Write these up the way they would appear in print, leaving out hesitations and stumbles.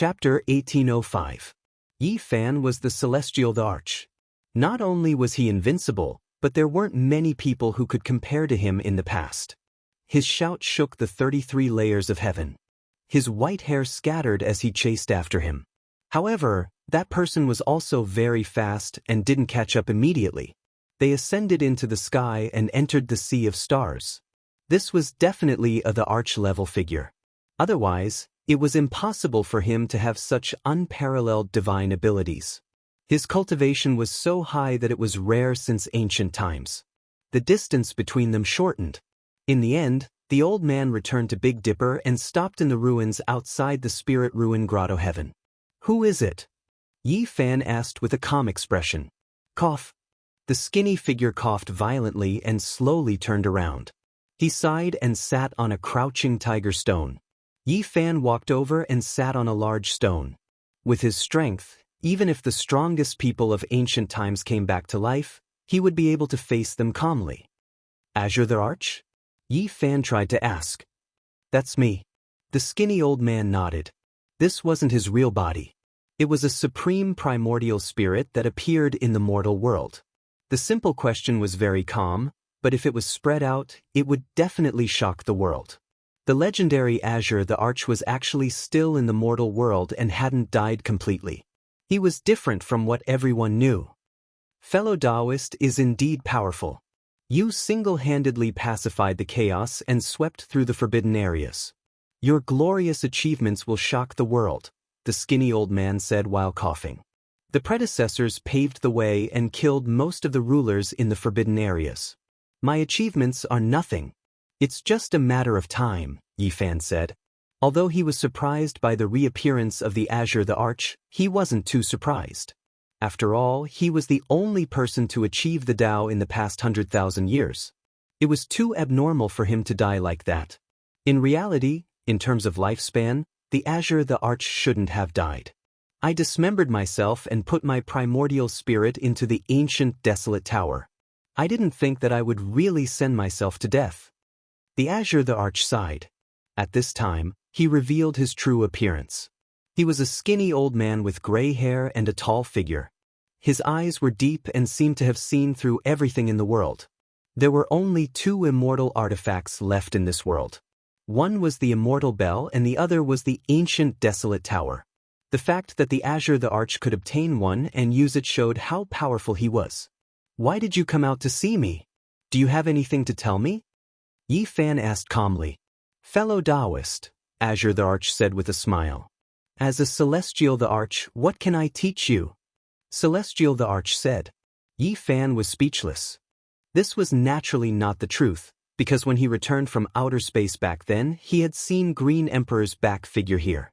Chapter 1805. Yi Fan was the Celestial the Arch. Not only was he invincible, but there weren't many people who could compare to him in the past. His shout shook the 33 layers of heaven. His white hair scattered as he chased after him. However, that person was also very fast and didn't catch up immediately. They ascended into the sky and entered the sea of stars. This was definitely the arch-level figure. Otherwise, it was impossible for him to have such unparalleled divine abilities. His cultivation was so high that it was rare since ancient times. The distance between them shortened. In the end, the old man returned to Big Dipper and stopped in the ruins outside the spirit ruin grotto heaven. "Who is it?" Yi Fan asked with a calm expression. "Cough." The skinny figure coughed violently and slowly turned around. He sighed and sat on a crouching tiger stone. Yi Fan walked over and sat on a large stone. With his strength, even if the strongest people of ancient times came back to life, he would be able to face them calmly. "Azure the Arch?" Yi Fan tried to ask. "That's me." The skinny old man nodded. This wasn't his real body. It was a supreme primordial spirit that appeared in the mortal world. The simple question was very calm, but if it was spread out, it would definitely shock the world. The legendary Azure the Arch was actually still in the mortal world and hadn't died completely. He was different from what everyone knew. "Fellow Taoist is indeed powerful. You single-handedly pacified the chaos and swept through the forbidden areas. Your glorious achievements will shock the world," the skinny old man said while coughing. "The predecessors paved the way and killed most of the rulers in the forbidden areas. My achievements are nothing. It's just a matter of time," Yi Fan said. Although he was surprised by the reappearance of the Azure the Arch, he wasn't too surprised. After all, he was the only person to achieve the Tao in the past 100,000 years. It was too abnormal for him to die like that. In reality, in terms of lifespan, the Azure the Arch shouldn't have died. "I dismembered myself and put my primordial spirit into the ancient desolate tower. I didn't think that I would really send myself to death." The Azure the Arch sighed. At this time, he revealed his true appearance. He was a skinny old man with gray hair and a tall figure. His eyes were deep and seemed to have seen through everything in the world. There were only two immortal artifacts left in this world. One was the Immortal Bell and the other was the ancient desolate tower. The fact that the Azure the Arch could obtain one and use it showed how powerful he was. "Why did you come out to see me? Do you have anything to tell me?" Yi Fan asked calmly. "Fellow Taoist," Azure the Arch said with a smile. "As a Celestial the Arch, what can I teach you?" Celestial the Arch said. Yi Fan was speechless. This was naturally not the truth, because when he returned from outer space back then, he had seen Green Emperor's back figure here.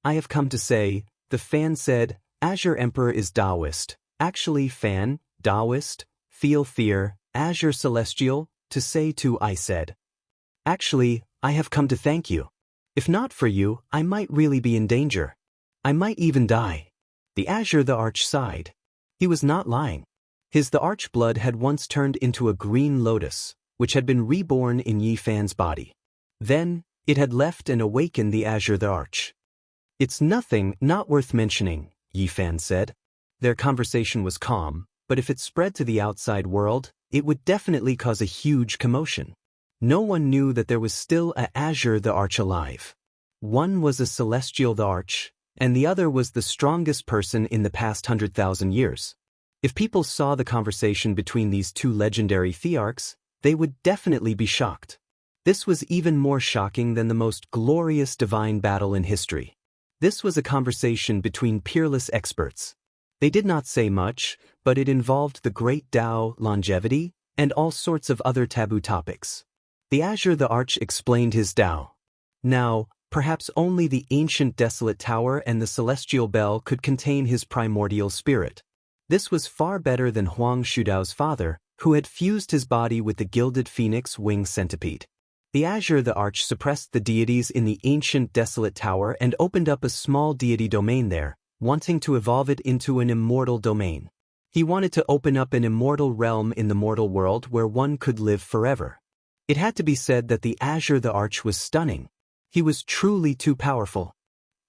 "I have come to say," the Fan said, "Azure Emperor is Taoist. Actually, Fan, Taoist, feel fear, Azure Celestial, to say to," I said. "Actually, I have come to thank you. If not for you, I might really be in danger. I might even die." The Azure the Arch sighed. He was not lying. His the Arch blood had once turned into a green lotus, which had been reborn in Yi Fan's body. Then, it had left and awakened the Azure the Arch. "It's nothing, not worth mentioning," Yi Fan said. Their conversation was calm, but if it spread to the outside world, it would definitely cause a huge commotion. No one knew that there was still a Azure the Arch alive. One was a Celestial the Arch, and the other was the strongest person in the past 100,000 years. If people saw the conversation between these two legendary thearchs, they would definitely be shocked. This was even more shocking than the most glorious divine battle in history. This was a conversation between peerless experts. They did not say much, but it involved the great Tao, longevity, and all sorts of other taboo topics. The Azure the Arch explained his Tao. Now, perhaps only the ancient desolate tower and the celestial bell could contain his primordial spirit. This was far better than Huang Shudao's father, who had fused his body with the gilded phoenix wing centipede. The Azure the Arch suppressed the deities in the ancient desolate tower and opened up a small deity domain there, wanting to evolve it into an immortal domain. He wanted to open up an immortal realm in the mortal world where one could live forever. It had to be said that the Azure the Arch was stunning. He was truly too powerful.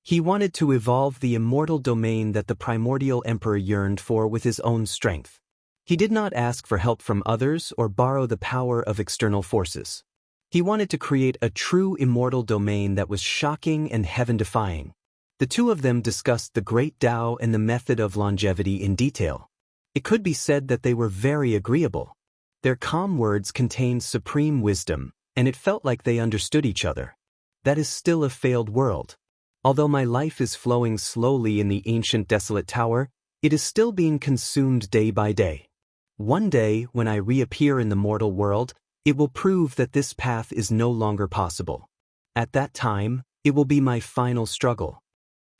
He wanted to evolve the immortal domain that the primordial emperor yearned for with his own strength. He did not ask for help from others or borrow the power of external forces. He wanted to create a true immortal domain that was shocking and heaven-defying. The two of them discussed the great Tao and the method of longevity in detail. It could be said that they were very agreeable. Their calm words contained supreme wisdom, and it felt like they understood each other. That is still a failed world. Although my life is flowing slowly in the ancient desolate tower, it is still being consumed day by day. One day, when I reappear in the mortal world, it will prove that this path is no longer possible. At that time, it will be my final struggle.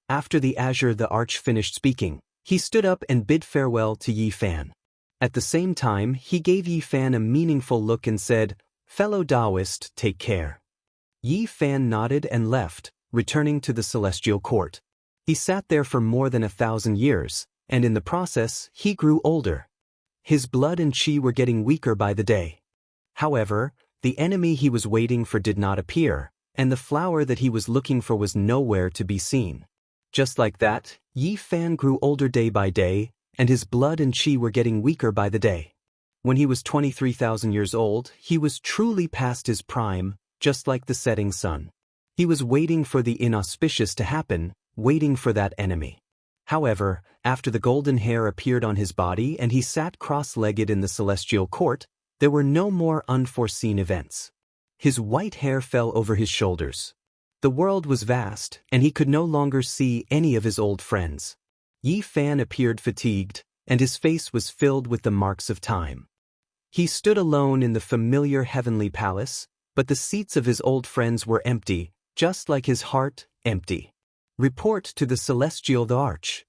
After the Azure the Arch finished speaking, he stood up and bid farewell to Yi Fan. At the same time, he gave Yi Fan a meaningful look and said, "Fellow Taoist, take care." Yi Fan nodded and left, returning to the celestial court. He sat there for more than 1,000 years, and in the process, he grew older. His blood and chi were getting weaker by the day. However, the enemy he was waiting for did not appear, and the flower that he was looking for was nowhere to be seen. Just like that, Yi Fan grew older day by day, and his blood and chi were getting weaker by the day. When he was 23,000 years old, he was truly past his prime, just like the setting sun. He was waiting for the inauspicious to happen, waiting for that enemy. However, after the golden hair appeared on his body and he sat cross-legged in the celestial court, there were no more unforeseen events. His white hair fell over his shoulders. The world was vast, and he could no longer see any of his old friends. Yi Fan appeared fatigued, and his face was filled with the marks of time. He stood alone in the familiar heavenly palace, but the seats of his old friends were empty, just like his heart, empty. Report to the celestial the Arch.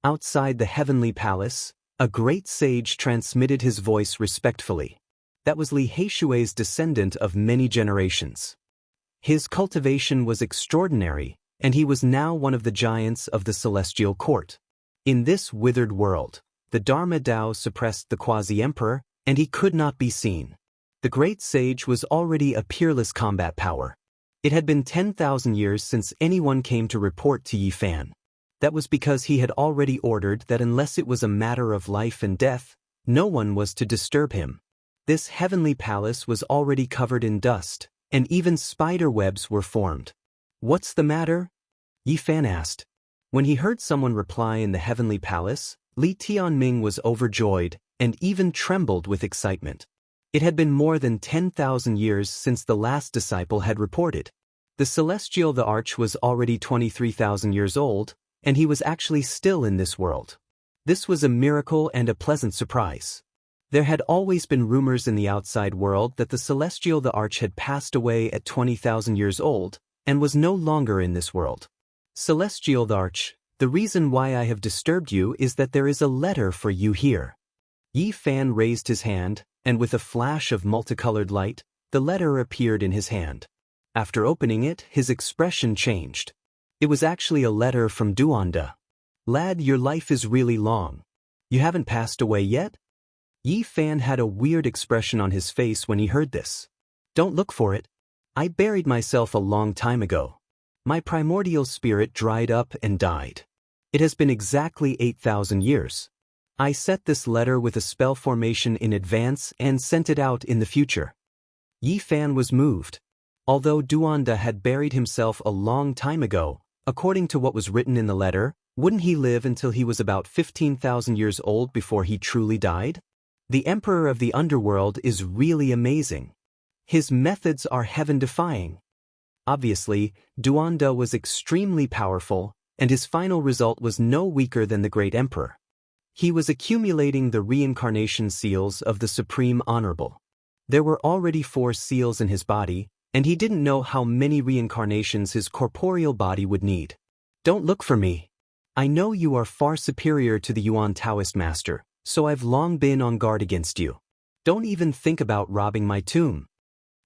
Outside the heavenly palace, a great sage transmitted his voice respectfully. That was Li Heishui's descendant of many generations. His cultivation was extraordinary, and he was now one of the giants of the celestial court. In this withered world, the Dharma Tao suppressed the quasi-emperor, and he could not be seen. The great sage was already a peerless combat power. It had been 10,000 years since anyone came to report to Yi Fan. That was because he had already ordered that unless it was a matter of life and death, no one was to disturb him. This heavenly palace was already covered in dust, and even spider webs were formed. "What's the matter?" Yi Fan asked. When he heard someone reply in the heavenly palace, Li Tianming was overjoyed and even trembled with excitement. It had been more than 10,000 years since the last disciple had reported. The celestial the Arch was already 23,000 years old, and he was actually still in this world. This was a miracle and a pleasant surprise. There had always been rumors in the outside world that the celestial the Arch had passed away at 20,000 years old, and was no longer in this world. "Celestial the Arch, the reason why I have disturbed you is that there is a letter for you here." Yi Fan raised his hand, and with a flash of multicolored light, the letter appeared in his hand. After opening it, his expression changed. It was actually a letter from Duanda. "Lad, your life is really long. You haven't passed away yet?" Yi Fan had a weird expression on his face when he heard this. "Don't look for it. I buried myself a long time ago. My primordial spirit dried up and died. It has been exactly 8,000 years. I set this letter with a spell formation in advance and sent it out in the future." Yi Fan was moved. Although Duanda had buried himself a long time ago, according to what was written in the letter, wouldn't he live until he was about 15,000 years old before he truly died? The Emperor of the Underworld is really amazing. His methods are heaven-defying. Obviously, Duanda was extremely powerful, and his final result was no weaker than the Great Emperor. He was accumulating the reincarnation seals of the Supreme Honorable. There were already 4 seals in his body, and he didn't know how many reincarnations his corporeal body would need. "Don't look for me. I know you are far superior to the Yuan Taoist master, so I've long been on guard against you. Don't even think about robbing my tomb."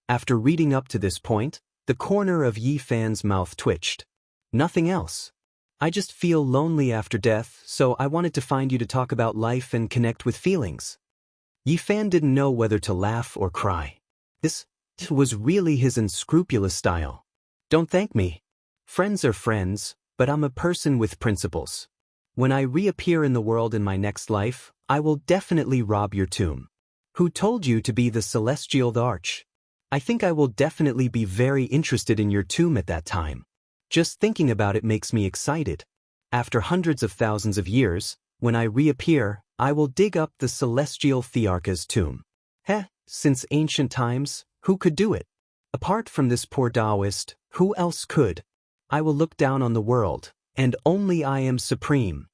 After reading up to this point, the corner of Yi Fan's mouth twitched. "Nothing else. I just feel lonely after death, so I wanted to find you to talk about life and connect with feelings." Yi Fan didn't know whether to laugh or cry. This was really his unscrupulous style. "Don't thank me. Friends are friends, but I'm a person with principles. When I reappear in the world in my next life, I will definitely rob your tomb. Who told you to be the celestial arch? I think I will definitely be very interested in your tomb at that time. Just thinking about it makes me excited. After hundreds of thousands of years, when I reappear, I will dig up the celestial Thearcha's tomb. Since ancient times, who could do it? Apart from this poor Taoist, who else could? I will look down on the world, and only I am supreme.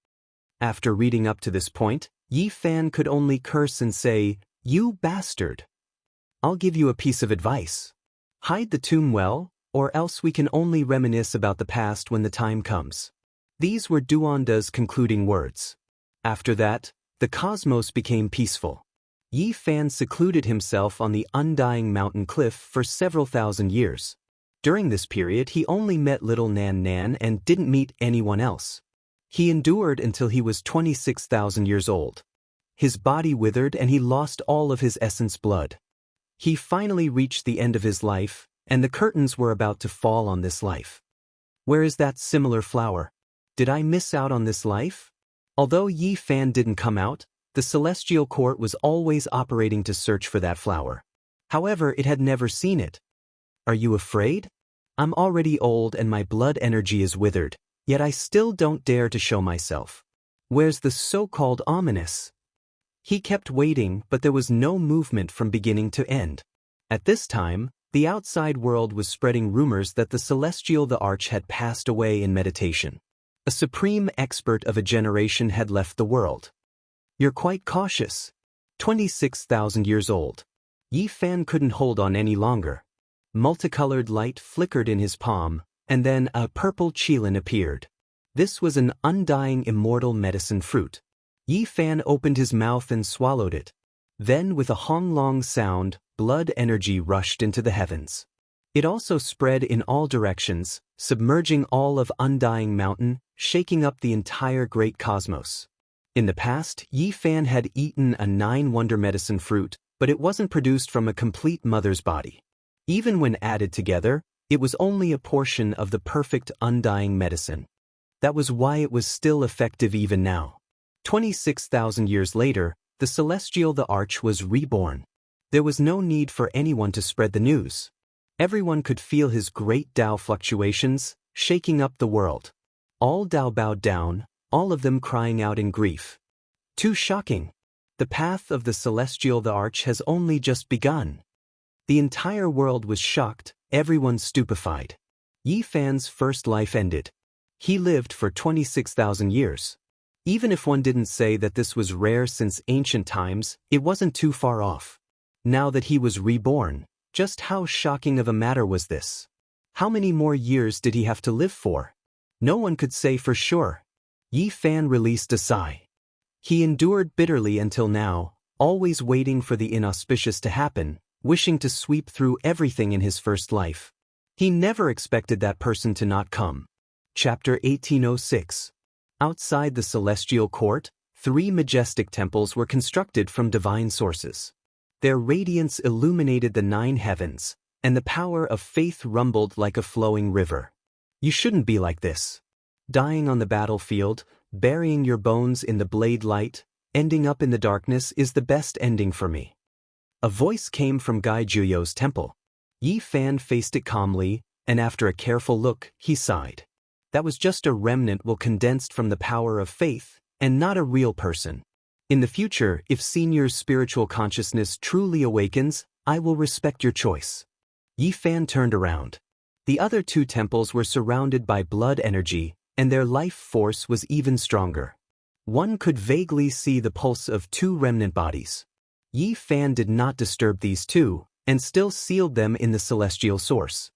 After reading up to this point, Yi Fan could only curse and say, "You bastard." I'll give you a piece of advice. Hide the tomb well, or else we can only reminisce about the past when the time comes. These were Duanda's concluding words. After that, the cosmos became peaceful. Yi Fan secluded himself on the undying mountain cliff for several thousand years. During this period he only met little Nan Nan and didn't meet anyone else. He endured until he was 26,000 years old. His body withered and he lost all of his essence blood. He finally reached the end of his life, and the curtains were about to fall on this life. Where is that similar flower? Did I miss out on this life? Although Yi Fan didn't come out, the celestial court was always operating to search for that flower. However, it had never seen it. Are you afraid? I'm already old and my blood energy is withered, yet I still don't dare to show myself. Where's the so-called ominous? He kept waiting, but there was no movement from beginning to end. At this time, the outside world was spreading rumors that the celestial arch had passed away in meditation. A supreme expert of a generation had left the world. You're quite cautious. 26,000 years old. Yi Fan couldn't hold on any longer. Multicolored light flickered in his palm, and then a purple qilin appeared. This was an undying immortal medicine fruit. Yi Fan opened his mouth and swallowed it. Then with a honglong sound, blood energy rushed into the heavens. It also spread in all directions, submerging all of Undying Mountain, shaking up the entire great cosmos. In the past, Yi Fan had eaten a 9-wonder medicine fruit, but it wasn't produced from a complete mother's body. Even when added together, it was only a portion of the perfect undying medicine. That was why it was still effective even now. 26,000 years later, the celestial arch was reborn. There was no need for anyone to spread the news. Everyone could feel his great Tao fluctuations, shaking up the world. All Tao bowed down, all of them crying out in grief. Too shocking. The path of the celestial arch has only just begun. The entire world was shocked, everyone stupefied. Yi Fan's first life ended. He lived for 26,000 years. Even if one didn't say that this was rare since ancient times, it wasn't too far off. Now that he was reborn, just how shocking of a matter was this? How many more years did he have to live for? No one could say for sure. Yi Fan released a sigh. He endured bitterly until now, always waiting for the inauspicious to happen, wishing to sweep through everything in his first life. He never expected that person to not come. Chapter 1806. Outside the celestial court, 3 majestic temples were constructed from divine sources. Their radiance illuminated the 9 heavens, and the power of faith rumbled like a flowing river. You shouldn't be like this. Dying on the battlefield, burying your bones in the blade light, ending up in the darkness is the best ending for me. A voice came from Gai Juyo's temple. Yi Fan faced it calmly, and after a careful look, he sighed. That was just a remnant condensed from the power of faith, and not a real person. In the future, if Senior's spiritual consciousness truly awakens, I will respect your choice. Yi Fan turned around. The other 2 temples were surrounded by blood energy, and their life force was even stronger. One could vaguely see the pulse of 2 remnant bodies. Yi Fan did not disturb these 2, and still sealed them in the celestial source.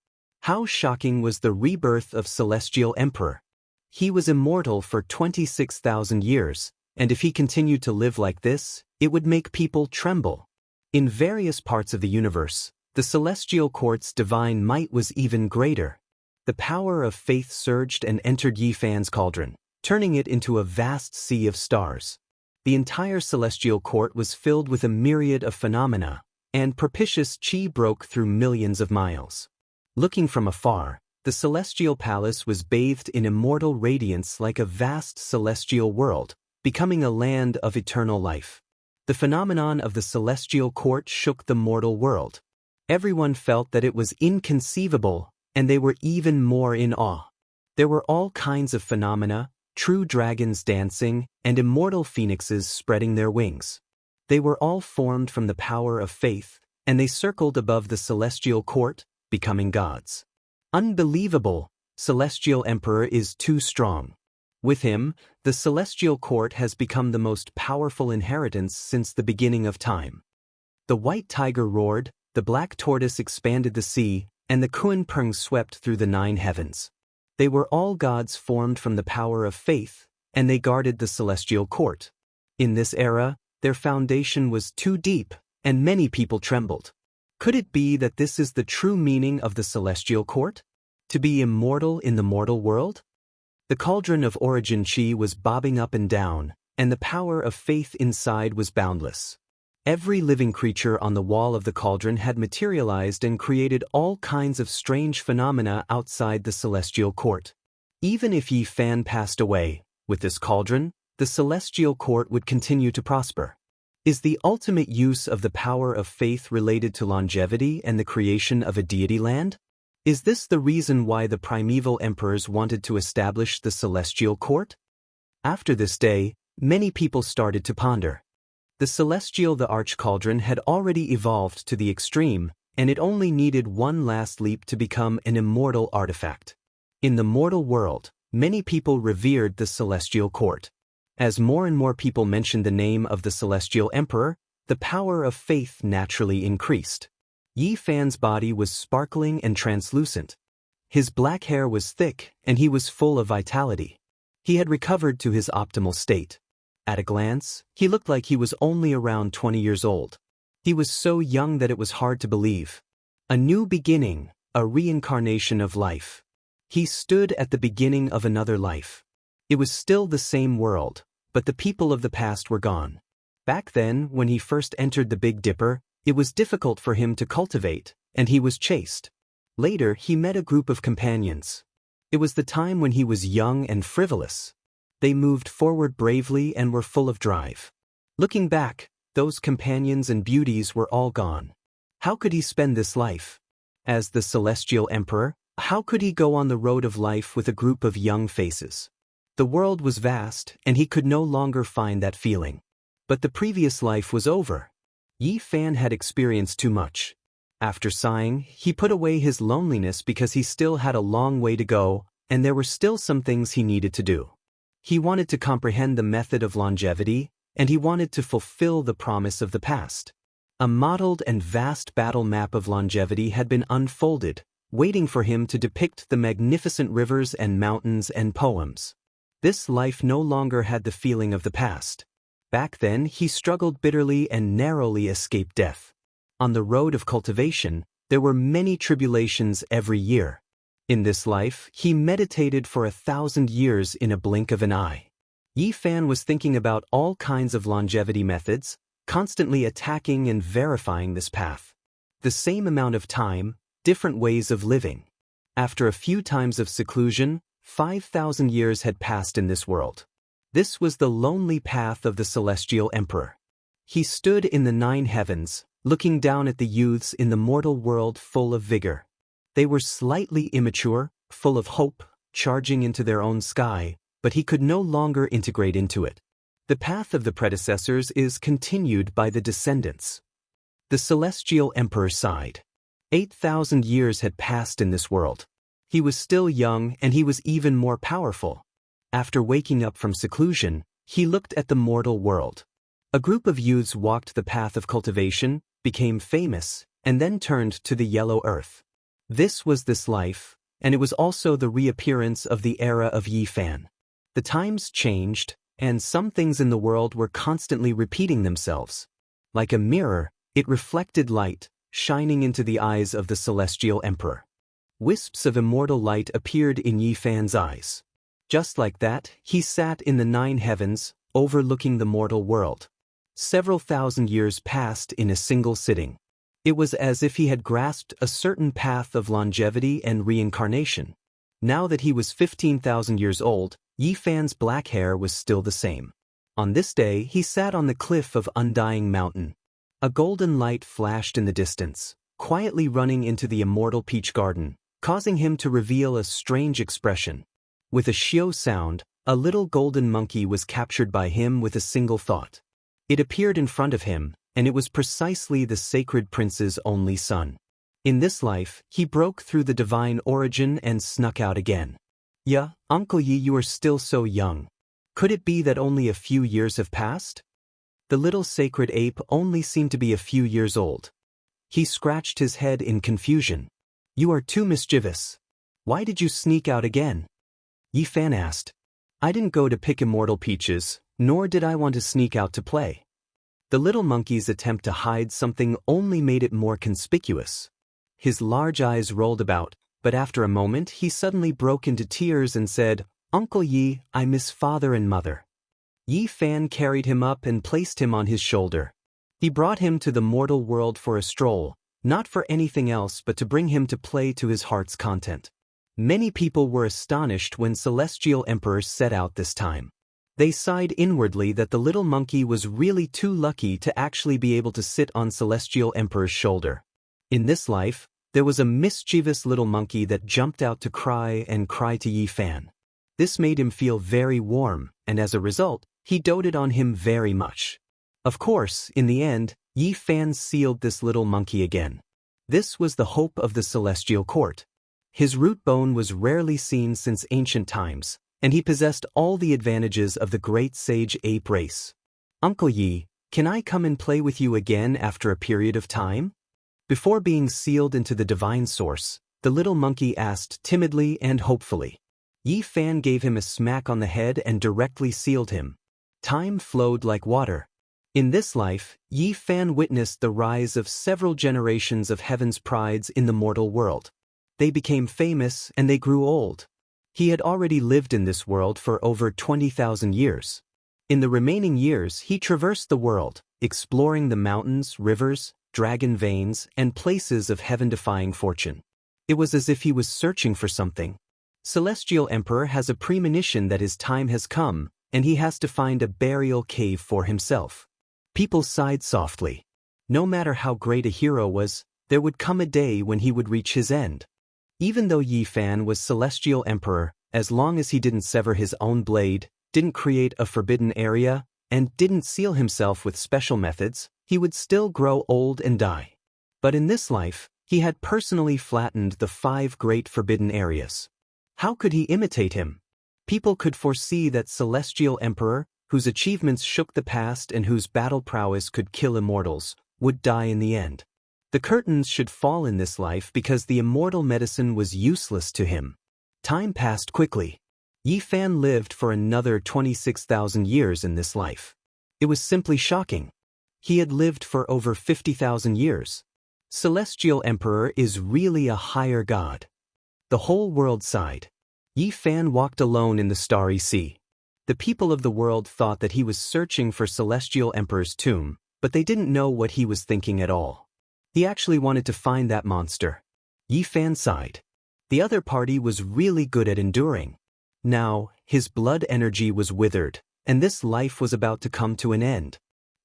How shocking was the rebirth of Celestial Emperor. He was immortal for 26,000 years, and if he continued to live like this, it would make people tremble. In various parts of the universe, the celestial court's divine might was even greater. The power of faith surged and entered Yi Fan's cauldron, turning it into a vast sea of stars. The entire celestial court was filled with a myriad of phenomena, and propitious qi broke through millions of miles. Looking from afar, The celestial palace was bathed in immortal radiance like a vast celestial world, becoming a land of eternal life. The phenomenon of the celestial court shook the mortal world. Everyone felt that it was inconceivable, and they were even more in awe. There were all kinds of phenomena, true dragons dancing, and immortal phoenixes spreading their wings. They were all formed from the power of faith, and they circled above the celestial court, becoming gods. Unbelievable, Celestial Emperor is too strong. With him, the celestial court has become the most powerful inheritance since the beginning of time. The white tiger roared, the black tortoise expanded the sea, and the Kunpeng swept through the 9 heavens. They were all gods formed from the power of faith, and they guarded the celestial court. In this era, their foundation was too deep, and many people trembled. Could it be that this is the true meaning of the celestial court? To be immortal in the mortal world? The cauldron of origin chi was bobbing up and down, and the power of faith inside was boundless. Every living creature on the wall of the cauldron had materialized and created all kinds of strange phenomena outside the celestial court. Even if Yi Fan passed away, with this cauldron, the celestial court would continue to prosper. Is the ultimate use of the power of faith related to longevity and the creation of a deity land? Is this the reason why the primeval emperors wanted to establish the celestial court? After this day, many people started to ponder. The arch cauldron had already evolved to the extreme, and it only needed one last leap to become an immortal artifact. In the mortal world, many people revered the celestial court. As more and more people mentioned the name of the celestial emperor, the power of faith naturally increased. Yi Fan's body was sparkling and translucent. His black hair was thick, and he was full of vitality. He had recovered to his optimal state. At a glance, he looked like he was only around 20 years old. He was so young that it was hard to believe. A new beginning, a reincarnation of life. He stood at the beginning of another life. It was still the same world, but the people of the past were gone. Back then, when he first entered the Big Dipper, it was difficult for him to cultivate, and he was chased. Later, he met a group of companions. It was the time when he was young and frivolous. They moved forward bravely and were full of drive. Looking back, those companions and beauties were all gone. How could he spend this life? As the celestial emperor, how could he go on the road of life with a group of young faces? The world was vast, and he could no longer find that feeling. But the previous life was over. Yi Fan had experienced too much. After sighing, he put away his loneliness because he still had a long way to go, and there were still some things he needed to do. He wanted to comprehend the method of longevity, and he wanted to fulfill the promise of the past. A modeled and vast battle map of longevity had been unfolded, waiting for him to depict the magnificent rivers and mountains and poems. This life no longer had the feeling of the past. Back then, he struggled bitterly and narrowly escaped death. On the road of cultivation, there were many tribulations every year. In this life, he meditated for 1,000 years in a blink of an eye. Yi Fan was thinking about all kinds of longevity methods, constantly attacking and verifying this path. The same amount of time, different ways of living. After a few times of seclusion, 5,000 years had passed in this world. This was the lonely path of the celestial emperor. He stood in the 9 heavens, looking down at the youths in the mortal world full of vigor. They were slightly immature, full of hope, charging into their own sky, but he could no longer integrate into it. The path of the predecessors is continued by the descendants. The celestial emperor sighed. 8,000 years had passed in this world. He was still young, and he was even more powerful. After waking up from seclusion, he looked at the mortal world. A group of youths walked the path of cultivation, became famous, and then turned to the yellow earth. This was this life, and it was also the reappearance of the era of Yi Fan. The times changed, and some things in the world were constantly repeating themselves. Like a mirror, it reflected light, shining into the eyes of the celestial emperor. Wisps of immortal light appeared in Yi Fan's eyes. Just like that, he sat in the 9 heavens, overlooking the mortal world. Several thousand years passed in a single sitting. It was as if he had grasped a certain path of longevity and reincarnation. Now that he was 15,000 years old, Yi Fan's black hair was still the same. On this day, he sat on the cliff of Undying Mountain. A golden light flashed in the distance, quietly running into the immortal peach garden, causing him to reveal a strange expression. With a xiao sound, a little golden monkey was captured by him with a single thought. It appeared in front of him, and it was precisely the sacred prince's only son. In this life, he broke through the divine origin and snuck out again. "Yeah, Uncle Yi, you are still so young. Could it be that only a few years have passed?" The little sacred ape only seemed to be a few years old. He scratched his head in confusion. "You are too mischievous. Why did you sneak out again?" Yi Fan asked. "I didn't go to pick immortal peaches, nor did I want to sneak out to play." The little monkey's attempt to hide something only made it more conspicuous. His large eyes rolled about, but after a moment he suddenly broke into tears and said, "Uncle Yi, I miss father and mother." Yi Fan carried him up and placed him on his shoulder. He brought him to the mortal world for a stroll, not for anything else but to bring him to play to his heart's content. Many people were astonished when Celestial Emperor set out this time. They sighed inwardly that the little monkey was really too lucky to actually be able to sit on Celestial Emperor's shoulder. In this life, there was a mischievous little monkey that jumped out to cry and cry to Yi Fan. This made him feel very warm, and as a result, he doted on him very much. Of course, in the end, Yi Fan sealed this little monkey again. This was the hope of the celestial court. His root bone was rarely seen since ancient times, and he possessed all the advantages of the great sage ape race. "Uncle Yi, can I come and play with you again after a period of time?" Before being sealed into the divine source, the little monkey asked timidly and hopefully. Yi Fan gave him a smack on the head and directly sealed him. Time flowed like water. In this life, Yi Fan witnessed the rise of several generations of heaven's prides in the mortal world. They became famous and they grew old. He had already lived in this world for over 20,000 years. In the remaining years, he traversed the world, exploring the mountains, rivers, dragon veins, and places of heaven-defying fortune. It was as if he was searching for something. Celestial Emperor has a premonition that his time has come, and he has to find a burial cave for himself. People sighed softly. No matter how great a hero was, there would come a day when he would reach his end. Even though Yi Fan was Celestial Emperor, as long as he didn't sever his own blade, didn't create a forbidden area, and didn't seal himself with special methods, he would still grow old and die. But in this life, he had personally flattened the 5 great forbidden areas. How could he imitate him? People could foresee that Celestial Emperor, whose achievements shook the past and whose battle prowess could kill immortals, would die in the end. The curtains should fall in this life because the immortal medicine was useless to him. Time passed quickly. Yi Fan lived for another 26,000 years in this life. It was simply shocking. He had lived for over 50,000 years. Celestial Emperor is really a higher god. The whole world sighed. Yi Fan walked alone in the starry sea. The people of the world thought that he was searching for Celestial Emperor's tomb, but they didn't know what he was thinking at all. He actually wanted to find that monster. Yi Fan sighed. The other party was really good at enduring. Now, his blood energy was withered, and this life was about to come to an end.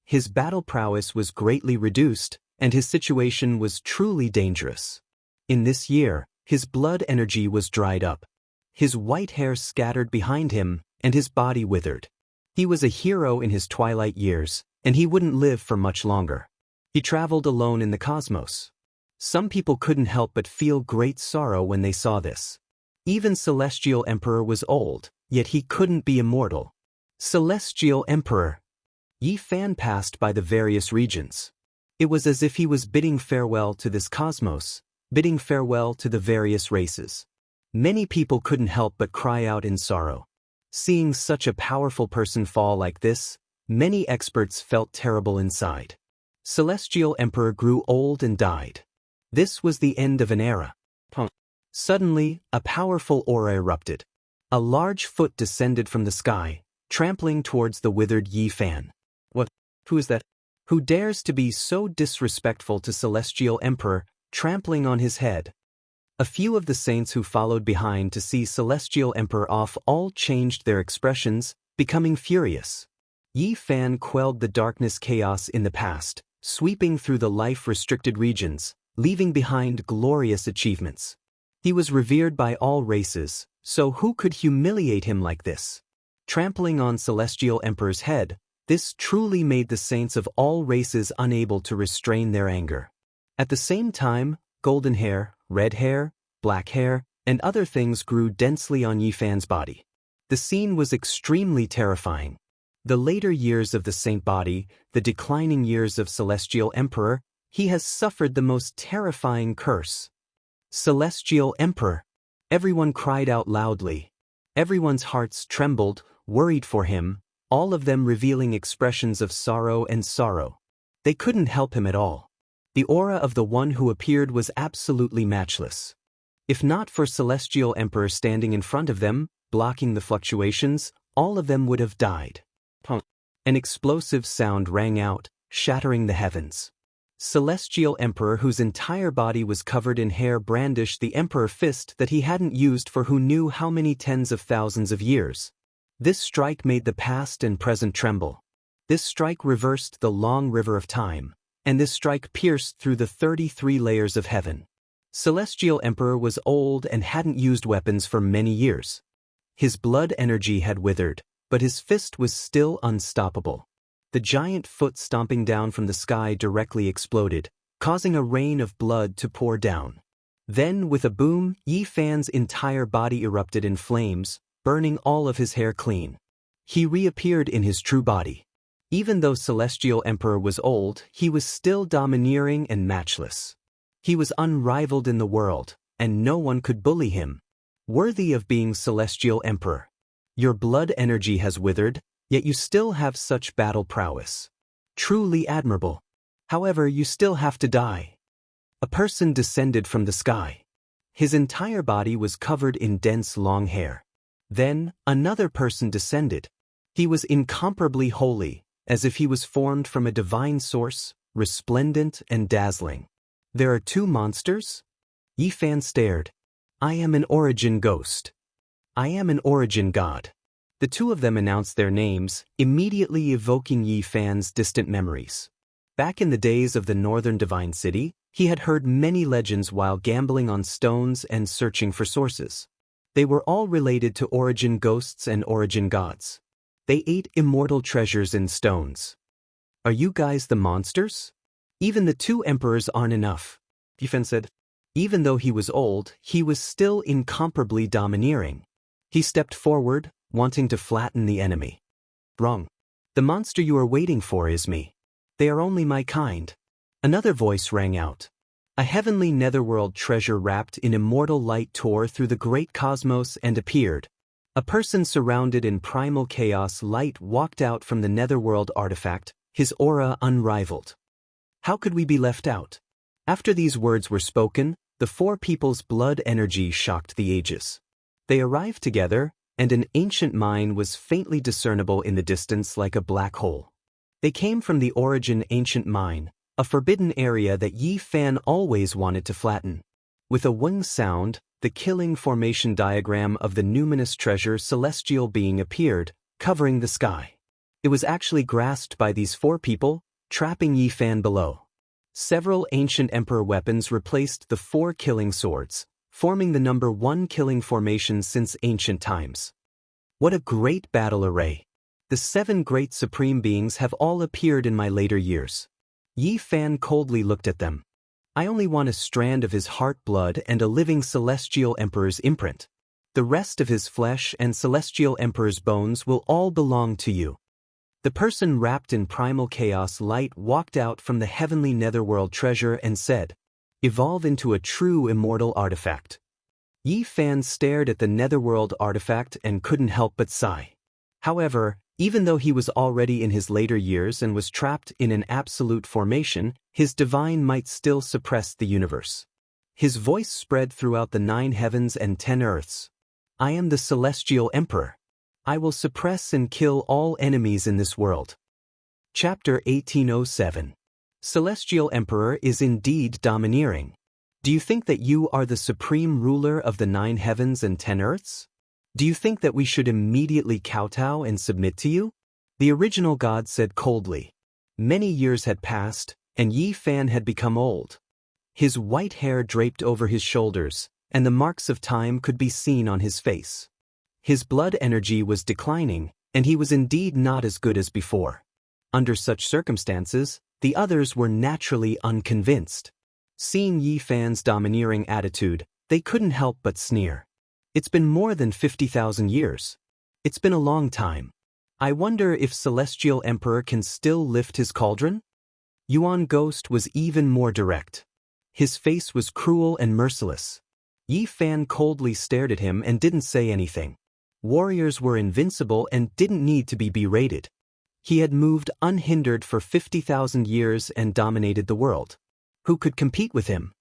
His battle prowess was greatly reduced, and his situation was truly dangerous. In this year, his blood energy was dried up. His white hair scattered behind him, and his body withered. He was a hero in his twilight years, and he wouldn't live for much longer. He traveled alone in the cosmos. Some people couldn't help but feel great sorrow when they saw this. Even Celestial Emperor was old, yet he couldn't be immortal. Celestial Emperor. Yi Fan passed by the various regions. It was as if he was bidding farewell to this cosmos, bidding farewell to the various races. Many people couldn't help but cry out in sorrow. Seeing such a powerful person fall like this, many experts felt terrible inside. Celestial Emperor grew old and died. This was the end of an era. Suddenly, a powerful aura erupted. A large foot descended from the sky, trampling towards the withered Yi Fan. "What? Who is that?" Who dares to be so disrespectful to Celestial Emperor, trampling on his head? A few of the saints who followed behind to see Celestial Emperor off all changed their expressions, becoming furious. Yi Fan quelled the darkness chaos in the past, sweeping through the life-restricted regions, leaving behind glorious achievements. He was revered by all races, so who could humiliate him like this? Trampling on Celestial Emperor's head, this truly made the saints of all races unable to restrain their anger. At the same time, golden hair, red hair, black hair, and other things grew densely on Yi Fan's body. The scene was extremely terrifying. The later years of the saint body, the declining years of Celestial Emperor, he has suffered the most terrifying curse. Celestial Emperor! Everyone cried out loudly. Everyone's hearts trembled, worried for him, all of them revealing expressions of sorrow and sorrow. They couldn't help him at all. The aura of the one who appeared was absolutely matchless. If not for Celestial Emperor standing in front of them, blocking the fluctuations, all of them would have died. An explosive sound rang out, shattering the heavens. Celestial Emperor, whose entire body was covered in hair, brandished the Emperor fist that he hadn't used for who knew how many tens of thousands of years. This strike made the past and present tremble. This strike reversed the long river of time, and this strike pierced through the 33 layers of heaven. Celestial Emperor was old and hadn't used weapons for many years. His blood energy had withered, but his fist was still unstoppable. The giant foot stomping down from the sky directly exploded, causing a rain of blood to pour down. Then, with a boom, Yi Fan's entire body erupted in flames, burning all of his hair clean. He reappeared in his true body. Even though Celestial Emperor was old, he was still domineering and matchless. He was unrivaled in the world, and no one could bully him. Worthy of being Celestial Emperor. Your blood energy has withered, yet you still have such battle prowess. Truly admirable. However, you still have to die. A person descended from the sky. His entire body was covered in dense long hair. Then, another person descended. He was incomparably holy, as if he was formed from a divine source, resplendent and dazzling. There are two monsters? Yi Fan stared. I am an origin ghost. I am an origin god. The two of them announced their names, immediately evoking Yi Fan's distant memories. Back in the days of the northern divine city, he had heard many legends while gambling on stones and searching for sources. They were all related to origin ghosts and origin gods. They ate immortal treasures in stones. Are you guys the monsters? Even the two emperors aren't enough, Yi Fan said. Even though he was old, he was still incomparably domineering. He stepped forward, wanting to flatten the enemy. Wrong. The monster you are waiting for is me. They are only my kind. Another voice rang out. A heavenly netherworld treasure wrapped in immortal light tore through the great cosmos and appeared. A person surrounded in primal chaos light walked out from the netherworld artifact, his aura unrivaled. How could we be left out? After these words were spoken, the four people's blood energy shocked the ages. They arrived together, and an ancient mine was faintly discernible in the distance like a black hole. They came from the origin ancient mine, a forbidden area that Yi Fan always wanted to flatten. With a wing sound, the killing formation diagram of the numinous treasure celestial being appeared, covering the sky. It was actually grasped by these four people, trapping Yi Fan below. Several ancient emperor weapons replaced the four killing swords, forming the number 1 killing formation since ancient times. What a great battle array! The 7 great supreme beings have all appeared in my later years. Yi Fan coldly looked at them. I only want a strand of his heart blood and a living Celestial Emperor's imprint. The rest of his flesh and Celestial Emperor's bones will all belong to you. The person wrapped in primal chaos light walked out from the heavenly netherworld treasure and said, Evolve into a true immortal artifact. Yi Fan stared at the netherworld artifact and couldn't help but sigh. However, even though he was already in his later years and was trapped in an absolute formation, his divine might still suppress the universe. His voice spread throughout the 9 heavens and 10 earths. I am the Celestial Emperor. I will suppress and kill all enemies in this world. Chapter 1807. Celestial Emperor is indeed domineering. Do you think that you are the supreme ruler of the 9 heavens and 10 earths? Do you think that we should immediately kowtow and submit to you? The original god said coldly. Many years had passed, and Yi Fan had become old. His white hair draped over his shoulders, and the marks of time could be seen on his face. His blood energy was declining, and he was indeed not as good as before. Under such circumstances, the others were naturally unconvinced. Seeing Yi Fan's domineering attitude, they couldn't help but sneer. It's been more than 50,000 years. It's been a long time. I wonder if Celestial Emperor can still lift his cauldron? Yuan Ghost was even more direct. His face was cruel and merciless. Yi Fan coldly stared at him and didn't say anything. Warriors were invincible and didn't need to be berated. He had moved unhindered for 50,000 years and dominated the world. Who could compete with him?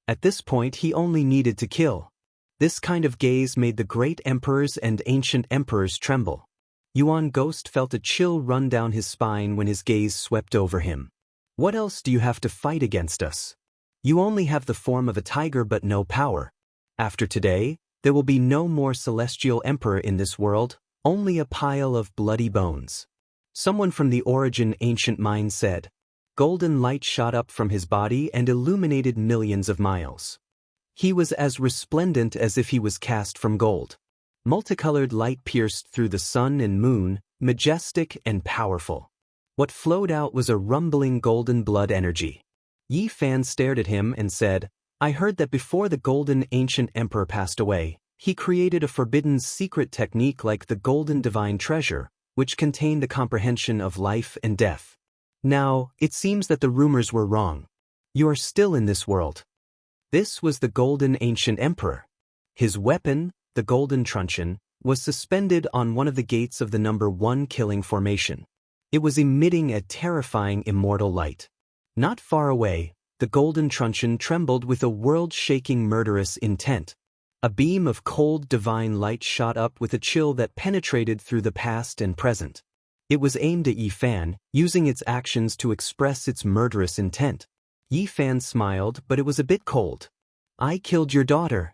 At this point he only needed to kill. This kind of gaze made the great emperors and ancient emperors tremble. Yuan Ghost felt a chill run down his spine when his gaze swept over him. What else do you have to fight against us? You only have the form of a tiger but no power. After today, there will be no more Celestial Emperor in this world, only a pile of bloody bones. Someone from the Origin Ancient Mind said. Golden light shot up from his body and illuminated millions of miles. He was as resplendent as if he was cast from gold. Multicolored light pierced through the sun and moon, majestic and powerful. What flowed out was a rumbling golden blood energy. Yi Fan stared at him and said, I heard that before the Golden Ancient Emperor passed away, he created a forbidden secret technique like the Golden Divine Treasure, which contained the comprehension of life and death. Now, it seems that the rumors were wrong. You are still in this world. This was the Golden Ancient Emperor. His weapon, the Golden Truncheon, was suspended on one of the gates of the number 1 killing formation. It was emitting a terrifying immortal light. Not far away, the Golden Truncheon trembled with a world-shaking murderous intent. A beam of cold divine light shot up with a chill that penetrated through the past and present. It was aimed at Yi Fan, using its actions to express its murderous intent. Yi Fan smiled, but it was a bit cold. I killed your daughter.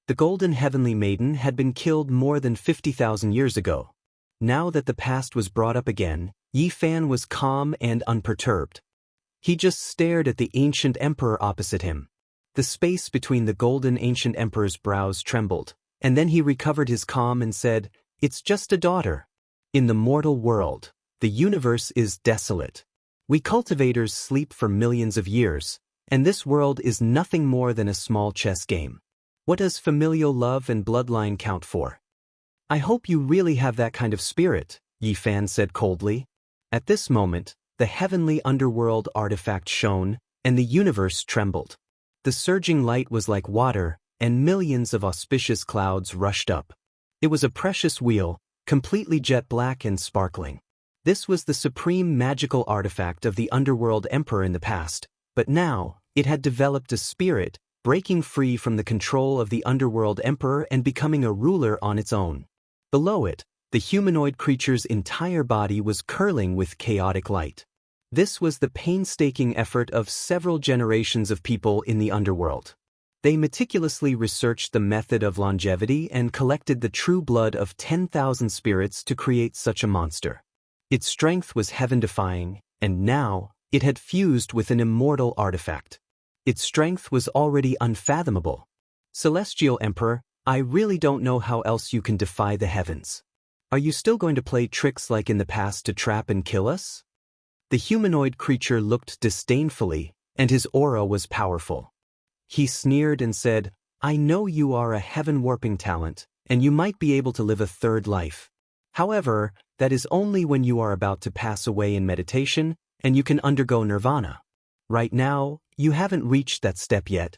The Golden Heavenly Maiden had been killed more than 50,000 years ago. Now that the past was brought up again, Yi Fan was calm and unperturbed. He just stared at the ancient emperor opposite him. The space between the Golden Ancient Emperor's brows trembled, and then he recovered his calm and said, It's just a daughter. In the mortal world, the universe is desolate. We cultivators sleep for millions of years, and this world is nothing more than a small chess game. What does familial love and bloodline count for? I hope you really have that kind of spirit, Yi Fan said coldly. At this moment, the heavenly underworld artifact shone, and the universe trembled. The surging light was like water, and millions of auspicious clouds rushed up. It was a precious wheel, completely jet black and sparkling. This was the supreme magical artifact of the Underworld Emperor in the past, but now, it had developed a spirit, breaking free from the control of the Underworld Emperor and becoming a ruler on its own. Below it, the humanoid creature's entire body was curling with chaotic light. This was the painstaking effort of several generations of people in the underworld. They meticulously researched the method of longevity and collected the true blood of 10,000 spirits to create such a monster. Its strength was heaven-defying, and now, it had fused with an immortal artifact. Its strength was already unfathomable. Celestial Emperor, I really don't know how else you can defy the heavens. Are you still going to play tricks like in the past to trap and kill us? The humanoid creature looked disdainfully, and his aura was powerful. He sneered and said, I know you are a heaven-warping talent, and you might be able to live a third life. However, that is only when you are about to pass away in meditation, and you can undergo nirvana. Right now, you haven't reached that step yet.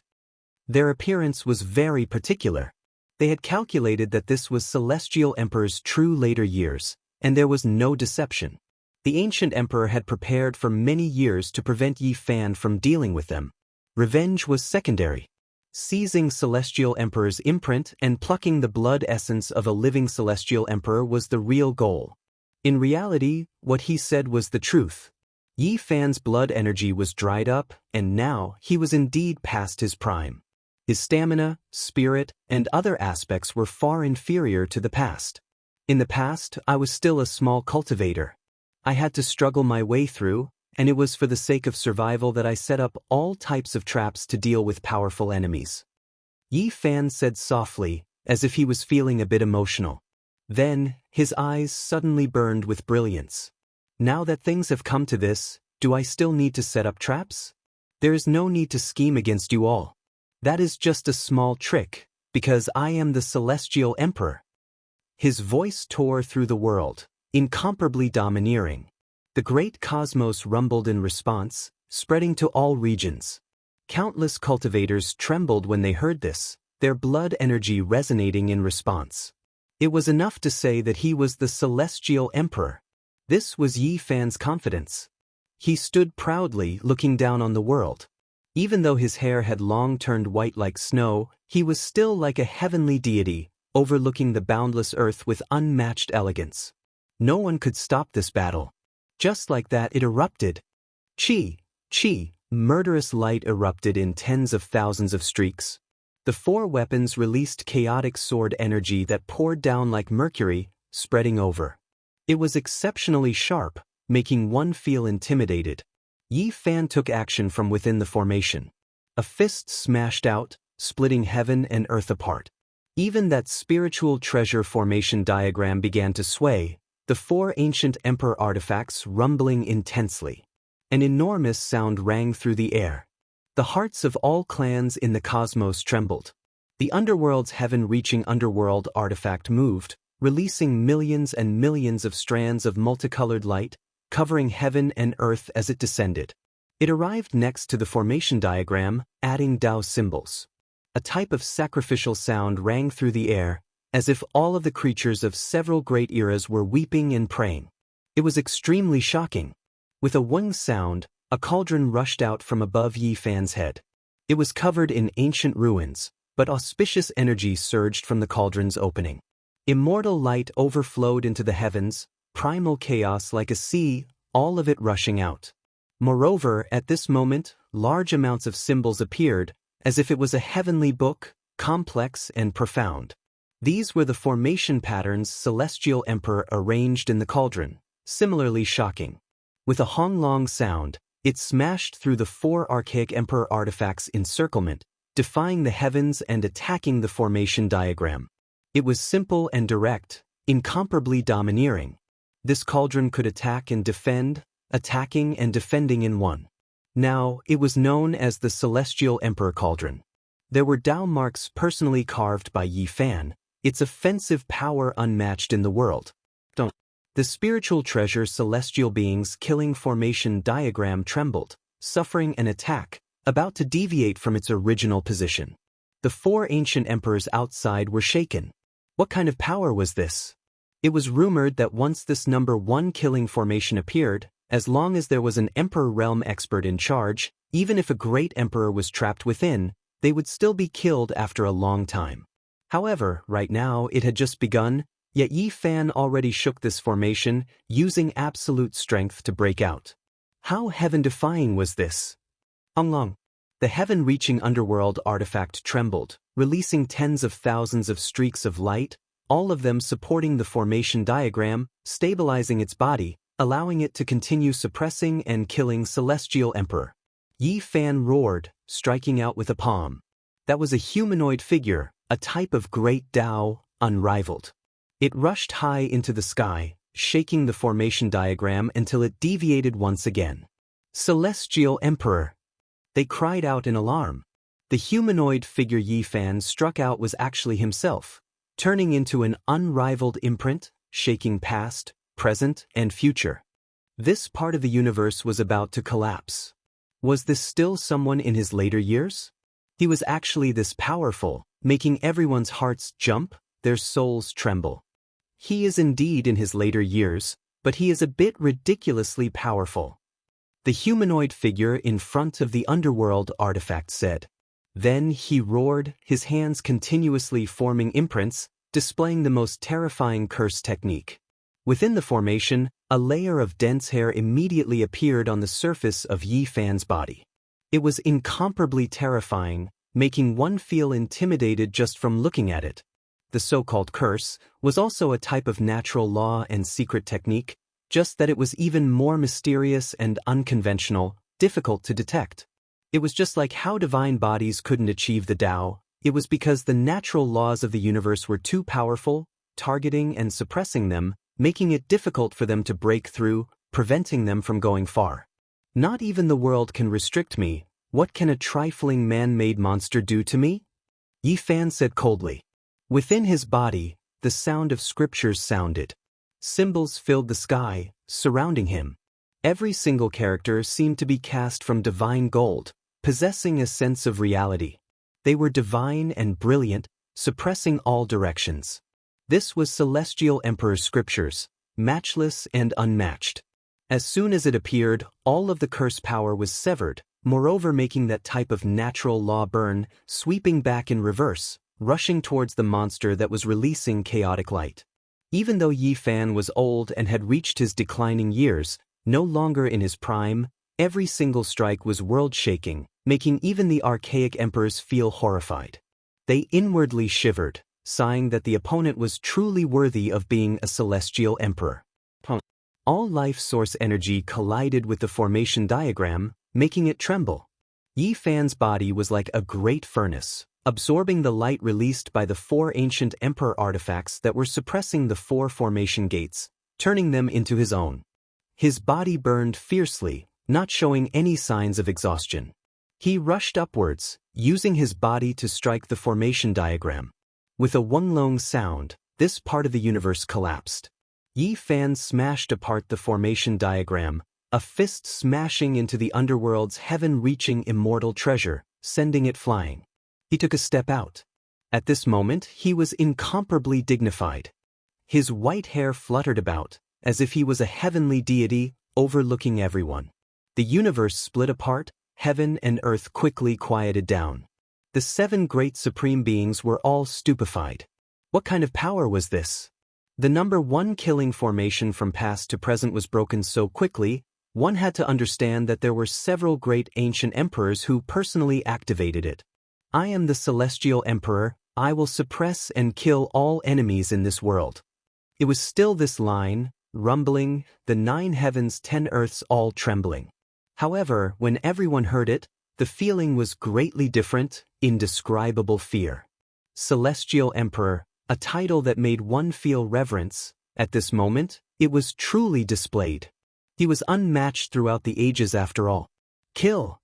Their appearance was very particular. They had calculated that this was Celestial Emperor's true later years, and there was no deception. The ancient emperor had prepared for many years to prevent Yi Fan from dealing with them. Revenge was secondary. Seizing Celestial Emperor's imprint and plucking the blood essence of a living Celestial Emperor was the real goal. In reality, what he said was the truth. Yi Fan's blood energy was dried up, and now he was indeed past his prime. His stamina, spirit, and other aspects were far inferior to the past. In the past, I was still a small cultivator. I had to struggle my way through, and it was for the sake of survival that I set up all types of traps to deal with powerful enemies. Yi Fan said softly, as if he was feeling a bit emotional. Then, his eyes suddenly burned with brilliance. Now that things have come to this, do I still need to set up traps? There is no need to scheme against you all. That is just a small trick, because I am the Celestial Emperor. His voice tore through the world, incomparably domineering. The great cosmos rumbled in response, spreading to all regions. Countless cultivators trembled when they heard this, their blood energy resonating in response. It was enough to say that he was the Celestial Emperor. This was Yi Fan's confidence. He stood proudly looking down on the world. Even though his hair had long turned white like snow, he was still like a heavenly deity, overlooking the boundless earth with unmatched elegance. No one could stop this battle. Just like that it erupted. Chi, murderous light erupted in tens of thousands of streaks. The four weapons released chaotic sword energy that poured down like mercury, spreading over. It was exceptionally sharp, making one feel intimidated. Yi Fan took action from within the formation. A fist smashed out, splitting heaven and earth apart. Even that spiritual treasure formation diagram began to sway, the four ancient emperor artifacts rumbling intensely. An enormous sound rang through the air. The hearts of all clans in the cosmos trembled. The underworld's heaven-reaching underworld artifact moved, releasing millions and millions of strands of multicolored light, covering heaven and earth as it descended. It arrived next to the formation diagram, adding Dao symbols. A type of sacrificial sound rang through the air, as if all of the creatures of several great eras were weeping and praying. It was extremely shocking. With a wing sound, a cauldron rushed out from above Yi Fan's head. It was covered in ancient ruins, but auspicious energy surged from the cauldron's opening. Immortal light overflowed into the heavens, primal chaos like a sea, all of it rushing out. Moreover, at this moment, large amounts of symbols appeared, as if it was a heavenly book, complex and profound. These were the formation patterns Celestial Emperor arranged in the cauldron, similarly shocking. With a honglong sound, it smashed through the four archaic emperor artifacts' encirclement, defying the heavens and attacking the formation diagram. It was simple and direct, incomparably domineering. This cauldron could attack and defend, attacking and defending in one. Now, it was known as the Celestial Emperor Cauldron. There were Dao marks personally carved by Yi Fan, its offensive power unmatched in the world. The spiritual treasure celestial beings killing formation diagram trembled, suffering an attack, about to deviate from its original position. The four ancient emperors outside were shaken. What kind of power was this? It was rumored that once this number one killing formation appeared, as long as there was an emperor realm expert in charge, even if a great emperor was trapped within, they would still be killed after a long time. However, right now it had just begun, yet Yi Fan already shook this formation, using absolute strength to break out. How heaven-defying was this? Onglong. The heaven-reaching underworld artifact trembled, releasing tens of thousands of streaks of light, all of them supporting the formation diagram, stabilizing its body, allowing it to continue suppressing and killing Celestial Emperor. Yi Fan roared, striking out with a palm. That was a humanoid figure, a type of great Dao, unrivaled. It rushed high into the sky, shaking the formation diagram until it deviated once again. Celestial Emperor! They cried out in alarm. The humanoid figure Yi Fan struck out was actually himself, turning into an unrivaled imprint, shaking past, present, and future. This part of the universe was about to collapse. Was this still someone in his later years? He was actually this powerful, making everyone's hearts jump, their souls tremble. He is indeed in his later years, but he is a bit ridiculously powerful. The humanoid figure in front of the underworld artifact said. Then he roared, his hands continuously forming imprints, displaying the most terrifying curse technique. Within the formation, a layer of dense hair immediately appeared on the surface of Yi Fan's body. It was incomparably terrifying, making one feel intimidated just from looking at it. The so-called curse was also a type of natural law and secret technique, just that it was even more mysterious and unconventional, difficult to detect. It was just like how divine bodies couldn't achieve the Tao. It was because the natural laws of the universe were too powerful, targeting and suppressing them, making it difficult for them to break through, preventing them from going far. Not even the world can restrict me. What can a trifling man-made monster do to me? Yi Fan said coldly. Within his body, the sound of scriptures sounded. Symbols filled the sky, surrounding him. Every single character seemed to be cast from divine gold, possessing a sense of reality. They were divine and brilliant, suppressing all directions. This was Celestial Emperor's scriptures, matchless and unmatched. As soon as it appeared, all of the curse power was severed, moreover making that type of natural law burn, sweeping back in reverse, rushing towards the monster that was releasing chaotic light. Even though Yi Fan was old and had reached his declining years, no longer in his prime, every single strike was world-shaking, making even the archaic emperors feel horrified. They inwardly shivered, sighing that the opponent was truly worthy of being a celestial emperor. All life source energy collided with the formation diagram, making it tremble. Yi Fan's body was like a great furnace, absorbing the light released by the 4 ancient emperor artifacts that were suppressing the 4 formation gates, turning them into his own. His body burned fiercely, not showing any signs of exhaustion. He rushed upwards, using his body to strike the formation diagram. With a Wunglong sound, this part of the universe collapsed. Yi Fan smashed apart the formation diagram, a fist smashing into the underworld's heaven-reaching immortal treasure, sending it flying. He took a step out. At this moment, he was incomparably dignified. His white hair fluttered about, as if he was a heavenly deity, overlooking everyone. The universe split apart, heaven and earth quickly quieted down. The 7 great supreme beings were all stupefied. What kind of power was this? The number 1 killing formation from past to present was broken so quickly, one had to understand that there were several great ancient emperors who personally activated it. I am the Celestial Emperor, I will suppress and kill all enemies in this world. It was still this line, rumbling, the 9 heavens 10 earths all trembling. However, when everyone heard it, the feeling was greatly different, indescribable fear. Celestial Emperor, a title that made one feel reverence. At this moment, it was truly displayed. He was unmatched throughout the ages after all. Kill!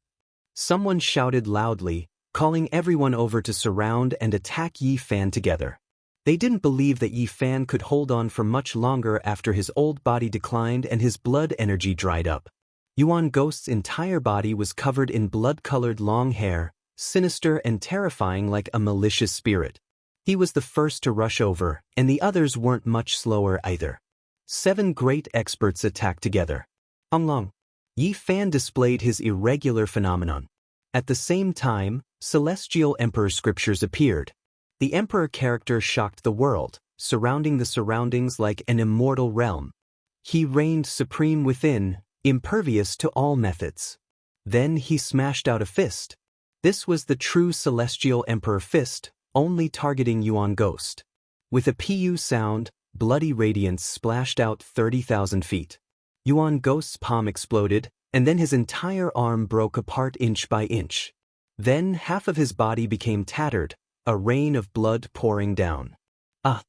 Someone shouted loudly, calling everyone over to surround and attack Yi Fan together. They didn't believe that Yi Fan could hold on for much longer after his old body declined and his blood energy dried up. Yuan Ghost's entire body was covered in blood-colored long hair, sinister and terrifying like a malicious spirit. He was the first to rush over, and the others weren't much slower either. 7 great experts attacked together. Long. Yi Fan displayed his irregular phenomenon. At the same time, Celestial Emperor scriptures appeared. The Emperor character shocked the world, surrounding the surroundings like an immortal realm. He reigned supreme within, impervious to all methods. Then he smashed out a fist. This was the true Celestial Emperor fist, only targeting Yuan Ghost. With a pu sound, bloody radiance splashed out 30,000 feet. Yuan Ghost's palm exploded, and then his entire arm broke apart inch by inch. Then half of his body became tattered, a rain of blood pouring down. Ah!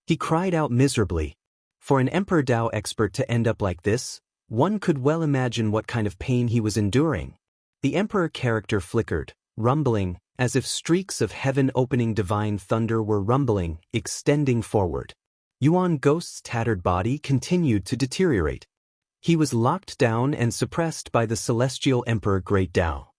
He cried out miserably. For an Emperor Dao expert to end up like this, one could well imagine what kind of pain he was enduring. The Emperor character flickered, rumbling, as if streaks of heaven-opening divine thunder were rumbling, extending forward. Yuan Ghost's tattered body continued to deteriorate. He was locked down and suppressed by the Celestial Emperor Great Tao.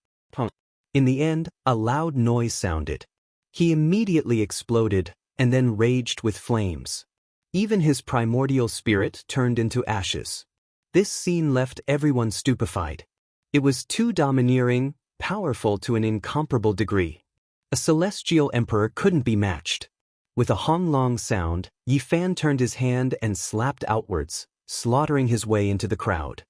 In the end, a loud noise sounded. He immediately exploded, and then raged with flames. Even his primordial spirit turned into ashes. This scene left everyone stupefied. It was too domineering, powerful to an incomparable degree. A celestial emperor couldn't be matched. With a honglong sound, Yi Fan turned his hand and slapped outwards, slaughtering his way into the crowd.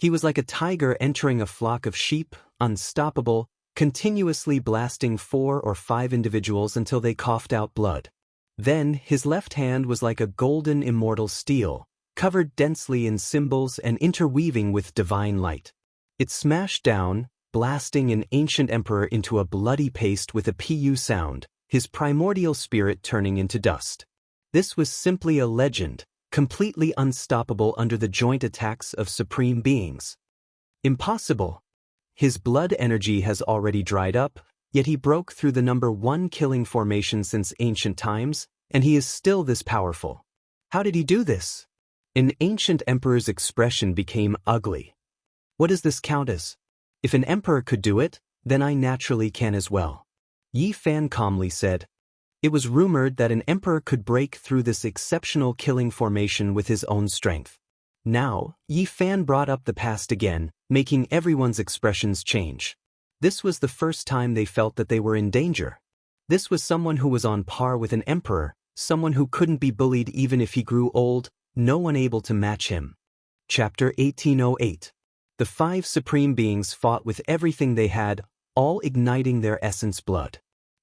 He was like a tiger entering a flock of sheep, unstoppable, continuously blasting 4 or 5 individuals until they coughed out blood. Then, his left hand was like a golden immortal steel, covered densely in symbols and interweaving with divine light. It smashed down, blasting an ancient emperor into a bloody paste with a pu sound, his primordial spirit turning into dust. This was simply a legend, completely unstoppable under the joint attacks of supreme beings. Impossible. His blood energy has already dried up, yet he broke through the number 1 killing formation since ancient times, and he is still this powerful. How did he do this? An ancient emperor's expression became ugly. What does this count as? If an emperor could do it, then I naturally can as well. Yi Fan calmly said. It was rumored that an emperor could break through this exceptional killing formation with his own strength. Now, Yi Fan brought up the past again, making everyone's expressions change. This was the first time they felt that they were in danger. This was someone who was on par with an emperor, someone who couldn't be bullied even if he grew old, no one able to match him. Chapter 1808. The 5 supreme beings fought with everything they had, all igniting their essence blood.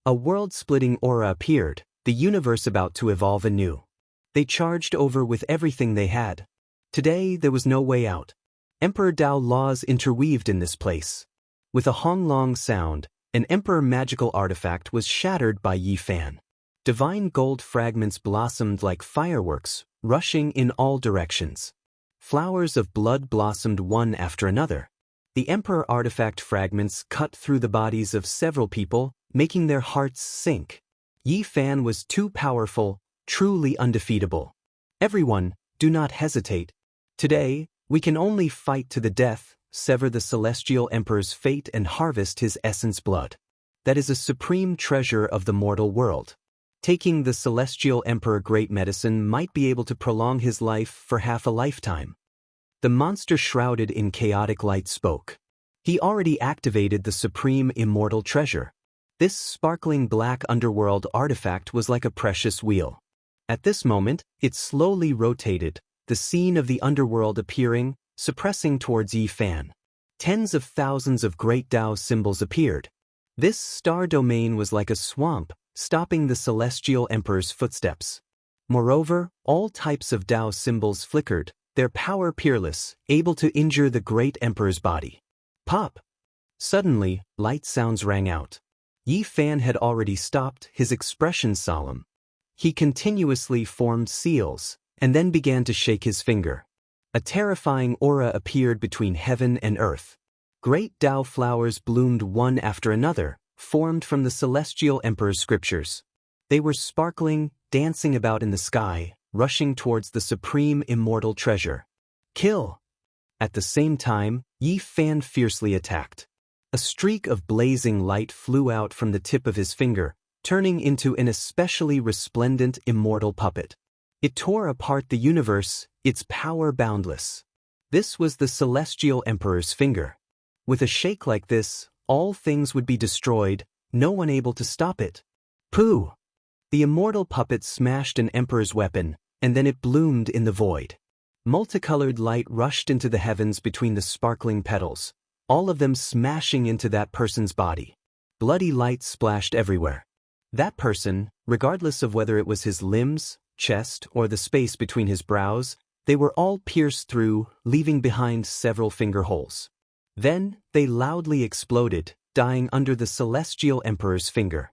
A world-splitting aura appeared, the universe about to evolve anew. They charged over with everything they had. Today there was no way out. Emperor Dao laws interweaved in this place. With a honglong sound, an emperor magical artifact was shattered by Yi Fan. Divine gold fragments blossomed like fireworks, rushing in all directions. Flowers of blood blossomed one after another. The emperor artifact fragments cut through the bodies of several people, making their hearts sink. Yi Fan was too powerful, truly undefeatable. Everyone, do not hesitate. Today, we can only fight to the death, sever the celestial emperor's fate and harvest his essence blood. That is a supreme treasure of the mortal world. Taking the celestial emperor great medicine might be able to prolong his life for half a lifetime. The monster shrouded in chaotic light spoke. He already activated the supreme immortal treasure. This sparkling black underworld artifact was like a precious wheel. At this moment, it slowly rotated, the scene of the underworld appearing, suppressing towards Yi Fan. Tens of thousands of great Dao symbols appeared. This star domain was like a swamp, stopping the celestial emperor's footsteps. Moreover, all types of Dao symbols flickered, their power peerless, able to injure the great emperor's body. Pop! Suddenly, light sounds rang out. Yi Fan had already stopped, his expression solemn. He continuously formed seals, and then began to shake his finger. A terrifying aura appeared between heaven and earth. Great Dao flowers bloomed one after another, formed from the celestial emperor's scriptures. They were sparkling, dancing about in the sky, rushing towards the supreme immortal treasure. Kill! At the same time, Yi Fan fiercely attacked. A streak of blazing light flew out from the tip of his finger, turning into an especially resplendent immortal puppet. It tore apart the universe, its power boundless. This was the celestial emperor's finger. With a shake like this, all things would be destroyed, no one able to stop it. Pooh! The immortal puppet smashed an emperor's weapon, and then it bloomed in the void. Multicolored light rushed into the heavens between the sparkling petals, all of them smashing into that person's body. Bloody light splashed everywhere. That person, regardless of whether it was his limbs, chest, or the space between his brows, they were all pierced through, leaving behind several finger holes. Then, they loudly exploded, dying under the celestial emperor's finger.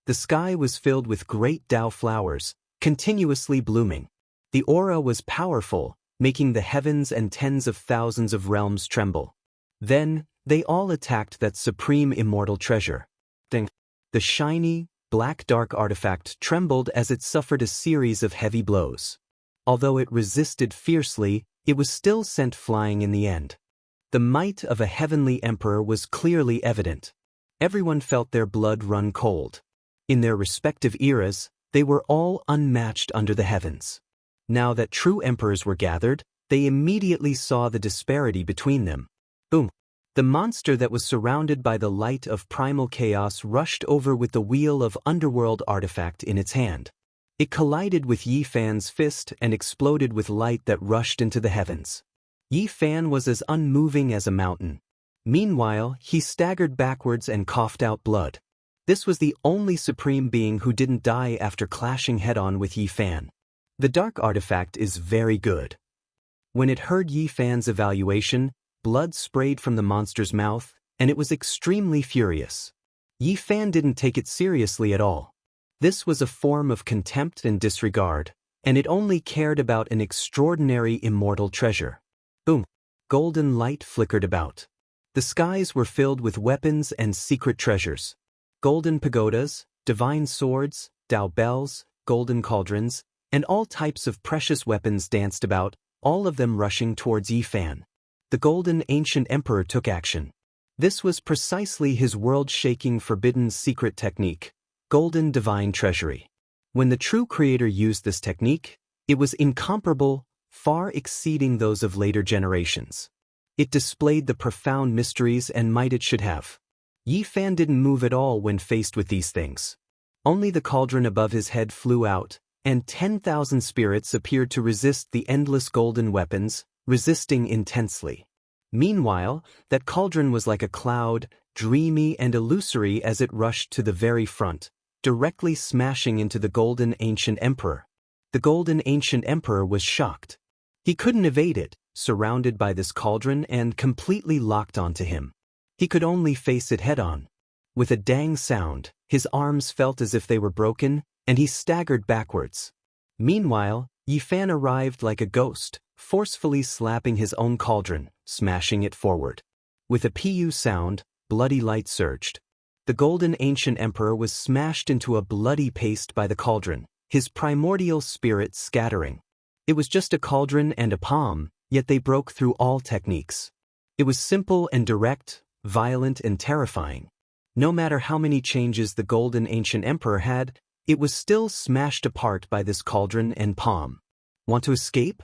The sky was filled with great Dao flowers, continuously blooming. The aura was powerful, making the heavens and tens of thousands of realms tremble. Then, they all attacked that supreme immortal treasure. The shiny, black dark artifact trembled as it suffered a series of heavy blows. Although it resisted fiercely, it was still sent flying in the end. The might of a heavenly emperor was clearly evident. Everyone felt their blood run cold. In their respective eras, they were all unmatched under the heavens. Now that true emperors were gathered, they immediately saw the disparity between them. Boom! The monster that was surrounded by the light of primal chaos rushed over with the wheel of underworld artifact in its hand. It collided with Yi Fan's fist and exploded with light that rushed into the heavens. Yi Fan was as unmoving as a mountain. Meanwhile, he staggered backwards and coughed out blood. This was the only supreme being who didn't die after clashing head-on with Yi Fan. The dark artifact is very good. When it heard Yi Fan's evaluation, blood sprayed from the monster's mouth, and it was extremely furious. Yi Fan didn't take it seriously at all. This was a form of contempt and disregard, and it only cared about an extraordinary immortal treasure. Boom! Golden light flickered about. The skies were filled with weapons and secret treasures. Golden pagodas, divine swords, Dao bells, golden cauldrons, and all types of precious weapons danced about, all of them rushing towards Yi Fan. The golden ancient emperor took action. This was precisely his world-shaking forbidden secret technique, golden divine treasury. When the true creator used this technique, it was incomparable, far exceeding those of later generations. It displayed the profound mysteries and might it should have. Yi Fan didn't move at all when faced with these things. Only the cauldron above his head flew out, and 10,000 spirits appeared to resist the endless golden weapons, resisting intensely. Meanwhile, that cauldron was like a cloud, dreamy and illusory as it rushed to the very front, directly smashing into the golden ancient emperor. The golden ancient emperor was shocked. He couldn't evade it, surrounded by this cauldron and completely locked onto him. He could only face it head-on. With a dang sound, his arms felt as if they were broken, and he staggered backwards. Meanwhile, Yi Fan arrived like a ghost, forcefully slapping his own cauldron, smashing it forward. With a pu sound, bloody light surged. The golden ancient emperor was smashed into a bloody paste by the cauldron, his primordial spirit scattering. It was just a cauldron and a palm, yet they broke through all techniques. It was simple and direct, violent and terrifying. No matter how many changes the golden ancient emperor had, it was still smashed apart by this cauldron and palm. Want to escape?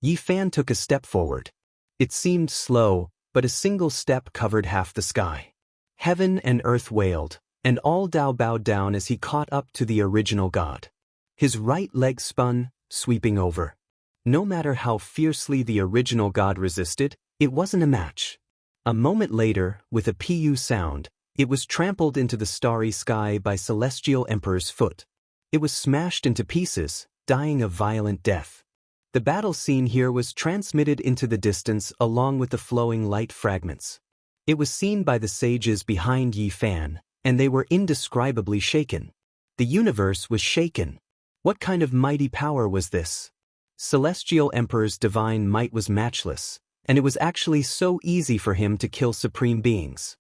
Yi Fan took a step forward. It seemed slow, but a single step covered half the sky. Heaven and earth wailed, and all Dao bowed down as he caught up to the original god. His right leg spun, sweeping over. No matter how fiercely the original god resisted, it wasn't a match. A moment later, with a pu sound, it was trampled into the starry sky by Celestial Emperor's foot. It was smashed into pieces, dying a violent death. The battle scene here was transmitted into the distance along with the flowing light fragments. It was seen by the sages behind Yi Fan, and they were indescribably shaken. The universe was shaken. What kind of mighty power was this? Celestial Emperor's divine might was matchless, and it was actually so easy for him to kill supreme beings.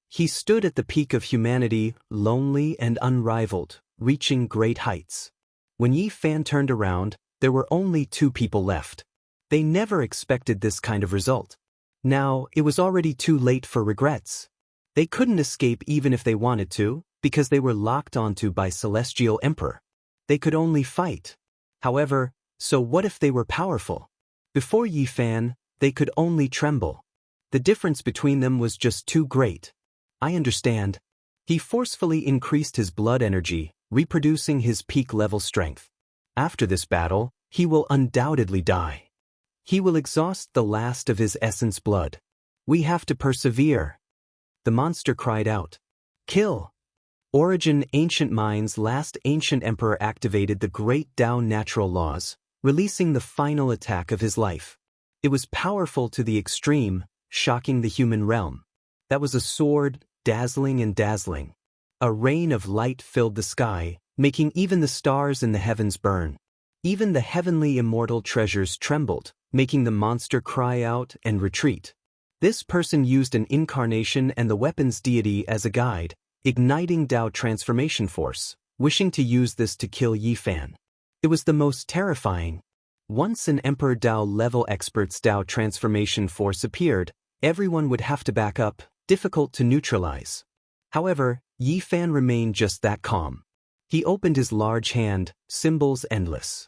He stood at the peak of humanity, lonely and unrivaled, reaching great heights. When Yi Fan turned around, there were only 2 people left. They never expected this kind of result. Now, it was already too late for regrets. They couldn't escape even if they wanted to, because they were locked onto by Celestial Emperor. They could only fight. However, so what if they were powerful? Before Yi Fan, they could only tremble. The difference between them was just too great. I understand. He forcefully increased his blood energy, reproducing his peak level strength. After this battle, he will undoubtedly die. He will exhaust the last of his essence blood. We have to persevere. The monster cried out. Kill! Origin Ancient Mind's last ancient emperor activated the great Tao natural laws, releasing the final attack of his life. It was powerful to the extreme, shocking the human realm. That was a sword, dazzling and dazzling. A rain of light filled the sky, making even the stars in the heavens burn. Even the heavenly immortal treasures trembled, making the monster cry out and retreat. This person used an incarnation and the weapon's deity as a guide, igniting Tao transformation force, wishing to use this to kill Yi Fan. It was the most terrifying. Once an Emperor Tao level expert's Tao transformation force appeared, everyone would have to back up, difficult to neutralize. However, Yi Fan remained just that calm. He opened his large hand, symbols endless.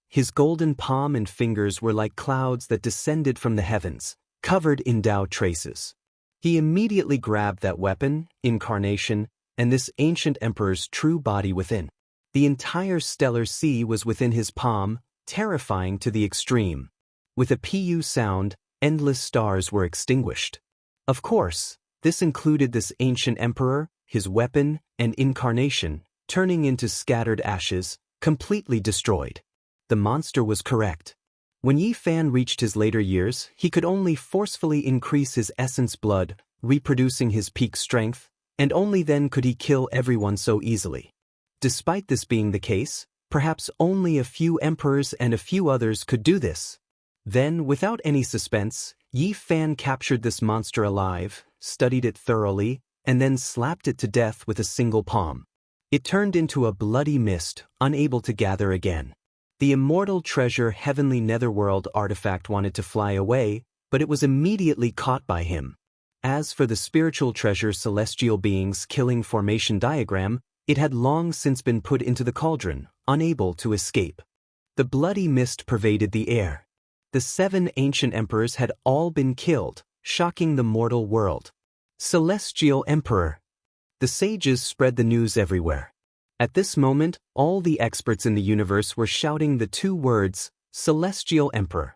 His golden palm and fingers were like clouds that descended from the heavens, covered in Tao traces. He immediately grabbed that weapon, incarnation, and this ancient emperor's true body within. The entire stellar sea was within his palm, terrifying to the extreme. With a pu sound, endless stars were extinguished. Of course, this included this ancient emperor, his weapon, and incarnation, turning into scattered ashes, completely destroyed. The monster was correct. When Yi Fan reached his later years, he could only forcefully increase his essence blood, reproducing his peak strength, and only then could he kill everyone so easily. Despite this being the case, perhaps only a few emperors and a few others could do this. Then, without any suspense, Yi Fan captured this monster alive, studied it thoroughly, and then slapped it to death with a single palm. It turned into a bloody mist, unable to gather again. The immortal treasure heavenly netherworld artifact wanted to fly away, but it was immediately caught by him. As for the spiritual treasure celestial beings killing formation diagram, it had long since been put into the cauldron, unable to escape. The bloody mist pervaded the air. The 7 ancient emperors had all been killed, shocking the mortal world. Celestial Emperor. The sages spread the news everywhere. At this moment, all the experts in the universe were shouting the 2 words, Celestial Emperor.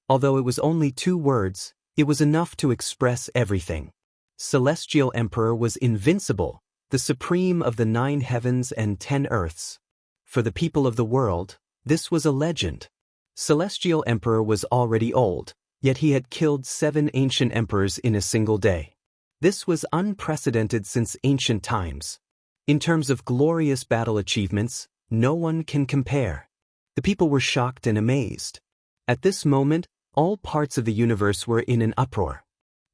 Although it was only 2 words, it was enough to express everything. Celestial Emperor was invincible, the supreme of the 9 heavens and 10 earths. For the people of the world, this was a legend. Celestial Emperor was already old, yet he had killed 7 ancient emperors in a single day. This was unprecedented since ancient times. In terms of glorious battle achievements, no one can compare. The people were shocked and amazed. At this moment, all parts of the universe were in an uproar.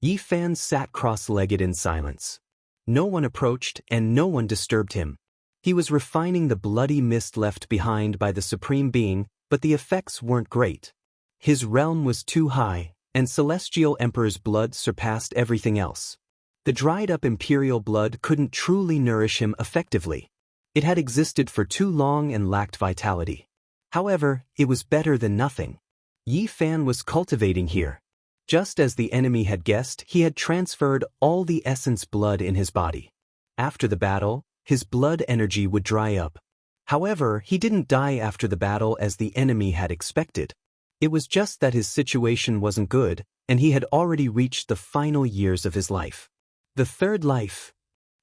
Yi Fan sat cross-legged in silence. No one approached and no one disturbed him. He was refining the bloody mist left behind by the Supreme Being, but the effects weren't great. His realm was too high, and Celestial Emperor's blood surpassed everything else. The dried-up imperial blood couldn't truly nourish him effectively. It had existed for too long and lacked vitality. However, it was better than nothing. Yi Fan was cultivating here. Just as the enemy had guessed, he had transferred all the essence blood in his body. After the battle, his blood energy would dry up. However, he didn't die after the battle as the enemy had expected. It was just that his situation wasn't good, and he had already reached the final years of his life. The third life.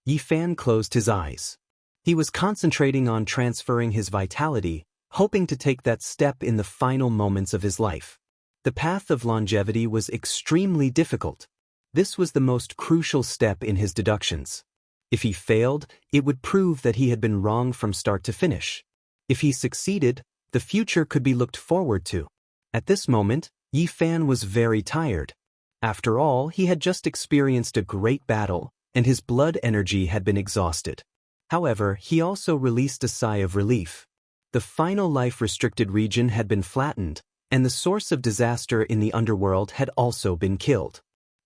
Yi Fan closed his eyes. He was concentrating on transferring his vitality, hoping to take that step in the final moments of his life. The path of longevity was extremely difficult. This was the most crucial step in his deductions. If he failed, it would prove that he had been wrong from start to finish. If he succeeded, the future could be looked forward to. At this moment, Yi Fan was very tired. After all, he had just experienced a great battle, and his blood energy had been exhausted. However, he also released a sigh of relief. The final life-restricted region had been flattened, and the source of disaster in the underworld had also been killed.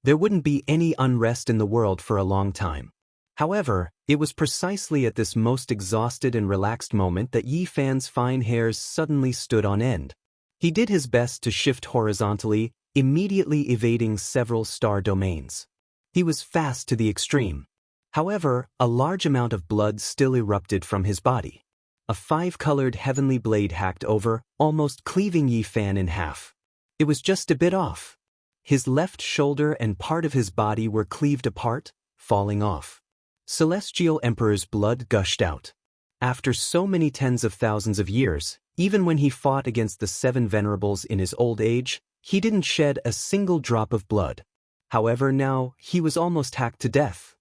There wouldn't be any unrest in the world for a long time. However, it was precisely at this most exhausted and relaxed moment that Yi Fan's fine hairs suddenly stood on end. He did his best to shift horizontally, immediately evading several star domains. He was fast to the extreme. However, a large amount of blood still erupted from his body. A 5-colored heavenly blade hacked over, almost cleaving Yi Fan in half. It was just a bit off. His left shoulder and part of his body were cleaved apart, falling off. Celestial Emperor's blood gushed out. After so many tens of thousands of years, even when he fought against the 7 venerables in his old age, he didn't shed a single drop of blood. However, now, he was almost hacked to death.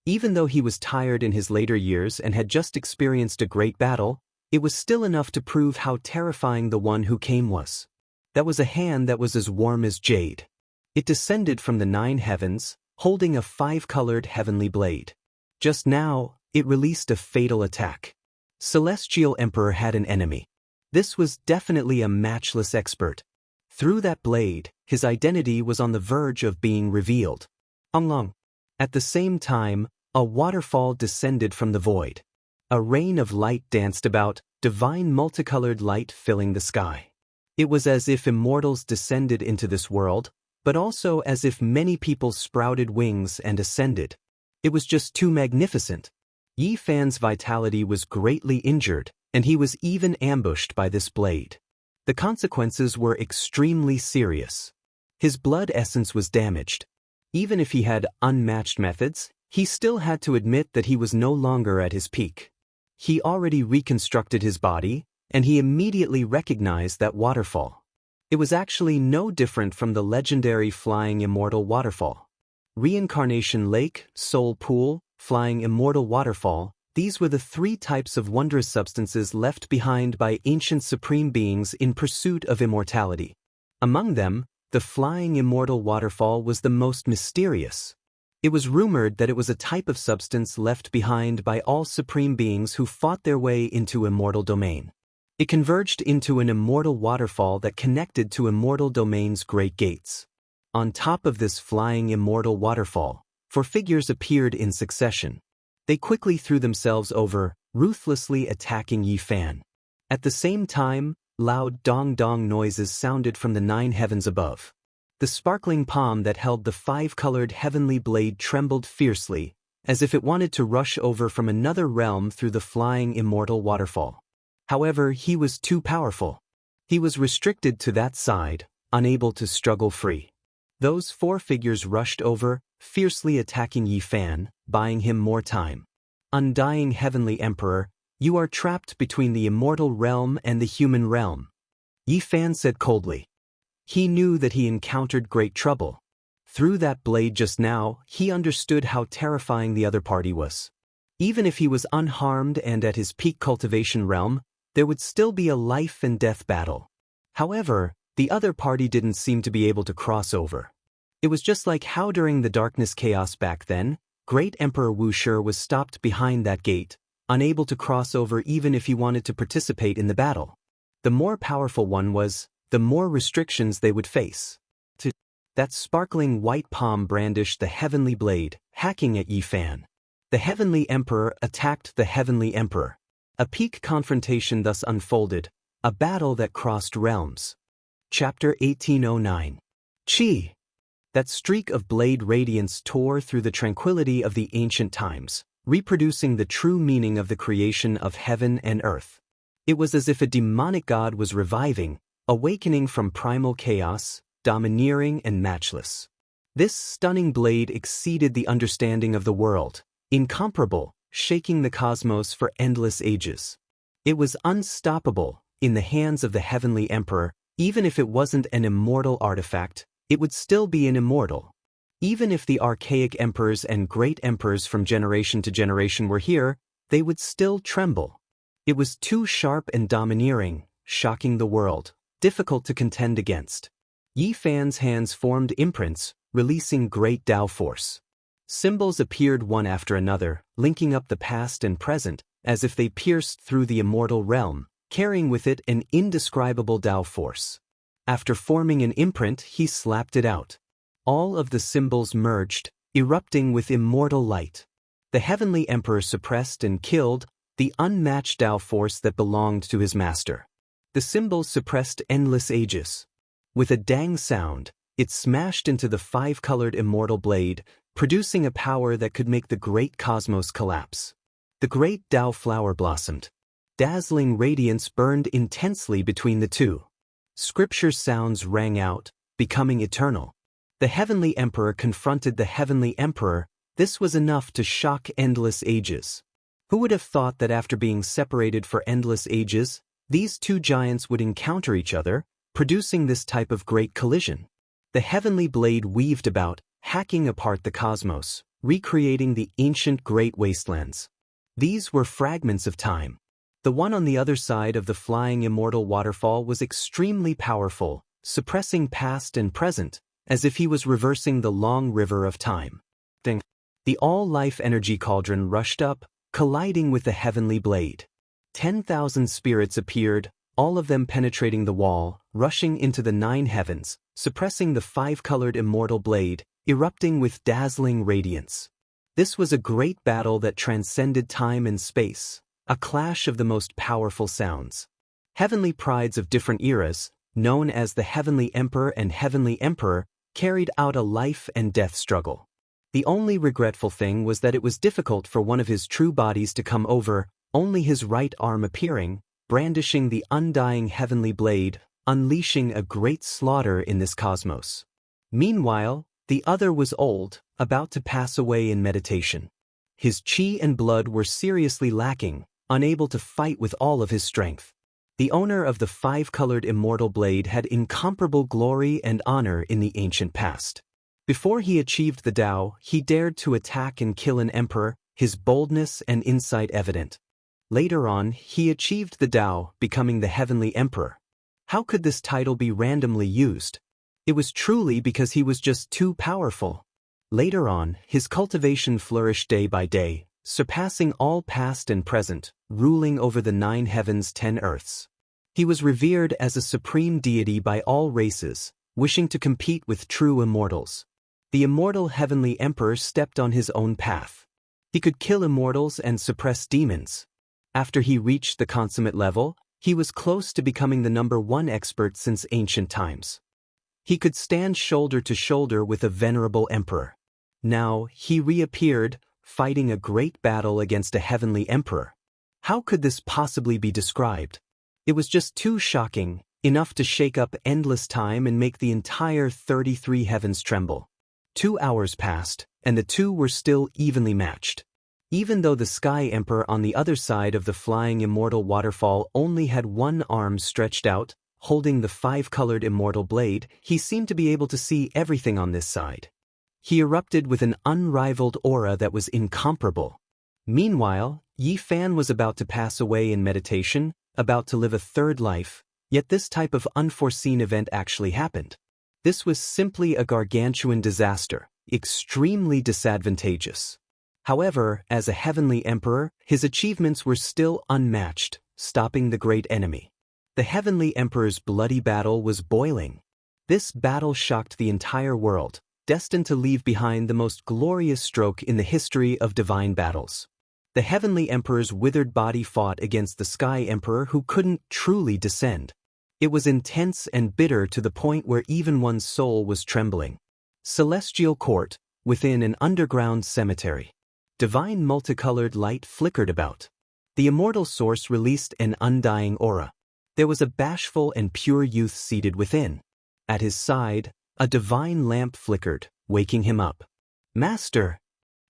Even though he was tired in his later years and had just experienced a great battle, it was still enough to prove how terrifying the one who came was. That was a hand that was as warm as jade. It descended from the 9 heavens, holding a 5-colored heavenly blade. Just now, it released a fatal attack. Celestial Emperor had an enemy. This was definitely a matchless expert. Through that blade, his identity was on the verge of being revealed. Anglong. At the same time, a waterfall descended from the void. A rain of light danced about, divine multicolored light filling the sky. It was as if immortals descended into this world, but also as if many people sprouted wings and ascended. It was just too magnificent. Yi Fan's vitality was greatly injured, and he was even ambushed by this blade. The consequences were extremely serious. His blood essence was damaged. Even if he had unmatched methods, he still had to admit that he was no longer at his peak. He already reconstructed his body, and he immediately recognized that waterfall. It was actually no different from the legendary Flying Immortal waterfall. Reincarnation Lake, Soul Pool, Flying Immortal waterfall, these were the three types of wondrous substances left behind by ancient supreme beings in pursuit of immortality. Among them, the Flying Immortal waterfall was the most mysterious. It was rumored that it was a type of substance left behind by all supreme beings who fought their way into immortal domain. It converged into an immortal waterfall that connected to immortal domain's great gates. On top of this Flying Immortal waterfall, four figures appeared in succession. They quickly threw themselves over, ruthlessly attacking Yi Fan. At the same time, loud dong-dong noises sounded from the 9 heavens above. The sparkling palm that held the 5-colored heavenly blade trembled fiercely, as if it wanted to rush over from another realm through the Flying Immortal waterfall. However, he was too powerful. He was restricted to that side, unable to struggle free. Those 4 figures rushed over, fiercely attacking Yi Fan, buying him more time. Undying Heavenly Emperor, you are trapped between the immortal realm and the human realm. Yi Fan said coldly. He knew that he encountered great trouble. Through that blade just now, he understood how terrifying the other party was. Even if he was unharmed and at his peak cultivation realm, there would still be a life and death battle. However, the other party didn't seem to be able to cross over. It was just like how during the darkness chaos back then, Great Emperor Wuxia was stopped behind that gate, unable to cross over even if he wanted to participate in the battle. The more powerful one was, the more restrictions they would face. That sparkling white palm brandished the heavenly blade, hacking at Yi Fan. The Heavenly Emperor attacked the Heavenly Emperor. A peak confrontation thus unfolded, a battle that crossed realms. Chapter 1809. Qi. That streak of blade radiance tore through the tranquility of the ancient times, reproducing the true meaning of the creation of heaven and earth. It was as if a demonic god was reviving, awakening from primal chaos, domineering and matchless. This stunning blade exceeded the understanding of the world, incomparable, shaking the cosmos for endless ages. It was unstoppable, in the hands of the Heavenly Emperor. Even if it wasn't an immortal artifact, it would still be an immortal. Even if the archaic emperors and great emperors from generation to generation were here, they would still tremble. It was too sharp and domineering, shocking the world, difficult to contend against. Yi Fan's hands formed imprints, releasing great Tao force. Symbols appeared one after another, linking up the past and present, as if they pierced through the immortal realm, carrying with it an indescribable Tao force. After forming an imprint, he slapped it out. All of the symbols merged, erupting with immortal light. The Heavenly Emperor suppressed and killed the unmatched Tao force that belonged to his master. The symbols suppressed endless ages. With a dang sound, it smashed into the 5-colored immortal blade, producing a power that could make the great cosmos collapse. The great Tao flower blossomed. Dazzling radiance burned intensely between the two. Scripture sounds rang out, becoming eternal. The Heavenly Emperor confronted the Heavenly Emperor. This was enough to shock endless ages. Who would have thought that after being separated for endless ages, these two giants would encounter each other, producing this type of great collision? The heavenly blade weaved about, hacking apart the cosmos, recreating the ancient great wastelands. These were fragments of time. The one on the other side of the Flying Immortal waterfall was extremely powerful, suppressing past and present, as if he was reversing the long river of time. The all-life energy cauldron rushed up, colliding with the heavenly blade. 10,000 spirits appeared, all of them penetrating the wall, rushing into the 9 heavens, suppressing the 5-colored immortal blade, erupting with dazzling radiance. This was a great battle that transcended time and space, a clash of the most powerful sounds. Heavenly prides of different eras, known as the Heavenly Emperor and Heavenly Emperor, carried out a life and death struggle. The only regretful thing was that it was difficult for one of his true bodies to come over, only his right arm appearing, brandishing the undying heavenly blade, unleashing a great slaughter in this cosmos. Meanwhile, the other was old, about to pass away in meditation. His chi and blood were seriously lacking, unable to fight with all of his strength. The owner of the five-colored immortal blade had incomparable glory and honor in the ancient past. Before he achieved the Tao, he dared to attack and kill an emperor, his boldness and insight evident. Later on, he achieved the Tao, becoming the heavenly emperor. How could this title be randomly used? It was truly because he was just too powerful. Later on, his cultivation flourished day by day, surpassing all past and present, ruling over the 9 heavens 10 earths. He was revered as a supreme deity by all races, wishing to compete with true immortals. The immortal heavenly emperor stepped on his own path. He could kill immortals and suppress demons. After he reached the consummate level, he was close to becoming the #1 expert since ancient times. He could stand shoulder to shoulder with a venerable emperor. Now, he reappeared, fighting a great battle against a heavenly emperor. How could this possibly be described? It was just too shocking, enough to shake up endless time and make the entire 33 heavens tremble. 2 hours passed, and the two were still evenly matched. Even though the Sky Emperor on the other side of the flying immortal waterfall only had one arm stretched out, holding the 5-colored immortal blade, he seemed to be able to see everything on this side. He erupted with an unrivaled aura that was incomparable. Meanwhile, Yi Fan was about to pass away in meditation, about to live a third life, yet this type of unforeseen event actually happened. This was simply a gargantuan disaster, extremely disadvantageous. However, as a heavenly emperor, his achievements were still unmatched, stopping the great enemy. The heavenly emperor's bloody battle was boiling. This battle shocked the entire world, destined to leave behind the most glorious stroke in the history of divine battles. The heavenly emperor's withered body fought against the Sky Emperor who couldn't truly descend. It was intense and bitter to the point where even one's soul was trembling. Celestial court, within an underground cemetery. Divine multicolored light flickered about. The immortal source released an undying aura. There was a bashful and pure youth seated within. At his side, a divine lamp flickered, waking him up. Master!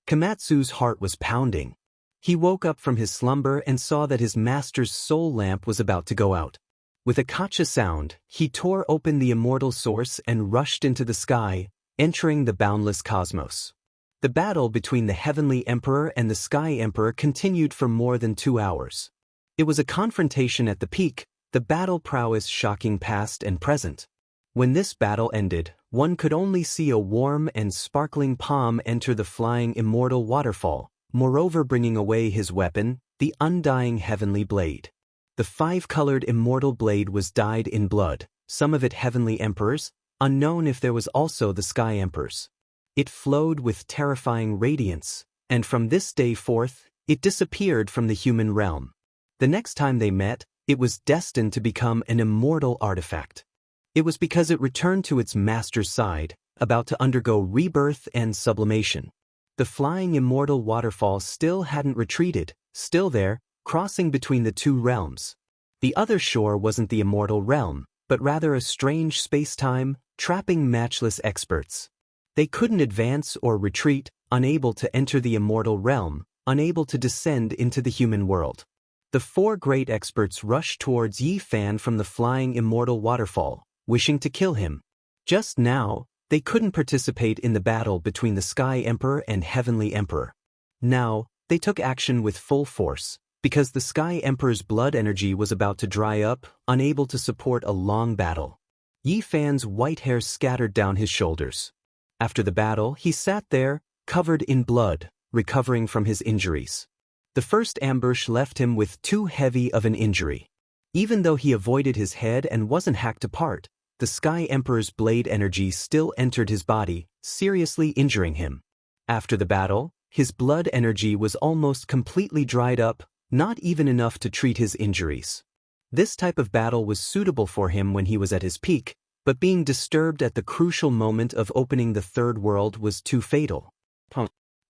Komatsu's heart was pounding. He woke up from his slumber and saw that his master's soul lamp was about to go out. With a kacha sound, he tore open the immortal source and rushed into the sky, entering the boundless cosmos. The battle between the heavenly emperor and the Sky Emperor continued for more than 2 hours. It was a confrontation at the peak, the battle prowess shocking past and present. When this battle ended, one could only see a warm and sparkling palm enter the flying immortal waterfall, moreover bringing away his weapon, the undying heavenly blade. The 5-colored immortal blade was dyed in blood, some of it heavenly emperors, unknown if there was also the Sky Emperors. It flowed with terrifying radiance, and from this day forth, it disappeared from the human realm. The next time they met, it was destined to become an immortal artifact. It was because it returned to its master's side, about to undergo rebirth and sublimation. The flying immortal waterfall still hadn't retreated, still there, crossing between the two realms. The other shore wasn't the immortal realm, but rather a strange space-time, trapping matchless experts. They couldn't advance or retreat, unable to enter the immortal realm, unable to descend into the human world. The 4 great experts rushed towards Yi Fan from the flying immortal waterfall, wishing to kill him. Just now, they couldn't participate in the battle between the Sky Emperor and Heavenly Emperor. Now, they took action with full force, because the Sky Emperor's blood energy was about to dry up, unable to support a long battle. Yi Fan's white hair scattered down his shoulders. After the battle, he sat there, covered in blood, recovering from his injuries. The first ambush left him with too heavy of an injury. Even though he avoided his head and wasn't hacked apart, the Sky Emperor's blade energy still entered his body, seriously injuring him. After the battle, his blood energy was almost completely dried up, not even enough to treat his injuries. This type of battle was suitable for him when he was at his peak, but being disturbed at the crucial moment of opening the third world was too fatal.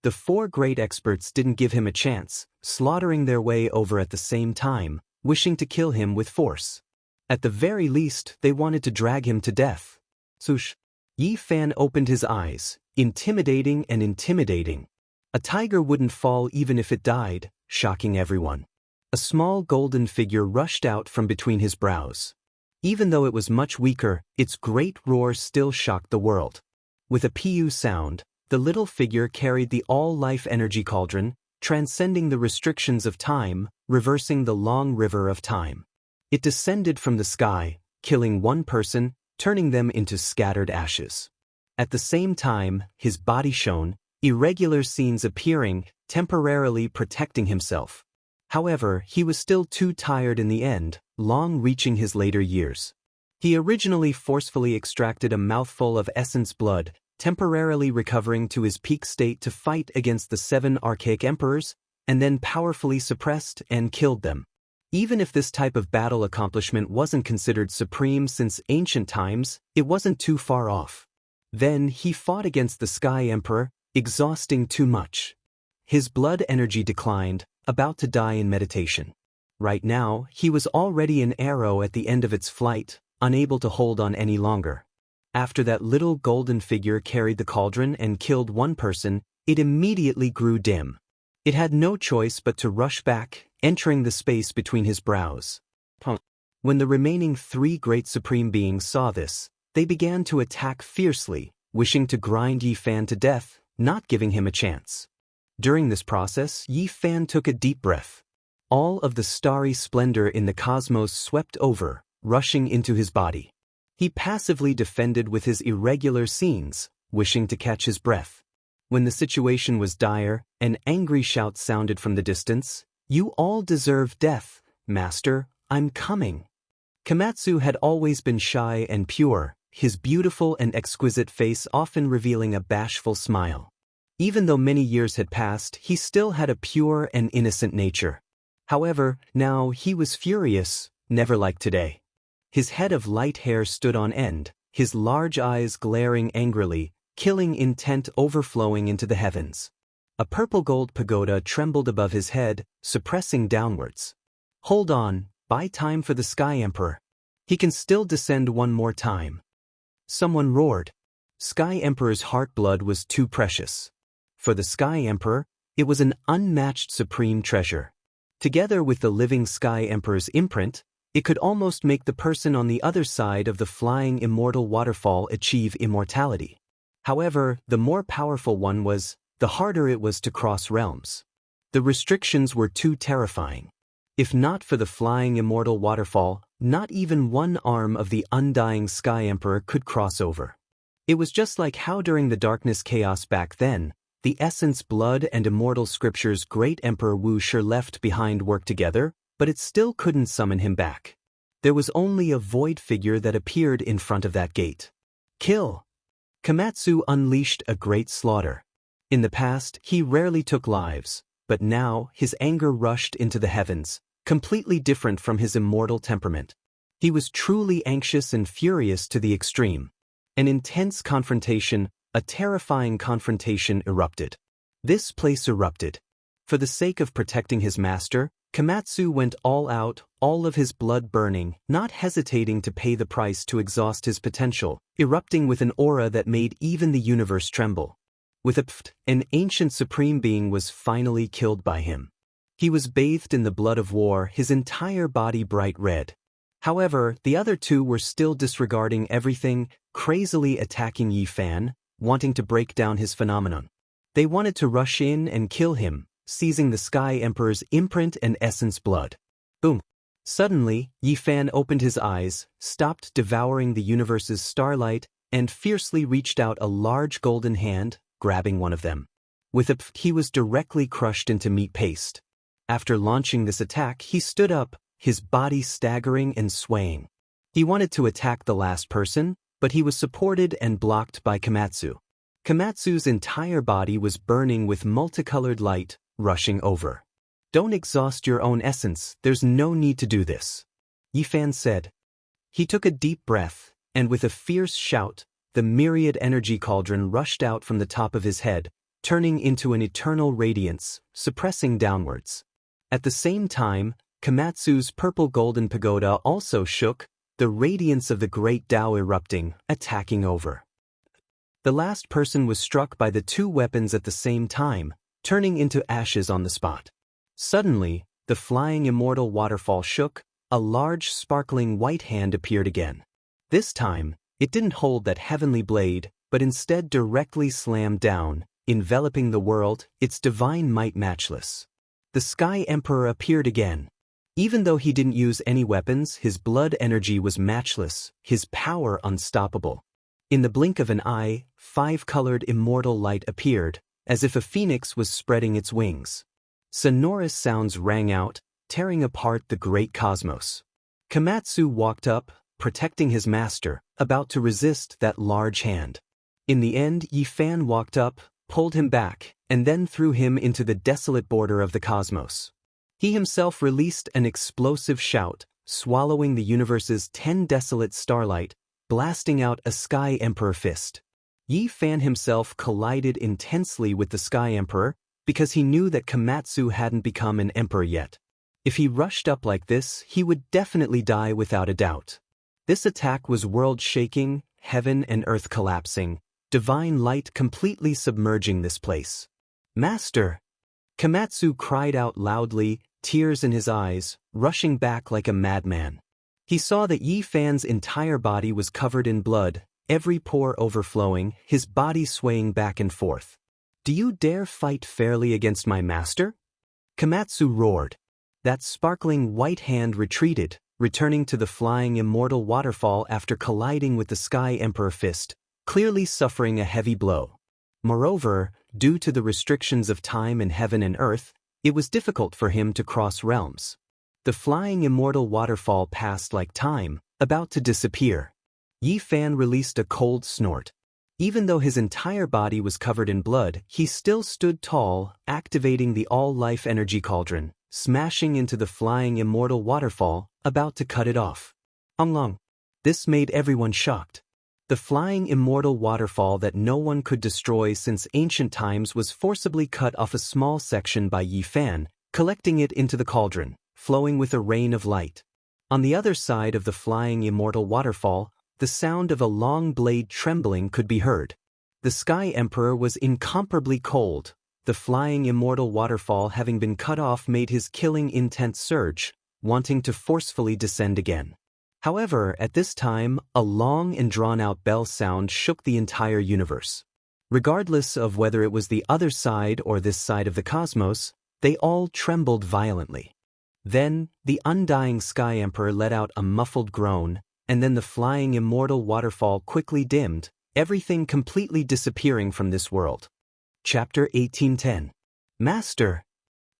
The four great experts didn't give him a chance, slaughtering their way over at the same time, wishing to kill him with force. At the very least, they wanted to drag him to death. Sush. Yi Fan opened his eyes, intimidating and intimidating. A tiger wouldn't fall even if it died, shocking everyone. A small golden figure rushed out from between his brows. Even though it was much weaker, its great roar still shocked the world. With a pu sound, the little figure carried the all-life energy cauldron, transcending the restrictions of time, reversing the long river of time. It descended from the sky, killing one person, turning them into scattered ashes. At the same time, his body shone, irregular scenes appearing, temporarily protecting himself. However, he was still too tired in the end, long reaching his later years. He originally forcefully extracted a mouthful of essence blood, temporarily recovering to his peak state to fight against the 7 archaic emperors, and then powerfully suppressed and killed them. Even if this type of battle accomplishment wasn't considered supreme since ancient times, it wasn't too far off. Then he fought against the Sky Emperor, exhausting too much. His blood energy declined, about to die in meditation. Right now, he was already an arrow at the end of its flight, unable to hold on any longer. After that little golden figure carried the cauldron and killed one person, it immediately grew dim. It had no choice but to rush back, entering the space between his brows. When the remaining 3 great supreme beings saw this, they began to attack fiercely, wishing to grind Yi Fan to death, not giving him a chance. During this process, Yi Fan took a deep breath. All of the starry splendor in the cosmos swept over, rushing into his body. He passively defended with his irregular scenes, wishing to catch his breath. When the situation was dire, an angry shout sounded from the distance. "You all deserve death, Master, I'm coming." Komatsu had always been shy and pure, his beautiful and exquisite face often revealing a bashful smile. Even though many years had passed, he still had a pure and innocent nature. However, now he was furious, never like today. His head of light hair stood on end, his large eyes glaring angrily, killing intent overflowing into the heavens. A purple-gold pagoda trembled above his head, suppressing downwards. "Hold on, buy time for the Sky Emperor. He can still descend one more time." Someone roared. Sky Emperor's heart blood was too precious. For the Sky Emperor, it was an unmatched supreme treasure. Together with the living Sky Emperor's imprint, it could almost make the person on the other side of the flying immortal waterfall achieve immortality. However, the more powerful one was, the harder it was to cross realms. The restrictions were too terrifying. If not for the flying immortal waterfall, not even one arm of the undying Sky Emperor could cross over. It was just like how during the darkness chaos back then, the essence blood and immortal scriptures great Emperor Wuxia left behind worked together, but it still couldn't summon him back. There was only a void figure that appeared in front of that gate. Kill! Komatsu unleashed a great slaughter. In the past, he rarely took lives, but now his anger rushed into the heavens, completely different from his immortal temperament. He was truly anxious and furious to the extreme. An intense confrontation, a terrifying confrontation erupted. This place erupted. For the sake of protecting his master, Komatsu went all out, all of his blood burning, not hesitating to pay the price to exhaust his potential, erupting with an aura that made even the universe tremble. With a pft, an ancient supreme being was finally killed by him. He was bathed in the blood of war, his entire body bright red. However, the other 2 were still disregarding everything, crazily attacking Yi Fan, wanting to break down his phenomenon. They wanted to rush in and kill him, seizing the Sky Emperor's imprint and essence blood. Boom! Suddenly, Yi Fan opened his eyes, stopped devouring the universe's starlight, and fiercely reached out a large golden hand, grabbing one of them. With a pft, he was directly crushed into meat paste. After launching this attack, he stood up, his body staggering and swaying. He wanted to attack the last person, but he was supported and blocked by Komatsu. Komatsu's entire body was burning with multicolored light, rushing over. "Don't exhaust your own essence, there's no need to do this," Yi Fan said. He took a deep breath, and with a fierce shout, the myriad energy cauldron rushed out from the top of his head, turning into an eternal radiance, suppressing downwards. At the same time, Komatsu's purple-golden pagoda also shook, the radiance of the great Tao erupting, attacking over. The last person was struck by the two weapons at the same time, turning into ashes on the spot. Suddenly, the flying immortal waterfall shook, a large sparkling white hand appeared again. This time, it didn't hold that heavenly blade, but instead directly slammed down, enveloping the world, its divine might matchless. The Sky Emperor appeared again. Even though he didn't use any weapons, his blood energy was matchless, his power unstoppable. In the blink of an eye, 5-colored immortal light appeared, as if a phoenix was spreading its wings. Sonorous sounds rang out, tearing apart the great cosmos. Komatsu walked up, protecting his master, about to resist that large hand. In the end, Yi Fan walked up, pulled him back, and then threw him into the desolate border of the cosmos. He himself released an explosive shout, swallowing the universe's 10 desolate starlight, blasting out a Sky Emperor fist. Yi Fan himself collided intensely with the Sky Emperor, because he knew that Komatsu hadn't become an emperor yet. If he rushed up like this, he would definitely die without a doubt. This attack was world-shaking, heaven and earth collapsing, divine light completely submerging this place. "Master!" Komatsu cried out loudly, tears in his eyes, rushing back like a madman. He saw that Yi Fan's entire body was covered in blood, every pore overflowing, his body swaying back and forth. "Do you dare fight fairly against my master?" Komatsu roared. That sparkling white hand retreated, returning to the flying immortal waterfall after colliding with the Sky Emperor fist, clearly suffering a heavy blow. Moreover, due to the restrictions of time in heaven and earth, it was difficult for him to cross realms. The flying immortal waterfall passed like time, about to disappear. Yi Fan released a cold snort. Even though his entire body was covered in blood, he still stood tall, activating the all-life energy cauldron, smashing into the flying immortal waterfall, about to cut it off. Long. This made everyone shocked. The flying immortal waterfall that no one could destroy since ancient times was forcibly cut off a small section by Yi Fan, collecting it into the cauldron, flowing with a rain of light. On the other side of the flying immortal waterfall, the sound of a long blade trembling could be heard. The Sky Emperor was incomparably cold. The flying immortal waterfall having been cut off made his killing intent surge, wanting to forcefully descend again. However, at this time, a long and drawn-out bell sound shook the entire universe. Regardless of whether it was the other side or this side of the cosmos, they all trembled violently. Then, the undying Sky Emperor let out a muffled groan, and then the flying immortal waterfall quickly dimmed, everything completely disappearing from this world. Chapter 1810. Master!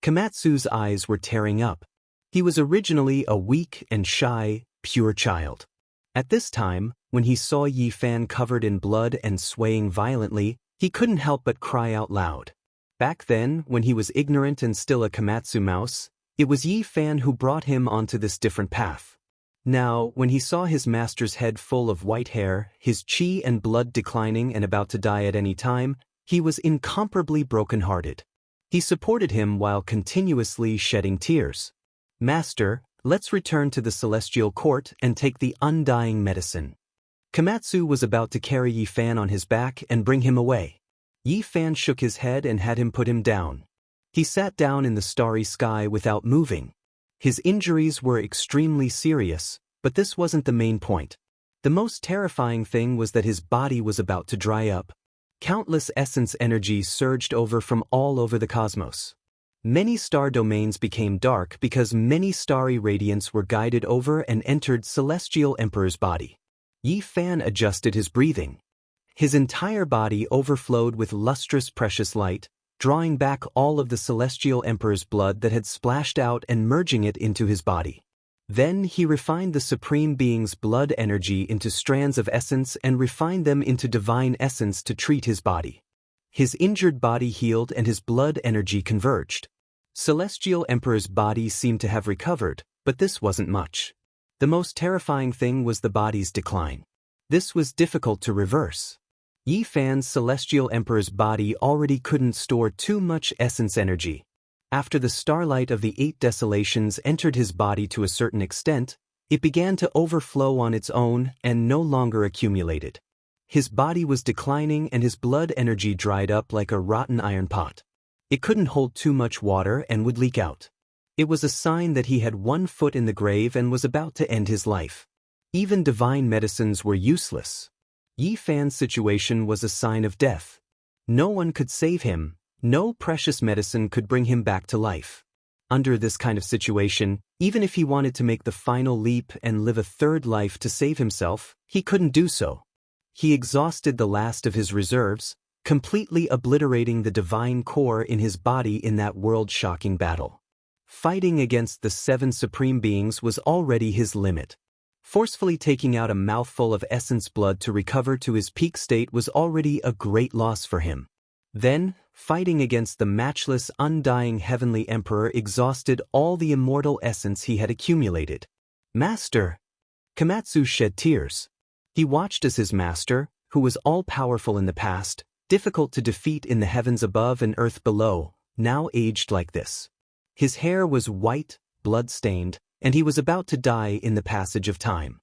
Komatsu's eyes were tearing up. He was originally a weak and shy, pure child. At this time, when he saw Yi Fan covered in blood and swaying violently, he couldn't help but cry out loud. Back then, when he was ignorant and still a Komatsu mouse, it was Yi Fan who brought him onto this different path. Now, when he saw his master's head full of white hair, his chi and blood declining and about to die at any time, he was incomparably broken-hearted. He supported him while continuously shedding tears. "Master, let's return to the celestial court and take the undying medicine." Komatsu was about to carry Yi Fan on his back and bring him away. Yi Fan shook his head and had him put him down. He sat down in the starry sky without moving. His injuries were extremely serious, but this wasn't the main point. The most terrifying thing was that his body was about to dry up. Countless essence energies surged over from all over the cosmos. Many star domains became dark because many starry radiants were guided over and entered Celestial Emperor's body. Yi Fan adjusted his breathing. His entire body overflowed with lustrous precious light, drawing back all of the Celestial Emperor's blood that had splashed out and merging it into his body. Then he refined the Supreme Being's blood energy into strands of essence and refined them into divine essence to treat his body. His injured body healed and his blood energy converged. Celestial Emperor's body seemed to have recovered, but this wasn't much. The most terrifying thing was the body's decline. This was difficult to reverse. Yi Fan's celestial emperor's body already couldn't store too much essence energy. After the starlight of the 8 desolations entered his body to a certain extent, it began to overflow on its own and no longer accumulated. His body was declining and his blood energy dried up like a rotten iron pot. It couldn't hold too much water and would leak out. It was a sign that he had 1 foot in the grave and was about to end his life. Even divine medicines were useless. Yi Fan's situation was a sign of death. No one could save him, no precious medicine could bring him back to life. Under this kind of situation, even if he wanted to make the final leap and live a 3rd life to save himself, he couldn't do so. He exhausted the last of his reserves, completely obliterating the divine core in his body in that world-shocking battle. Fighting against the 7 supreme beings was already his limit. Forcefully taking out a mouthful of essence blood to recover to his peak state was already a great loss for him. Then, fighting against the matchless, undying heavenly emperor exhausted all the immortal essence he had accumulated. Master! Komatsu shed tears. He watched as his master, who was all-powerful in the past, difficult to defeat in the heavens above and earth below, now aged like this. His hair was white, blood-stained, and he was about to die in the passage of time.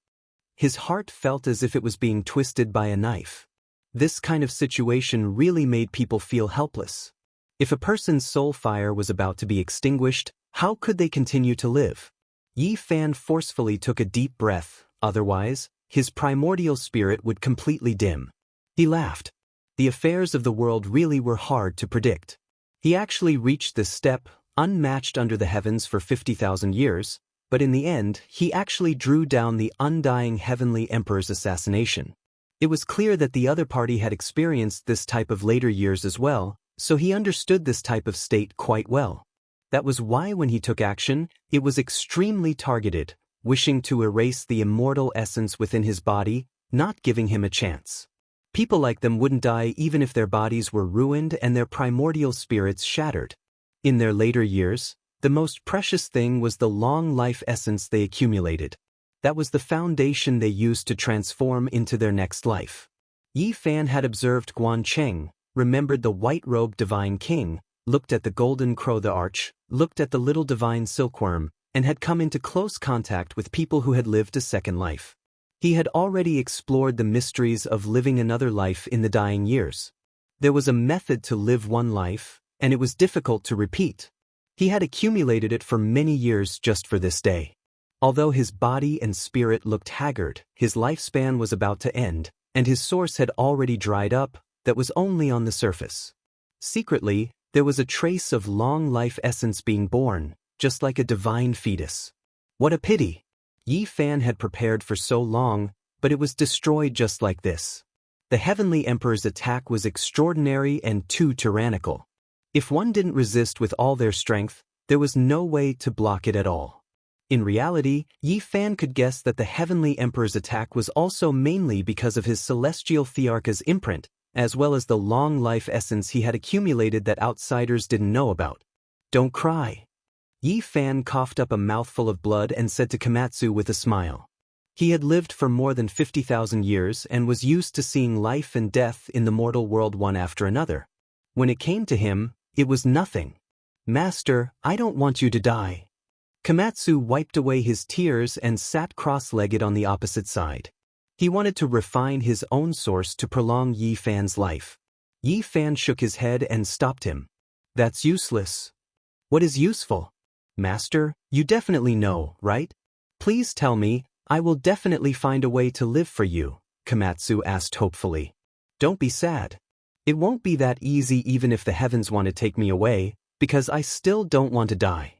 His heart felt as if it was being twisted by a knife. This kind of situation really made people feel helpless. If a person's soul fire was about to be extinguished, how could they continue to live? Yi Fan forcefully took a deep breath, otherwise, his primordial spirit would completely dim. He laughed. The affairs of the world really were hard to predict. He actually reached this step, unmatched under the heavens for 50,000 years, but in the end, he actually drew down the undying heavenly emperor's assassination. It was clear that the other party had experienced this type of later years as well, so he understood this type of state quite well. That was why when he took action, it was extremely targeted, wishing to erase the immortal essence within his body, not giving him a chance. People like them wouldn't die even if their bodies were ruined and their primordial spirits shattered. In their later years, the most precious thing was the long life essence they accumulated. That was the foundation they used to transform into their next life. Yi Fan had observed Guan Cheng, remembered the white-robed divine king, looked at the golden crow the arch, looked at the little divine silkworm, and had come into close contact with people who had lived a second life. He had already explored the mysteries of living another life in the dying years. There was a method to live one life, and it was difficult to repeat. He had accumulated it for many years just for this day. Although his body and spirit looked haggard, his lifespan was about to end, and his source had already dried up, that was only on the surface. Secretly, there was a trace of long life essence being born, just like a divine fetus. What a pity! Yi Fan had prepared for so long, but it was destroyed just like this. The heavenly emperor's attack was extraordinary and too tyrannical. If one didn't resist with all their strength, there was no way to block it at all. In reality, Yi Fan could guess that the heavenly emperor's attack was also mainly because of his celestial Thearcha's imprint, as well as the long life essence he had accumulated that outsiders didn't know about. Don't cry. Yi Fan coughed up a mouthful of blood and said to Komatsu with a smile. He had lived for more than 50,000 years and was used to seeing life and death in the mortal world one after another. When it came to him, it was nothing. Master, I don't want you to die. Komatsu wiped away his tears and sat cross-legged on the opposite side. He wanted to refine his own source to prolong Yi Fan's life. Yi Fan shook his head and stopped him. That's useless. What is useful? Master, you definitely know, right? Please tell me, I will definitely find a way to live for you, Komatsu asked hopefully. Don't be sad. It won't be that easy even if the heavens want to take me away, because I still don't want to die.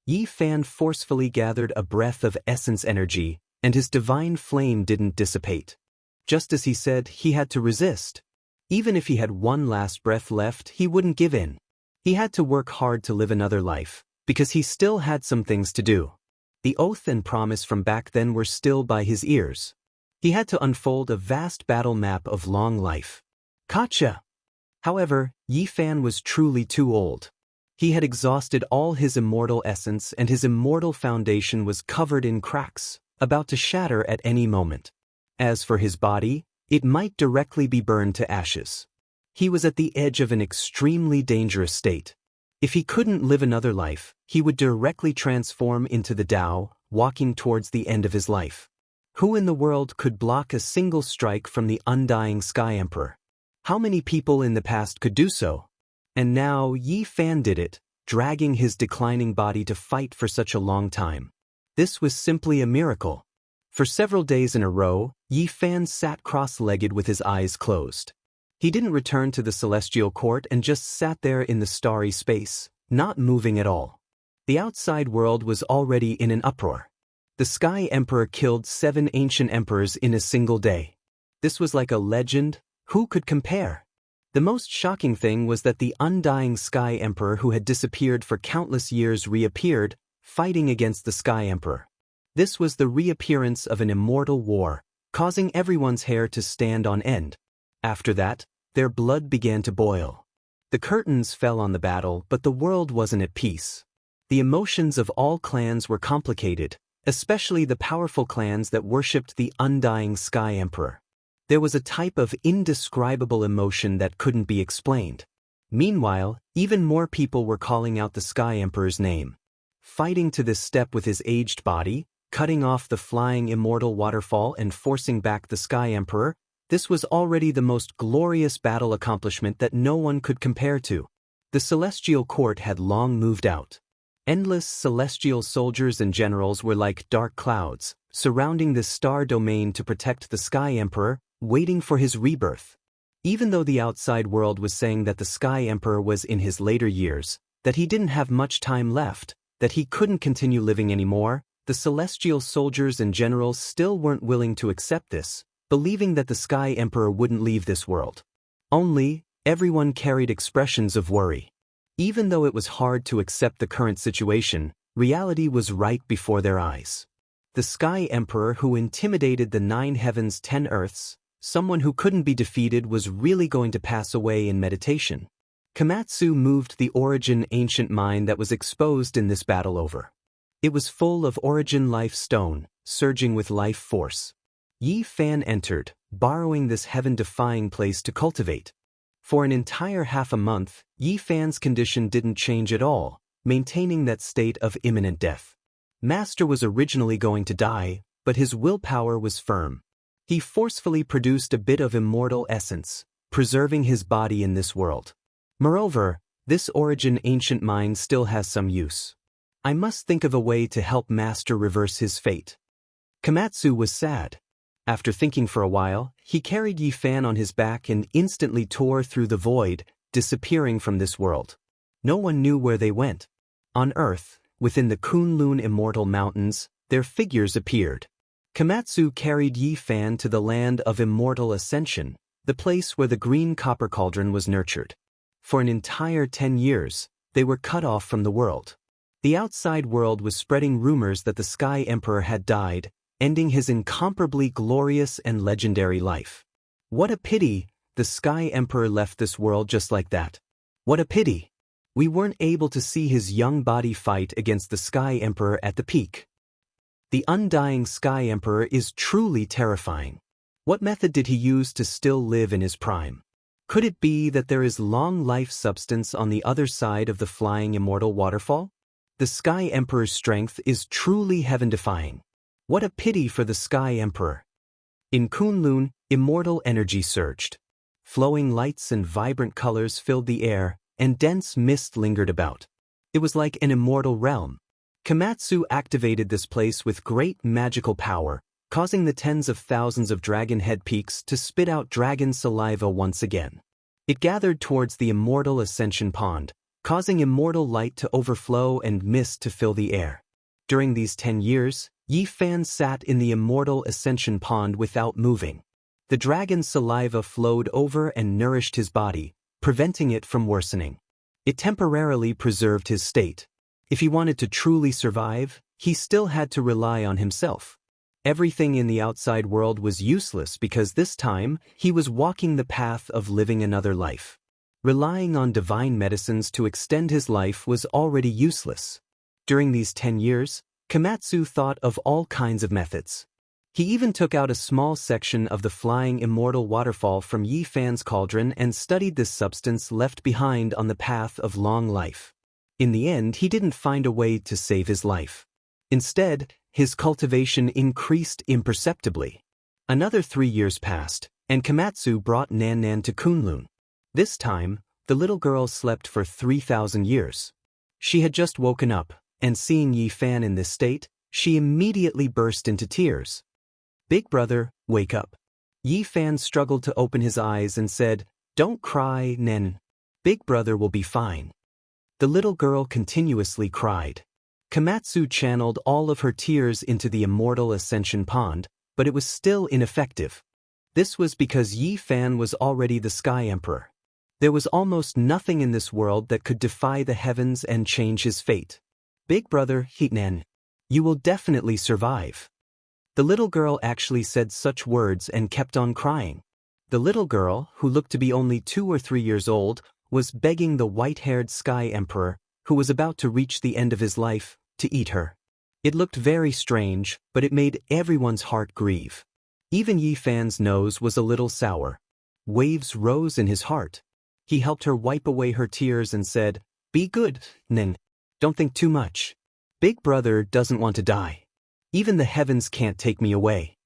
Yi Fan forcefully gathered a breath of essence energy, and his divine flame didn't dissipate. Just as he said, he had to resist. Even if he had one last breath left, he wouldn't give in. He had to work hard to live another life, because he still had some things to do. The oath and promise from back then were still by his ears. He had to unfold a vast battle map of long life. Gotcha! However, Yi Fan was truly too old. He had exhausted all his immortal essence and his immortal foundation was covered in cracks, about to shatter at any moment. As for his body, It might directly be burned to ashes. He was at the edge of an extremely dangerous state. If he couldn't live another life, he would directly transform into the Tao, walking towards the end of his life. Who in the world could block a single strike from the undying Sky Emperor? How many people in the past could do so? And now Yi Fan did it, dragging his declining body to fight for such a long time. This was simply a miracle. For several days in a row, Yi Fan sat cross-legged with his eyes closed. He didn't return to the celestial court and just sat there in the starry space, not moving at all. The outside world was already in an uproar. The Sky Emperor killed 7 ancient emperors in a single day. This was like a legend. Who could compare? The most shocking thing was that the undying Sky Emperor who had disappeared for countless years reappeared, fighting against the Sky Emperor. This was the reappearance of an immortal war, causing everyone's hair to stand on end. After that, their blood began to boil. The curtains fell on the battle, but the world wasn't at peace. The emotions of all clans were complicated, especially the powerful clans that worshipped the undying Sky Emperor. There was a type of indescribable emotion that couldn't be explained. Meanwhile, even more people were calling out the Sky Emperor's name. Fighting to this step with his aged body, cutting off the flying immortal waterfall and forcing back the Sky Emperor, this was already the most glorious battle accomplishment that no one could compare to. The celestial court had long moved out. Endless celestial soldiers and generals were like dark clouds, surrounding this star domain to protect the Sky Emperor, waiting for his rebirth. Even though the outside world was saying that the Sky Emperor was in his later years, that he didn't have much time left, that he couldn't continue living anymore, the celestial soldiers and generals still weren't willing to accept this, believing that the Sky Emperor wouldn't leave this world. Only, everyone carried expressions of worry. Even though it was hard to accept the current situation, reality was right before their eyes. The Sky Emperor who intimidated the 9 heavens 10 earths, someone who couldn't be defeated, was really going to pass away in meditation. Komatsu moved the Origin ancient mine that was exposed in this battle over. It was full of Origin life stone, surging with life force. Yi Fan entered, borrowing this heaven-defying place to cultivate. For an entire half a month, Yi Fan's condition didn't change at all, maintaining that state of imminent death. Master was originally going to die, but his willpower was firm. He forcefully produced a bit of immortal essence, preserving his body in this world. Moreover, this Origin ancient mine still has some use. I must think of a way to help Master reverse his fate. Komatsu was sad. After thinking for a while, he carried Yi Fan on his back and instantly tore through the void, disappearing from this world. No one knew where they went. On Earth, within the Kunlun Immortal Mountains, their figures appeared. Komatsu carried Yi Fan to the land of immortal ascension, the place where the green copper cauldron was nurtured. For an entire 10 years, they were cut off from the world. The outside world was spreading rumors that the Sky Emperor had died, ending his incomparably glorious and legendary life. What a pity, the Sky Emperor left this world just like that. What a pity. We weren't able to see his young body fight against the Sky Emperor at the peak. The undying Sky Emperor is truly terrifying. What method did he use to still live in his prime? Could it be that there is long life substance on the other side of the flying immortal waterfall? The Sky Emperor's strength is truly heaven-defying. What a pity for the Sky Emperor. In Kunlun, immortal energy surged. Flowing lights and vibrant colors filled the air, and dense mist lingered about. It was like an immortal realm. Komatsu activated this place with great magical power, causing the tens of thousands of dragon head peaks to spit out dragon saliva once again. It gathered towards the immortal ascension pond, causing immortal light to overflow and mist to fill the air. During these 10 years, Yi Fan sat in the immortal ascension pond without moving. The dragon saliva flowed over and nourished his body, preventing it from worsening. It temporarily preserved his state. If he wanted to truly survive, he still had to rely on himself. Everything in the outside world was useless because this time, he was walking the path of living another life. Relying on divine medicines to extend his life was already useless. During these 10 years, Komatsu thought of all kinds of methods. He even took out a small section of the flying immortal waterfall from Yi Fan's cauldron and studied this substance left behind on the path of long life. In the end, he didn't find a way to save his life. Instead, his cultivation increased imperceptibly. Another 3 years passed, and Komatsu brought Nan to Kunlun. This time, the little girl slept for 3,000 years. She had just woken up, and seeing Yi Fan in this state, she immediately burst into tears. "Big brother, wake up." Yi Fan struggled to open his eyes and said, "Don't cry, Nan. Big brother will be fine." The little girl continuously cried. Komatsu channeled all of her tears into the immortal ascension pond, but it was still ineffective. This was because Yi Fan was already the Sky Emperor. There was almost nothing in this world that could defy the heavens and change his fate. "Big brother, Nan, you will definitely survive." The little girl actually said such words and kept on crying. The little girl, who looked to be only 2 or 3 years old, was begging the white-haired Sky Emperor, who was about to reach the end of his life, to eat her. It looked very strange, but it made everyone's heart grieve. Even Yi Fan's nose was a little sour. Waves rose in his heart. He helped her wipe away her tears and said, "Be good, Nan. Don't think too much. Big brother doesn't want to die. Even the heavens can't take me away.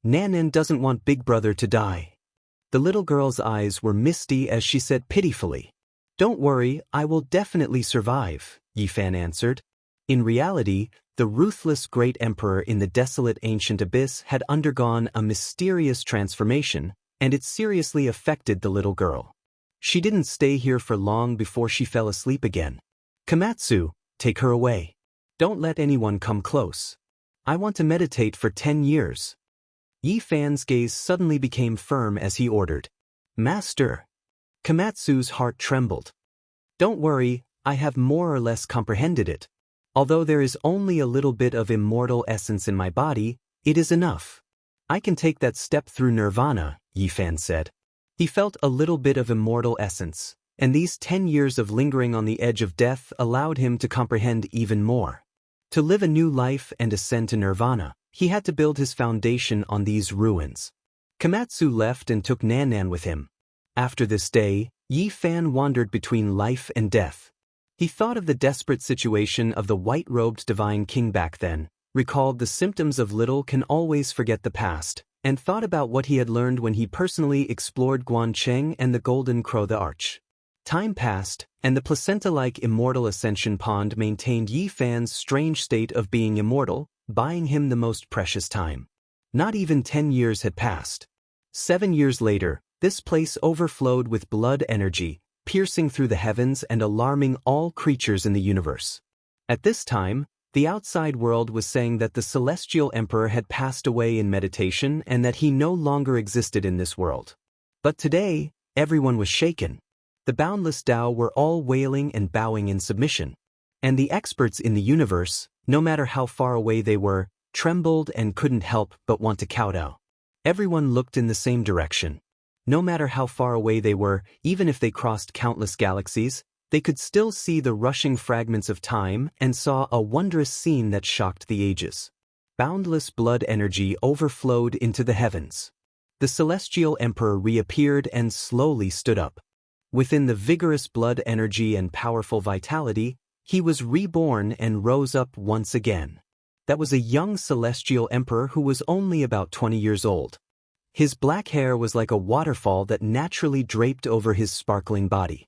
Nan doesn't want Big brother to die." The little girl's eyes were misty as she said pitifully, "Don't worry, I will definitely survive," Yi Fan answered. In reality, the ruthless great emperor in the desolate ancient abyss had undergone a mysterious transformation, and it seriously affected the little girl. She didn't stay here for long before she fell asleep again. "Komatsu, take her away. Don't let anyone come close. I want to meditate for 10 years. Yi Fan's gaze suddenly became firm as he ordered, "Master." Komatsu's heart trembled. "Don't worry, I have more or less comprehended it. Although there is only a little bit of immortal essence in my body, it is enough. I can take that step through nirvana," Yi Fan said. He felt a little bit of immortal essence, and these 10 years of lingering on the edge of death allowed him to comprehend even more. To live a new life and ascend to nirvana, he had to build his foundation on these ruins. Komatsu left and took Nan with him. After this day, Yi Fan wandered between life and death. He thought of the desperate situation of the white-robed divine king back then, recalled the symptoms of little can always forget the past, and thought about what he had learned when he personally explored Guancheng and the Golden Crow the Arch. Time passed, and the placenta-like immortal ascension pond maintained Yi Fan's strange state of being immortal, buying him the most precious time. Not even 10 years had passed. 7 years later, this place overflowed with blood energy, piercing through the heavens and alarming all creatures in the universe. At this time, the outside world was saying that the celestial emperor had passed away in meditation and that he no longer existed in this world. But today, everyone was shaken. The boundless Tao were all wailing and bowing in submission. And the experts in the universe, no matter how far away they were, trembled and couldn't help but want to kowtow. Everyone looked in the same direction. No matter how far away they were, even if they crossed countless galaxies, they could still see the rushing fragments of time and saw a wondrous scene that shocked the ages. Boundless blood energy overflowed into the heavens. The celestial emperor reappeared and slowly stood up. Within the vigorous blood energy and powerful vitality, he was reborn and rose up once again. That was a young celestial emperor who was only about 20 years old. His black hair was like a waterfall that naturally draped over his sparkling body.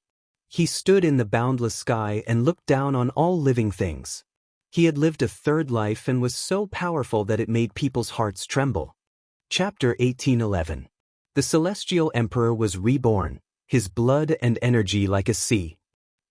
He stood in the boundless sky and looked down on all living things. He had lived a third life and was so powerful that it made people's hearts tremble. Chapter 1811. The celestial emperor was reborn, his blood and energy like a sea.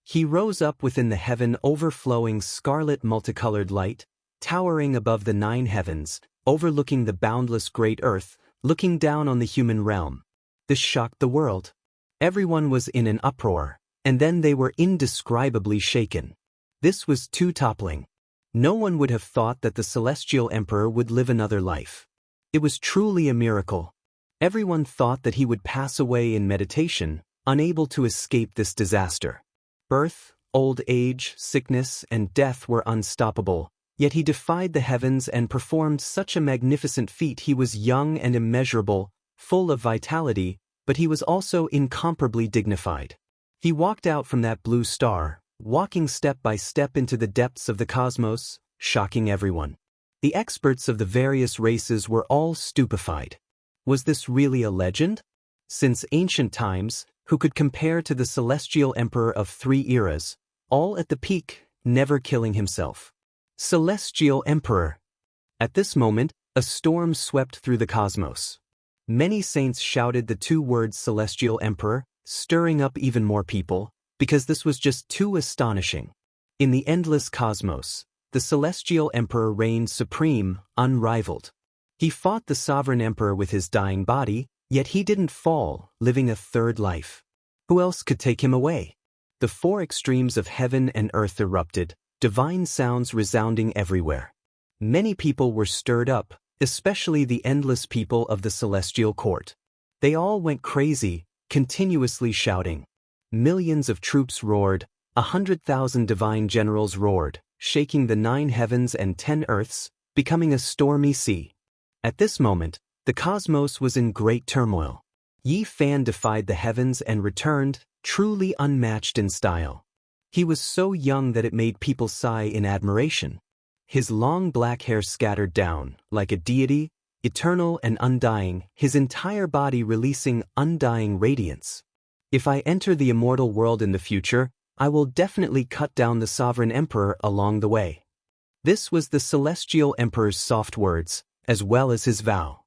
He rose up within the heaven overflowing scarlet multicolored light, towering above the 9 heavens, overlooking the boundless great earth, looking down on the human realm. This shocked the world. Everyone was in an uproar, and then they were indescribably shaken. This was too toppling. No one would have thought that the celestial emperor would live another life. It was truly a miracle. Everyone thought that he would pass away in meditation, unable to escape this disaster. Birth, old age, sickness, and death were unstoppable, Yet he defied the heavens and performed such a magnificent feat. He was young and immeasurable, full of vitality, but he was also incomparably dignified. He walked out from that blue star, walking step by step into the depths of the cosmos, shocking everyone. The experts of the various races were all stupefied. Was this really a legend? Since ancient times, who could compare to the celestial emperor of 3 eras, all at the peak, never killing himself? Celestial Emperor. At this moment, a storm swept through the cosmos. Many saints shouted the 2 words Celestial Emperor, stirring up even more people, because this was just too astonishing. In the endless cosmos, the Celestial Emperor reigned supreme, unrivaled. He fought the Sovereign Emperor with his dying body, yet he didn't fall, living a 3rd life. Who else could take him away? The 4 extremes of heaven and earth erupted, divine sounds resounding everywhere. Many people were stirred up, especially the endless people of the celestial court. They all went crazy, continuously shouting. Millions of troops roared, 100,000 divine generals roared, shaking the 9 heavens and 10 earths, becoming a stormy sea. At this moment, the cosmos was in great turmoil. Yi Fan defied the heavens and returned, truly unmatched in style. He was so young that it made people sigh in admiration. His long black hair scattered down, like a deity, eternal and undying, his entire body releasing undying radiance. If I enter the immortal world in the future, I will definitely cut down the Sovereign Emperor along the way. This was the Celestial Emperor's soft words, as well as his vow.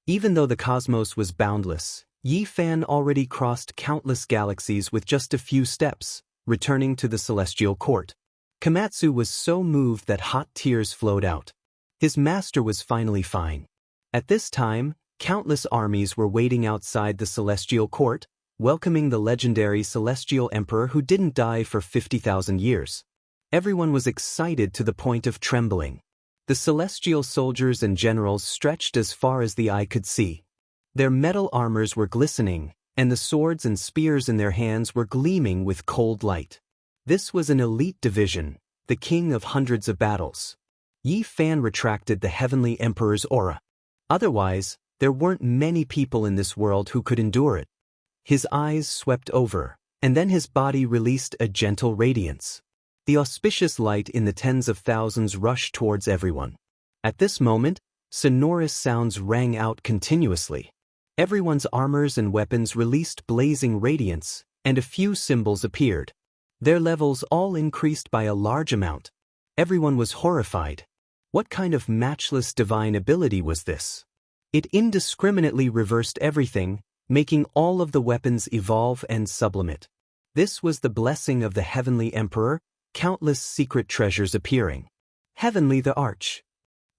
Even though the cosmos was boundless, Yi Fan already crossed countless galaxies with just a few steps, returning to the celestial court. Komatsu was so moved that hot tears flowed out. His master was finally fine. At this time, countless armies were waiting outside the celestial court, welcoming the legendary Celestial Emperor who didn't die for 50,000 years. Everyone was excited to the point of trembling. The celestial soldiers and generals stretched as far as the eye could see. Their metal armors were glistening, and the swords and spears in their hands were gleaming with cold light. This was an elite division, the king of hundreds of battles. Yi Fan retracted the heavenly emperor's aura. Otherwise, there weren't many people in this world who could endure it. His eyes swept over, and then his body released a gentle radiance. The auspicious light in the tens of thousands rushed towards everyone. At this moment, sonorous sounds rang out continuously. Everyone's armors and weapons released blazing radiance, and a few symbols appeared. Their levels all increased by a large amount. Everyone was horrified. What kind of matchless divine ability was this? It indiscriminately reversed everything, making all of the weapons evolve and sublimate. This was the blessing of the heavenly emperor, countless secret treasures appearing. Heavenly the arch.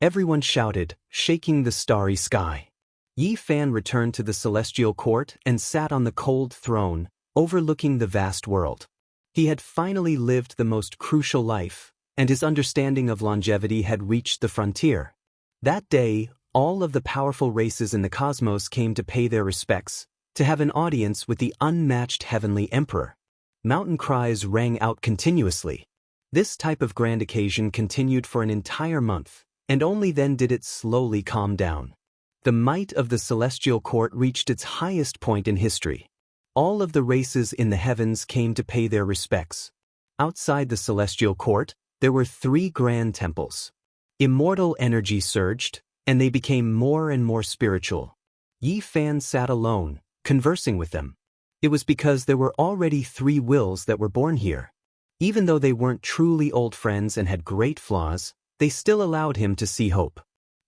Everyone shouted, shaking the starry sky. Yi Fan returned to the celestial court and sat on the cold throne, overlooking the vast world. He had finally lived the most crucial life, and his understanding of longevity had reached the frontier. That day, all of the powerful races in the cosmos came to pay their respects, to have an audience with the unmatched heavenly emperor. Mountain cries rang out continuously. This type of grand occasion continued for an entire month, and only then did it slowly calm down. The might of the celestial court reached its highest point in history. All of the races in the heavens came to pay their respects. Outside the celestial court, there were 3 grand temples. Immortal energy surged, and they became more and more spiritual. Yi Fan sat alone, conversing with them. It was because there were already 3 wills that were born here. Even though they weren't truly old friends and had great flaws, they still allowed him to see hope.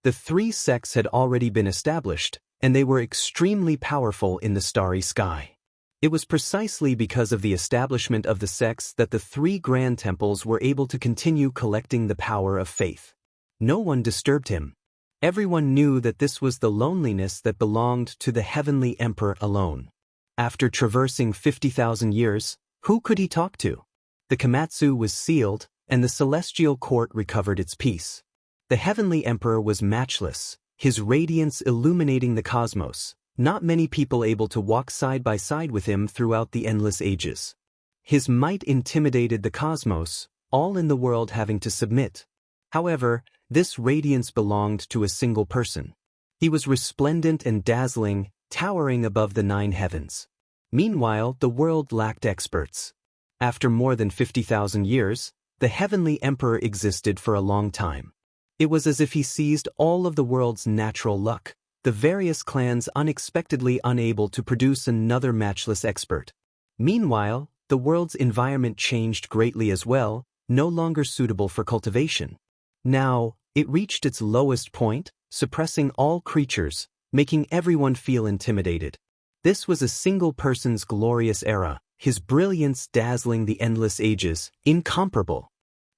The 3 sects had already been established, and they were extremely powerful in the starry sky. It was precisely because of the establishment of the sects that the 3 grand temples were able to continue collecting the power of faith. No one disturbed him. Everyone knew that this was the loneliness that belonged to the heavenly emperor alone. After traversing 50,000 years, who could he talk to? The Komatsu was sealed, and the celestial court recovered its peace. The heavenly emperor was matchless, his radiance illuminating the cosmos, not many people able to walk side by side with him throughout the endless ages. His might intimidated the cosmos, all in the world having to submit. However, this radiance belonged to a single person. He was resplendent and dazzling, towering above the 9 heavens. Meanwhile, the world lacked experts. After more than 50,000 years, the heavenly emperor existed for a long time. It was as if he seized all of the world's natural luck, the various clans unexpectedly unable to produce another matchless expert. Meanwhile, the world's environment changed greatly as well, no longer suitable for cultivation. Now, it reached its lowest point, suppressing all creatures, making everyone feel intimidated. This was a single person's glorious era, his brilliance dazzling the endless ages, incomparable.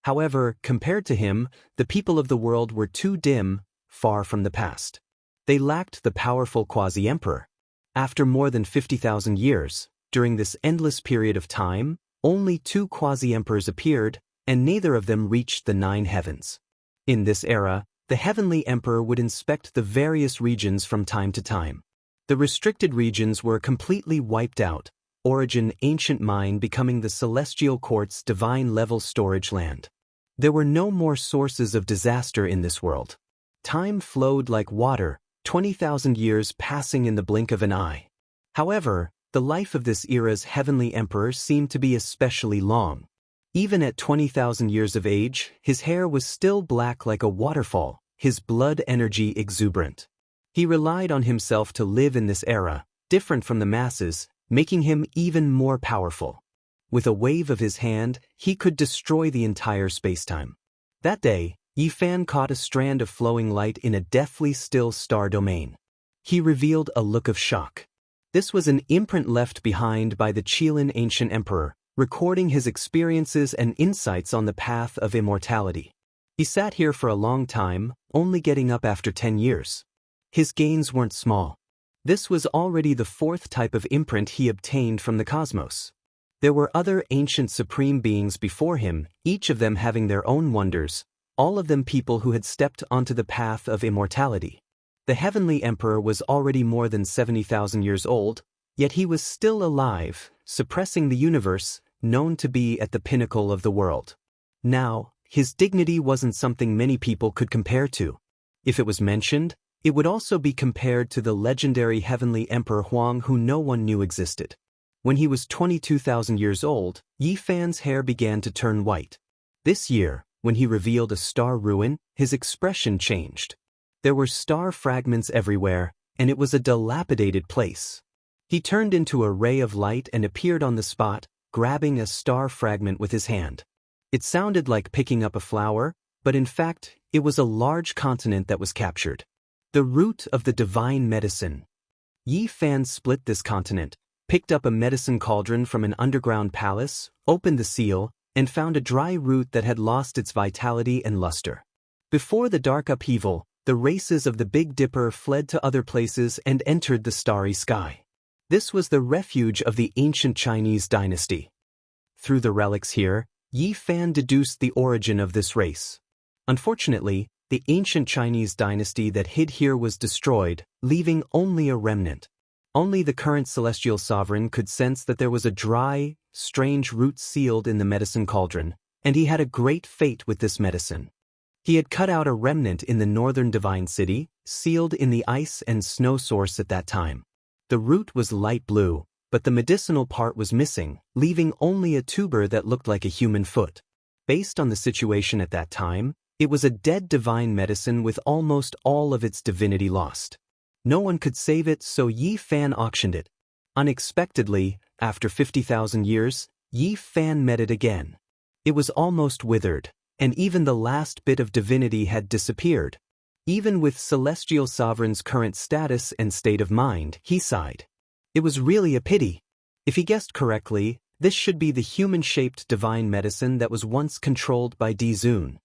However, compared to him, the people of the world were too dim, far from the past. They lacked the powerful quasi-emperor. After more than 50,000 years, during this endless period of time, only 2 quasi-emperors appeared, and neither of them reached the 9 heavens. In this era, the heavenly emperor would inspect the various regions from time to time. The restricted regions were completely wiped out, Origin Ancient Mine becoming the Celestial Court's divine-level storage land. There were no more sources of disaster in this world. Time flowed like water, 20,000 years passing in the blink of an eye. However, the life of this era's heavenly emperor seemed to be especially long. Even at 20,000 years of age, his hair was still black like a waterfall, his blood energy exuberant. He relied on himself to live in this era, different from the masses, making him even more powerful. With a wave of his hand, he could destroy the entire spacetime. That day, Yi Fan caught a strand of flowing light in a deathly still star domain. He revealed a look of shock. This was an imprint left behind by the Qilin Ancient Emperor, recording his experiences and insights on the path of immortality. He sat here for a long time, only getting up after 10 years. His gains weren't small. This was already the 4th type of imprint he obtained from the cosmos. There were other ancient supreme beings before him, each of them having their own wonders, all of them people who had stepped onto the path of immortality. The heavenly emperor was already more than 70,000 years old, yet he was still alive, suppressing the universe, known to be at the pinnacle of the world. Now, his dignity wasn't something many people could compare to. If it was mentioned, it would also be compared to the legendary heavenly emperor Huang who no one knew existed. When he was 22,000 years old, Yi Fan's hair began to turn white. This year, when he revealed a star ruin, his expression changed. There were star fragments everywhere, and it was a dilapidated place. He turned into a ray of light and appeared on the spot, grabbing a star fragment with his hand. It sounded like picking up a flower, but in fact, it was a large continent that was captured. The root of the divine medicine. Yi Fan split this continent, picked up a medicine cauldron from an underground palace, opened the seal, and found a dry root that had lost its vitality and luster. Before the dark upheaval, the races of the Big Dipper fled to other places and entered the starry sky. This was the refuge of the ancient Chinese dynasty. Through the relics here, Yi Fan deduced the origin of this race. Unfortunately, the ancient Chinese dynasty that hid here was destroyed, leaving only a remnant. Only the current celestial sovereign could sense that there was a dry, strange root sealed in the medicine cauldron, and he had a great fate with this medicine. He had cut out a remnant in the northern divine city, sealed in the ice and snow source at that time. The root was light blue, but the medicinal part was missing, leaving only a tuber that looked like a human foot. Based on the situation at that time, it was a dead divine medicine with almost all of its divinity lost. No one could save it, so Yi Fan auctioned it. Unexpectedly, after 50,000 years, Yi Fan met it again. It was almost withered, and even the last bit of divinity had disappeared. Even with Celestial Sovereign's current status and state of mind, he sighed. It was really a pity. If he guessed correctly, this should be the human-shaped divine medicine that was once controlled by Di Zun.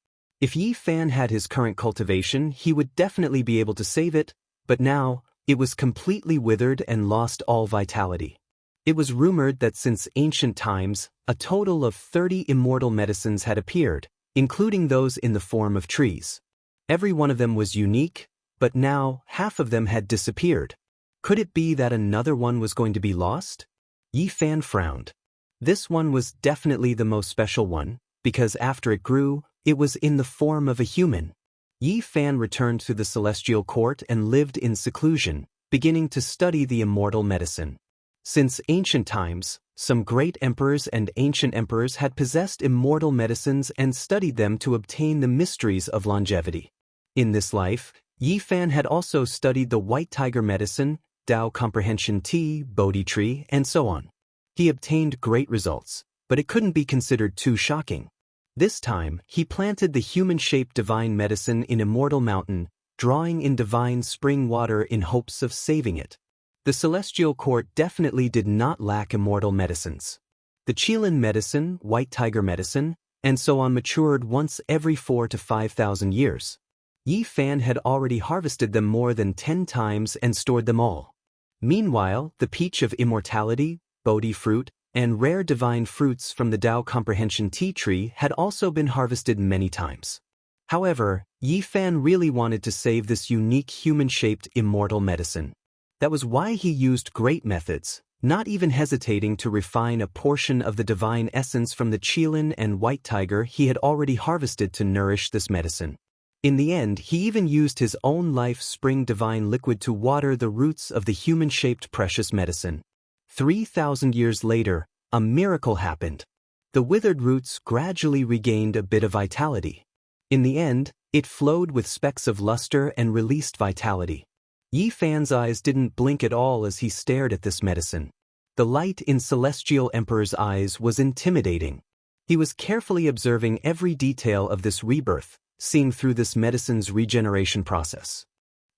If Yi Fan had his current cultivation, he would definitely be able to save it, but now, it was completely withered and lost all vitality. It was rumored that since ancient times, a total of 30 immortal medicines had appeared, including those in the form of trees. Every one of them was unique, but now half of them had disappeared. Could it be that another one was going to be lost? Yi Fan frowned. This one was definitely the most special one, because after it grew, It was in the form of a human. Yi Fan returned to the celestial court and lived in seclusion, beginning to study the immortal medicine. Since ancient times, some great emperors and ancient emperors had possessed immortal medicines and studied them to obtain the mysteries of longevity. In this life, Yi Fan had also studied the white tiger medicine, Tao comprehension tea, Bodhi tree, and so on. He obtained great results, but it couldn't be considered too shocking. This time, he planted the human-shaped divine medicine in Immortal Mountain, drawing in divine spring water in hopes of saving it. The celestial court definitely did not lack immortal medicines. The Qilin medicine, white tiger medicine, and so on matured once every 4,000 to 5,000 years. Yi Fan had already harvested them more than 10 times and stored them all. Meanwhile, the peach of immortality, Bodhi fruit, and rare divine fruits from the Tao comprehension tea tree had also been harvested many times. However, Yi Fan really wanted to save this unique human-shaped immortal medicine. That was why he used great methods, not even hesitating to refine a portion of the divine essence from the Qilin and white tiger he had already harvested to nourish this medicine. In the end, he even used his own life spring divine liquid to water the roots of the human-shaped precious medicine. 3,000 years later, a miracle happened. The withered roots gradually regained a bit of vitality. In the end, it flowed with specks of luster and released vitality. Yi Fan's eyes didn't blink at all as he stared at this medicine. The light in Celestial Emperor's eyes was intimidating. He was carefully observing every detail of this rebirth, seeing through this medicine's regeneration process.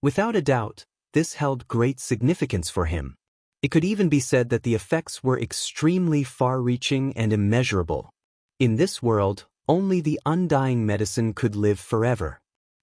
Without a doubt, this held great significance for him. It could even be said that the effects were extremely far-reaching and immeasurable. In this world, only the undying medicine could live forever.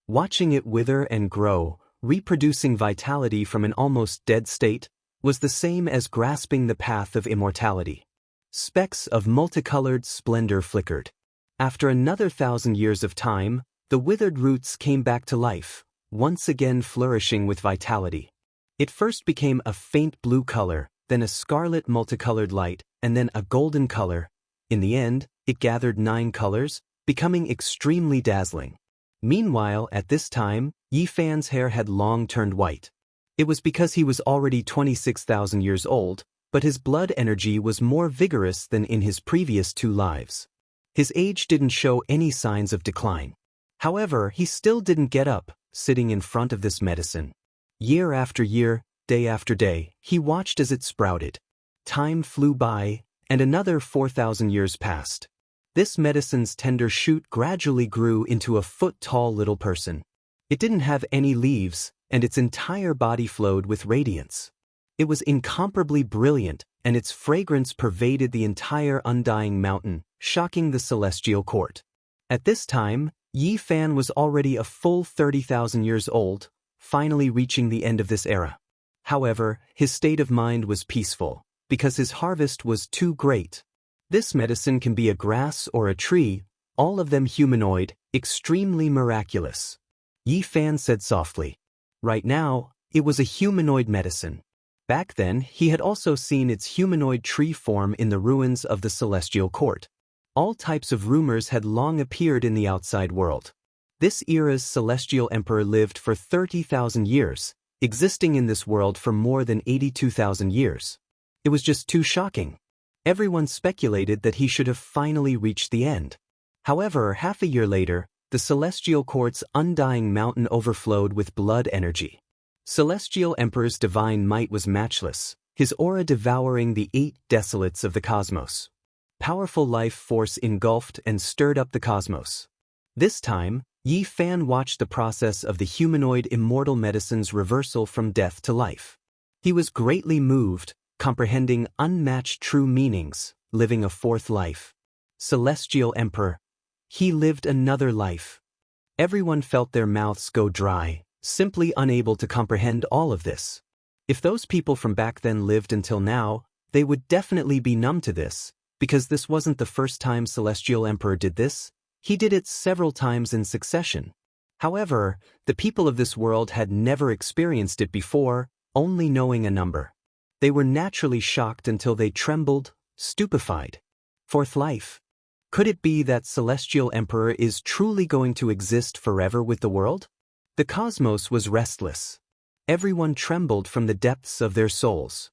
Watching it wither and grow, reproducing vitality from an almost dead state, was the same as grasping the path of immortality. Specks of multicolored splendor flickered. After another 1,000 years of time, the withered roots came back to life, once again flourishing with vitality. It first became a faint blue color, then a scarlet multicolored light, and then a golden color. In the end, it gathered 9 colors, becoming extremely dazzling. Meanwhile, at this time, Yi Fan's hair had long turned white. It was because he was already 26,000 years old, but his blood energy was more vigorous than in his previous 2 lives. His age didn't show any signs of decline. However, he still didn't get up, sitting in front of this medicine. Year after year, day after day, he watched as it sprouted. Time flew by, and another 4,000 years passed. This medicine's tender shoot gradually grew into a foot-tall little person. It didn't have any leaves, and its entire body flowed with radiance. It was incomparably brilliant, and its fragrance pervaded the entire undying mountain, shocking the celestial court. At this time, Yi Fan was already a full 30,000 years old, finally reaching the end of this era. However, his state of mind was peaceful, because his harvest was too great. This medicine can be a grass or a tree, all of them humanoid, extremely miraculous. Yi Fan said softly. Right now, it was a humanoid medicine. Back then, he had also seen its humanoid tree form in the ruins of the celestial court. All types of rumors had long appeared in the outside world. This era's celestial emperor lived for 30,000 years, existing in this world for more than 82,000 years. It was just too shocking. Everyone speculated that he should have finally reached the end. However, half a year later, the celestial court's undying mountain overflowed with blood energy. Celestial Emperor's divine might was matchless, his aura devouring the 8 desolates of the cosmos. Powerful life force engulfed and stirred up the cosmos. This time, Yi Fan watched the process of the humanoid immortal medicine's reversal from death to life. He was greatly moved, comprehending unmatched true meanings, living a 4th life. Celestial Emperor. He lived another life. Everyone felt their mouths go dry, simply unable to comprehend all of this. If those people from back then lived until now, they would definitely be numb to this, because this wasn't the first time Celestial Emperor did this. He did it several times in succession. However, the people of this world had never experienced it before, only knowing a number. They were naturally shocked until they trembled, stupefied. 4th life. Could it be that Celestial Emperor is truly going to exist forever with the world? The cosmos was restless. Everyone trembled from the depths of their souls.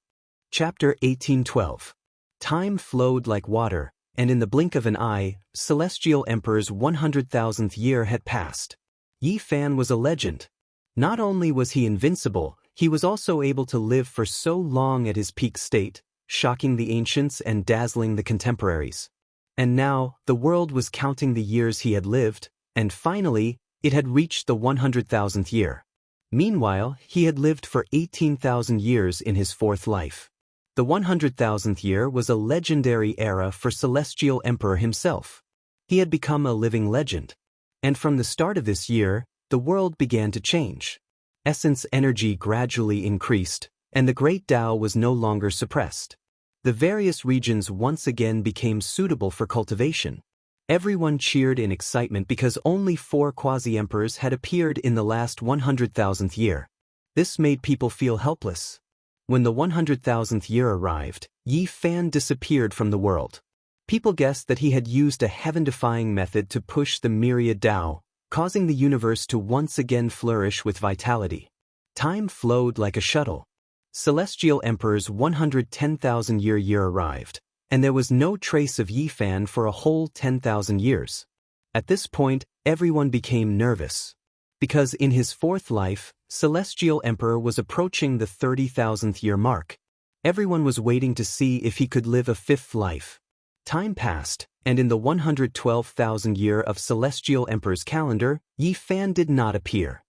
Chapter 1812. Time flowed like water, and in the blink of an eye, Celestial Emperor's 100,000th year had passed. Yi Fan was a legend. Not only was he invincible, he was also able to live for so long at his peak state, shocking the ancients and dazzling the contemporaries. And now, the world was counting the years he had lived, and finally, it had reached the 100,000th year. Meanwhile, he had lived for 18,000 years in his fourth life. The 100,000th year was a legendary era for Celestial Emperor himself. He had become a living legend. And from the start of this year, the world began to change. Essence energy gradually increased, and the Great Tao was no longer suppressed. The various regions once again became suitable for cultivation. Everyone cheered in excitement because only 4 quasi-emperors had appeared in the last 100,000th year. This made people feel helpless. When the 100,000th year arrived, Yi Fan disappeared from the world. People guessed that he had used a heaven-defying method to push the myriad Tao, causing the universe to once again flourish with vitality. Time flowed like a shuttle. Celestial Emperor's 110,000-year arrived, and there was no trace of Yi Fan for a whole 10,000 years. At this point, everyone became nervous. Because in his fourth life, Celestial Emperor was approaching the 30,000th year mark. Everyone was waiting to see if he could live a fifth life. Time passed, and in the 112,000 year of Celestial Emperor's calendar, Yi Fan did not appear.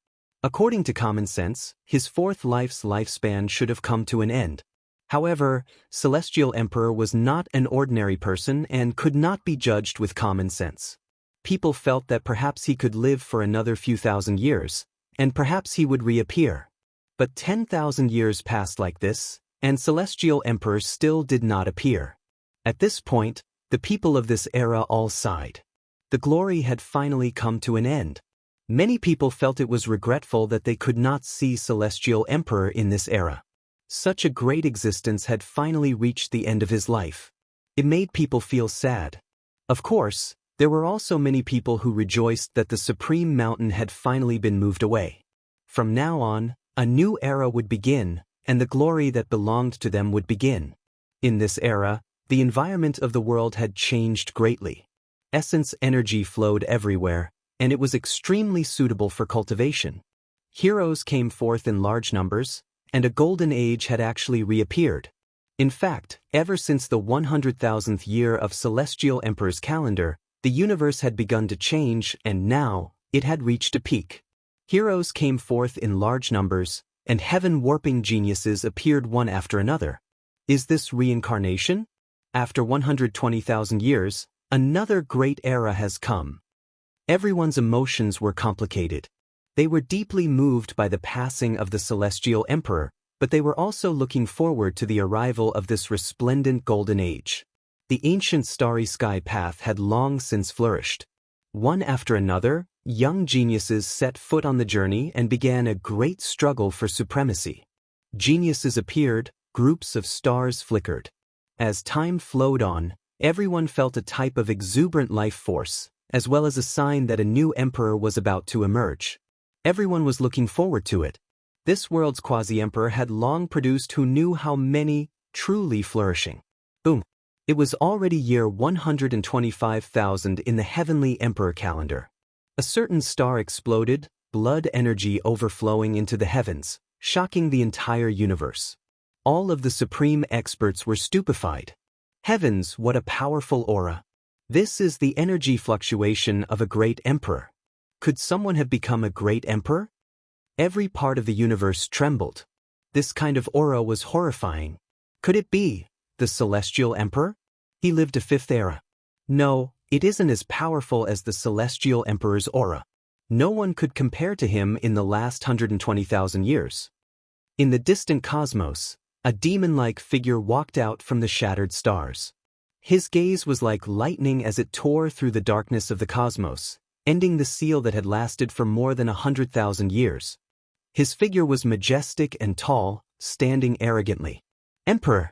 According to common sense, his fourth life's lifespan should have come to an end. However, Celestial Emperor was not an ordinary person and could not be judged with common sense. People felt that perhaps he could live for another few thousand years, and perhaps he would reappear. But 10,000 years passed like this, and Celestial Emperor still did not appear. At this point, the people of this era all sighed. The glory had finally come to an end. Many people felt it was regretful that they could not see Celestial Emperor in this era. Such a great existence had finally reached the end of his life. It made people feel sad. Of course, there were also many people who rejoiced that the Supreme Mountain had finally been moved away. From now on, a new era would begin, and the glory that belonged to them would begin. In this era, the environment of the world had changed greatly. Essence energy flowed everywhere, and it was extremely suitable for cultivation. Heroes came forth in large numbers, and a golden age had actually reappeared. In fact, ever since the 100,000th year of Celestial Emperor's calendar, the universe had begun to change, and now, it had reached a peak. Heroes came forth in large numbers, and heaven-warping geniuses appeared one after another. Is this reincarnation? After 120,000 years, another great era has come. Everyone's emotions were complicated. They were deeply moved by the passing of the Celestial Emperor, but they were also looking forward to the arrival of this resplendent golden age. The ancient starry sky path had long since flourished. One after another, young geniuses set foot on the journey and began a great struggle for supremacy. Geniuses appeared, groups of stars flickered. As time flowed on, everyone felt a type of exuberant life force, as well as a sign that a new emperor was about to emerge. Everyone was looking forward to it. This world's quasi-emperor had long produced who knew how many, truly flourishing. Boom. It was already year 125,000 in the heavenly emperor calendar. A certain star exploded, blood energy overflowing into the heavens, shocking the entire universe. All of the supreme experts were stupefied. Heavens, what a powerful aura. This is the energy fluctuation of a great emperor. Could someone have become a great emperor? Every part of the universe trembled. This kind of aura was horrifying. Could it be the Celestial Emperor? He lived a fifth era. No, it isn't as powerful as the Celestial Emperor's aura. No one could compare to him in the last 120,000 years. In the distant cosmos, a demon-like figure walked out from the shattered stars. His gaze was like lightning as it tore through the darkness of the cosmos, ending the seal that had lasted for more than 100,000 years. His figure was majestic and tall, standing arrogantly. Emperor!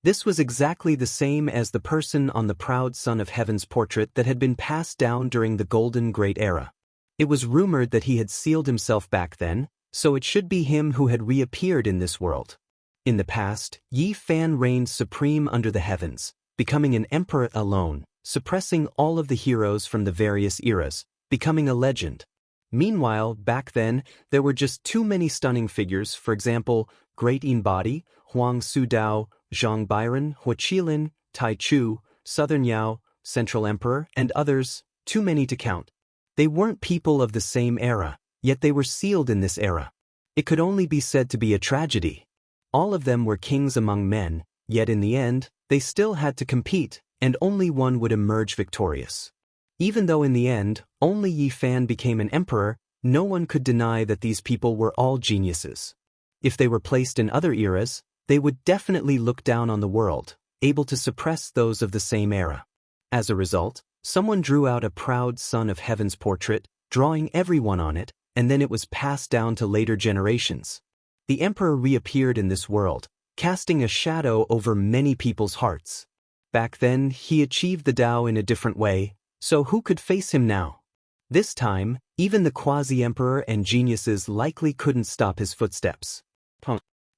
This was exactly the same as the person on the proud Son of Heaven's portrait that had been passed down during the Golden Great Era. It was rumored that he had sealed himself back then, so it should be him who had reappeared in this world. In the past, Yi Fan reigned supreme under the heavens, becoming an emperor alone, suppressing all of the heroes from the various eras, becoming a legend. Meanwhile, back then, there were just too many stunning figures, for example, Great Inbody, Huang Sudao, Zhang Byron, Hua Qilin, Tai Chu, Southern Yao, Central Emperor, and others, too many to count. They weren't people of the same era, yet they were sealed in this era. It could only be said to be a tragedy. All of them were kings among men, yet in the end, they still had to compete, and only one would emerge victorious. Even though in the end, only Yi Fan became an emperor, no one could deny that these people were all geniuses. If they were placed in other eras, they would definitely look down on the world, able to suppress those of the same era. As a result, someone drew out a proud Son of Heaven's portrait, drawing everyone on it, and then it was passed down to later generations. The emperor reappeared in this world, casting a shadow over many people's hearts. Back then, he achieved the Tao in a different way, so who could face him now? This time, even the quasi-emperor and geniuses likely couldn't stop his footsteps.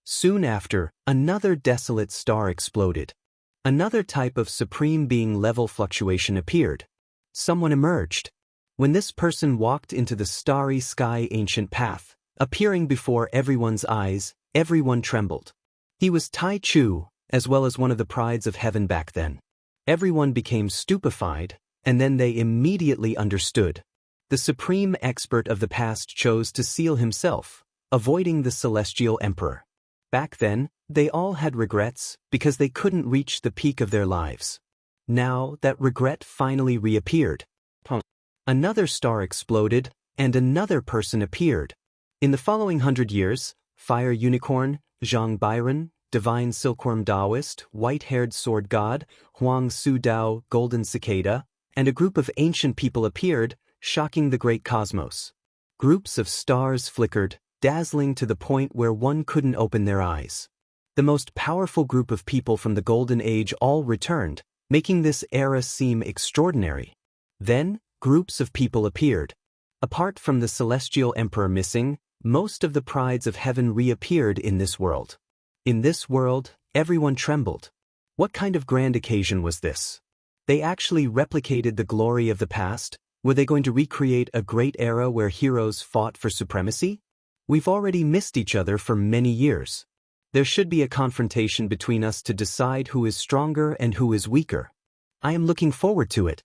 Soon after, another desolate star exploded. Another type of supreme being level fluctuation appeared. Someone emerged. When this person walked into the starry sky ancient path, appearing before everyone's eyes, everyone trembled. He was Tai Chu, as well as one of the prides of heaven back then. Everyone became stupefied, and then they immediately understood. The supreme expert of the past chose to seal himself, avoiding the celestial emperor. Back then, they all had regrets because they couldn't reach the peak of their lives. Now, that regret finally reappeared. Another star exploded, and another person appeared. In the following 100 years, Fire Unicorn, Zhang Byron, Divine Silkworm Taoist, White-Haired Sword God, Huang Sudao, Golden Cicada, and a group of ancient people appeared, shocking the great cosmos. Groups of stars flickered, dazzling to the point where one couldn't open their eyes. The most powerful group of people from the Golden Age all returned, making this era seem extraordinary. Then, groups of people appeared. Apart from the celestial emperor missing, most of the prides of heaven reappeared in this world. In this world, everyone trembled. What kind of grand occasion was this? They actually replicated the glory of the past? Were they going to recreate a great era where heroes fought for supremacy? We've already missed each other for many years. There should be a confrontation between us to decide who is stronger and who is weaker. I am looking forward to it.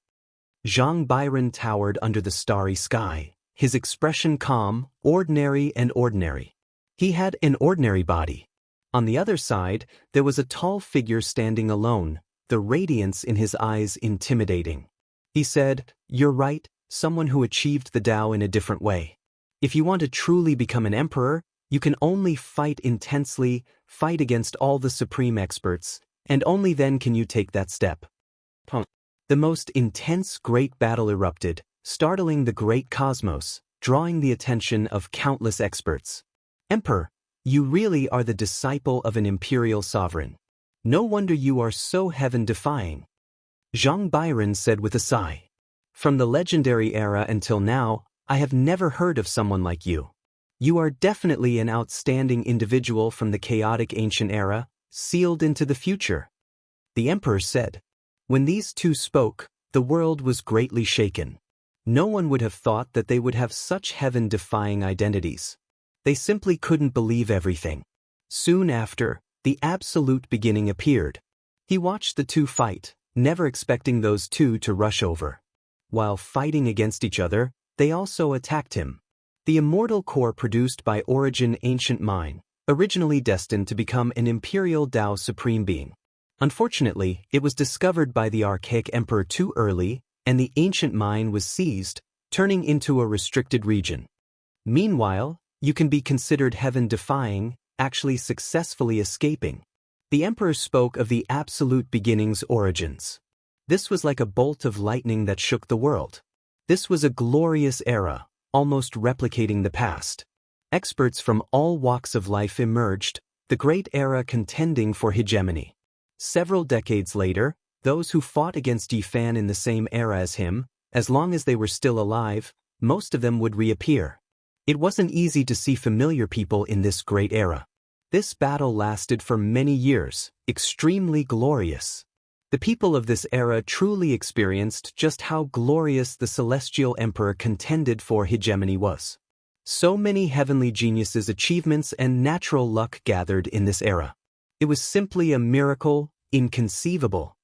Zhang Byron towered under the starry sky, his expression calm, ordinary and ordinary. He had an ordinary body. On the other side, there was a tall figure standing alone, the radiance in his eyes intimidating. He said, "You're right, someone who achieved the Tao in a different way. If you want to truly become an emperor, you can only fight intensely, fight against all the supreme experts, and only then can you take that step." The most intense great battle erupted, startling the great cosmos, drawing the attention of countless experts. "Emperor, you really are the disciple of an imperial sovereign. No wonder you are so heaven-defying," Zhang Byron said with a sigh. "From the legendary era until now, I have never heard of someone like you. You are definitely an outstanding individual from the chaotic ancient era, sealed into the future," the emperor said. When these two spoke, the world was greatly shaken. No one would have thought that they would have such heaven-defying identities. They simply couldn't believe everything. Soon after, the absolute beginning appeared. He watched the two fight, never expecting those two to rush over. While fighting against each other, they also attacked him. The immortal core produced by Origin Ancient Mine, originally destined to become an imperial Tao supreme being. Unfortunately, it was discovered by the archaic emperor too early, and the ancient mine was seized, turning into a restricted region. Meanwhile, you can be considered heaven-defying, actually successfully escaping. The emperor spoke of the absolute beginning's origins. This was like a bolt of lightning that shook the world. This was a glorious era, almost replicating the past. Experts from all walks of life emerged, the great era contending for hegemony. Several decades later, those who fought against Yi Fan in the same era as him, as long as they were still alive, most of them would reappear. It wasn't easy to see familiar people in this great era. This battle lasted for many years, extremely glorious. The people of this era truly experienced just how glorious the celestial emperor contended for hegemony was. So many heavenly geniuses' achievements and natural luck gathered in this era. It was simply a miracle, inconceivable.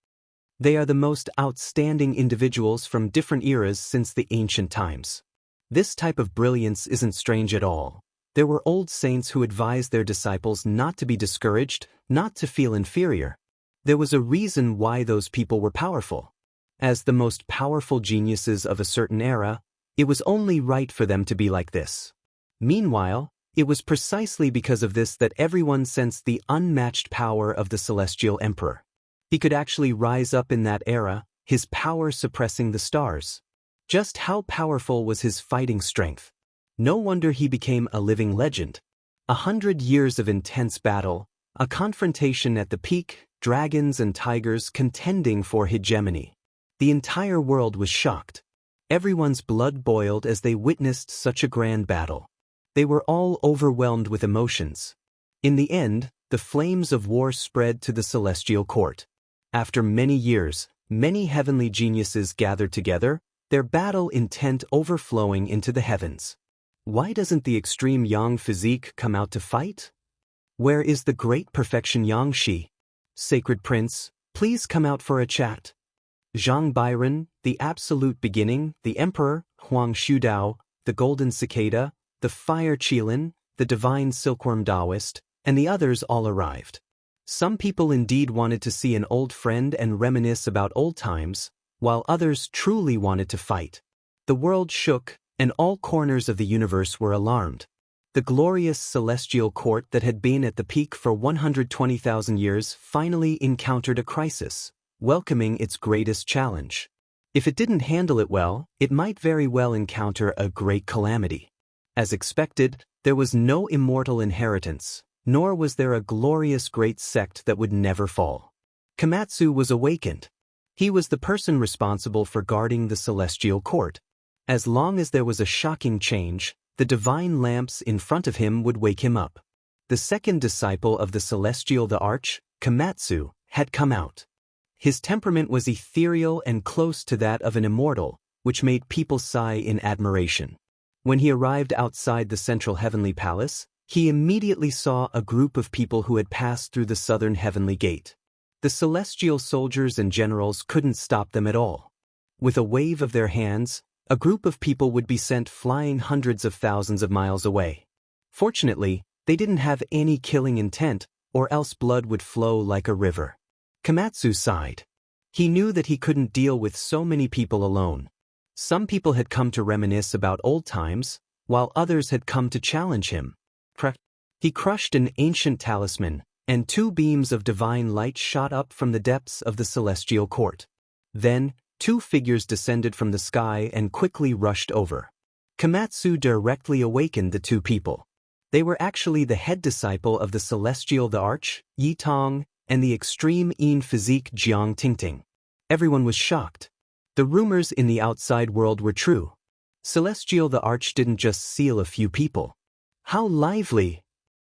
They are the most outstanding individuals from different eras since the ancient times. This type of brilliance isn't strange at all. There were old saints who advised their disciples not to be discouraged, not to feel inferior. There was a reason why those people were powerful. As the most powerful geniuses of a certain era, it was only right for them to be like this. Meanwhile, it was precisely because of this that everyone sensed the unmatched power of the celestial emperor. He could actually rise up in that era, his power suppressing the stars. Just how powerful was his fighting strength? No wonder he became a living legend. 100 years of intense battle, a confrontation at the peak, dragons and tigers contending for hegemony. The entire world was shocked. Everyone's blood boiled as they witnessed such a grand battle. They were all overwhelmed with emotions. In the end, the flames of war spread to the celestial court. After many years, many heavenly geniuses gathered together, their battle intent overflowing into the heavens. Why doesn't the extreme Yang physique come out to fight? Where is the great perfection Yang Shi? Sacred Prince, please come out for a chat. Zhang Byron, the absolute beginning, the Emperor, Huang Shudao, the Golden Cicada, the Fire Qilin, the Divine Silkworm Taoist, and the others all arrived. Some people indeed wanted to see an old friend and reminisce about old times, while others truly wanted to fight. The world shook, and all corners of the universe were alarmed. The glorious celestial court that had been at the peak for 120,000 years finally encountered a crisis, welcoming its greatest challenge. If it didn't handle it well, it might very well encounter a great calamity. As expected, there was no immortal inheritance, nor was there a glorious great sect that would never fall. Komatsu was awakened. He was the person responsible for guarding the celestial court. As long as there was a shocking change, the divine lamps in front of him would wake him up. The second disciple of the celestial the Arch, Komatsu, had come out. His temperament was ethereal and close to that of an immortal, which made people sigh in admiration. When he arrived outside the central heavenly palace, he immediately saw a group of people who had passed through the southern heavenly gate. The celestial soldiers and generals couldn't stop them at all. With a wave of their hands, a group of people would be sent flying hundreds of thousands of miles away. Fortunately, they didn't have any killing intent, or else blood would flow like a river. Komatsu sighed. He knew that he couldn't deal with so many people alone. Some people had come to reminisce about old times, while others had come to challenge him. He crushed an ancient talisman, and 2 beams of divine light shot up from the depths of the celestial court. Then, 2 figures descended from the sky and quickly rushed over. Komatsu directly awakened the 2 people. They were actually the head disciple of the celestial the Arch, Yi Tong, and the extreme Yin physique Jiang Tingting. Everyone was shocked. The rumors in the outside world were true. Celestial the Arch didn't just seal a few people. How lively!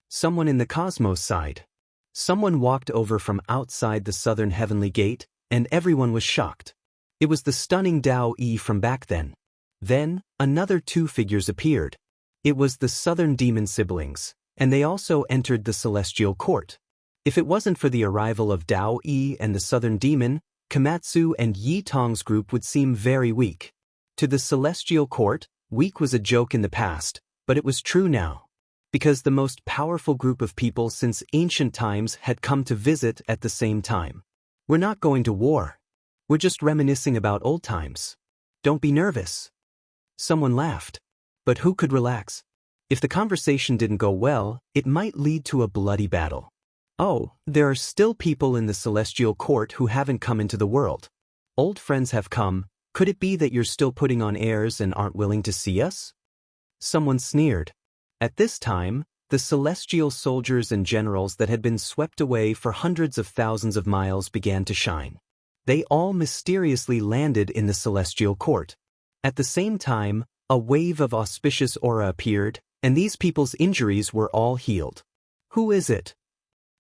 Someone in the cosmos sighed. Someone walked over from outside the southern heavenly gate, and everyone was shocked. It was the stunning Dao Yi from back then. Then, another 2 figures appeared. It was the southern demon siblings, and they also entered the celestial court. If it wasn't for the arrival of Dao Yi and the southern demon, Komatsu and Yi Tong's group would seem very weak. To the celestial court, weak was a joke in the past, but it was true now. Because the most powerful group of people since ancient times had come to visit at the same time. We're not going to war. We're just reminiscing about old times. Don't be nervous. Someone laughed. But who could relax? If the conversation didn't go well, it might lead to a bloody battle. Oh, there are still people in the celestial court who haven't come into the world. Old friends have come. Could it be that you're still putting on airs and aren't willing to see us? Someone sneered. At this time, the celestial soldiers and generals that had been swept away for hundreds of thousands of miles began to shine. They all mysteriously landed in the celestial court. At the same time, a wave of auspicious aura appeared, and these people's injuries were all healed. Who is it?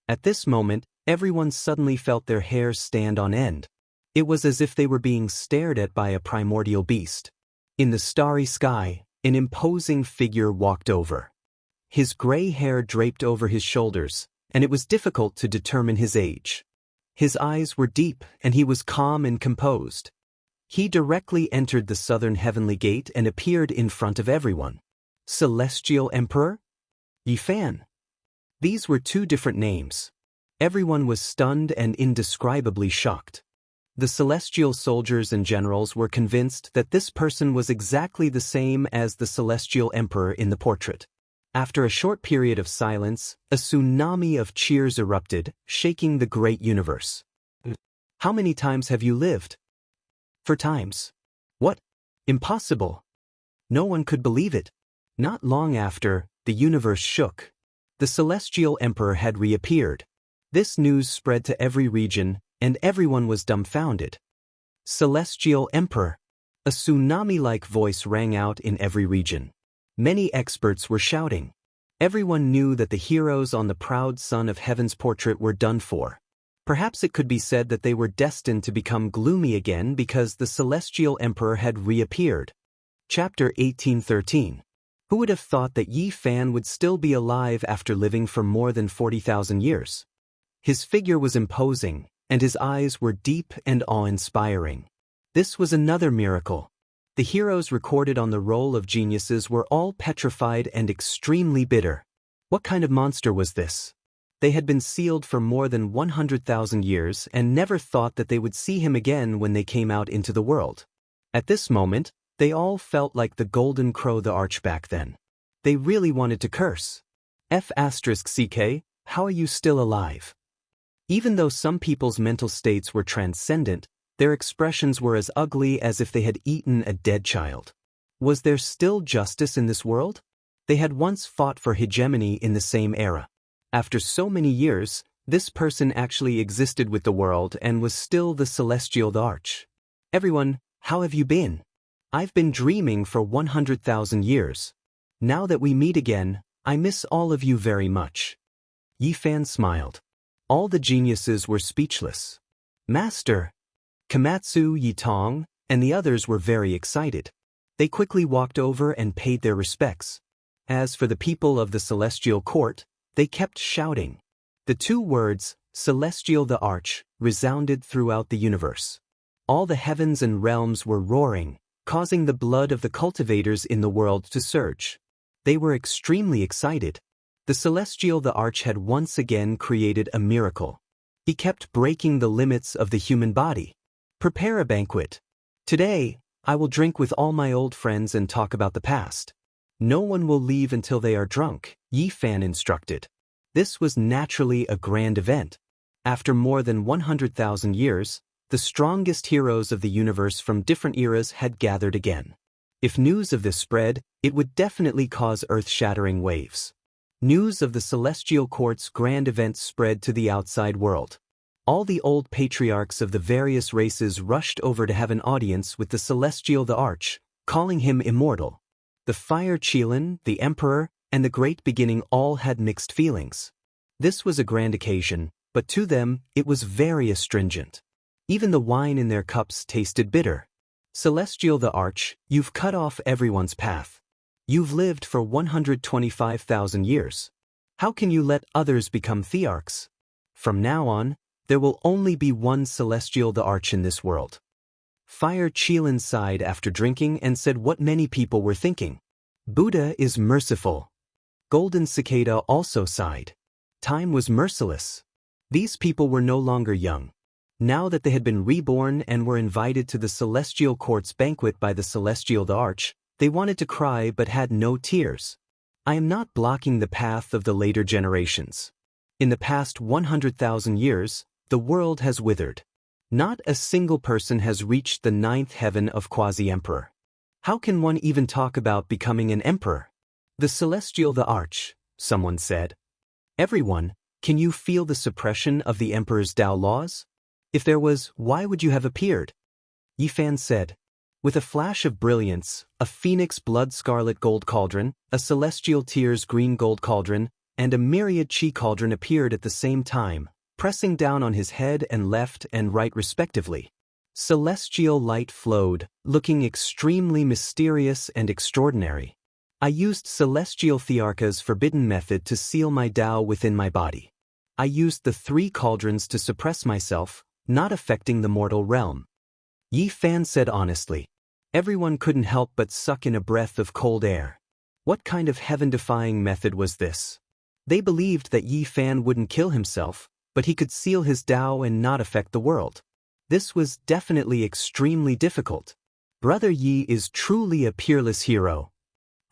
At this moment, everyone suddenly felt their hair stand on end. It was as if they were being stared at by a primordial beast. In the starry sky, an imposing figure walked over. His gray hair draped over his shoulders, and it was difficult to determine his age. His eyes were deep, and he was calm and composed. He directly entered the southern heavenly gate and appeared in front of everyone. Celestial Emperor? Yi Fan. These were two different names. Everyone was stunned and indescribably shocked. The celestial soldiers and generals were convinced that this person was exactly the same as the celestial emperor in the portrait. After a short period of silence, a tsunami of cheers erupted, shaking the great universe. How many times have you lived? 4 times. What? Impossible. No one could believe it. Not long after, the universe shook. The celestial emperor had reappeared. This news spread to every region, and everyone was dumbfounded. Celestial Emperor. A tsunami-like voice rang out in every region. Many experts were shouting. Everyone knew that the heroes on the proud son of heaven's portrait were done for. Perhaps it could be said that they were destined to become gloomy again because the celestial emperor had reappeared. Chapter 1813. Who would have thought that Yi Fan would still be alive after living for more than 40,000 years? His figure was imposing, and his eyes were deep and awe-inspiring. This was another miracle. The heroes recorded on the roll of geniuses were all petrified and extremely bitter. What kind of monster was this? They had been sealed for more than 100,000 years and never thought that they would see him again when they came out into the world. At this moment, they all felt like the golden crow the arch back then. They really wanted to curse. F***ck, how are you still alive? Even though some people's mental states were transcendent, their expressions were as ugly as if they had eaten a dead child. Was there still justice in this world? They had once fought for hegemony in the same era. After so many years, this person actually existed with the world and was still the celestial arch. Everyone, how have you been? I've been dreaming for 100,000 years. Now that we meet again, I miss all of you very much. Yi Fan smiled. All the geniuses were speechless. Master, Komatsu, Yi Tong, and the others were very excited. They quickly walked over and paid their respects. As for the people of the celestial court, they kept shouting. The 2 words, celestial the arch, resounded throughout the universe. All the heavens and realms were roaring, causing the blood of the cultivators in the world to surge. They were extremely excited. The celestial the arch had once again created a miracle. He kept breaking the limits of the human body. Prepare a banquet. Today, I will drink with all my old friends and talk about the past. No one will leave until they are drunk, Yi Fan instructed. This was naturally a grand event. After more than 100,000 years, the strongest heroes of the universe from different eras had gathered again. If news of this spread, it would definitely cause earth-shattering waves. News of the celestial court's grand event spread to the outside world. All the old patriarchs of the various races rushed over to have an audience with the celestial the arch, calling him Immortal. The Fire Qilin, the Emperor, and the Great Beginning all had mixed feelings. This was a grand occasion, but to them, it was very astringent. Even the wine in their cups tasted bitter. Celestial the arch, you've cut off everyone's path. You've lived for 125,000 years. How can you let others become thearchs? From now on, there will only be one celestial the arch in this world. Fire Qilin sighed after drinking and said what many people were thinking. Buddha is merciful. Golden Cicada also sighed. Time was merciless. These people were no longer young. Now that they had been reborn and were invited to the celestial court's banquet by the celestial the arch, they wanted to cry but had no tears. I am not blocking the path of the later generations. In the past 100,000 years, the world has withered. Not a single person has reached the 9th heaven of quasi-emperor. How can one even talk about becoming an emperor? The celestial the arch, someone said. Everyone, can you feel the suppression of the emperor's Tao laws? If there was, why would you have appeared? Yi Fan said. With a flash of brilliance, a phoenix blood scarlet gold cauldron, a celestial tears green gold cauldron, and a myriad chi cauldron appeared at the same time, pressing down on his head and left and right respectively. Celestial light flowed, looking extremely mysterious and extraordinary. I used Celestial Thearka's forbidden method to seal my Tao within my body. I used the 3 cauldrons to suppress myself, not affecting the mortal realm. Yi Fan said honestly. Everyone couldn't help but suck in a breath of cold air. What kind of heaven-defying method was this? They believed that Yi Fan wouldn't kill himself, but he could seal his Tao and not affect the world. This was definitely extremely difficult. Brother Yi is truly a peerless hero.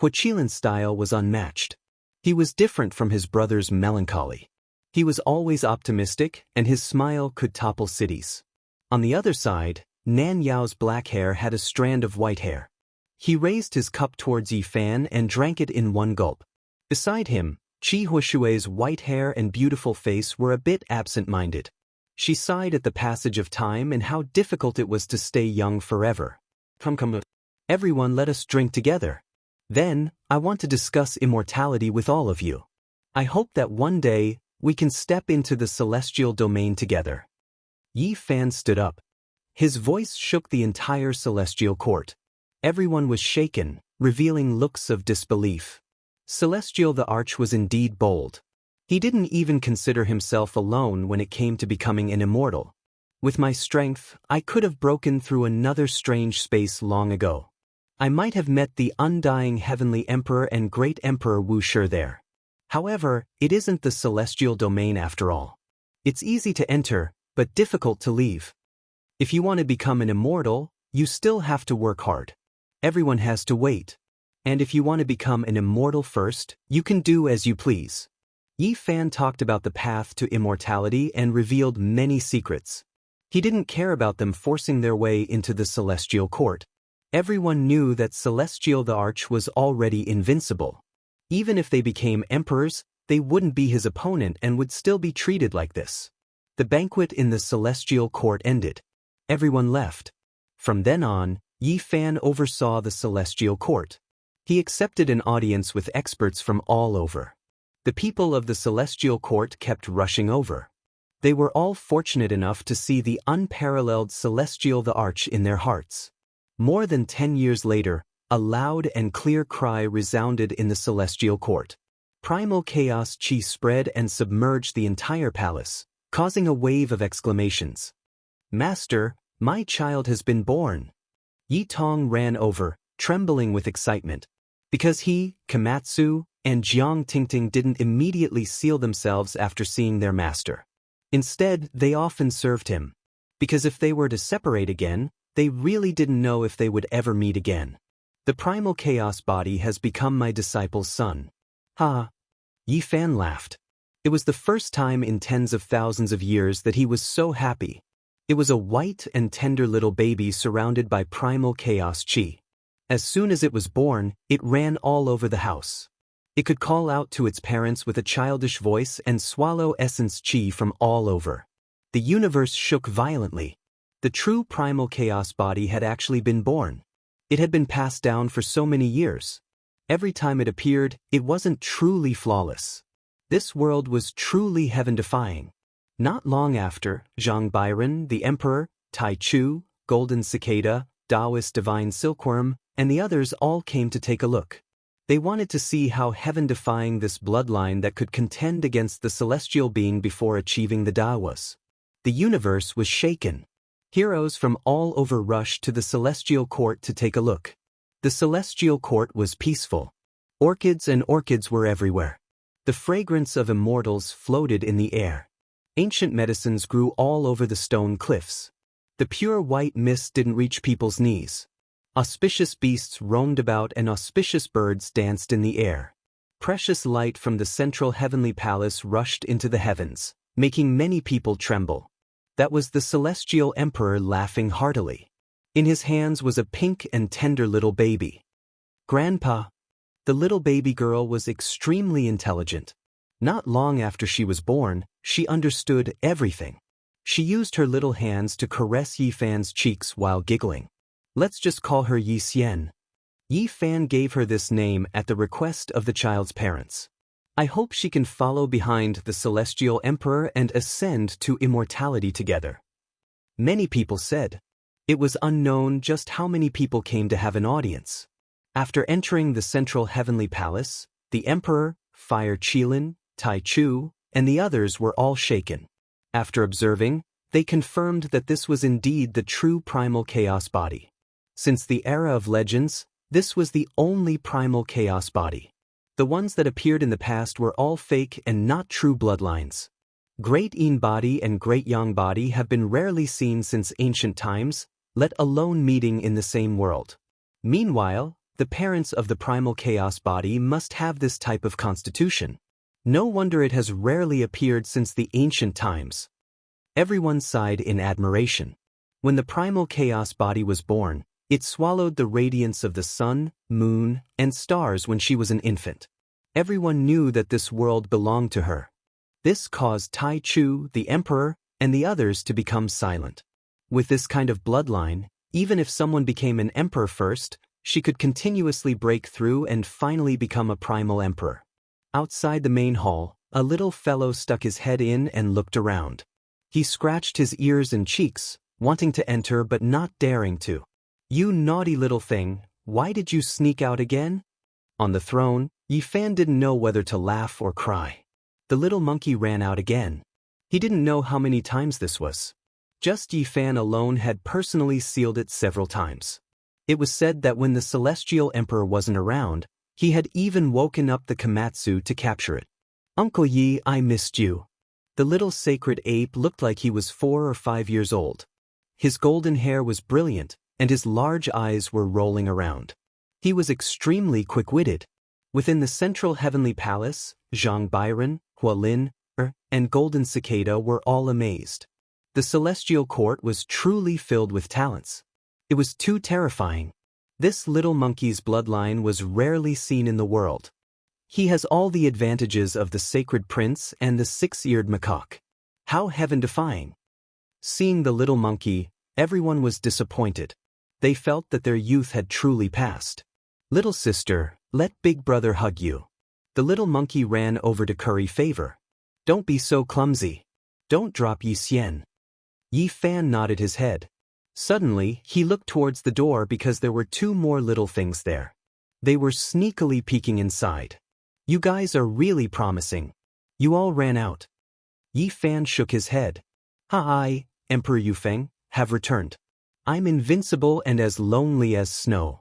Huaqilan's style was unmatched. He was different from his brother's melancholy. He was always optimistic, and his smile could topple cities. On the other side, Nan Yao's black hair had a strand of white hair. He raised his cup towards Yi Fan and drank it in one gulp. Beside him, Qi Huashui's white hair and beautiful face were a bit absent-minded. She sighed at the passage of time and how difficult it was to stay young forever. Come, everyone, let us drink together. Then, I want to discuss immortality with all of you. I hope that one day, we can step into the celestial domain together. Yi Fan stood up. His voice shook the entire celestial court. Everyone was shaken, revealing looks of disbelief. Celestial the Arch was indeed bold. He didn't even consider himself alone when it came to becoming an immortal. With my strength, I could have broken through another strange space long ago. I might have met the undying heavenly emperor and great emperor Wuxia there. However, it isn't the celestial domain after all. It's easy to enter, but difficult to leave. If you want to become an immortal, you still have to work hard. Everyone has to wait. And if you want to become an immortal first, you can do as you please. Yi Fan talked about the path to immortality and revealed many secrets. He didn't care about them forcing their way into the celestial court. Everyone knew that Celestial the Arch was already invincible. Even if they became emperors, they wouldn't be his opponent and would still be treated like this. The banquet in the celestial court ended. Everyone left. From then on, Yi Fan oversaw the celestial court. He accepted an audience with experts from all over. The people of the celestial court kept rushing over. They were all fortunate enough to see the unparalleled Celestial the Arch in their hearts. More than 10 years later, a loud and clear cry resounded in the celestial court. Primal chaos chi spread and submerged the entire palace, causing a wave of exclamations. Master, my child has been born. Yi Tong ran over, trembling with excitement. Because he, Komatsu, and Jiang Tingting didn't immediately seal themselves after seeing their master. Instead, they often served him. Because if they were to separate again, they really didn't know if they would ever meet again. The primal chaos body has become my disciple's son. Ha! Yi Fan laughed. It was the first time in tens of thousands of years that he was so happy. It was a white and tender little baby surrounded by primal chaos chi. As soon as it was born, it ran all over the house. It could call out to its parents with a childish voice and swallow essence chi from all over. The universe shook violently. The true primal chaos body had actually been born. It had been passed down for so many years. Every time it appeared, it wasn't truly flawless. This world was truly heaven-defying. Not long after, Zhang Byron, the Emperor, Tai Chu, Golden Cicada, Taoist Divine Silkworm, and the others all came to take a look. They wanted to see how heaven-defying this bloodline that could contend against the celestial being before achieving the Tao was. The universe was shaken. Heroes from all over rushed to the celestial court to take a look. The celestial court was peaceful. Orchids and orchids were everywhere. The fragrance of immortals floated in the air. Ancient medicines grew all over the stone cliffs. The pure white mist didn't reach people's knees. Auspicious beasts roamed about and auspicious birds danced in the air. Precious light from the central heavenly palace rushed into the heavens, making many people tremble. That was the celestial emperor laughing heartily. In his hands was a pink and tender little baby. Grandpa. The little baby girl was extremely intelligent. Not long after she was born, she understood everything. She used her little hands to caress Yi Fan's cheeks while giggling. Let's just call her Yi Xian. Yi Fan gave her this name at the request of the child's parents. I hope she can follow behind the celestial emperor and ascend to immortality together. Many people said. It was unknown just how many people came to have an audience. After entering the central heavenly palace, the emperor, Fire Qilin, Tai Chu, and the others were all shaken. After observing, they confirmed that this was indeed the true primal chaos body. Since the era of legends, this was the only primal chaos body. The ones that appeared in the past were all fake and not true bloodlines. Great Yin body and Great Yang body have been rarely seen since ancient times, let alone meeting in the same world. Meanwhile, the parents of the primal chaos body must have this type of constitution. No wonder it has rarely appeared since the ancient times. Everyone sighed in admiration. When the primal chaos body was born, it swallowed the radiance of the sun, moon, and stars when she was an infant. Everyone knew that this world belonged to her. This caused Tai Chu, the emperor, and the others to become silent. With this kind of bloodline, even if someone became an emperor first, she could continuously break through and finally become a primal emperor. Outside the main hall, a little fellow stuck his head in and looked around. He scratched his ears and cheeks, wanting to enter but not daring to. You naughty little thing, why did you sneak out again? On the throne, Yi Fan didn't know whether to laugh or cry. The little monkey ran out again. He didn't know how many times this was. Just Yi Fan alone had personally sealed it several times. It was said that when the celestial emperor wasn't around, he had even woken up the Komatsu to capture it. Uncle Yi, I missed you. The little sacred ape looked like he was 4 or 5 years old. His golden hair was brilliant, and his large eyes were rolling around. He was extremely quick-witted. Within the central heavenly palace, Zhang Byron, Hualin, and Golden Cicada were all amazed. The celestial court was truly filled with talents. It was too terrifying. This little monkey's bloodline was rarely seen in the world. He has all the advantages of the sacred prince and the 6-eared macaque. How heaven-defying. Seeing the little monkey, everyone was disappointed. They felt that their youth had truly passed. Little sister, let big brother hug you. The little monkey ran over to curry favor. Don't be so clumsy. Don't drop Yi Xian. Yi Fan nodded his head. Suddenly, he looked towards the door because there were 2 more little things there. They were sneakily peeking inside. You guys are really promising. You all ran out. Yi Fan shook his head. I, Emperor Yufeng, have returned. I'm invincible and as lonely as snow.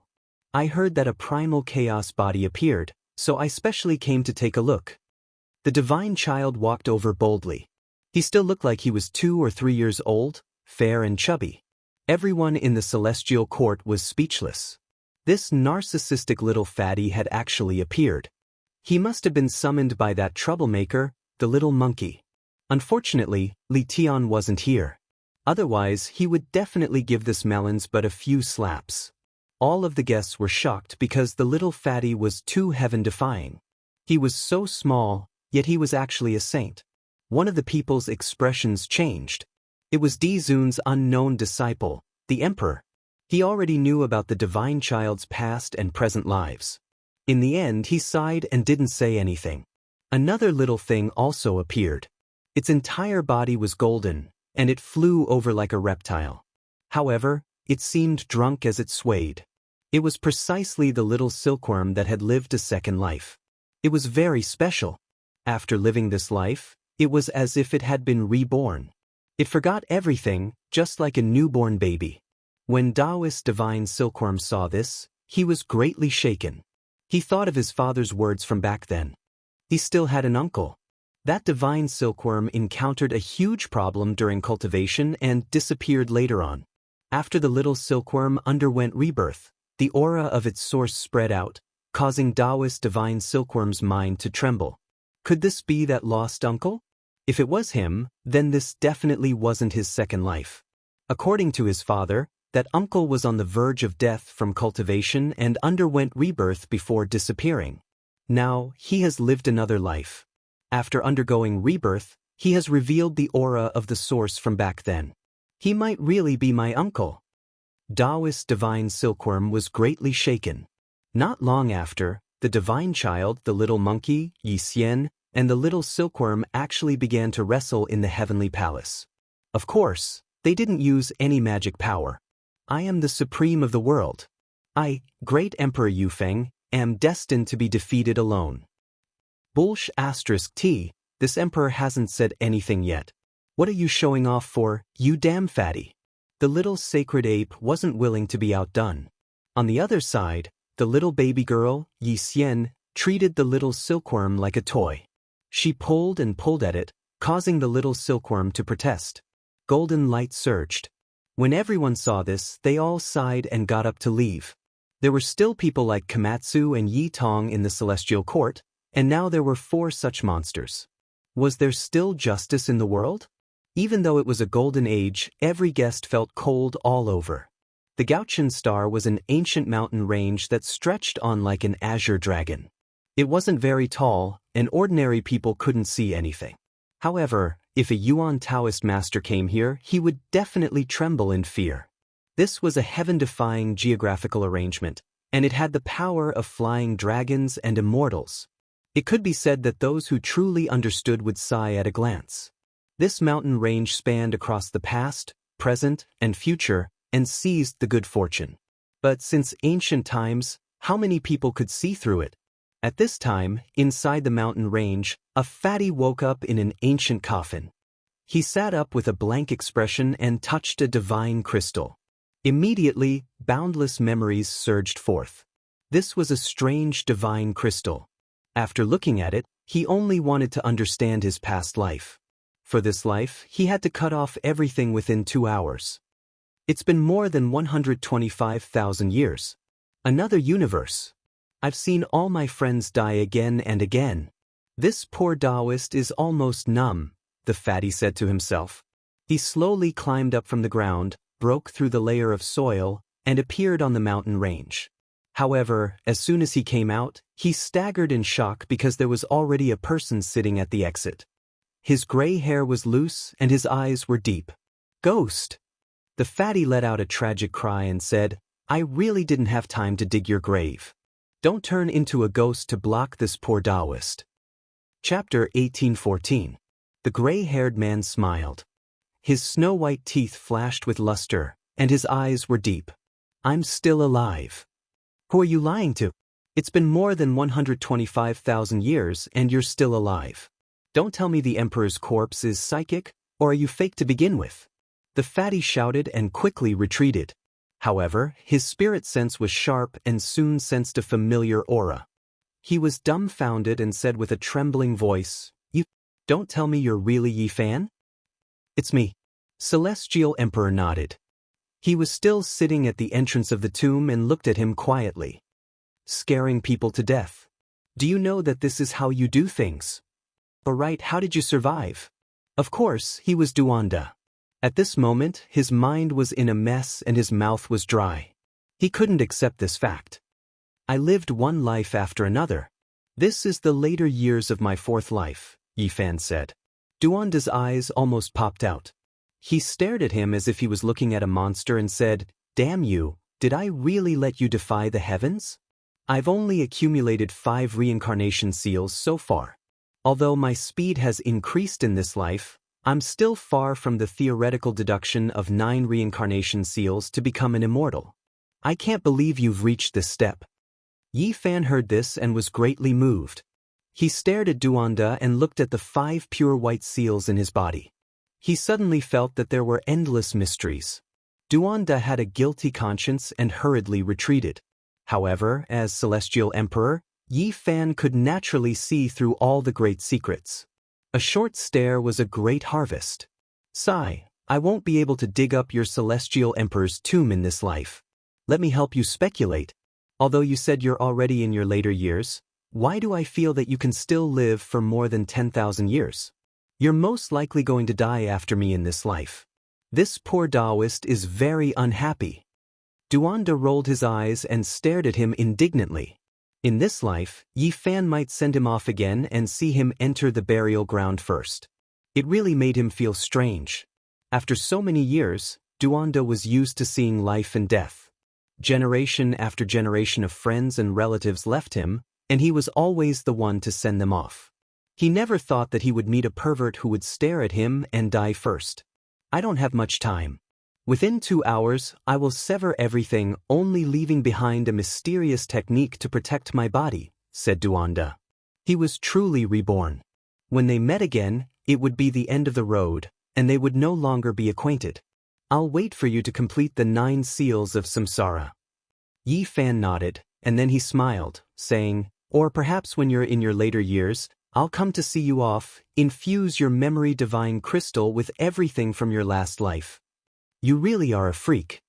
I heard that a primal chaos body appeared, so I specially came to take a look. The divine child walked over boldly. He still looked like he was 2 or 3 years old, fair and chubby. Everyone in the celestial court was speechless. This narcissistic little fatty had actually appeared. He must have been summoned by that troublemaker, the little monkey. Unfortunately, Li Tian wasn't here. Otherwise, he would definitely give this melons but a few slaps. All of the guests were shocked because the little fatty was too heaven-defying. He was so small, yet he was actually a saint. One of the people's expressions changed. It was Di Zun's unknown disciple, the emperor. He already knew about the divine child's past and present lives. In the end, he sighed and didn't say anything. Another little thing also appeared. Its entire body was golden, and it flew over like a reptile. However, it seemed drunk as it swayed. It was precisely the little silkworm that had lived a second life. It was very special. After living this life, it was as if it had been reborn. It forgot everything, just like a newborn baby. When Taoist divine silkworm saw this, he was greatly shaken. He thought of his father's words from back then. He still had an uncle. That divine silkworm encountered a huge problem during cultivation and disappeared later on. After the little silkworm underwent rebirth, the aura of its source spread out, causing Taoist divine silkworm's mind to tremble. Could this be that lost uncle? If it was him, then this definitely wasn't his second life. According to his father, that uncle was on the verge of death from cultivation and underwent rebirth before disappearing. Now, he has lived another life. After undergoing rebirth, he has revealed the aura of the source from back then. He might really be my uncle. Taoist divine silkworm was greatly shaken. Not long after, the divine child, the little monkey, Yi Xian, and the little silkworm actually began to wrestle in the heavenly palace. Of course, they didn't use any magic power. I am the supreme of the world. I, great Emperor Yufeng, am destined to be defeated alone. Bullsh *T, this emperor hasn't said anything yet. What are you showing off for, you damn fatty? The little sacred ape wasn't willing to be outdone. On the other side, the little baby girl, Yi Xian, treated the little silkworm like a toy. She pulled and pulled at it, causing the little silkworm to protest. Golden light surged. When everyone saw this, they all sighed and got up to leave. There were still people like Komatsu and Yi Tong in the celestial court, and now there were 4 such monsters. Was there still justice in the world? Even though it was a golden age, every guest felt cold all over. The Gaochen Star was an ancient mountain range that stretched on like an azure dragon. It wasn't very tall, and ordinary people couldn't see anything. However, if a Yuan Taoist master came here, he would definitely tremble in fear. This was a heaven-defying geographical arrangement, and it had the power of flying dragons and immortals. It could be said that those who truly understood would sigh at a glance. This mountain range spanned across the past, present, and future, and seized the good fortune. But since ancient times, how many people could see through it? At this time, inside the mountain range, a fatty woke up in an ancient coffin. He sat up with a blank expression and touched a divine crystal. Immediately, boundless memories surged forth. This was a strange divine crystal. After looking at it, he only wanted to understand his past life. For this life, he had to cut off everything within 2 hours. It's been more than 125,000 years. Another universe. I've seen all my friends die again and again. This poor Taoist is almost numb, the fatty said to himself. He slowly climbed up from the ground, broke through the layer of soil, and appeared on the mountain range. However, as soon as he came out, he staggered in shock because there was already a person sitting at the exit. His gray hair was loose and his eyes were deep. Ghost! The fatty let out a tragic cry and said, I really didn't have time to dig your grave. Don't turn into a ghost to block this poor Taoist. Chapter 1814. The gray-haired man smiled. His snow-white teeth flashed with luster, and his eyes were deep. I'm still alive. Who are you lying to? It's been more than 125,000 years and you're still alive. Don't tell me the Emperor's corpse is psychic, or are you fake to begin with? The fatty shouted and quickly retreated. However, his spirit sense was sharp and soon sensed a familiar aura. He was dumbfounded and said with a trembling voice, You don't tell me you're really Yi Fan? It's me. Celestial Emperor nodded. He was still sitting at the entrance of the tomb and looked at him quietly. Scaring people to death. Do you know that this is how you do things? Alright, how did you survive? Of course, he was Duanda. At this moment, his mind was in a mess and his mouth was dry. He couldn't accept this fact. I lived one life after another. This is the later years of my 4th life, Yi Fan said. Duanda's eyes almost popped out. He stared at him as if he was looking at a monster and said, Damn you, did I really let you defy the heavens? I've only accumulated 5 reincarnation seals so far. Although my speed has increased in this life, I'm still far from the theoretical deduction of 9 reincarnation seals to become an immortal. I can't believe you've reached this step. Yi Fan heard this and was greatly moved. He stared at Duanda and looked at the 5 pure white seals in his body. He suddenly felt that there were endless mysteries. Duanda had a guilty conscience and hurriedly retreated. However, as Celestial Emperor, Yi Fan could naturally see through all the great secrets. A short stare was a great harvest. Sigh, I won't be able to dig up your Celestial Emperor's tomb in this life. Let me help you speculate. Although you said you're already in your later years, why do I feel that you can still live for more than 10,000 years? You're most likely going to die after me in this life. This poor Taoist is very unhappy. Duanda rolled his eyes and stared at him indignantly. In this life, Yi Fan might send him off again and see him enter the burial ground first. It really made him feel strange. After so many years, Duanda was used to seeing life and death. Generation after generation of friends and relatives left him, and he was always the one to send them off. He never thought that he would meet a pervert who would stare at him and die first. I don't have much time. Within 2 hours, I will sever everything, only leaving behind a mysterious technique to protect my body, said Duanda. He was truly reborn. When they met again, it would be the end of the road, and they would no longer be acquainted. I'll wait for you to complete the 9 seals of samsara. Yi Fan nodded, and then he smiled, saying, or perhaps when you're in your later years, I'll come to see you off, infuse your memory divine crystal with everything from your last life. You really are a freak.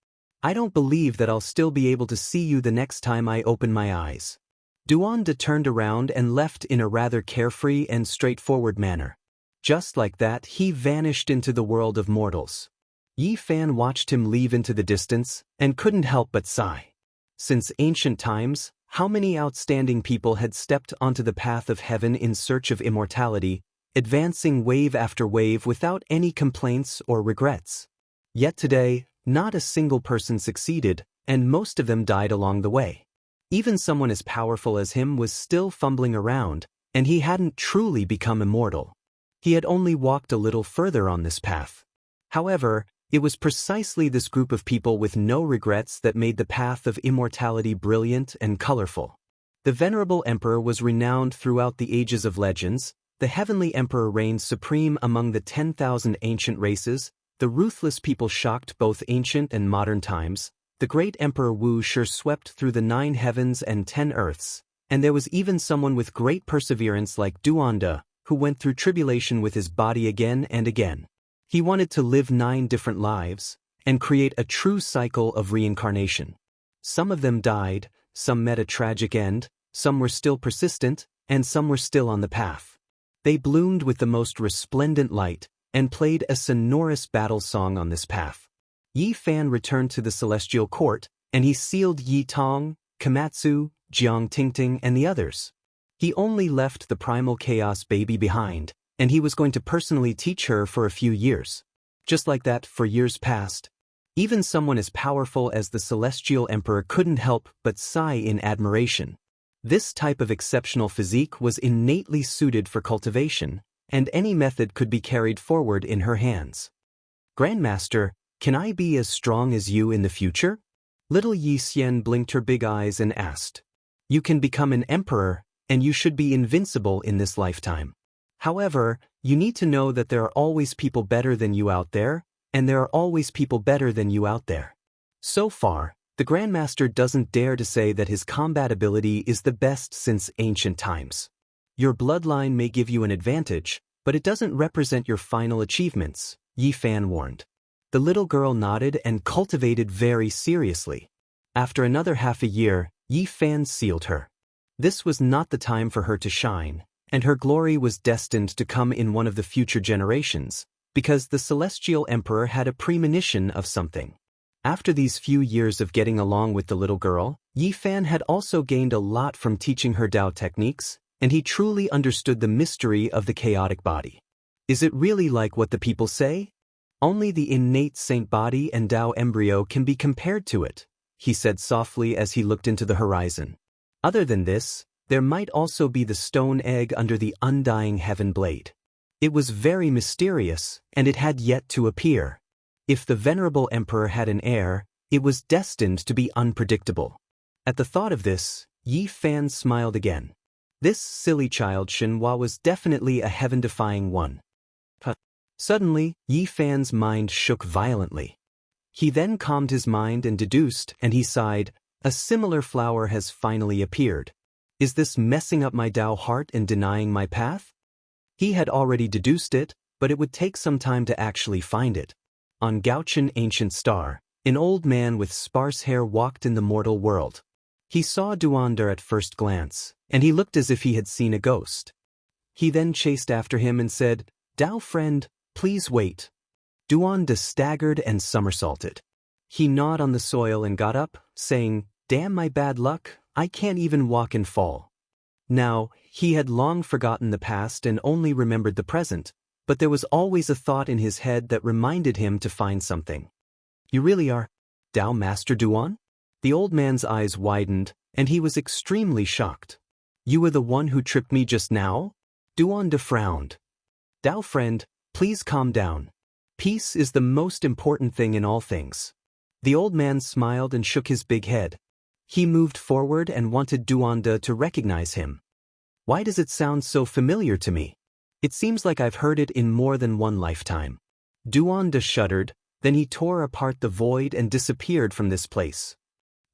I don't believe that I'll still be able to see you the next time I open my eyes. Duanda turned around and left in a rather carefree and straightforward manner. Just like that, he vanished into the world of mortals. Yi Fan watched him leave into the distance and couldn't help but sigh. Since ancient times, how many outstanding people had stepped onto the path of heaven in search of immortality, advancing wave after wave without any complaints or regrets. Yet today, not a single person succeeded, and most of them died along the way. Even someone as powerful as him was still fumbling around, and he hadn't truly become immortal. He had only walked a little further on this path. However, it was precisely this group of people with no regrets that made the path of immortality brilliant and colorful. The venerable emperor was renowned throughout the ages of legends. The heavenly emperor reigned supreme among the 10,000 ancient races. The ruthless people shocked both ancient and modern times. The great emperor Wuxia swept through the 9 heavens and 10 earths, and there was even someone with great perseverance like Duanda, who went through tribulation with his body again and again. He wanted to live 9 different lives, and create a true cycle of reincarnation. Some of them died, some met a tragic end, some were still persistent, and some were still on the path. They bloomed with the most resplendent light, and played a sonorous battle song on this path. Yi Fan returned to the celestial court, and he sealed Yi Tong, Komatsu, Jiang Tingting, and the others. He only left the primal chaos baby behind, and he was going to personally teach her for a few years. Just like that, for years passed. Even someone as powerful as the celestial emperor couldn't help but sigh in admiration. This type of exceptional physique was innately suited for cultivation, and any method could be carried forward in her hands. Grandmaster, can I be as strong as you in the future? Little Yi Xian blinked her big eyes and asked. You can become an emperor, and you should be invincible in this lifetime. However, you need to know that there are always people better than you out there, and there are always people better than you out there. So far, the Grandmaster doesn't dare to say that his combat ability is the best since ancient times. Your bloodline may give you an advantage, but it doesn't represent your final achievements, Yi Fan warned. The little girl nodded and cultivated very seriously. After another half a year, Yi Fan sealed her. This was not the time for her to shine, and her glory was destined to come in one of the future generations, because the celestial emperor had a premonition of something. After these few years of getting along with the little girl, Yi Fan had also gained a lot from teaching her Tao techniques, and he truly understood the mystery of the chaotic body. Is it really like what the people say? Only the innate saint body and Tao embryo can be compared to it, he said softly as he looked into the horizon. Other than this, there might also be the stone egg under the undying heaven blade. It was very mysterious, and it had yet to appear. If the venerable emperor had an heir, it was destined to be unpredictable. At the thought of this, Yi Fan smiled again. This silly child Shenhua was definitely a heaven-defying one. Suddenly, Yi Fan's mind shook violently. He then calmed his mind and deduced, and he sighed, a similar flower has finally appeared. Is this messing up my Tao heart and denying my path? He had already deduced it, but it would take some time to actually find it. On Gaochen Ancient Star, an old man with sparse hair walked in the mortal world. He saw Duanda at first glance, and he looked as if he had seen a ghost. He then chased after him and said, Tao friend, please wait. Duanda staggered and somersaulted. He gnawed on the soil and got up, saying, Damn my bad luck, I can't even walk and fall. Now, he had long forgotten the past and only remembered the present, but there was always a thought in his head that reminded him to find something. You really are Tao Master Duan? The old man's eyes widened, and he was extremely shocked. You were the one who tripped me just now? Duan frowned. Tao friend, please calm down. Peace is the most important thing in all things. The old man smiled and shook his big head. He moved forward and wanted Duanda to recognize him. Why does it sound so familiar to me? It seems like I've heard it in more than one lifetime. Duanda shuddered, then he tore apart the void and disappeared from this place.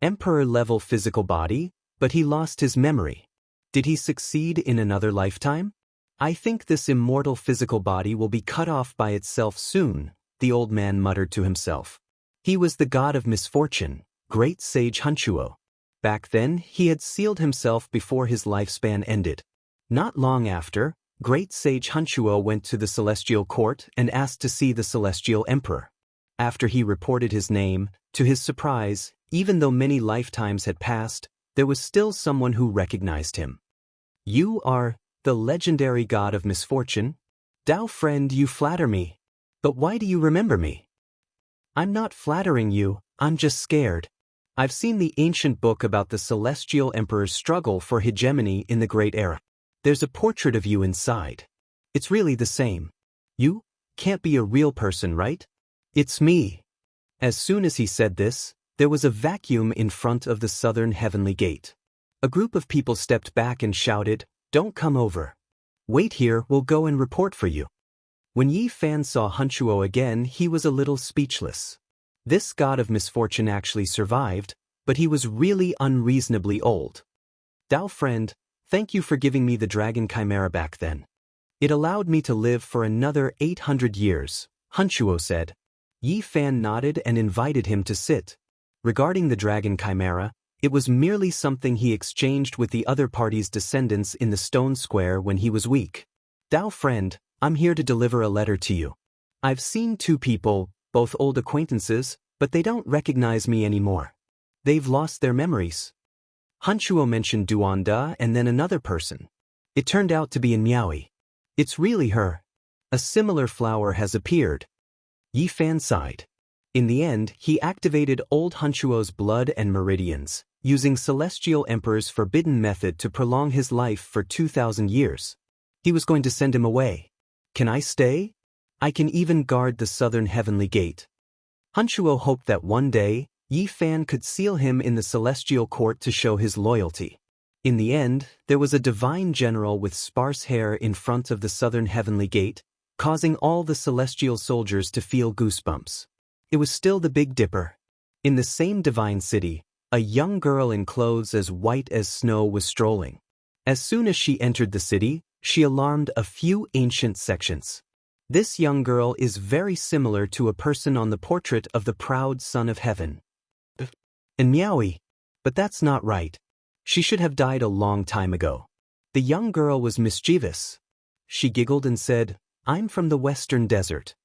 Emperor-level physical body, but he lost his memory. Did he succeed in another lifetime? I think this immortal physical body will be cut off by itself soon, the old man muttered to himself. He was the god of misfortune, great sage Hunchuo. Back then, he had sealed himself before his lifespan ended. Not long after, great sage Hunchuo went to the celestial court and asked to see the celestial emperor. After he reported his name, to his surprise, even though many lifetimes had passed, there was still someone who recognized him. You are the legendary god of misfortune? Tao friend, you flatter me. But why do you remember me? I'm not flattering you, I'm just scared. I've seen the ancient book about the celestial emperor's struggle for hegemony in the Great Era. There's a portrait of you inside. It's really the same. You can't be a real person, right? It's me. As soon as he said this, there was a vacuum in front of the southern heavenly gate. A group of people stepped back and shouted, "Don't come over. Wait here, we'll go and report for you." When Yi Fan saw Hunchuo again, he was a little speechless. This god of misfortune actually survived, but he was really unreasonably old. Tao friend, thank you for giving me the dragon chimera back then. It allowed me to live for another 800 years, Hunchuo said. Yi Fan nodded and invited him to sit. Regarding the dragon chimera, it was merely something he exchanged with the other party's descendants in the stone square when he was weak. Tao friend, I'm here to deliver a letter to you. I've seen two people, both old acquaintances, but they don't recognize me anymore. They've lost their memories. Hunchuo mentioned Duanda and then another person. It turned out to be Miaoi. It's really her. A similar flower has appeared. Yi Fan sighed. In the end, he activated old Hunchuo's blood and meridians, using Celestial Emperor's forbidden method to prolong his life for 2,000 years. He was going to send him away. Can I stay? I can even guard the southern heavenly gate. Hunchuo hoped that one day, Yi Fan could seal him in the celestial court to show his loyalty. In the end, there was a divine general with sparse hair in front of the southern heavenly gate, causing all the celestial soldiers to feel goosebumps. It was still the Big Dipper. In the same divine city, a young girl in clothes as white as snow was strolling. As soon as she entered the city, she alarmed a few ancient sections. This young girl is very similar to a person on the portrait of the proud son of heaven. And Miaoi. But that's not right. She should have died a long time ago. The young girl was mischievous. She giggled and said, I'm from the western desert.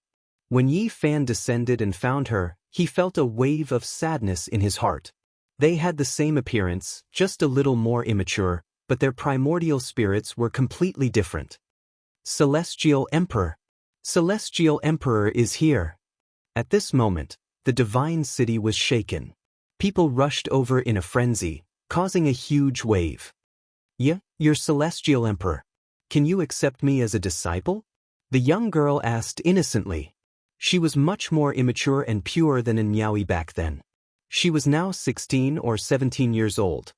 When Yi Fan descended and found her, he felt a wave of sadness in his heart. They had the same appearance, just a little more immature, but their primordial spirits were completely different. Celestial Emperor. Celestial Emperor is here. At this moment, the divine city was shaken. People rushed over in a frenzy, causing a huge wave. Yeah, you're Celestial Emperor. Can you accept me as a disciple? The young girl asked innocently. She was much more immature and pure than in Miaoi back then. She was now 16 or 17 years old.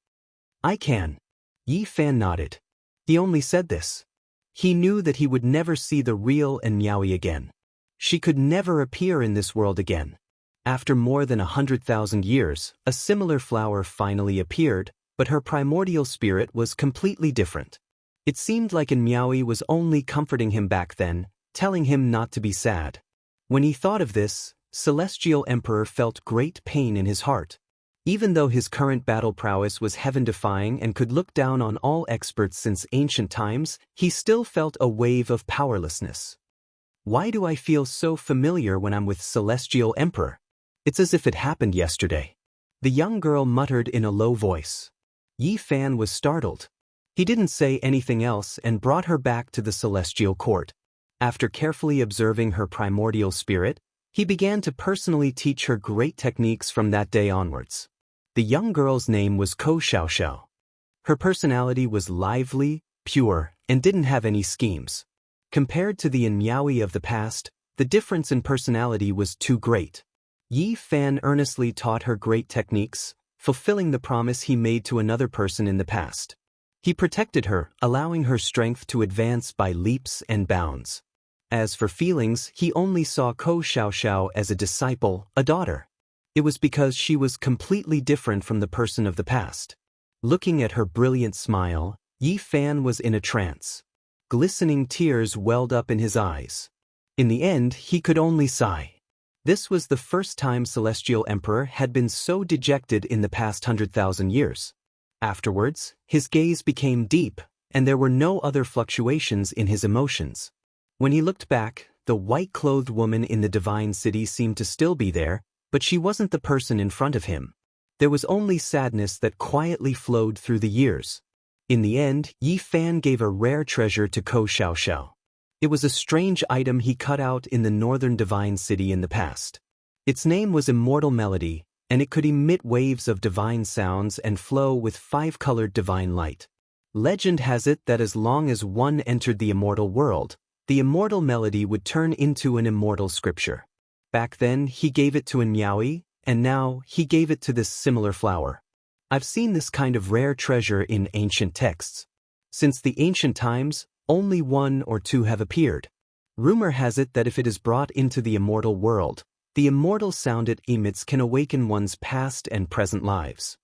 I can. Yi Fan nodded. He only said this. He knew that he would never see the real Miaoi again. She could never appear in this world again. After more than 100,000 years, a similar flower finally appeared, but her primordial spirit was completely different. It seemed like Miaoi was only comforting him back then, telling him not to be sad. When he thought of this, Celestial Emperor felt great pain in his heart. Even though his current battle prowess was heaven-defying and could look down on all experts since ancient times, he still felt a wave of powerlessness. Why do I feel so familiar when I'm with Celestial Emperor? It's as if it happened yesterday. The young girl muttered in a low voice. Yi Fan was startled. He didn't say anything else and brought her back to the celestial court. After carefully observing her primordial spirit, he began to personally teach her great techniques from that day onwards. The young girl's name was Ko Xiaoxiao. Her personality was lively, pure, and didn't have any schemes. Compared to the Miaoyi of the past, the difference in personality was too great. Yi Fan earnestly taught her great techniques, fulfilling the promise he made to another person in the past. He protected her, allowing her strength to advance by leaps and bounds. As for feelings, he only saw Ko Xiaoxiao as a disciple, a daughter. It was because she was completely different from the person of the past. Looking at her brilliant smile, Yi Fan was in a trance. Glistening tears welled up in his eyes. In the end, he could only sigh. This was the first time Celestial Emperor had been so dejected in the past 100,000 years. Afterwards, his gaze became deep, and there were no other fluctuations in his emotions. When he looked back, the white-clothed woman in the divine city seemed to still be there, but she wasn't the person in front of him. There was only sadness that quietly flowed through the years. In the end, Yi Fan gave a rare treasure to Ko Xiaoxiao. It was a strange item he cut out in the northern divine city in the past. Its name was Immortal Melody, and it could emit waves of divine sounds and flow with 5-colored divine light. Legend has it that as long as one entered the immortal world, the immortal melody would turn into an immortal scripture. Back then, he gave it to Miaoyi, and now he gave it to this similar flower. I've seen this kind of rare treasure in ancient texts. Since the ancient times, only 1 or 2 have appeared. Rumor has it that if it is brought into the immortal world, the immortal sound it emits can awaken one's past and present lives.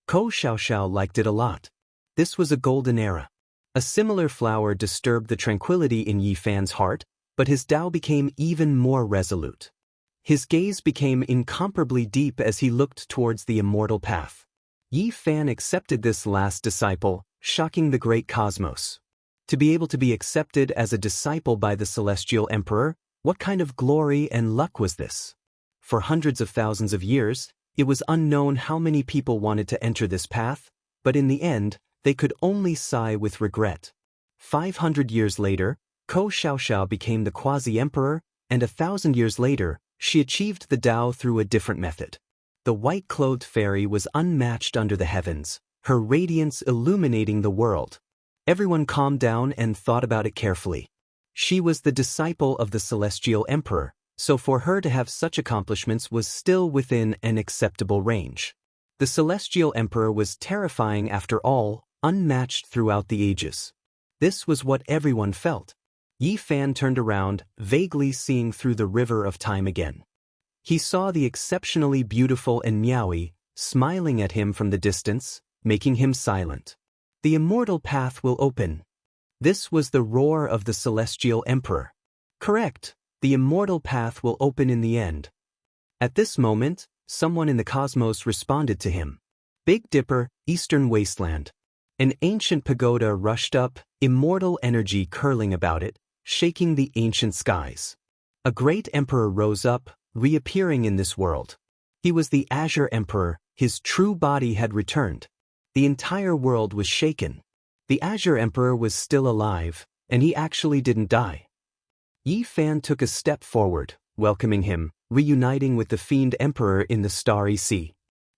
Ko Xiaoxiao liked it a lot. This was a golden era. A similar flower disturbed the tranquility in Yi Fan's heart, but his Tao became even more resolute. His gaze became incomparably deep as he looked towards the immortal path. Yi Fan accepted this last disciple, shocking the great cosmos. To be able to be accepted as a disciple by the Celestial Emperor, what kind of glory and luck was this? For hundreds of thousands of years, it was unknown how many people wanted to enter this path, but in the end, they could only sigh with regret. 500 years later, Ko Xiaoxiao became the quasi-emperor, and 1,000 years later, she achieved the Tao through a different method. The white-clothed fairy was unmatched under the heavens, her radiance illuminating the world. Everyone calmed down and thought about it carefully. She was the disciple of the Celestial Emperor, so for her to have such accomplishments was still within an acceptable range. The Celestial Emperor was terrifying after all, unmatched throughout the ages. This was what everyone felt. Yi Fan turned around, vaguely seeing through the river of time again. He saw the exceptionally beautiful Miaoyi, smiling at him from the distance, making him silent. The immortal path will open. This was the roar of the Celestial Emperor. Correct, the immortal path will open in the end. At this moment, someone in the cosmos responded to him. Big Dipper, Eastern Wasteland. An ancient pagoda rushed up, immortal energy curling about it, shaking the ancient skies. A great emperor rose up, reappearing in this world. He was the Azure Emperor, his true body had returned. The entire world was shaken. The Azure Emperor was still alive, and he actually didn't die. Yi Fan took a step forward, welcoming him, reuniting with the Fiend Emperor in the Starry Sea.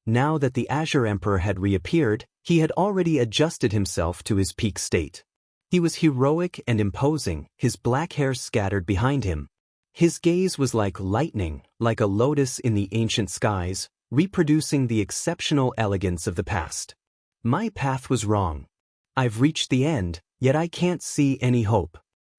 Now that the Azure Emperor had reappeared, he had already adjusted himself to his peak state. He was heroic and imposing, his black hair scattered behind him. His gaze was like lightning, like a lotus in the ancient skies, reproducing the exceptional elegance of the past. My path was wrong. I've reached the end, yet I can't see any hope.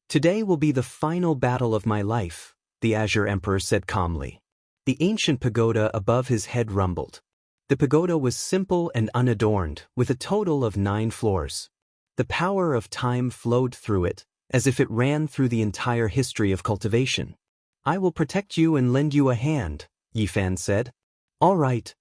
Today will be the final battle of my life, the Azure Emperor said calmly. The ancient pagoda above his head rumbled. The pagoda was simple and unadorned, with a total of 9 floors. The power of time flowed through it, as if it ran through the entire history of cultivation. I will protect you and lend you a hand, Yi Fan said. All right.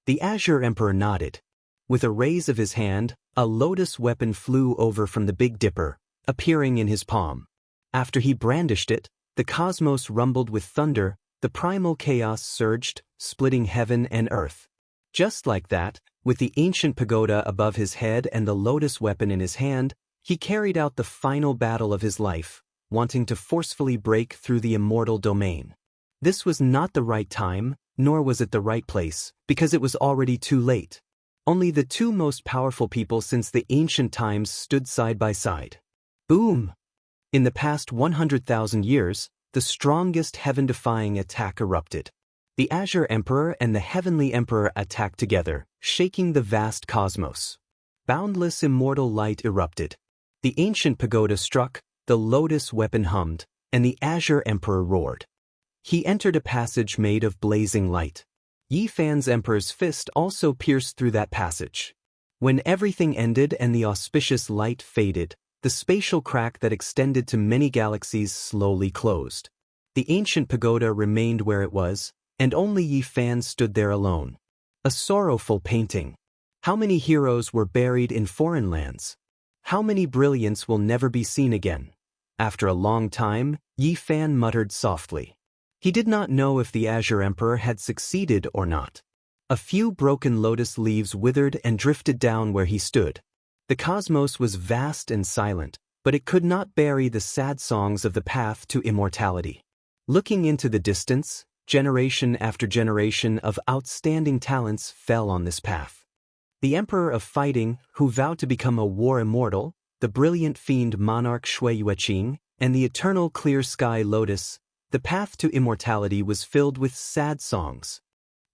The Azure Emperor nodded. With a raise of his hand, a lotus weapon flew over from the Big Dipper, appearing in his palm. After he brandished it, the cosmos rumbled with thunder, the primal chaos surged, splitting heaven and earth. Just like that, with the ancient pagoda above his head and the lotus weapon in his hand, he carried out the final battle of his life, wanting to forcefully break through the immortal domain. This was not the right time, nor was it the right place, because it was already too late. Only the two most powerful people since the ancient times stood side by side. Boom! In the past 100,000 years, the strongest heaven-defying attack erupted. The Azure Emperor and the Heavenly Emperor attacked together, shaking the vast cosmos. Boundless immortal light erupted. The ancient pagoda struck, the lotus weapon hummed, and the Azure Emperor roared. He entered a passage made of blazing light. Yi Fan's Emperor's fist also pierced through that passage. When everything ended and the auspicious light faded, the spatial crack that extended to many galaxies slowly closed. The ancient pagoda remained where it was, and only Yi Fan stood there alone. A sorrowful painting. How many heroes were buried in foreign lands? How many brilliants will never be seen again? After a long time, Yi Fan muttered softly. He did not know if the Azure Emperor had succeeded or not. A few broken lotus leaves withered and drifted down where he stood. The cosmos was vast and silent, but it could not bury the sad songs of the path to immortality. Looking into the distance, generation after generation of outstanding talents fell on this path. The Emperor of Fighting, who vowed to become a war immortal, the brilliant fiend monarch Shui Yueqing, and the eternal clear sky lotus, the path to immortality was filled with sad songs.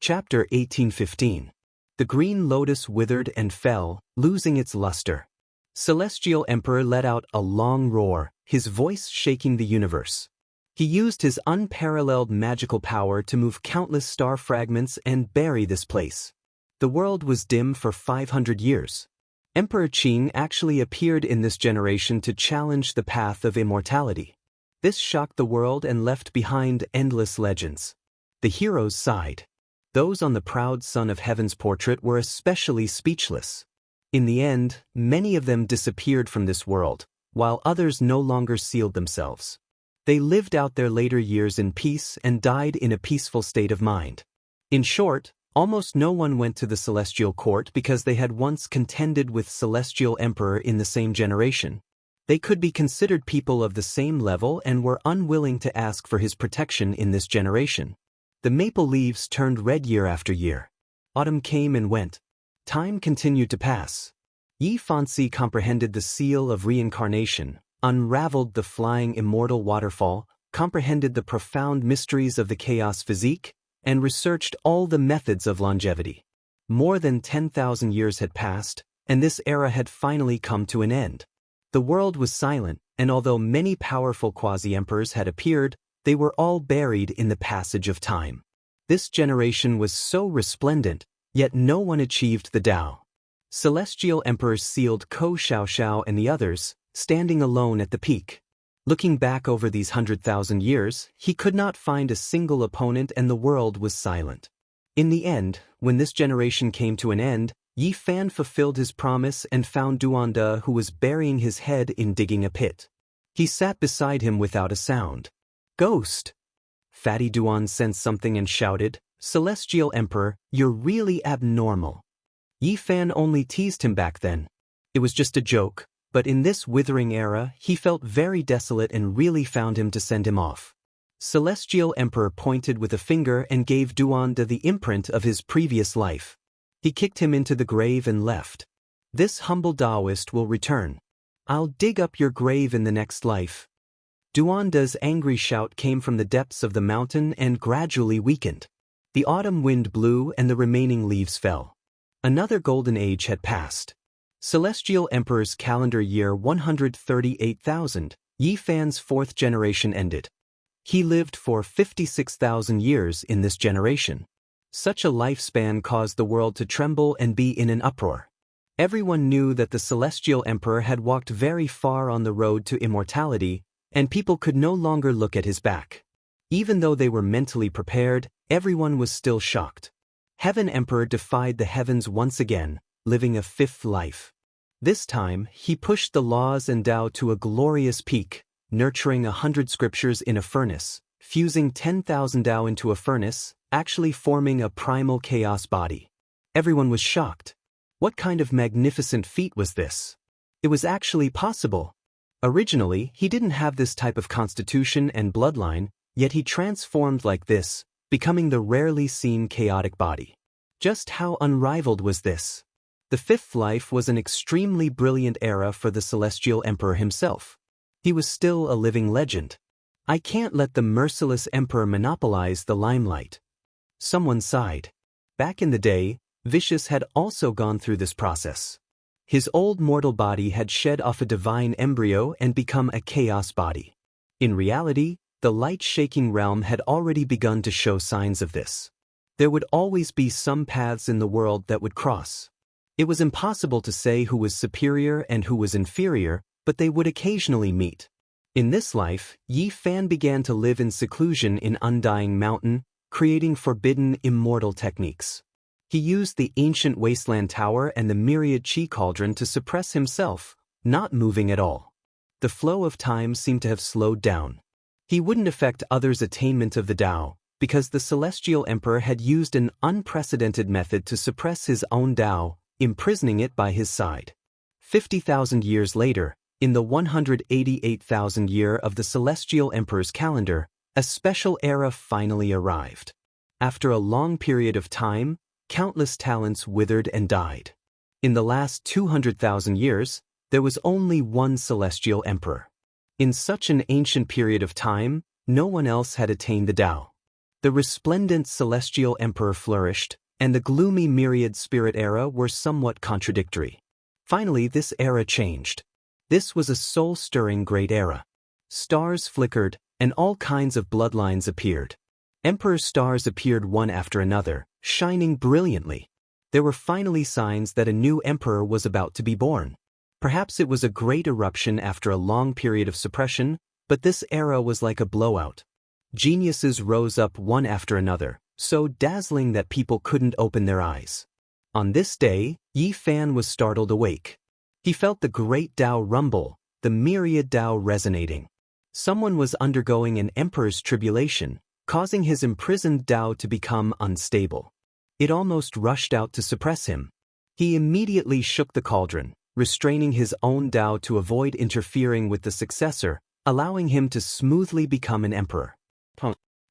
Chapter 1815. The green lotus withered and fell, losing its luster. Celestial Emperor let out a long roar, his voice shaking the universe. He used his unparalleled magical power to move countless star fragments and bury this place. The world was dim for 500 years. Emperor Qing actually appeared in this generation to challenge the path of immortality. This shocked the world and left behind endless legends. The heroes sighed. Those on the proud Son of Heaven's portrait were especially speechless. In the end, many of them disappeared from this world, while others no longer sealed themselves. They lived out their later years in peace and died in a peaceful state of mind. In short, almost no one went to the celestial court because they had once contended with Celestial Emperor in the same generation. They could be considered people of the same level and were unwilling to ask for his protection in this generation. The maple leaves turned red year after year. Autumn came and went. Time continued to pass. Yi Fanzi comprehended the seal of reincarnation, unraveled the flying immortal waterfall, comprehended the profound mysteries of the chaos physique, and researched all the methods of longevity. More than 10,000 years had passed, and this era had finally come to an end. The world was silent, and although many powerful quasi-emperors had appeared, they were all buried in the passage of time. This generation was so resplendent, yet no one achieved the Tao. Celestial Emperors sealed Ko Xiaoxiao and the others, standing alone at the peak. Looking back over these 100,000 years, he could not find a single opponent and the world was silent. In the end, when this generation came to an end, Yi Fan fulfilled his promise and found Duanda, who was burying his head in digging a pit. He sat beside him without a sound. Ghost! Fatty Duan sensed something and shouted, Celestial Emperor, you're really abnormal. Yi Fan only teased him back then. It was just a joke, but in this withering era, he felt very desolate and really found him to send him off. Celestial Emperor pointed with a finger and gave Duanda the imprint of his previous life. He kicked him into the grave and left. This humble Taoist will return. I'll dig up your grave in the next life. Duanda's angry shout came from the depths of the mountain and gradually weakened. The autumn wind blew and the remaining leaves fell. Another golden age had passed. Celestial Emperor's calendar year 138,000, Yi Fan's fourth generation ended. He lived for 56,000 years in this generation. Such a lifespan caused the world to tremble and be in an uproar. Everyone knew that the Celestial Emperor had walked very far on the road to immortality, and people could no longer look at his back. Even though they were mentally prepared, everyone was still shocked. Heaven Emperor defied the heavens once again, living a fifth life. This time, he pushed the laws and Tao to a glorious peak, nurturing 100 scriptures in a furnace, fusing 10,000 Tao into a furnace, actually forming a primal chaos body. Everyone was shocked. What kind of magnificent feat was this? It was actually possible. Originally, he didn't have this type of constitution and bloodline, yet he transformed like this, becoming the rarely seen chaotic body. Just how unrivaled was this? The fifth life was an extremely brilliant era for the Celestial Emperor himself. He was still a living legend. I can't let the merciless Emperor monopolize the limelight. Someone sighed. Back in the day, Vicious had also gone through this process. His old mortal body had shed off a divine embryo and become a chaos body. In reality, the light-shaking realm had already begun to show signs of this. There would always be some paths in the world that would cross. It was impossible to say who was superior and who was inferior, but they would occasionally meet. In this life, Yi Fan began to live in seclusion in Undying Mountain, creating forbidden immortal techniques. He used the ancient wasteland tower and the myriad chi cauldron to suppress himself, not moving at all. The flow of time seemed to have slowed down. He wouldn't affect others' attainment of the Tao, because the Celestial Emperor had used an unprecedented method to suppress his own Tao, imprisoning it by his side. 50,000 years later, in the 188,000th year of the Celestial Emperor's calendar, a special era finally arrived. After a long period of time, countless talents withered and died. In the last 200,000 years, there was only one Celestial Emperor. In such an ancient period of time, no one else had attained the Tao. The resplendent Celestial Emperor flourished, and the gloomy myriad spirit era were somewhat contradictory. Finally, this era changed. This was a soul-stirring great era. Stars flickered, and all kinds of bloodlines appeared. Emperor stars appeared one after another, shining brilliantly. There were finally signs that a new emperor was about to be born. Perhaps it was a great eruption after a long period of suppression, but this era was like a blowout. Geniuses rose up one after another, so dazzling that people couldn't open their eyes. On this day, Yi Fan was startled awake. He felt the great Tao rumble, the myriad Tao resonating. Someone was undergoing an emperor's tribulation, causing his imprisoned Tao to become unstable. It almost rushed out to suppress him. He immediately shook the cauldron, restraining his own Tao to avoid interfering with the successor, allowing him to smoothly become an emperor.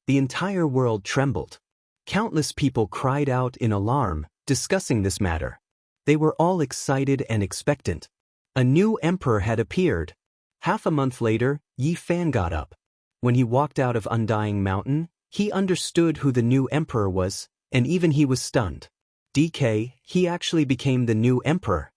The entire world trembled. Countless people cried out in alarm, discussing this matter. They were all excited and expectant. A new emperor had appeared. Half a month later, Yi Fan got up. When he walked out of Undying Mountain, he understood who the new emperor was, and even he was stunned. DK, he actually became the new emperor.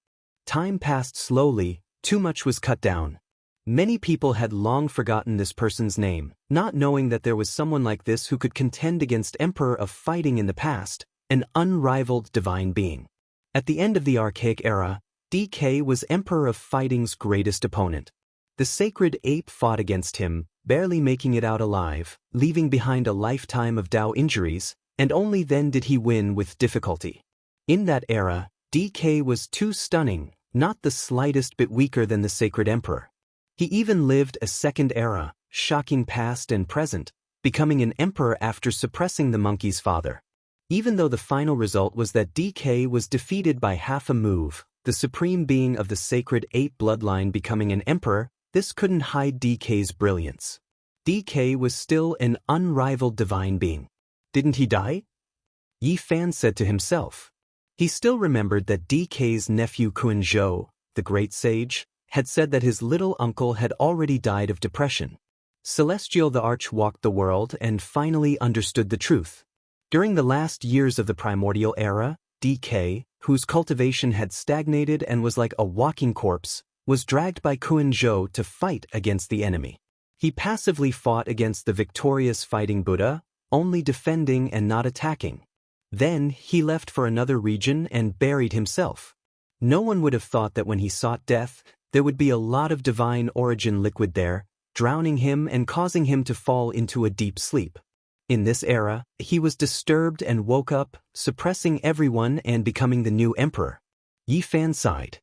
Time passed slowly, too much was cut down. Many people had long forgotten this person's name, not knowing that there was someone like this who could contend against Emperor of Fighting in the past, an unrivaled divine being. At the end of the Archaic Era, DK was Emperor of Fighting's greatest opponent. The sacred ape fought against him, barely making it out alive, leaving behind a lifetime of Tao injuries, and only then did he win with difficulty. In that era, DK was too stunning, not the slightest bit weaker than the sacred emperor. He even lived a second era, shocking past and present, becoming an emperor after suppressing the monkey's father. Even though the final result was that DK was defeated by half a move, the supreme being of the sacred ape bloodline becoming an emperor, this couldn't hide DK's brilliance. DK was still an unrivaled divine being. Didn't he die? Yi Fan said to himself. He still remembered that DK's nephew Kun Zhou, the great sage, had said that his little uncle had already died of depression. Celestial the Arch walked the world and finally understood the truth. During the last years of the primordial era, DK, whose cultivation had stagnated and was like a walking corpse, was dragged by Kun Zhou to fight against the enemy. He passively fought against the victorious fighting Buddha, only defending and not attacking. Then he left for another region and buried himself. No one would have thought that when he sought death, there would be a lot of divine origin liquid there, drowning him and causing him to fall into a deep sleep. In this era, he was disturbed and woke up, suppressing everyone and becoming the new emperor. Yi Fan sighed.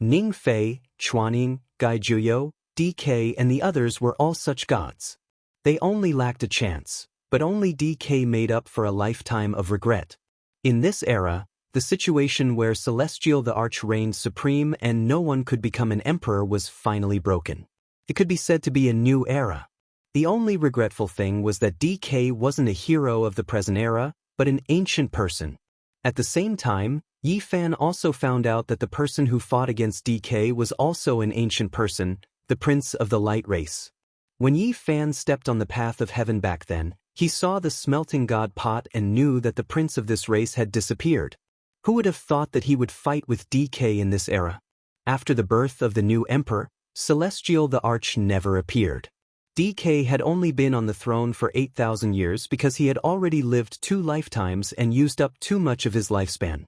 Ning Fei, Chuaning, Gai Juyo, DK and the others were all such gods. They only lacked a chance, but only DK made up for a lifetime of regret. In this era, The situation where Celestial the Arch reigned supreme and no one could become an emperor was finally broken. It could be said to be a new era. The only regretful thing was that DK wasn't a hero of the present era, but an ancient person. At the same time, Yi Fan also found out that the person who fought against DK was also an ancient person, the Prince of the Light Race. When Yi Fan stepped on the path of heaven back then, he saw the smelting god pot and knew that the prince of this race had disappeared. Who would have thought that he would fight with DK in this era? After the birth of the new emperor, Celestial the Arch never appeared. DK had only been on the throne for 8,000 years because he had already lived 2 lifetimes and used up too much of his lifespan.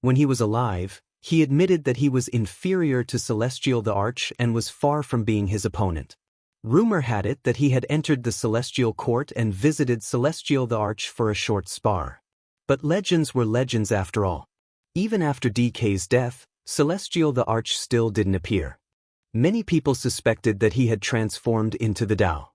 When he was alive, he admitted that he was inferior to Celestial the Arch and was far from being his opponent. Rumor had it that he had entered the Celestial Court and visited Celestial the Arch for a short spar. But legends were legends after all. Even after DK's death, Celestial the Arch still didn't appear. Many people suspected that he had transformed into the Tao.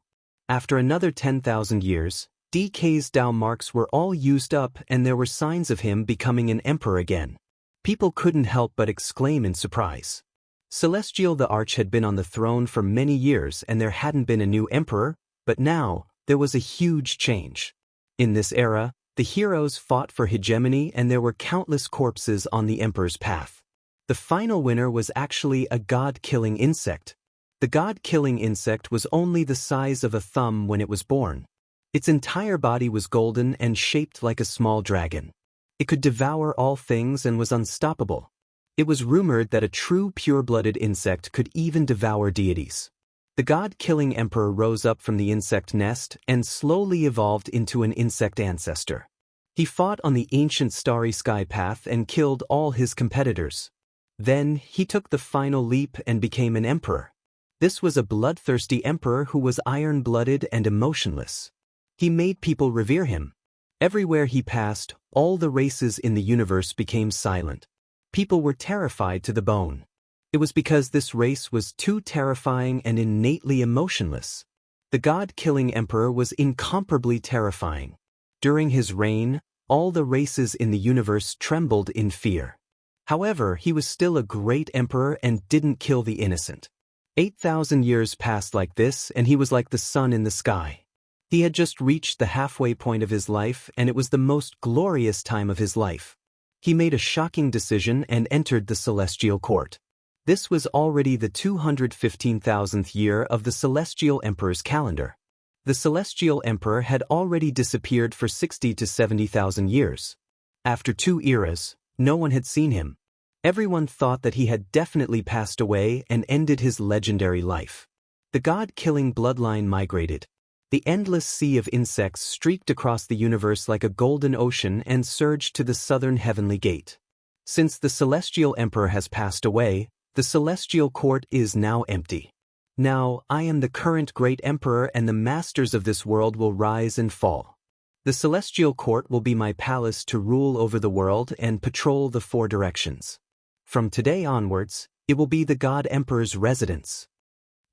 After another 10,000 years, DK's Tao marks were all used up and there were signs of him becoming an emperor again. People couldn't help but exclaim in surprise. Celestial the Arch had been on the throne for many years and there hadn't been a new emperor, but now, there was a huge change. In this era, the heroes fought for hegemony and there were countless corpses on the emperor's path. The final winner was actually a god-killing insect. The god-killing insect was only the size of a thumb when it was born. Its entire body was golden and shaped like a small dragon. It could devour all things and was unstoppable. It was rumored that a true pure-blooded insect could even devour deities. The god-killing emperor rose up from the insect nest and slowly evolved into an insect ancestor. He fought on the ancient starry sky path and killed all his competitors. Then, he took the final leap and became an emperor. This was a bloodthirsty emperor who was iron-blooded and emotionless. He made people revere him. Everywhere he passed, all the races in the universe became silent. People were terrified to the bone. It was because this race was too terrifying and innately emotionless. The god-killing emperor was incomparably terrifying. During his reign, all the races in the universe trembled in fear. However, he was still a great emperor and didn't kill the innocent. 8,000 years passed like this and he was like the sun in the sky. He had just reached the halfway point of his life and it was the most glorious time of his life. He made a shocking decision and entered the Celestial Court. This was already the 215,000th year of the Celestial Emperor's calendar. The Celestial Emperor had already disappeared for 60 to 70,000 years. After 2 eras, no one had seen him. Everyone thought that he had definitely passed away and ended his legendary life. The god-killing bloodline migrated. The endless sea of insects streaked across the universe like a golden ocean and surged to the southern heavenly gate. Since the Celestial Emperor has passed away, the Celestial Court is now empty. Now, I am the current great emperor and the masters of this world will rise and fall. The Celestial Court will be my palace to rule over the world and patrol the 4 directions. From today onwards, it will be the God Emperor's residence.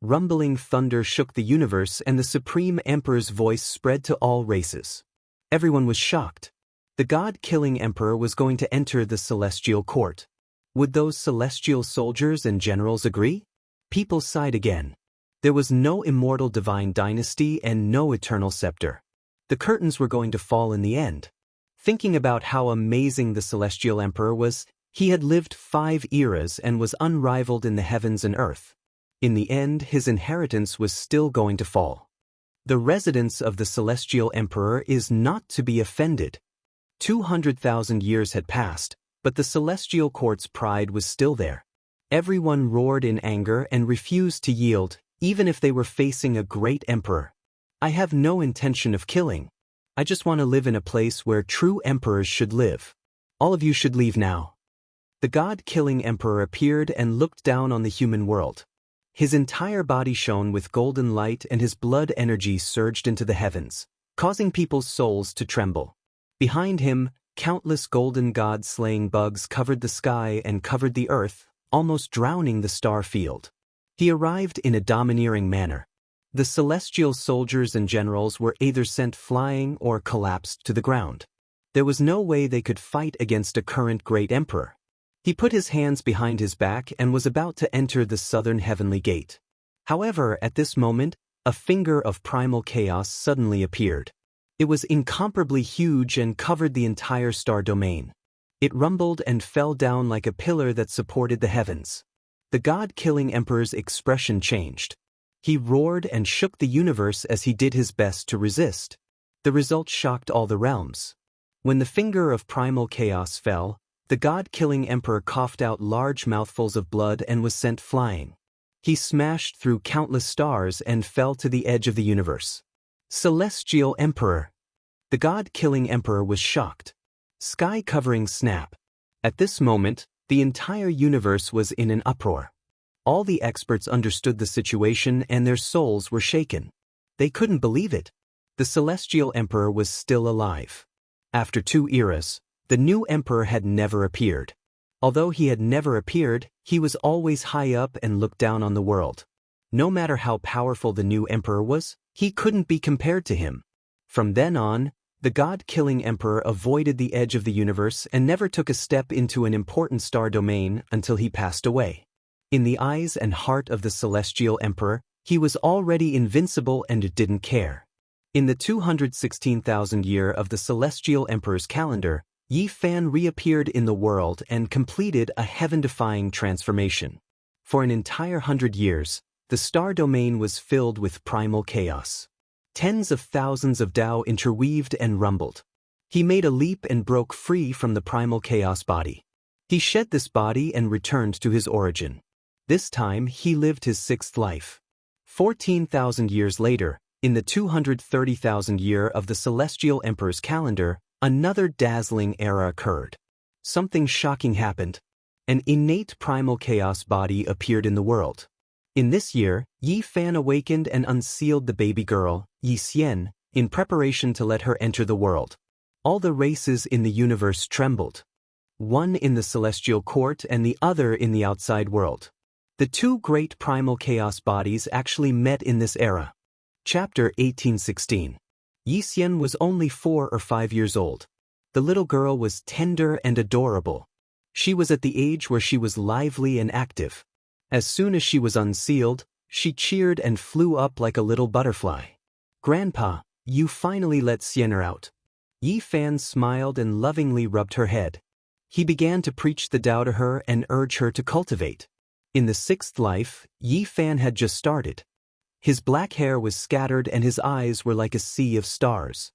Rumbling thunder shook the universe and the Supreme Emperor's voice spread to all races. Everyone was shocked. The God-killing emperor was going to enter the Celestial Court. Would those celestial soldiers and generals agree? People sighed again. There was no immortal divine dynasty and no eternal scepter. The curtains were going to fall in the end. Thinking about how amazing the Celestial Emperor was, he had lived 5 eras and was unrivaled in the heavens and earth. In the end, his inheritance was still going to fall. The residence of the Celestial Emperor is not to be offended. 200,000 years had passed, but the Celestial Court's pride was still there. Everyone roared in anger and refused to yield, even if they were facing a great emperor. I have no intention of killing. I just want to live in a place where true emperors should live. All of you should leave now. The god-killing emperor appeared and looked down on the human world. His entire body shone with golden light and his blood energy surged into the heavens, causing people's souls to tremble. Behind him, countless golden god-slaying bugs covered the sky and covered the earth, almost drowning the star field. He arrived in a domineering manner. The celestial soldiers and generals were either sent flying or collapsed to the ground. There was no way they could fight against a current great emperor. He put his hands behind his back and was about to enter the southern heavenly gate. However, at this moment, a finger of primal chaos suddenly appeared. It was incomparably huge and covered the entire star domain. It rumbled and fell down like a pillar that supported the heavens. The god-killing emperor's expression changed. He roared and shook the universe as he did his best to resist. The result shocked all the realms. When the finger of primal chaos fell, the god-killing emperor coughed out large mouthfuls of blood and was sent flying. He smashed through countless stars and fell to the edge of the universe. Celestial Emperor. The god-killing emperor was shocked. Sky covering snap. At this moment, the entire universe was in an uproar. All the experts understood the situation and their souls were shaken. They couldn't believe it. The celestial emperor was still alive. After 2 eras, the new emperor had never appeared. Although he had never appeared, he was always high up and looked down on the world. No matter how powerful the new emperor was, he couldn't be compared to him. From then on, the god-killing emperor avoided the edge of the universe and never took a step into an important star domain until he passed away. In the eyes and heart of the celestial emperor, he was already invincible and didn't care. In the 216,000th year of the celestial emperor's calendar, Yi Fan reappeared in the world and completed a heaven-defying transformation. For an entire 100 years, the star domain was filled with primal chaos. Tens of thousands of Tao interweaved and rumbled. He made a leap and broke free from the primal chaos body. He shed this body and returned to his origin. This time he lived his 6th life. 14,000 years later, in the 230,000th year of the celestial emperor's calendar, another dazzling era occurred. Something shocking happened. An innate primal chaos body appeared in the world. In this year, Yi Fan awakened and unsealed the baby girl, Yi Xian, in preparation to let her enter the world. All the races in the universe trembled. One in the celestial court and the other in the outside world. The 2 great primal chaos bodies actually met in this era. Chapter 1816. Yi Xian was only 4 or 5 years old. The little girl was tender and adorable. She was at the age where she was lively and active. As soon as she was unsealed, she cheered and flew up like a little butterfly. "Grandpa, you finally let Xianer out." Yi Fan smiled and lovingly rubbed her head. He began to preach the Tao to her and urge her to cultivate. In the 6th life, Yi Fan had just started. His black hair was scattered and his eyes were like a sea of stars.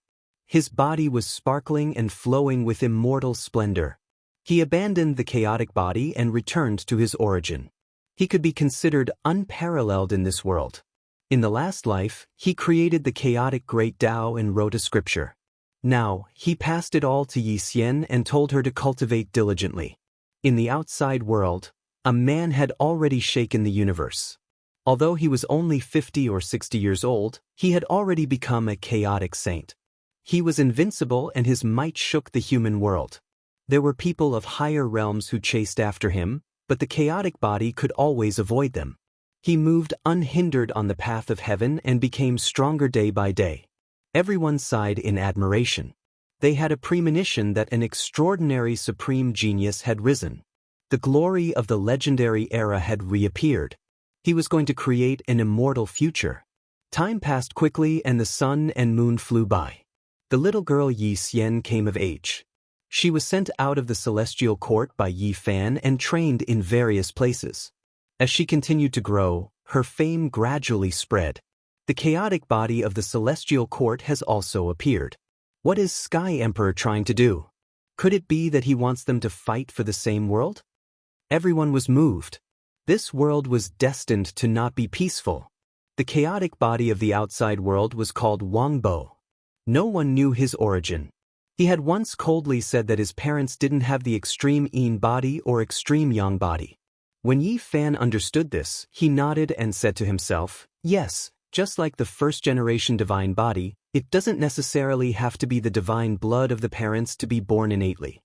His body was sparkling and flowing with immortal splendor. He abandoned the chaotic body and returned to his origin. He could be considered unparalleled in this world. In the last life, he created the chaotic great Tao and wrote a scripture. Now, he passed it all to Yi Xian and told her to cultivate diligently. In the outside world, a man had already shaken the universe. Although he was only 50 or 60 years old, he had already become a chaotic saint. He was invincible and his might shook the human world. There were people of higher realms who chased after him, but the chaotic body could always avoid them. He moved unhindered on the path of heaven and became stronger day by day. Everyone sighed in admiration. They had a premonition that an extraordinary supreme genius had risen. The glory of the legendary era had reappeared. He was going to create an immortal future. Time passed quickly and the sun and moon flew by. The little girl Yi Xian came of age. She was sent out of the celestial court by Yi Fan and trained in various places. As she continued to grow, her fame gradually spread. The chaotic body of the celestial court has also appeared. What is Sky Emperor trying to do? Could it be that he wants them to fight for the same world? Everyone was moved. This world was destined to not be peaceful. The chaotic body of the outside world was called Wangbo. No one knew his origin. He had once coldly said that his parents didn't have the extreme Yin body or extreme Yang body. When Yi Fan understood this, he nodded and said to himself, yes, just like the first-generation divine body, it doesn't necessarily have to be the divine blood of the parents to be born innately.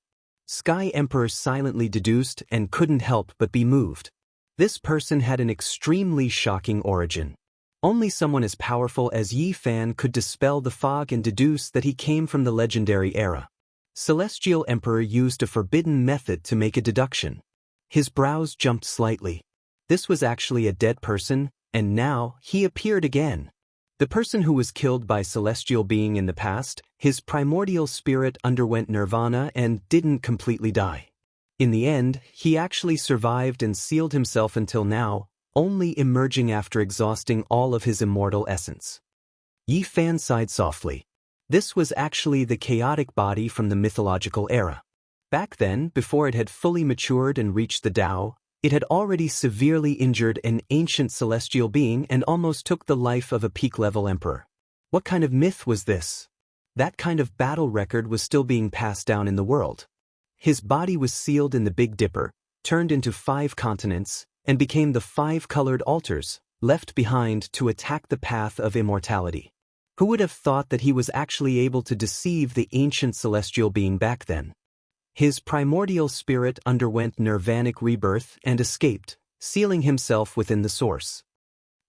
Sky Emperor silently deduced and couldn't help but be moved. This person had an extremely shocking origin. Only someone as powerful as Yi Fan could dispel the fog and deduce that he came from the legendary era. Celestial Emperor used a forbidden method to make a deduction. His brows jumped slightly. This was actually a dead person, and now he appeared again. The person who was killed by celestial being in the past, his primordial spirit underwent nirvana and didn't completely die. In the end, he actually survived and sealed himself until now, only emerging after exhausting all of his immortal essence. Yi Fan sighed softly. This was actually the chaotic body from the mythological era. Back then, before it had fully matured and reached the Tao, it had already severely injured an ancient celestial being and almost took the life of a peak-level emperor. What kind of myth was this? That kind of battle record was still being passed down in the world. His body was sealed in the Big Dipper, turned into 5 continents, and became the 5 colored altars, left behind to attack the path of immortality. Who would have thought that he was actually able to deceive the ancient celestial being back then? His primordial spirit underwent nirvanic rebirth and escaped, sealing himself within the source.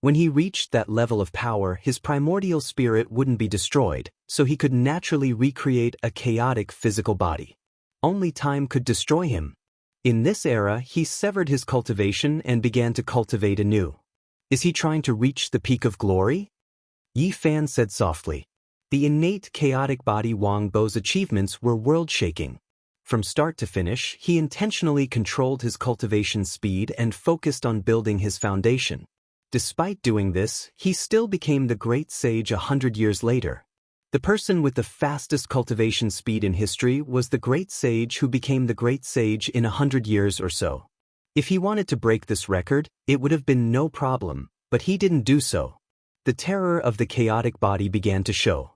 When he reached that level of power, his primordial spirit wouldn't be destroyed, so he could naturally recreate a chaotic physical body. Only time could destroy him. In this era, he severed his cultivation and began to cultivate anew. Is he trying to reach the peak of glory? Yi Fan said softly. The innate chaotic body Wang Bo's achievements were world-shaking. From start to finish, he intentionally controlled his cultivation speed and focused on building his foundation. Despite doing this, he still became the great sage 100 years later. The person with the fastest cultivation speed in history was the great sage who became the great sage in 100 years or so. If he wanted to break this record, it would have been no problem, but he didn't do so. The terror of the chaotic body began to show.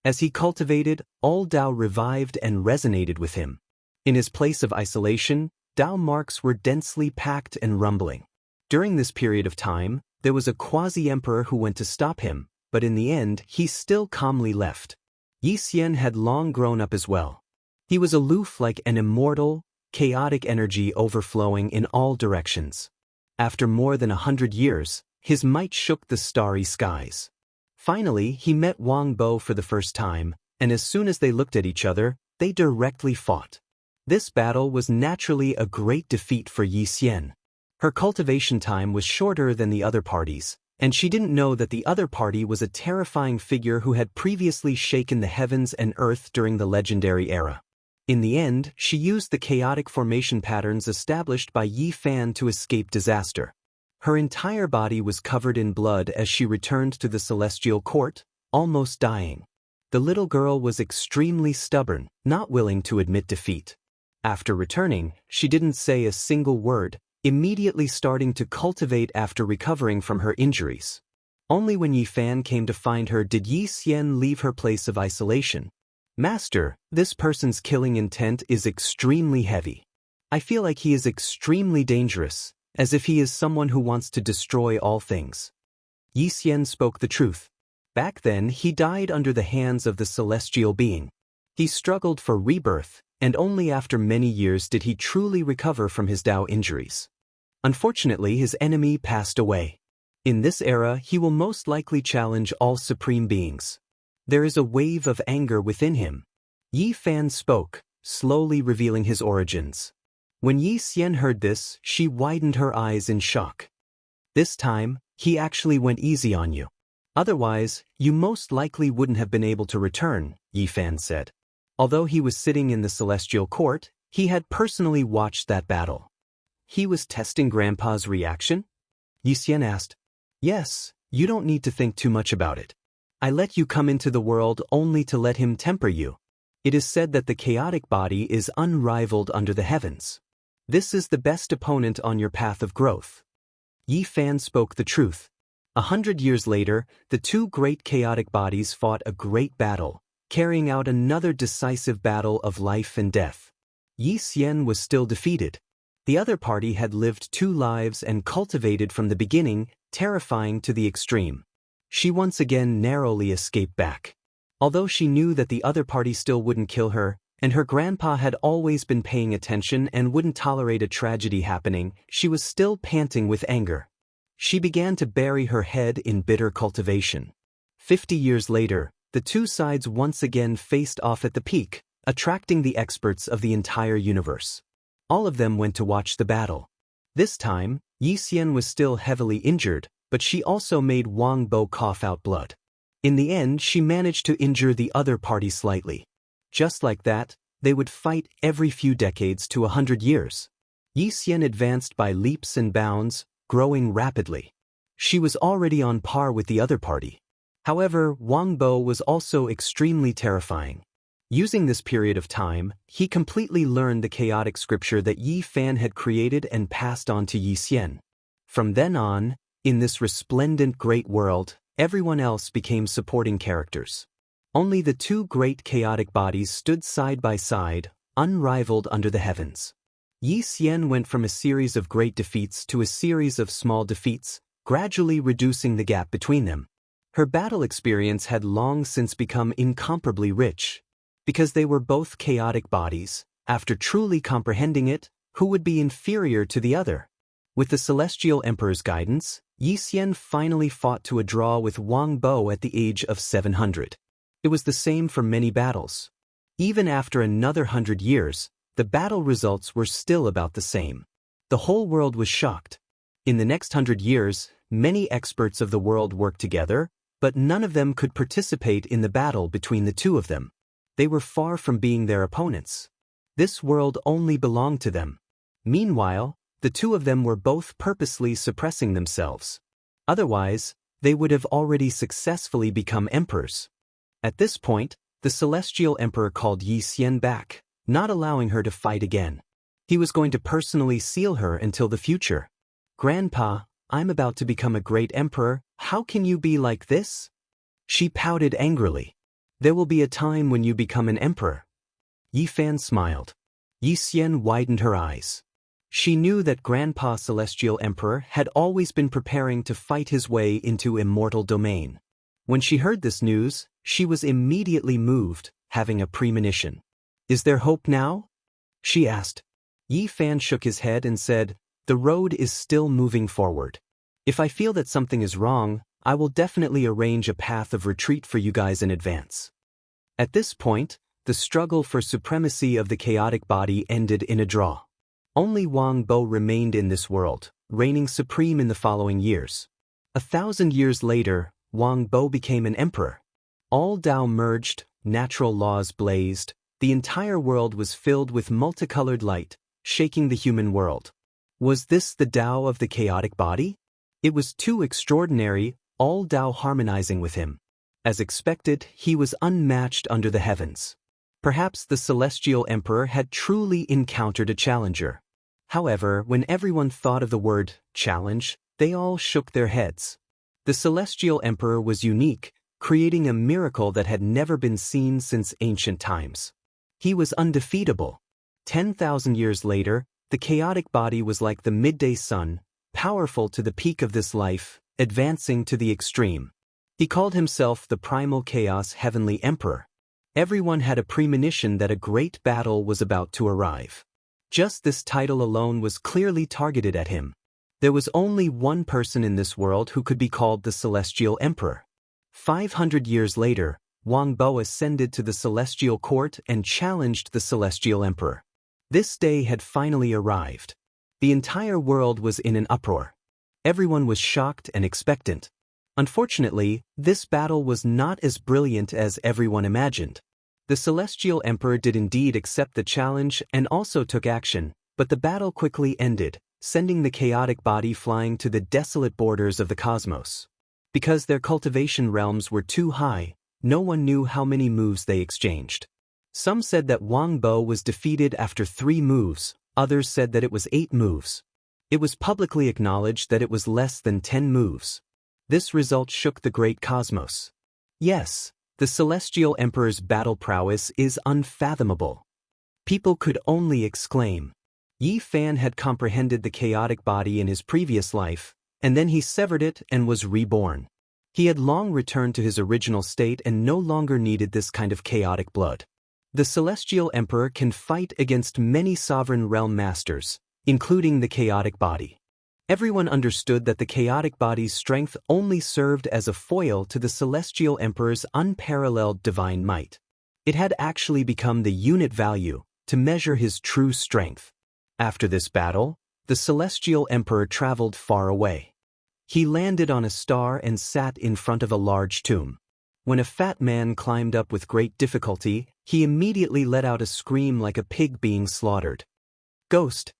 As he cultivated, all Tao revived and resonated with him. In his place of isolation, Tao marks were densely packed and rumbling. During this period of time, there was a quasi-emperor who went to stop him, but in the end, he still calmly left. Yi Xian had long grown up as well. He was aloof like an immortal, chaotic energy overflowing in all directions. After more than 100 years, his might shook the starry skies. Finally, he met Wang Bo for the first time, and as soon as they looked at each other, they directly fought. This battle was naturally a great defeat for Yi Xian. Her cultivation time was shorter than the other parties, and she didn't know that the other party was a terrifying figure who had previously shaken the heavens and earth during the legendary era. In the end, she used the chaotic formation patterns established by Yi Fan to escape disaster. Her entire body was covered in blood as she returned to the celestial court, almost dying. The little girl was extremely stubborn, not willing to admit defeat. After returning, she didn't say a single word, immediately starting to cultivate after recovering from her injuries. Only when Yi Fan came to find her did Yi Xian leave her place of isolation. Master, this person's killing intent is extremely heavy. I feel like he is extremely dangerous, as if he is someone who wants to destroy all things. Yi Xian spoke the truth. Back then, he died under the hands of the celestial being. He struggled for rebirth, and only after many years did he truly recover from his Tao injuries. Unfortunately, his enemy passed away. In this era, he will most likely challenge all supreme beings. There is a wave of anger within him. Yi Fan spoke, slowly revealing his origins. When Yi Xian heard this, she widened her eyes in shock. This time, he actually went easy on you. Otherwise, you most likely wouldn't have been able to return, Yi Fan said. Although he was sitting in the celestial court, he had personally watched that battle. He was testing Grandpa's reaction? Yi Xian asked. Yes, you don't need to think too much about it. I let you come into the world only to let him temper you. It is said that the chaotic body is unrivaled under the heavens. This is the best opponent on your path of growth. Yi Fan spoke the truth. 100 years later, the two great chaotic bodies fought a great battle, carrying out another decisive battle of life and death. Yi Xian was still defeated. The other party had lived 2 lives and cultivated from the beginning, terrifying to the extreme. She once again narrowly escaped back. Although she knew that the other party still wouldn't kill her, and her grandpa had always been paying attention and wouldn't tolerate a tragedy happening, she was still panting with anger. She began to bury her head in bitter cultivation. 50 years later, the two sides once again faced off at the peak, attracting the experts of the entire universe. All of them went to watch the battle. This time, Yi Xian was still heavily injured, but she also made Wang Bo cough out blood. In the end, she managed to injure the other party slightly. Just like that, they would fight every few decades to 100 years. Yi Xian advanced by leaps and bounds, growing rapidly. She was already on par with the other party. However, Wang Bo was also extremely terrifying. Using this period of time, he completely learned the chaotic scripture that Yi Fan had created and passed on to Yi Xian. From then on, in this resplendent great world, everyone else became supporting characters. Only the two great chaotic bodies stood side by side, unrivaled under the heavens. Yi Xian went from a series of great defeats to a series of small defeats, gradually reducing the gap between them. Her battle experience had long since become incomparably rich. Because they were both chaotic bodies, after truly comprehending it, who would be inferior to the other? With the Celestial Emperor's guidance, Yi Xian finally fought to a draw with Wang Bo at the age of 700. It was the same for many battles. Even after another 100 years, the battle results were still about the same. The whole world was shocked. In the next 100 years, many experts of the world worked together, but none of them could participate in the battle between the two of them. They were far from being their opponents. This world only belonged to them. Meanwhile, the two of them were both purposely suppressing themselves. Otherwise, they would have already successfully become emperors. At this point, the Celestial Emperor called Yi Xian back, not allowing her to fight again. He was going to personally seal her until the future. "Grandpa, I'm about to become a great emperor. How can you be like this?" She pouted angrily. "There will be a time when you become an emperor." Yi Fan smiled. Yi Xian widened her eyes. She knew that Grandpa Celestial Emperor had always been preparing to fight his way into Immortal domain. When she heard this news, she was immediately moved, having a premonition. "Is there hope now?" she asked. Yi Fan shook his head and said, "The road is still moving forward. If I feel that something is wrong, I will definitely arrange a path of retreat for you guys in advance." At this point, the struggle for supremacy of the chaotic body ended in a draw. Only Wang Bo remained in this world, reigning supreme in the following years. 1,000 years later, Wang Bo became an emperor. All Tao merged, natural laws blazed, the entire world was filled with multicolored light, shaking the human world. Was this the Tao of the chaotic body? It was too extraordinary, all Tao harmonizing with him. As expected, he was unmatched under the heavens. Perhaps the Celestial Emperor had truly encountered a challenger. However, when everyone thought of the word challenge, they all shook their heads. The Celestial Emperor was unique, creating a miracle that had never been seen since ancient times. He was undefeatable. 10,000 years later, the chaotic body was like the midday sun, powerful to the peak of this life, advancing to the extreme. He called himself the Primal Chaos Heavenly Emperor. Everyone had a premonition that a great battle was about to arrive. Just this title alone was clearly targeted at him. There was only one person in this world who could be called the Celestial Emperor. 500 years later, Wang Bo ascended to the Celestial Court and challenged the Celestial Emperor. This day had finally arrived. The entire world was in an uproar. Everyone was shocked and expectant. Unfortunately, this battle was not as brilliant as everyone imagined. The Celestial Emperor did indeed accept the challenge and also took action, but the battle quickly ended, sending the chaotic body flying to the desolate borders of the cosmos. Because their cultivation realms were too high, no one knew how many moves they exchanged. Some said that Wang Bo was defeated after 3 moves, others said that it was 8 moves. It was publicly acknowledged that it was less than 10 moves. This result shook the great cosmos. Yes, the Celestial Emperor's battle prowess is unfathomable. People could only exclaim. Yi Fan had comprehended the chaotic body in his previous life, and then he severed it and was reborn. He had long returned to his original state and no longer needed this kind of chaotic blood. The Celestial Emperor can fight against many sovereign realm masters, including the chaotic body. Everyone understood that the chaotic body's strength only served as a foil to the Celestial Emperor's unparalleled divine might. It had actually become the unit value to measure his true strength. After this battle, the Celestial Emperor traveled far away. He landed on a star and sat in front of a large tomb. When a fat man climbed up with great difficulty, he immediately let out a scream like a pig being slaughtered. Ghost!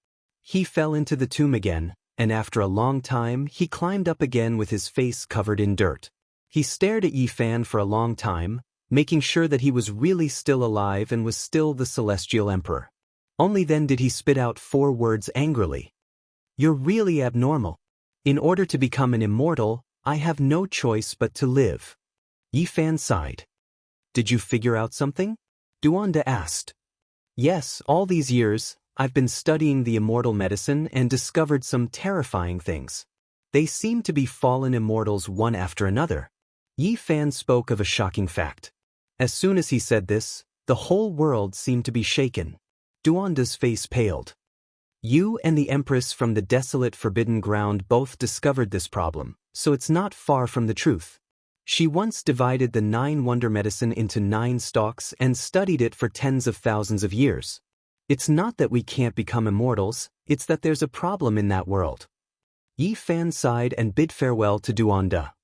He fell into the tomb again, and after a long time he climbed up again with his face covered in dirt. He stared at Yi Fan for a long time, making sure that he was really still alive and was still the Celestial Emperor. Only then did he spit out 4 words angrily. "You're really abnormal. In order to become an immortal, I have no choice but to live." Yi Fan sighed. "Did you figure out something?" Duanda asked. "Yes, all these years, I've been studying the immortal medicine and discovered some terrifying things. They seem to be fallen immortals one after another." Yi Fan spoke of a shocking fact. As soon as he said this, the whole world seemed to be shaken. Duanda's face paled. "You and the Empress from the desolate Forbidden Ground both discovered this problem, so it's not far from the truth. She once divided the 9 wonder medicine into 9 stalks and studied it for tens of thousands of years. It's not that we can't become immortals, it's that there's a problem in that world." Yi Fan sighed and bid farewell to Duanda.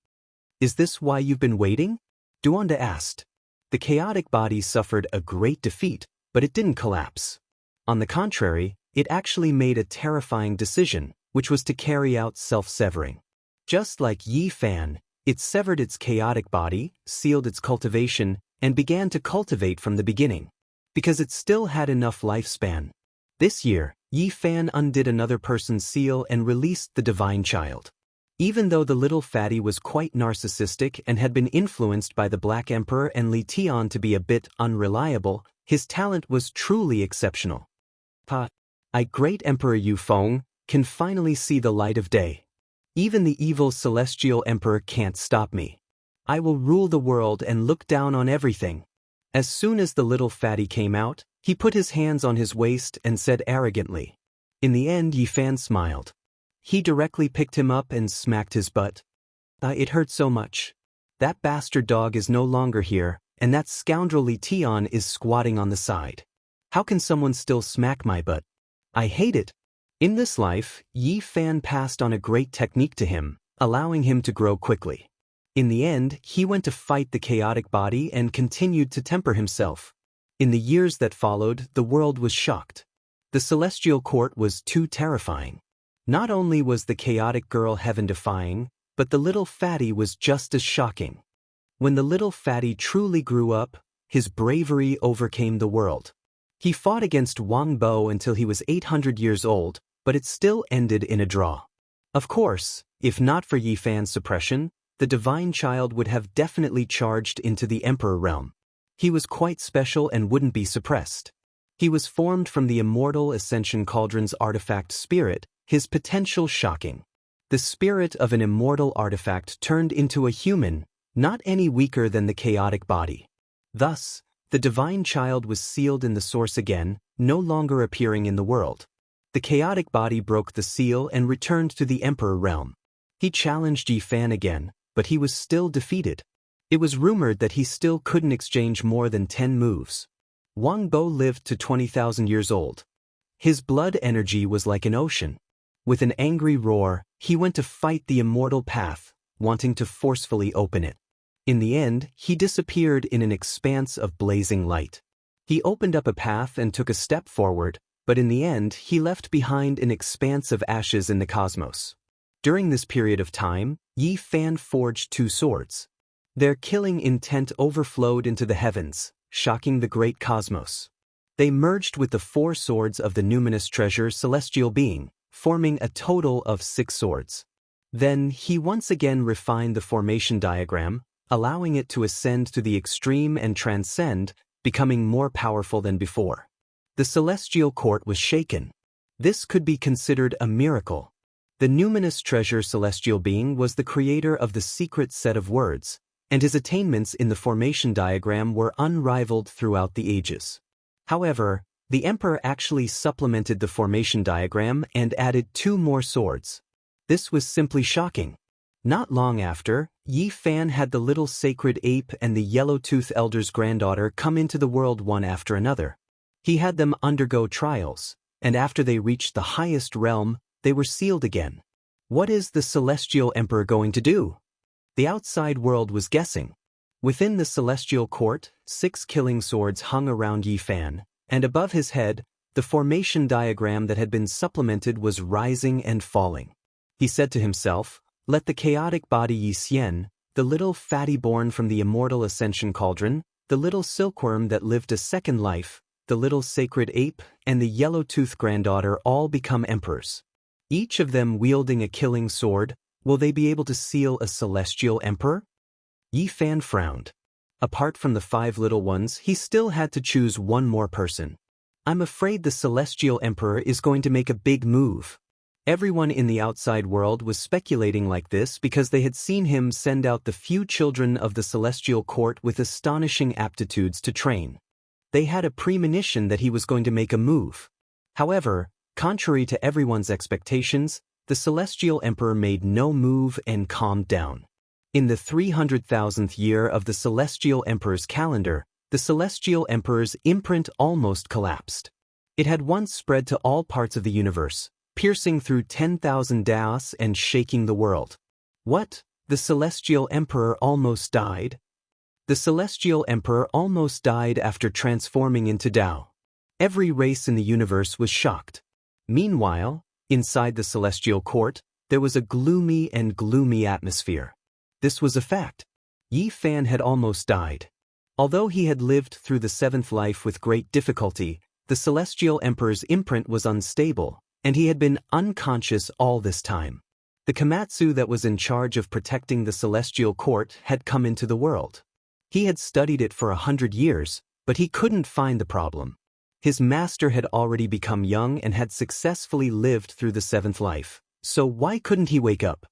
"Is this why you've been waiting?" Duanda asked. The chaotic body suffered a great defeat, but it didn't collapse. On the contrary, it actually made a terrifying decision, which was to carry out self-severing. Just like Yi Fan, it severed its chaotic body, sealed its cultivation, and began to cultivate from the beginning. Because it still had enough lifespan. This year, Yi Fan undid another person's seal and released the divine child. Even though the little fatty was quite narcissistic and had been influenced by the Black Emperor and Li Tian to be a bit unreliable, his talent was truly exceptional. Great Emperor Yu Feng can finally see the light of day. Even the evil Celestial Emperor can't stop me. I will rule the world and look down on everything." As soon as the little fatty came out, he put his hands on his waist and said arrogantly. In the end, Yi Fan smiled. He directly picked him up and smacked his butt. It hurt so much. That bastard dog is no longer here, and that scoundrel Li Tian is squatting on the side. How can someone still smack my butt? I hate it." In this life, Yi Fan passed on a great technique to him, allowing him to grow quickly. In the end, he went to fight the chaotic body and continued to temper himself. In the years that followed, the world was shocked. The celestial court was too terrifying. Not only was the chaotic girl heaven-defying, but the little fatty was just as shocking. When the little fatty truly grew up, his bravery overcame the world. He fought against Wang Bo until he was 800 years old, but it still ended in a draw. Of course, if not for Yi Fan's suppression, the divine child would have definitely charged into the emperor realm. He was quite special and wouldn't be suppressed. He was formed from the immortal Ascension Cauldron's artifact spirit, his potential shocking. The spirit of an immortal artifact turned into a human, not any weaker than the chaotic body. Thus, the divine child was sealed in the source again, no longer appearing in the world. The chaotic body broke the seal and returned to the emperor realm. He challenged Yi Fan again, but he was still defeated. It was rumored that he still couldn't exchange more than 10 moves. Wang Bo lived to 20,000 years old. His blood energy was like an ocean. With an angry roar, he went to fight the immortal path, wanting to forcefully open it. In the end, he disappeared in an expanse of blazing light. He opened up a path and took a step forward, but in the end, he left behind an expanse of ashes in the cosmos. During this period of time, Yi Fan forged 2 swords. Their killing intent overflowed into the heavens, shocking the great cosmos. They merged with the 4 swords of the numinous treasure celestial being, forming a total of 6 swords. Then he once again refined the formation diagram, allowing it to ascend to the extreme and transcend, becoming more powerful than before. The celestial court was shaken. This could be considered a miracle. The numinous treasure celestial being was the creator of the secret set of words, and his attainments in the formation diagram were unrivaled throughout the ages. However, the emperor actually supplemented the formation diagram and added 2 more swords. This was simply shocking. Not long after, Yi Fan had the little sacred ape and the yellow-tooth elder's granddaughter come into the world one after another. He had them undergo trials, and after they reached the highest realm, they were sealed again. What is the Celestial Emperor going to do? The outside world was guessing. Within the celestial court, 6 killing swords hung around Yi Fan, and above his head, the formation diagram that had been supplemented was rising and falling. He said to himself, "Let the chaotic body Yi Xian, the little fatty born from the immortal ascension cauldron, the little silkworm that lived a second life, the little sacred ape, and the yellow-tooth granddaughter all become emperors. Each of them wielding a killing sword, will they be able to seal a celestial emperor?" Yi Fan frowned. Apart from the 5 little ones, he still had to choose one more person. "I'm afraid the celestial emperor is going to make a big move." Everyone in the outside world was speculating like this because they had seen him send out the few children of the celestial court with astonishing aptitudes to train. They had a premonition that he was going to make a move. However, contrary to everyone's expectations, the celestial emperor made no move and calmed down. In the 300,000th year of the celestial emperor's calendar, the celestial emperor's imprint almost collapsed. It had once spread to all parts of the universe, piercing through 10,000 daos and shaking the world. What? The celestial emperor almost died? The celestial emperor almost died after transforming into Tao. Every race in the universe was shocked. Meanwhile, inside the celestial court, there was a gloomy atmosphere. This was a fact. Yi Fan had almost died. Although he had lived through the 7th life with great difficulty, the celestial emperor's imprint was unstable, and he had been unconscious all this time. The Komatsu that was in charge of protecting the celestial court had come into the world. He had studied it for 100 years, but he couldn't find the problem. His master had already become young and had successfully lived through the 7th life, so why couldn't he wake up?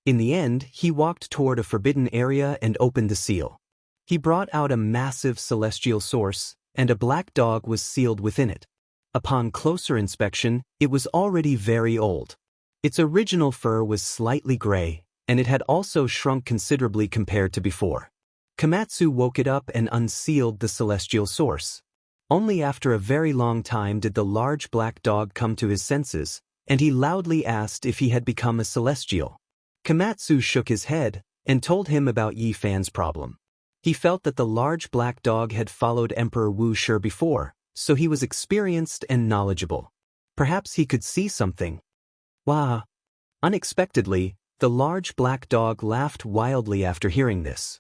In the end, he walked toward a forbidden area and opened the seal. He brought out a massive celestial source, and a black dog was sealed within it. Upon closer inspection, it was already very old. Its original fur was slightly gray, and it had also shrunk considerably compared to before. Komatsu woke it up and unsealed the celestial source. Only after a very long time did the large black dog come to his senses, and he loudly asked if he had become a celestial. Komatsu shook his head and told him about Yi Fan's problem. He felt that the large black dog had followed Emperor Wuxia before, so he was experienced and knowledgeable. Perhaps he could see something. Wah! Unexpectedly, the large black dog laughed wildly after hearing this.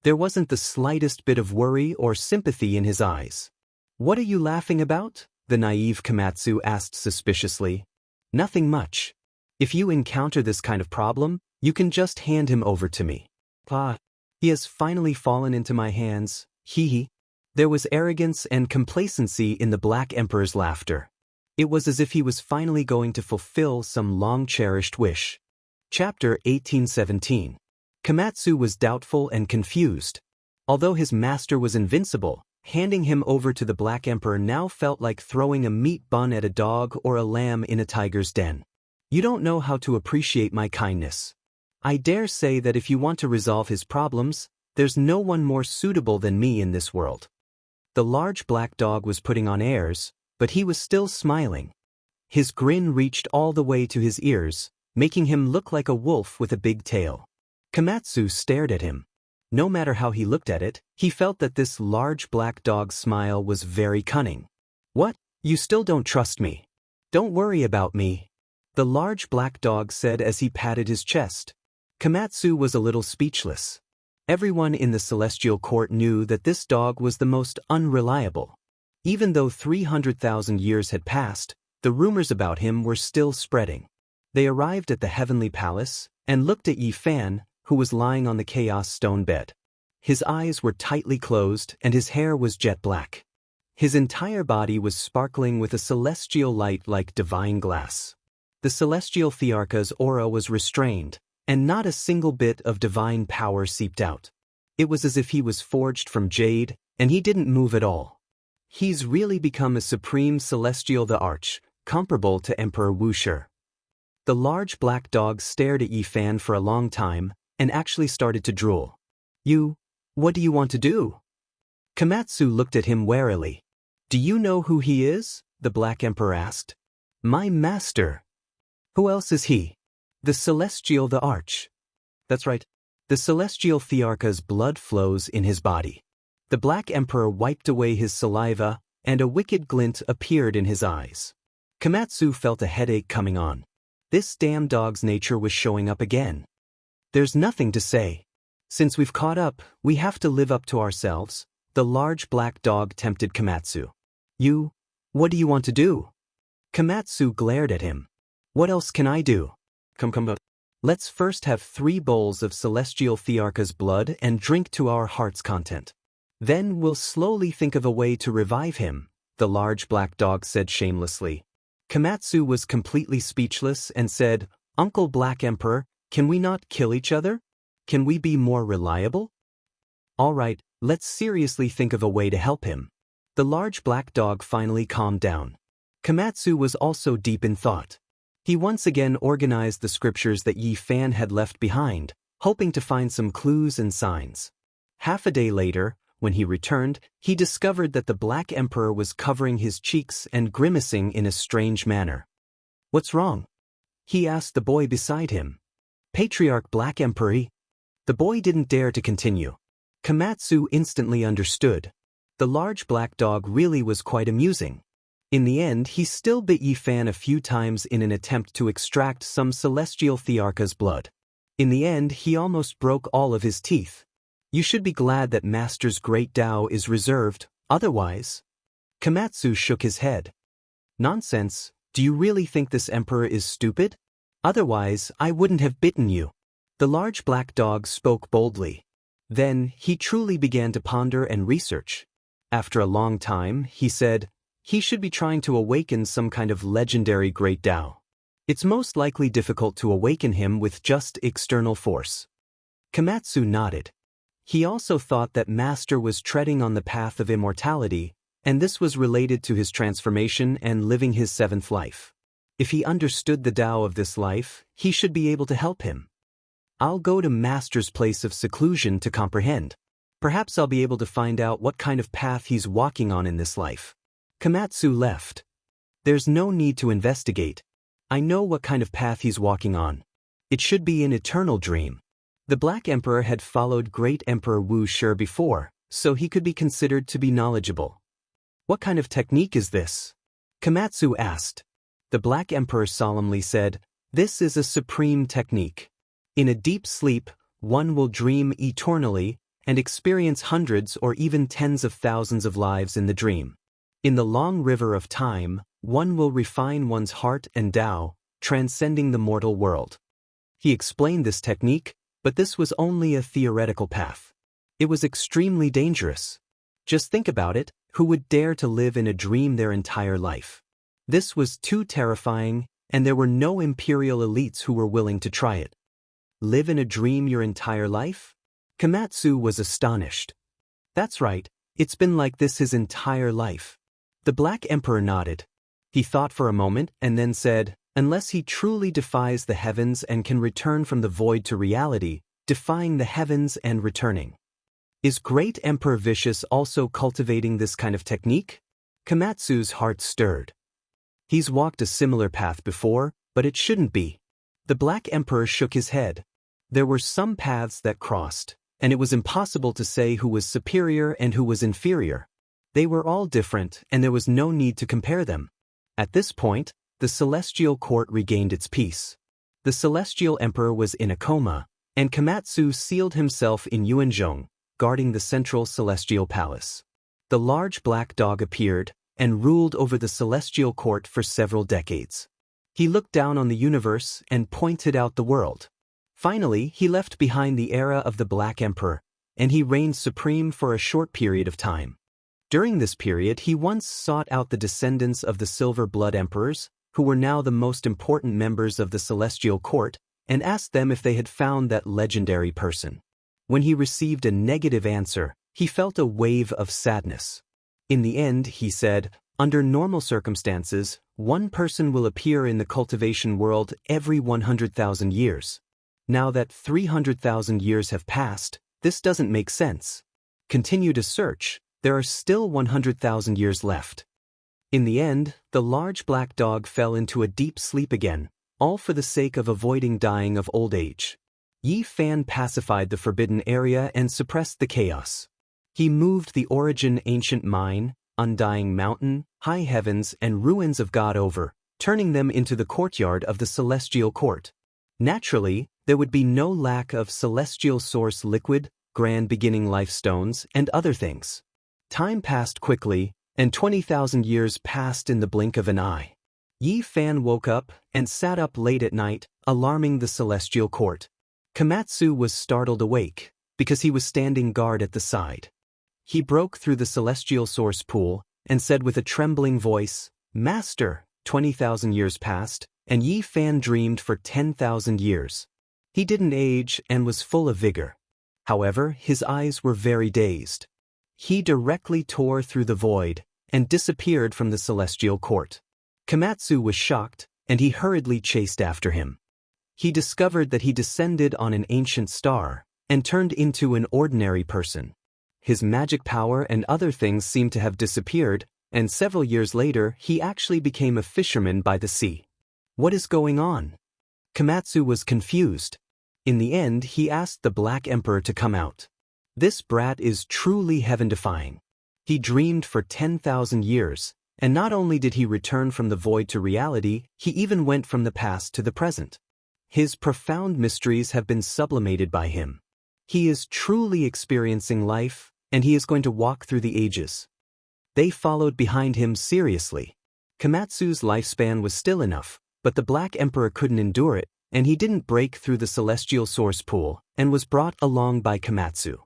There wasn't the slightest bit of worry or sympathy in his eyes. "What are you laughing about?" the naive Komatsu asked suspiciously. "Nothing much. If you encounter this kind of problem, you can just hand him over to me." "Pa, he has finally fallen into my hands, hee." There was arrogance and complacency in the Black Emperor's laughter. It was as if he was finally going to fulfill some long-cherished wish. Chapter 1817. Komatsu was doubtful and confused. Although his master was invincible, handing him over to the Black Emperor now felt like throwing a meat bun at a dog or a lamb in a tiger's den. "You don't know how to appreciate my kindness. I dare say that if you want to resolve his problems, there's no one more suitable than me in this world." The large black dog was putting on airs, but he was still smiling. His grin reached all the way to his ears, making him look like a wolf with a big tail. Komatsu stared at him. No matter how he looked at it, he felt that this large black dog's smile was very cunning. "What? You still don't trust me? Don't worry about me," the large black dog said as he patted his chest. Komatsu was a little speechless. Everyone in the celestial court knew that this dog was the most unreliable. Even though 300,000 years had passed, the rumors about him were still spreading. They arrived at the heavenly palace and looked at Yi Fan, who was lying on the chaos stone bed. His eyes were tightly closed and his hair was jet black. His entire body was sparkling with a celestial light like divine glass. The celestial Thearcha's aura was restrained, and not a single bit of divine power seeped out. It was as if he was forged from jade, and he didn't move at all. He's really become a supreme celestial the Arch, comparable to Emperor Wuxia. The large black dog stared at Yi Fan for a long time, and actually started to drool. What do you want to do? Komatsu looked at him warily. Do you know who he is? The Black Emperor asked. My master. Who else is he? The Celestial the Arch. That's right. The Celestial Thearcha's blood flows in his body. The Black Emperor wiped away his saliva, and a wicked glint appeared in his eyes. Komatsu felt a headache coming on. This damn dog's nature was showing up again. There's nothing to say. Since we've caught up, we have to live up to ourselves, the large black dog tempted Komatsu. What do you want to do? Komatsu glared at him. What else can I do? Come. Let's first have 3 bowls of Celestial Thearcha's blood and drink to our heart's content. Then we'll slowly think of a way to revive him, the large black dog said shamelessly. Komatsu was completely speechless and said, Uncle Black Emperor, can we not kill each other? Can we be more reliable? All right, let's seriously think of a way to help him. The large black dog finally calmed down. Komatsu was also deep in thought. He once again organized the scriptures that Yi Fan had left behind, hoping to find some clues and signs. Half a day later, when he returned, he discovered that the Black Emperor was covering his cheeks and grimacing in a strange manner. What's wrong? He asked the boy beside him. Patriarch Black Emperor. The boy didn't dare to continue. Komatsu instantly understood. The large black dog really was quite amusing. In the end, he still bit Yi Fan a few times in an attempt to extract some Celestial Thearcha's blood. In the end, he almost broke all of his teeth. You should be glad that Master's great Tao is reserved, otherwise. Komatsu shook his head. Nonsense, do you really think this emperor is stupid? Otherwise, I wouldn't have bitten you. The large black dog spoke boldly. Then, he truly began to ponder and research. After a long time, he said, he should be trying to awaken some kind of legendary great Tao. It's most likely difficult to awaken him with just external force. Komatsu nodded. He also thought that Master was treading on the path of immortality, and this was related to his transformation and living his 7th life. If he understood the Tao of this life, he should be able to help him. I'll go to Master's place of seclusion to comprehend. Perhaps I'll be able to find out what kind of path he's walking on in this life. Komatsu left. There's no need to investigate. I know what kind of path he's walking on. It should be an eternal dream. The Black Emperor had followed Great Emperor Wuxia before, so he could be considered to be knowledgeable. What kind of technique is this? Komatsu asked. The Black Emperor solemnly said, This is a supreme technique. In a deep sleep, one will dream eternally and experience hundreds or even tens of thousands of lives in the dream. In the long river of time, one will refine one's heart and Tao, transcending the mortal world. He explained this technique, but this was only a theoretical path. It was extremely dangerous. Just think about it, who would dare to live in a dream their entire life? This was too terrifying, and there were no imperial elites who were willing to try it. Live in a dream your entire life? Komatsu was astonished. That's right, it's been like this his entire life. The Black Emperor nodded. He thought for a moment and then said, Unless he truly defies the heavens and can return from the void to reality, defying the heavens and returning. Is Great Emperor Vicious also cultivating this kind of technique? Komatsu's heart stirred. He's walked a similar path before, but it shouldn't be. The Black Emperor shook his head. There were some paths that crossed, and it was impossible to say who was superior and who was inferior. They were all different, and there was no need to compare them. At this point, the Celestial Court regained its peace. The Celestial Emperor was in a coma, and Komatsu sealed himself in Yuanzhong, guarding the central Celestial Palace. The large black dog appeared and ruled over the Celestial Court for several decades. He looked down on the universe and pointed out the world. Finally, he left behind the era of the Black Emperor, and he reigned supreme for a short period of time. During this period, he once sought out the descendants of the Silver Blood Emperors, who were now the most important members of the Celestial Court, and asked them if they had found that legendary person. When he received a negative answer, he felt a wave of sadness. In the end, he said, under normal circumstances, one person will appear in the cultivation world every 100,000 years. Now that 300,000 years have passed, this doesn't make sense. Continue to search, there are still 100,000 years left. In the end, the large black dog fell into a deep sleep again, all for the sake of avoiding dying of old age. Yi Fan pacified the forbidden area and suppressed the chaos. He moved the origin ancient mine, undying mountain, high heavens and ruins of God over, turning them into the courtyard of the celestial court. Naturally, there would be no lack of celestial source liquid, grand beginning life stones, and other things. Time passed quickly, and 20,000 years passed in the blink of an eye. Yi Fan woke up and sat up late at night, alarming the celestial court. Komatsu was startled awake, because he was standing guard at the side. He broke through the celestial source pool, and said with a trembling voice, "Master, 20,000 years passed, and Yi Fan dreamed for 10,000 years. He didn't age and was full of vigor. However, his eyes were very dazed. He directly tore through the void, and disappeared from the celestial court. Komatsu was shocked, and he hurriedly chased after him. He discovered that he descended on an ancient star, and turned into an ordinary person. His magic power and other things seemed to have disappeared, and several years later he actually became a fisherman by the sea. What is going on? Komatsu was confused. In the end, he asked the Black Emperor to come out. This brat is truly heaven-defying. He dreamed for 10,000 years, and not only did he return from the void to reality, he even went from the past to the present. His profound mysteries have been sublimated by him. He is truly experiencing life, and he is going to walk through the ages. They followed behind him seriously. Komatsu's lifespan was still enough, but the Black Emperor couldn't endure it, and he didn't break through the celestial source pool, and was brought along by Komatsu.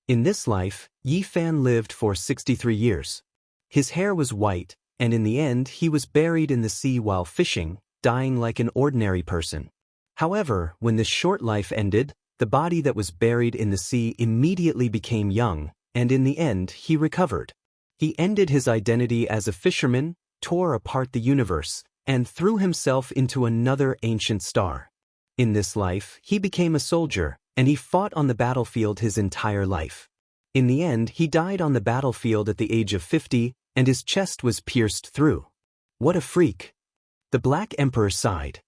In this life, Yi Fan lived for 63 years. His hair was white, and in the end he was buried in the sea while fishing, dying like an ordinary person. However, when this short life ended, the body that was buried in the sea immediately became young, and in the end he recovered. He ended his identity as a fisherman, tore apart the universe, and threw himself into another ancient star. In this life, he became a soldier, and he fought on the battlefield his entire life. In the end, he died on the battlefield at the age of 50, and his chest was pierced through. What a freak! The Black Emperor sighed.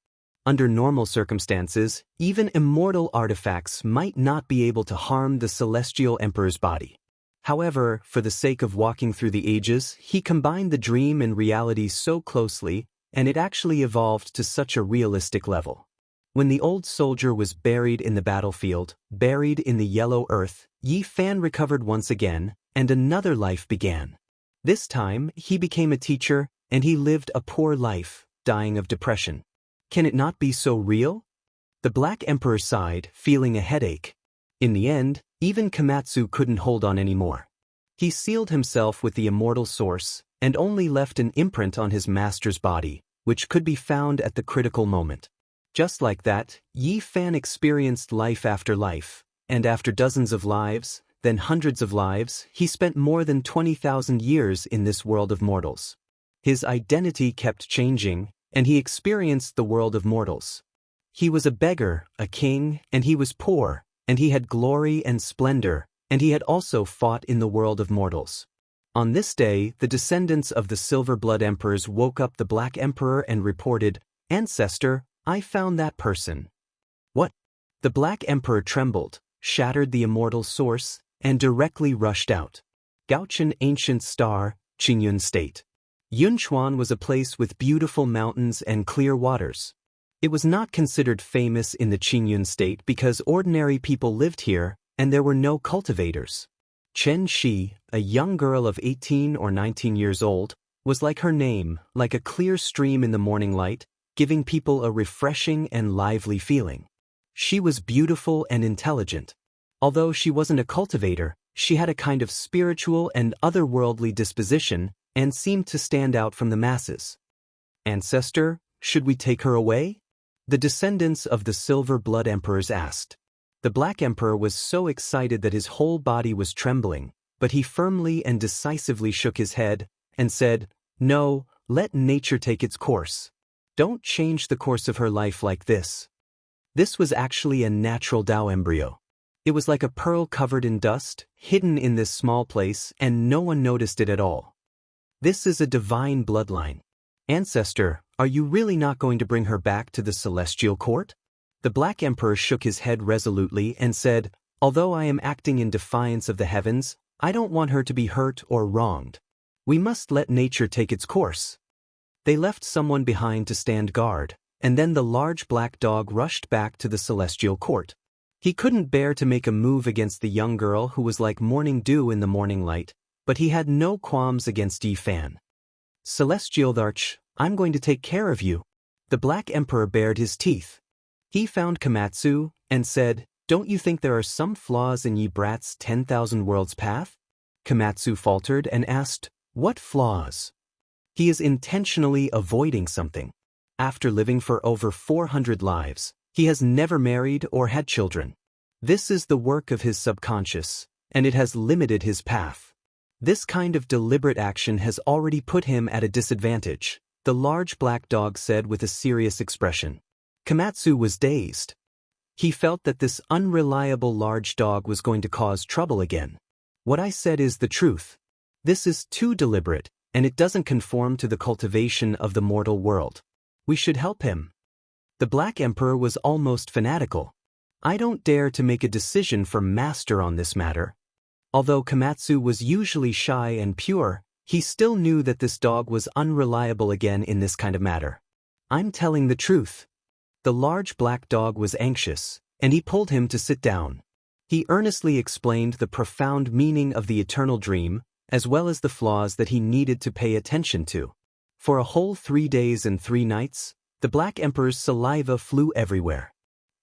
Under normal circumstances, even immortal artifacts might not be able to harm the Celestial Emperor's body. However, for the sake of walking through the ages, he combined the dream and reality so closely, and it actually evolved to such a realistic level. When the old soldier was buried in the battlefield, buried in the yellow earth, Yi Fan recovered once again, and another life began. This time, he became a teacher, and he lived a poor life, dying of depression. Can it not be so real? The Black Emperor sighed, feeling a headache. In the end, even Komatsu couldn't hold on anymore. He sealed himself with the immortal source, and only left an imprint on his master's body, which could be found at the critical moment. Just like that, Yi Fan experienced life after life, and after dozens of lives, then hundreds of lives, he spent more than 20,000 years in this world of mortals. His identity kept changing, and he experienced the world of mortals. He was a beggar, a king, and he was poor, and he had glory and splendor, and he had also fought in the world of mortals. On this day, the descendants of the Silver Blood Emperors woke up the Black Emperor and reported, "Ancestor, I found that person." What? The Black Emperor trembled, shattered the immortal source, and directly rushed out. Gaochen Ancient Star, Qingyun State. Yunchuan was a place with beautiful mountains and clear waters. It was not considered famous in the Qingyun State because ordinary people lived here, and there were no cultivators. Chen Shi, a young girl of 18 or 19 years old, was like her name, like a clear stream in the morning light, giving people a refreshing and lively feeling. She was beautiful and intelligent. Although she wasn't a cultivator, she had a kind of spiritual and otherworldly disposition and seemed to stand out from the masses. "Ancestor, should we take her away?" The descendants of the Silver Blood Emperors asked. The Black Emperor was so excited that his whole body was trembling, but he firmly and decisively shook his head and said, "No, let nature take its course. Don't change the course of her life like this." This was actually a natural Dao embryo. It was like a pearl covered in dust, hidden in this small place, and no one noticed it at all. This is a divine bloodline. Ancestor, are you really not going to bring her back to the celestial court? The Black Emperor shook his head resolutely and said, although I am acting in defiance of the heavens, I don't want her to be hurt or wronged. We must let nature take its course. They left someone behind to stand guard, and then the large black dog rushed back to the celestial court. He couldn't bear to make a move against the young girl who was like morning dew in the morning light, but he had no qualms against Yi Fan. Celestial Arch, I'm going to take care of you. The Black Emperor bared his teeth. He found Komatsu and said, don't you think there are some flaws in Yi Brat's 10,000 worlds path? Komatsu faltered and asked, what flaws? He is intentionally avoiding something. After living for over 400 lives, he has never married or had children. This is the work of his subconscious, and it has limited his path. This kind of deliberate action has already put him at a disadvantage, the large black dog said with a serious expression. Komatsu was dazed. He felt that this unreliable large dog was going to cause trouble again. What I said is the truth. This is too deliberate, and it doesn't conform to the cultivation of the mortal world. We should help him. The Black Emperor was almost fanatical. I don't dare to make a decision for Master on this matter. Although Komatsu was usually shy and pure, he still knew that this dog was unreliable again in this kind of matter. I'm telling the truth. The large black dog was anxious, and he pulled him to sit down. He earnestly explained the profound meaning of the eternal dream, as well as the flaws that he needed to pay attention to. For a whole 3 days and 3 nights, the Black Emperor's saliva flew everywhere.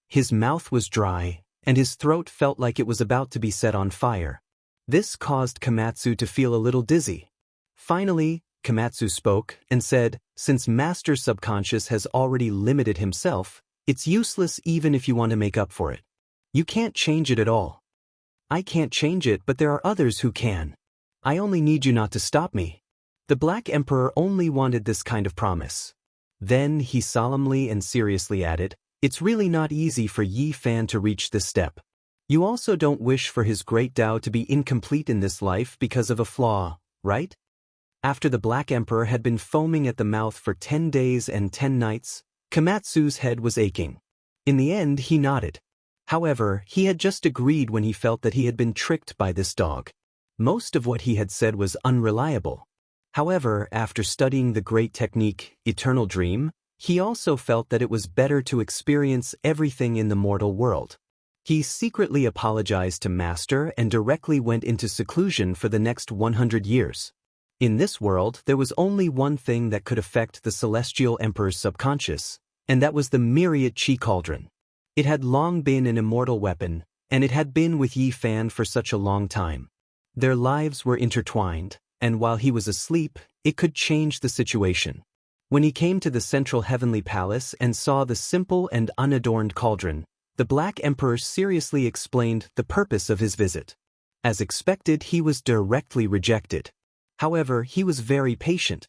His mouth was dry, and his throat felt like it was about to be set on fire. This caused Komatsu to feel a little dizzy. Finally, Komatsu spoke and said, since Master's subconscious has already limited himself, it's useless even if you want to make up for it. You can't change it at all. I can't change it, but there are others who can. I only need you not to stop me. The Black Emperor only wanted this kind of promise. Then he solemnly and seriously added, it's really not easy for Yi Fan to reach this step. You also don't wish for his great Tao to be incomplete in this life because of a flaw, right? After the Black Emperor had been foaming at the mouth for 10 days and 10 nights, Komatsu's head was aching. In the end, he nodded. However, he had just agreed when he felt that he had been tricked by this dog. Most of what he had said was unreliable. However, after studying the great technique, Eternal Dream, he also felt that it was better to experience everything in the mortal world. He secretly apologized to Master and directly went into seclusion for the next 100 years. In this world, there was only one thing that could affect the Celestial Emperor's subconscious, and that was the myriad Chi Cauldron. It had long been an immortal weapon, and it had been with Yi Fan for such a long time. Their lives were intertwined, and while he was asleep, it could change the situation. When he came to the central heavenly palace and saw the simple and unadorned cauldron, the Black Emperor seriously explained the purpose of his visit. As expected, he was directly rejected. However, he was very patient.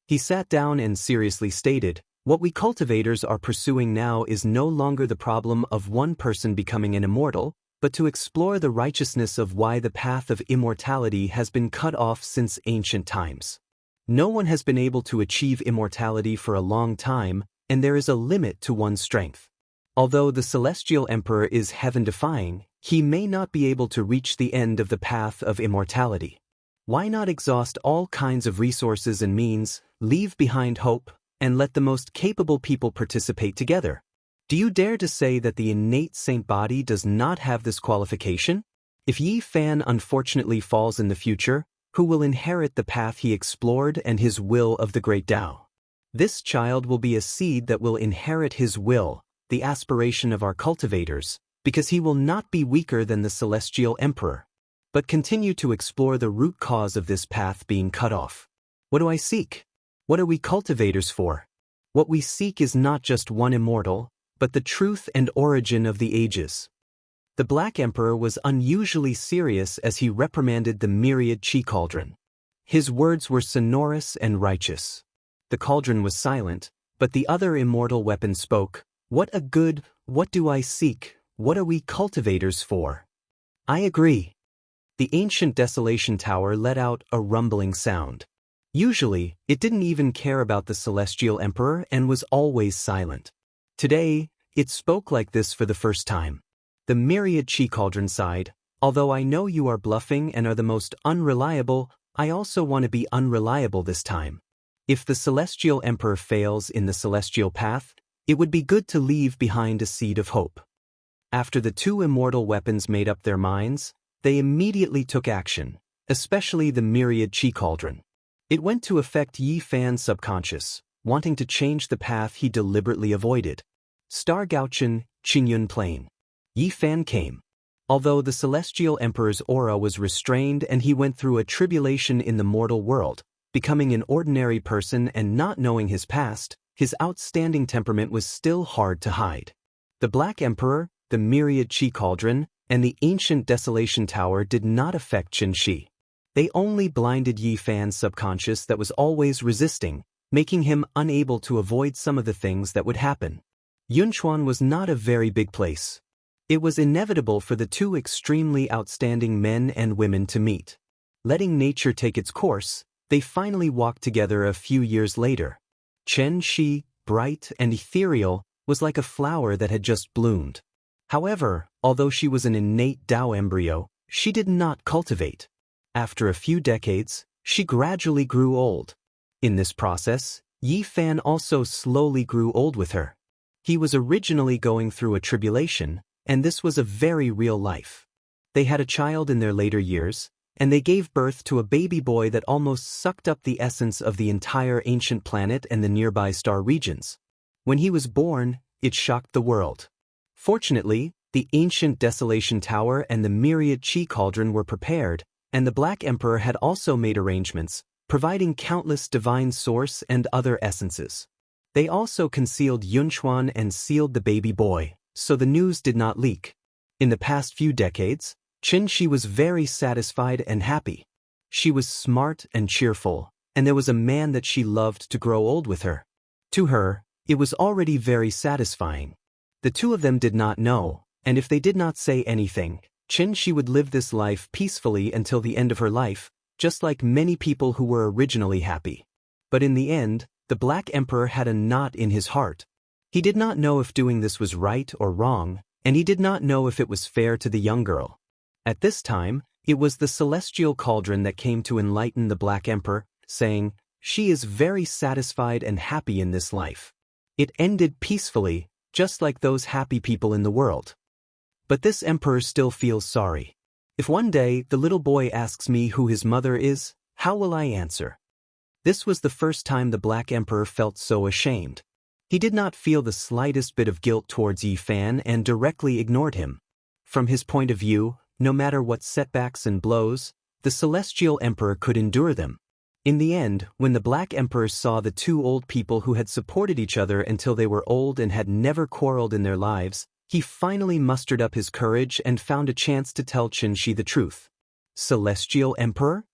He sat down and seriously stated, what we cultivators are pursuing now is no longer the problem of one person becoming an immortal, but to explore the righteousness of why the path of immortality has been cut off since ancient times. No one has been able to achieve immortality for a long time, and there is a limit to one's strength. Although the Celestial Emperor is heaven-defying, he may not be able to reach the end of the path of immortality. Why not exhaust all kinds of resources and means, leave behind hope, and let the most capable people participate together? Do you dare to say that the innate saint body does not have this qualification? If Yi Fan unfortunately falls in the future, who will inherit the path he explored and his will of the great Tao? This child will be a seed that will inherit his will, the aspiration of our cultivators, because he will not be weaker than the Celestial Emperor, but continue to explore the root cause of this path being cut off. What do I seek? What are we cultivators for? What we seek is not just one immortal, but the truth and origin of the ages. The Black Emperor was unusually serious as he reprimanded the myriad Chi Cauldron. His words were sonorous and righteous. The cauldron was silent, but the other immortal weapon spoke, What do I seek, what are we cultivators for? I agree. The ancient Desolation Tower let out a rumbling sound. Usually, it didn't even care about the Celestial Emperor and was always silent. Today, it spoke like this for the first time. The myriad Chi Cauldron sighed, although I know you are bluffing and are the most unreliable, I also want to be unreliable this time. If the Celestial Emperor fails in the Celestial Path, it would be good to leave behind a seed of hope. After the two immortal weapons made up their minds, they immediately took action, especially the myriad Chi Cauldron. It went to affect Yi Fan's subconscious, wanting to change the path he deliberately avoided. Star Gaochen, Qingyun Plain. Yi Fan came. Although the Celestial Emperor's aura was restrained and he went through a tribulation in the mortal world, becoming an ordinary person and not knowing his past, his outstanding temperament was still hard to hide. The Black Emperor, the myriad Chi Cauldron, and the ancient Desolation Tower did not affect Qin Shi. They only blinded Yi Fan's subconscious that was always resisting, making him unable to avoid some of the things that would happen. Yunchuan was not a very big place. It was inevitable for the two extremely outstanding men and women to meet. Letting nature take its course, they finally walked together a few years later. Chen Shi, bright and ethereal, was like a flower that had just bloomed. However, although she was an innate Tao embryo, she did not cultivate. After a few decades, she gradually grew old. In this process, Yi Fan also slowly grew old with her. He was originally going through a tribulation, and this was a very real life. They had a child in their later years, and they gave birth to a baby boy that almost sucked up the essence of the entire ancient planet and the nearby star regions. When he was born, it shocked the world. Fortunately, the ancient Desolation Tower and the myriad Chi Cauldron were prepared, and the Black Emperor had also made arrangements, providing countless divine source and other essences. They also concealed Yunchuan and sealed the baby boy, so the news did not leak. In the past few decades, Qin Shi was very satisfied and happy. She was smart and cheerful, and there was a man that she loved to grow old with her. To her, it was already very satisfying. The two of them did not know, and if they did not say anything, Qin Shi would live this life peacefully until the end of her life, just like many people who were originally happy. But in the end, the Black Emperor had a knot in his heart. He did not know if doing this was right or wrong, and he did not know if it was fair to the young girl. At this time, it was the Celestial Cauldron that came to enlighten the Black Emperor, saying, "She is very satisfied and happy in this life." It ended peacefully, just like those happy people in the world. But this emperor still feels sorry. If one day the little boy asks me who his mother is, how will I answer? This was the first time the Black Emperor felt so ashamed. He did not feel the slightest bit of guilt towards Yi Fan and directly ignored him. From his point of view, no matter what setbacks and blows, the Celestial Emperor could endure them. In the end, when the Black Emperor saw the two old people who had supported each other until they were old and had never quarreled in their lives, he finally mustered up his courage and found a chance to tell Qin Shi the truth. Celestial Emperor?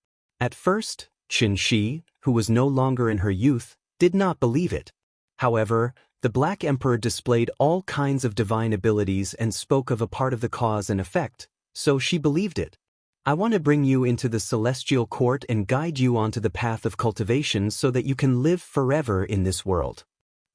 At first, Qin Shi, who was no longer in her youth, did not believe it. However, the Black Emperor displayed all kinds of divine abilities and spoke of a part of the cause and effect, so she believed it. "I want to bring you into the celestial court and guide you onto the path of cultivation so that you can live forever in this world,"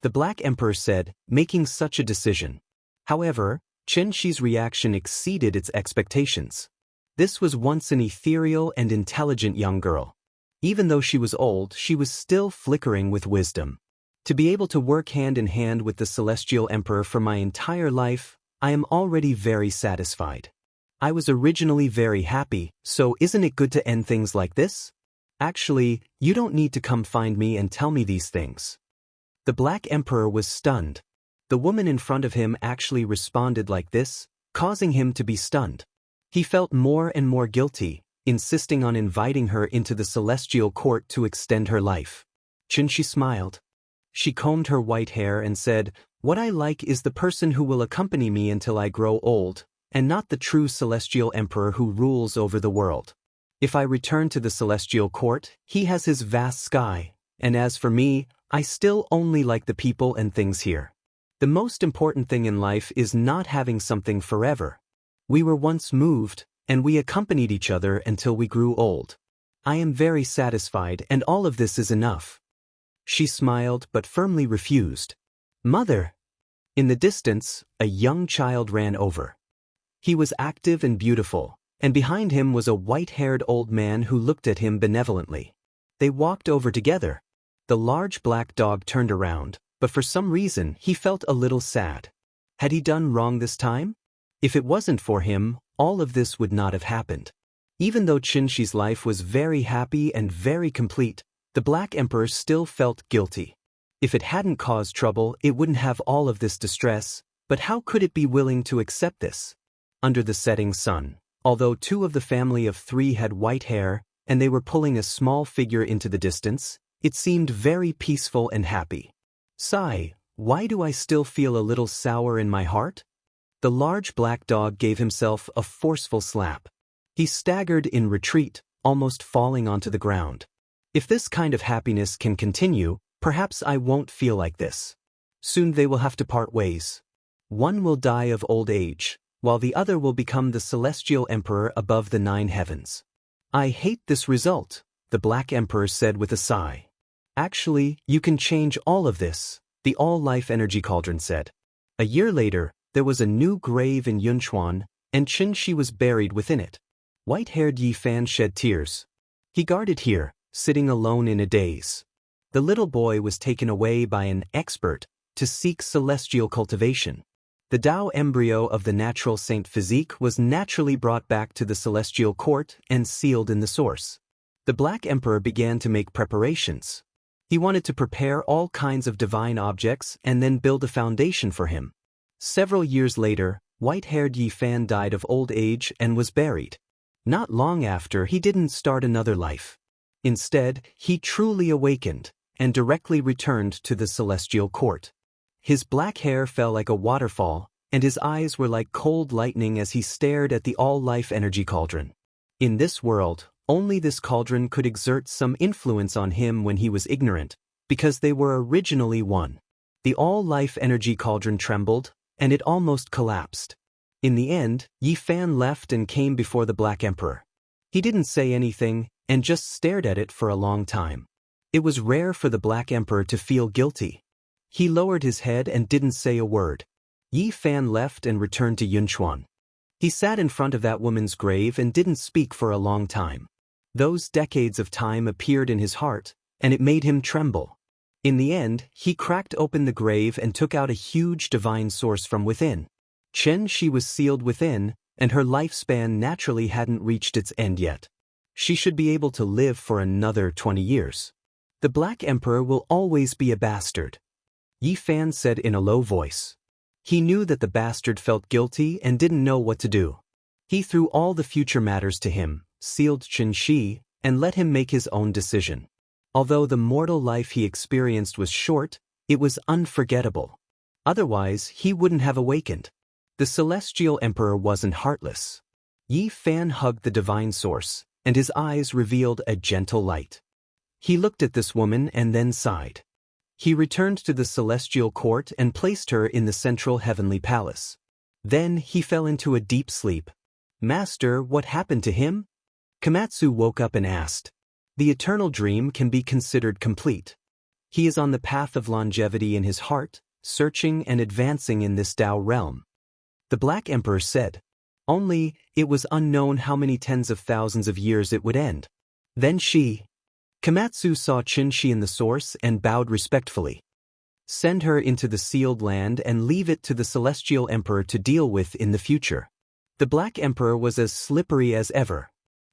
the Black Emperor said, making such a decision. However, Qin Shi's reaction exceeded its expectations. This was once an ethereal and intelligent young girl. Even though she was old, she was still flickering with wisdom. "To be able to work hand in hand with the Celestial Emperor for my entire life, I am already very satisfied. I was originally very happy, so isn't it good to end things like this? Actually, you don't need to come find me and tell me these things." The Black Emperor was stunned. The woman in front of him actually responded like this, causing him to be stunned. He felt more and more guilty, insisting on inviting her into the celestial court to extend her life. Qin Shi smiled. She combed her white hair and said, "What I like is the person who will accompany me until I grow old, and not the true Celestial Emperor who rules over the world. If I return to the celestial court, he has his vast sky, and as for me, I still only like the people and things here." The most important thing in life is not having something forever. We were once moved, and we accompanied each other until we grew old. I am very satisfied, and all of this is enough. She smiled but firmly refused. Mother! In the distance, a young child ran over. He was active and beautiful, and behind him was a white-haired old man who looked at him benevolently. They walked over together. The large black dog turned around, but for some reason he felt a little sad. Had he done wrong this time? If it wasn't for him, all of this would not have happened. Even though Qinshi's life was very happy and very complete, the Black Emperor still felt guilty. If it hadn't caused trouble, it wouldn't have all of this distress, but how could it be willing to accept this? Under the setting sun, although 2 of the family of 3 had white hair, and they were pulling a small figure into the distance, it seemed very peaceful and happy. Sigh, why do I still feel a little sour in my heart? The large black dog gave himself a forceful slap. He staggered in retreat, almost falling onto the ground. If this kind of happiness can continue, perhaps I won't feel like this. Soon they will have to part ways. One will die of old age, while the other will become the celestial emperor above the 9 heavens. I hate this result, the Black Emperor said with a sigh. Actually, you can change all of this, the all-life energy cauldron said. A year later, there was a new grave in Yunchuan, and Qinshi was buried within it. White-haired Yi Fan shed tears. He guarded here, sitting alone in a daze. The little boy was taken away by an expert to seek celestial cultivation. The Tao embryo of the natural saint physique was naturally brought back to the celestial court and sealed in the source. The Black Emperor began to make preparations. He wanted to prepare all kinds of divine objects and then build a foundation for him. Several years later, white-haired Yi Fan died of old age and was buried. Not long after, he didn't start another life. Instead, he truly awakened and directly returned to the celestial court. His black hair fell like a waterfall, and his eyes were like cold lightning as he stared at the all-life energy cauldron. In this world, only this cauldron could exert some influence on him when he was ignorant, because they were originally one. The all-life energy cauldron trembled, and it almost collapsed. In the end, Yi Fan left and came before the Black Emperor. He didn't say anything, and just stared at it for a long time. It was rare for the Black Emperor to feel guilty. He lowered his head and didn't say a word. Yi Fan left and returned to Yunchuan. He sat in front of that woman's grave and didn't speak for a long time. Those decades of time appeared in his heart, and it made him tremble. In the end, he cracked open the grave and took out a huge divine source from within. She was sealed within, and her lifespan naturally hadn't reached its end yet. She should be able to live for another 20 years. The Black Emperor will always be a bastard, Yi Fan said in a low voice. He knew that the bastard felt guilty and didn't know what to do. He threw all the future matters to him, sealed Qinshi, and let him make his own decision. Although the mortal life he experienced was short, it was unforgettable. Otherwise, he wouldn't have awakened. The celestial emperor wasn't heartless. Yi Fan hugged the divine source, and his eyes revealed a gentle light. He looked at this woman and then sighed. He returned to the celestial court and placed her in the central heavenly palace. Then he fell into a deep sleep. Master, what happened to him? Komatsu woke up and asked. The eternal dream can be considered complete. He is on the path of longevity in his heart, searching and advancing in this Tao realm. The Black Emperor said. Only, it was unknown how many tens of thousands of years it would end. Then Komatsu saw Qinshi in the source and bowed respectfully. Send her into the sealed land and leave it to the celestial emperor to deal with in the future. The Black Emperor was as slippery as ever.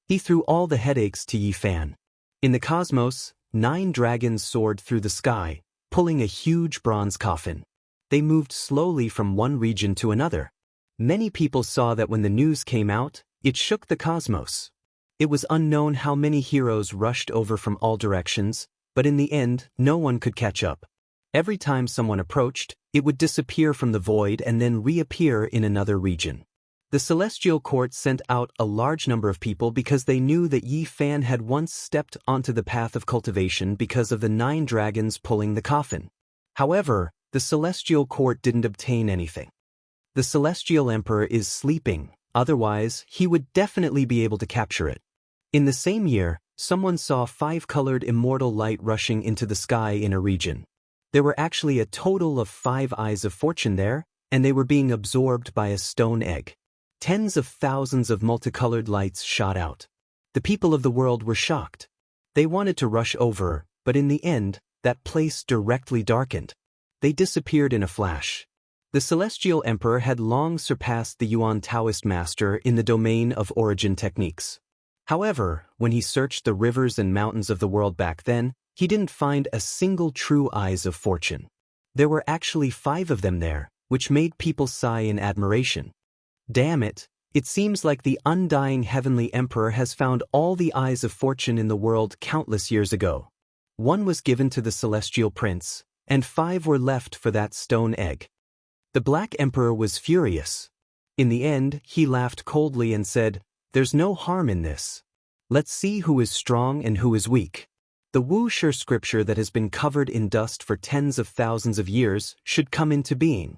He threw all the headaches to Yi Fan. In the cosmos, 9 dragons soared through the sky, pulling a huge bronze coffin. They moved slowly from one region to another. Many people saw that when the news came out, it shook the cosmos. It was unknown how many heroes rushed over from all directions, but in the end, no one could catch up. Every time someone approached, it would disappear from the void and then reappear in another region. The celestial court sent out a large number of people because they knew that Yi Fan had once stepped onto the path of cultivation because of the 9 dragons pulling the coffin. However, the celestial court didn't obtain anything. The celestial emperor is sleeping, otherwise he would definitely be able to capture it. In the same year, someone saw 5-colored immortal light rushing into the sky in a region. There were actually a total of 5 eyes of fortune there, and they were being absorbed by a stone egg. Tens of thousands of multicolored lights shot out. The people of the world were shocked. They wanted to rush over, but in the end, that place directly darkened. They disappeared in a flash. The celestial emperor had long surpassed the Yuan Taoist master in the domain of origin techniques. However, when he searched the rivers and mountains of the world back then, he didn't find a single true eyes of fortune. There were actually 5 of them there, which made people sigh in admiration. Damn it, it seems like the undying heavenly emperor has found all the eyes of fortune in the world countless years ago. 1 was given to the celestial prince, and 5 were left for that stone egg. The Black Emperor was furious. In the end, he laughed coldly and said, "There's no harm in this. Let's see who is strong and who is weak." The Wuxia scripture that has been covered in dust for tens of thousands of years should come into being.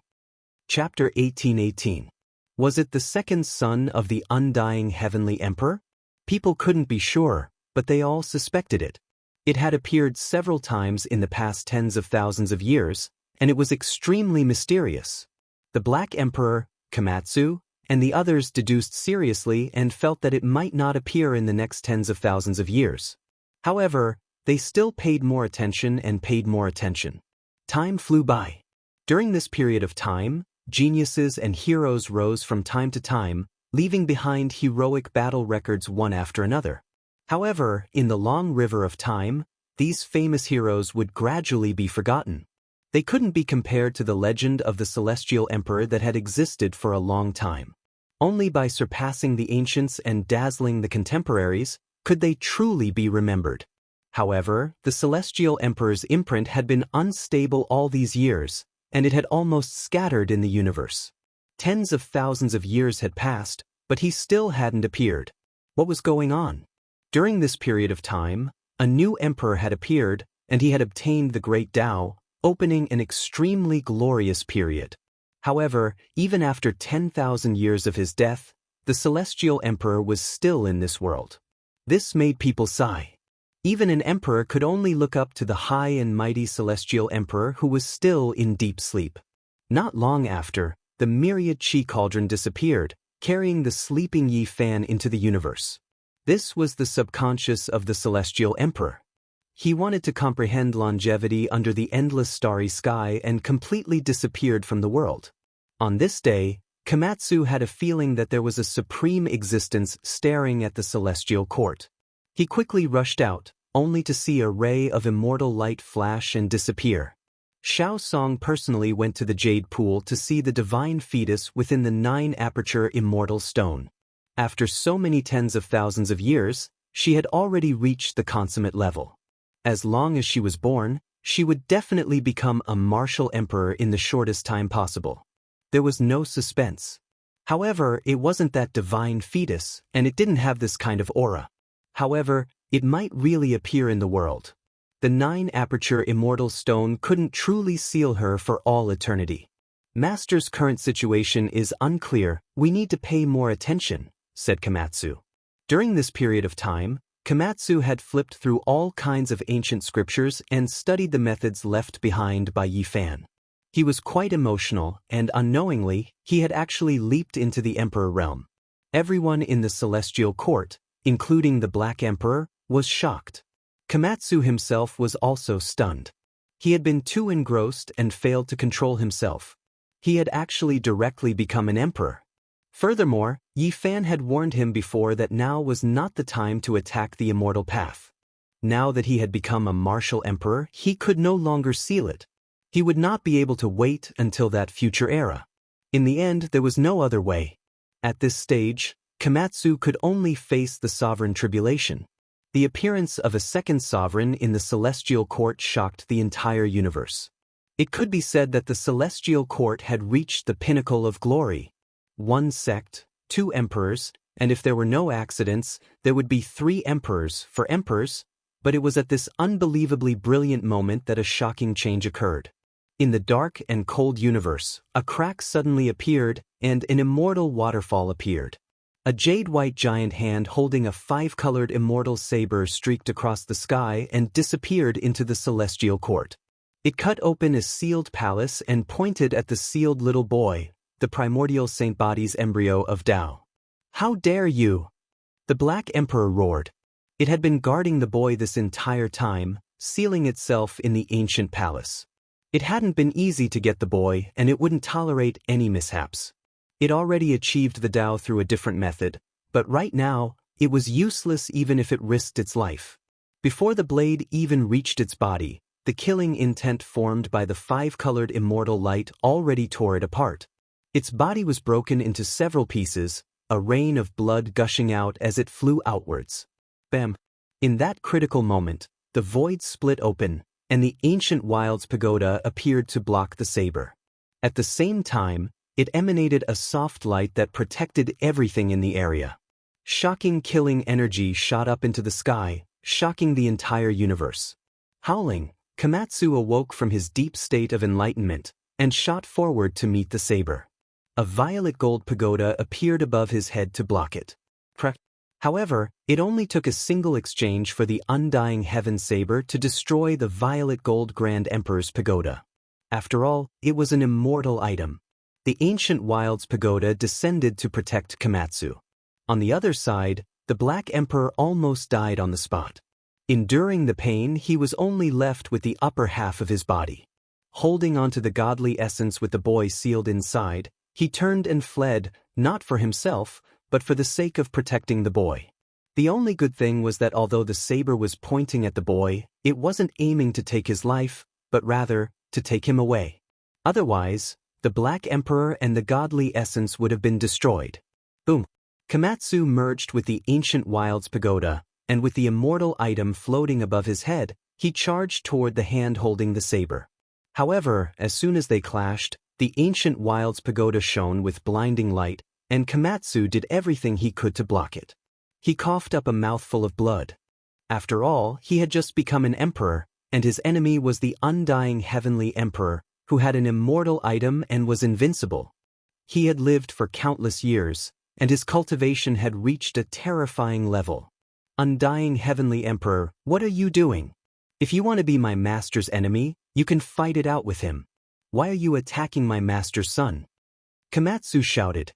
Chapter 1818. Was it the second son of the undying heavenly emperor? People couldn't be sure, but they all suspected it. It had appeared several times in the past tens of thousands of years, and it was extremely mysterious. The Black Emperor, Komatsu, and the others deduced seriously and felt that it might not appear in the next tens of thousands of years. However, they still paid more attention and paid more attention. Time flew by. During this period of time, geniuses and heroes rose from time to time, leaving behind heroic battle records one after another. However, in the long river of time, these famous heroes would gradually be forgotten. They couldn't be compared to the legend of the celestial emperor that had existed for a long time. Only by surpassing the ancients and dazzling the contemporaries could they truly be remembered. However, the celestial emperor's imprint had been unstable all these years, and it had almost scattered in the universe. Tens of thousands of years had passed, but he still hadn't appeared. What was going on? During this period of time, a new emperor had appeared, and he had obtained the Great Tao, opening an extremely glorious period. However, even after 10,000 years of his death, the celestial emperor was still in this world. This made people sigh. Even an emperor could only look up to the high and mighty celestial emperor who was still in deep sleep. Not long after, the myriad chi cauldron disappeared, carrying the sleeping Yi Fan into the universe. This was the subconscious of the celestial emperor. He wanted to comprehend longevity under the endless starry sky and completely disappeared from the world. On this day, Komatsu had a feeling that there was a supreme existence staring at the celestial court. He quickly rushed out, only to see a ray of immortal light flash and disappear. Xiao Song personally went to the jade pool to see the divine fetus within the 9-aperture immortal stone. After so many tens of thousands of years, she had already reached the consummate level. As long as she was born, she would definitely become a martial emperor in the shortest time possible. There was no suspense. However, it wasn't that divine fetus, and it didn't have this kind of aura. However, it might really appear in the world. The 9-aperture immortal stone couldn't truly seal her for all eternity. Master's current situation is unclear, we need to pay more attention, said Komatsu. During this period of time, Komatsu had flipped through all kinds of ancient scriptures and studied the methods left behind by Yi Fan. He was quite emotional, and unknowingly, he had actually leaped into the emperor realm. Everyone in the celestial court, including the Black Emperor, was shocked. Komatsu himself was also stunned. He had been too engrossed and failed to control himself. He had actually directly become an emperor. Furthermore, Yi Fan had warned him before that now was not the time to attack the immortal path. Now that he had become a martial emperor, he could no longer seal it. He would not be able to wait until that future era. In the end, there was no other way. At this stage, Komatsu could only face the sovereign tribulation. The appearance of a second sovereign in the celestial court shocked the entire universe. It could be said that the celestial court had reached the pinnacle of glory. 1 sect, 2 emperors, and if there were no accidents, there would be 3 emperors for emperors, but it was at this unbelievably brilliant moment that a shocking change occurred. In the dark and cold universe, a crack suddenly appeared, and an immortal waterfall appeared. A jade-white giant hand holding a 5-colored immortal saber streaked across the sky and disappeared into the celestial court. It cut open a sealed palace and pointed at the sealed little boy, the primordial Saint Body's embryo of Tao. "How dare you!" The Black Emperor roared. It had been guarding the boy this entire time, sealing itself in the ancient palace. It hadn't been easy to get the boy, and it wouldn't tolerate any mishaps. It already achieved the Tao through a different method, but right now, it was useless even if it risked its life. Before the blade even reached its body, the killing intent formed by the 5-colored immortal light already tore it apart. Its body was broken into several pieces, a rain of blood gushing out as it flew outwards. Bam! In that critical moment, the void split open, and the ancient Wild's pagoda appeared to block the saber. At the same time, it emanated a soft light that protected everything in the area. Shocking killing energy shot up into the sky, shocking the entire universe. Howling, Komatsu awoke from his deep state of enlightenment, and shot forward to meet the saber. A violet gold pagoda appeared above his head to block it. However, it only took a single exchange for the undying heaven saber to destroy the violet gold Grand Emperor's pagoda. After all, it was an immortal item. The ancient Wild's pagoda descended to protect Komatsu. On the other side, the Black Emperor almost died on the spot. Enduring the pain, he was only left with the upper half of his body. Holding onto the godly essence with the boy sealed inside, he turned and fled, not for himself, but for the sake of protecting the boy. The only good thing was that although the saber was pointing at the boy, it wasn't aiming to take his life, but rather, to take him away. Otherwise, the Black Emperor and the godly essence would have been destroyed. Boom! Komatsu merged with the ancient Wild's pagoda, and with the immortal item floating above his head, he charged toward the hand holding the saber. However, as soon as they clashed, the ancient Wild's pagoda shone with blinding light, and Komatsu did everything he could to block it. He coughed up a mouthful of blood. After all, he had just become an emperor, and his enemy was the undying heavenly emperor, who had an immortal item and was invincible. He had lived for countless years, and his cultivation had reached a terrifying level. Undying heavenly emperor, what are you doing? If you want to be my master's enemy, you can fight it out with him. Why are you attacking my master's son? Komatsu shouted.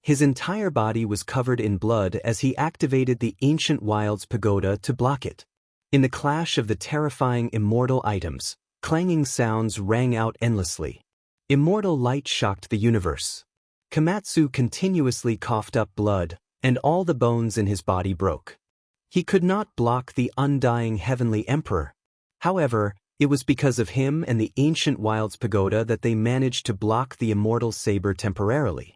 His entire body was covered in blood as he activated the ancient Wild's pagoda to block it. In the clash of the terrifying immortal items, clanging sounds rang out endlessly. Immortal light shocked the universe. Komatsu continuously coughed up blood, and all the bones in his body broke. He could not block the undying heavenly emperor. However, it was because of him and the ancient Wild's pagoda that they managed to block the immortal saber temporarily.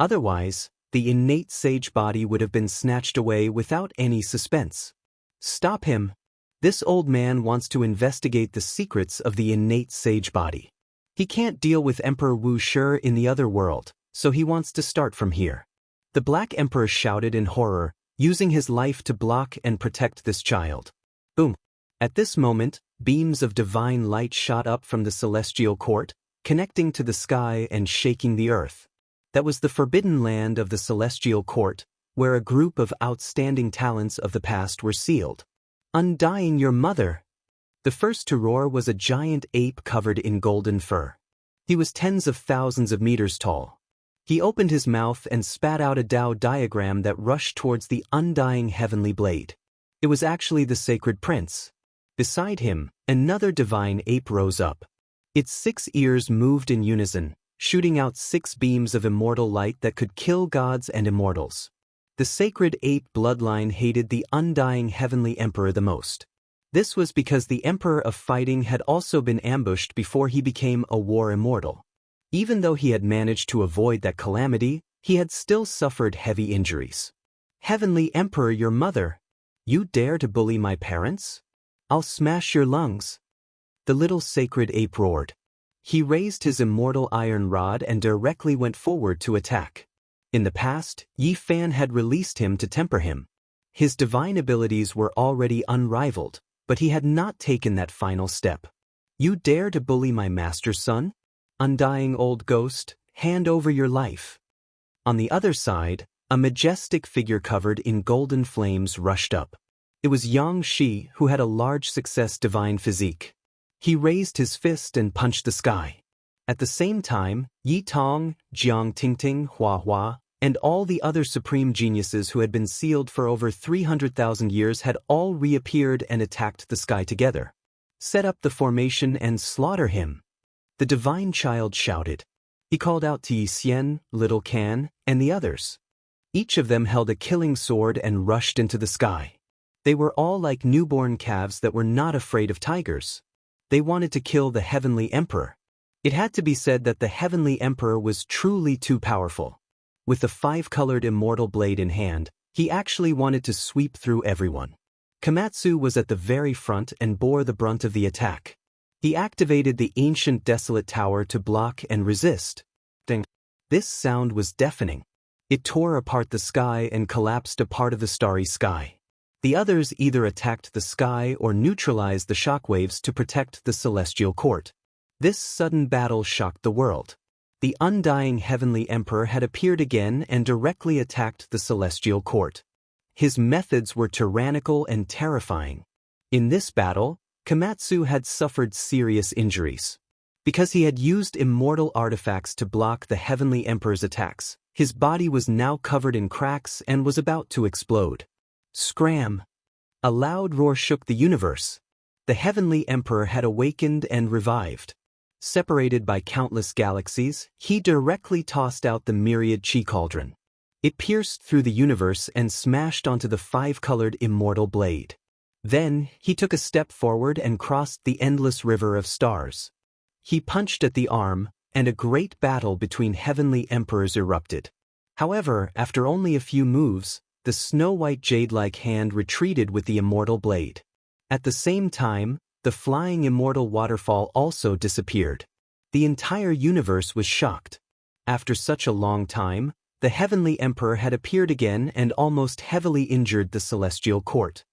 Otherwise, the innate sage body would have been snatched away without any suspense. Stop him! This old man wants to investigate the secrets of the innate sage body. He can't deal with Emperor Wuxia in the other world, so he wants to start from here. The Black Emperor shouted in horror, using his life to block and protect this child. Boom! At this moment, beams of divine light shot up from the celestial court, connecting to the sky and shaking the earth. That was the forbidden land of the celestial court, where a group of outstanding talents of the past were sealed. Undying your mother! The first to roar was a giant ape covered in golden fur. He was tens of thousands of meters tall. He opened his mouth and spat out a Tao diagram that rushed towards the undying heavenly blade. It was actually the sacred prince. Beside him, another divine ape rose up. Its 6 ears moved in unison, shooting out 6 beams of immortal light that could kill gods and immortals. The sacred ape bloodline hated the undying heavenly emperor the most. This was because the emperor of fighting had also been ambushed before he became a war immortal. Even though he had managed to avoid that calamity, he had still suffered heavy injuries. Heavenly Emperor, your mother! You dare to bully my parents? I'll smash your lungs! The little sacred ape roared. He raised his immortal iron rod and directly went forward to attack. In the past, Yi Fan had released him to temper him. His divine abilities were already unrivaled, but he had not taken that final step. You dare to bully my master's son? Undying old ghost, hand over your life. On the other side, a majestic figure covered in golden flames rushed up. It was Jianghu, who had a large success divine physique. He raised his fist and punched the sky. At the same time, Yi Tong, Jiang Tingting, Hua Hua, and all the other supreme geniuses who had been sealed for over 300,000 years had all reappeared and attacked the sky together. Set up the formation and slaughter him. The divine child shouted. He called out to Yi Xian, Little Can, and the others. Each of them held a killing sword and rushed into the sky. They were all like newborn calves that were not afraid of tigers. They wanted to kill the Heavenly Emperor. It had to be said that the Heavenly Emperor was truly too powerful. With the 5-colored immortal blade in hand, he actually wanted to sweep through everyone. Komatsu was at the very front and bore the brunt of the attack. He activated the ancient desolate tower to block and resist. Ding. This sound was deafening. It tore apart the sky and collapsed a part of the starry sky. The others either attacked the sky or neutralized the shockwaves to protect the celestial court. This sudden battle shocked the world. The undying Heavenly Emperor had appeared again and directly attacked the celestial court. His methods were tyrannical and terrifying. In this battle, Komatsu had suffered serious injuries. Because he had used immortal artifacts to block the Heavenly Emperor's attacks, his body was now covered in cracks and was about to explode. Scram! A loud roar shook the universe. The Heavenly Emperor had awakened and revived. Separated by countless galaxies, he directly tossed out the myriad chi cauldron. It pierced through the universe and smashed onto the 5-colored immortal blade. Then, he took a step forward and crossed the endless river of stars. He punched at the arm, and a great battle between Heavenly Emperors erupted. However, after only a few moves, the snow-white jade-like hand retreated with the immortal blade. At the same time, the flying immortal waterfall also disappeared. The entire universe was shocked. After such a long time, the Heavenly Emperor had appeared again and almost heavily injured the celestial court.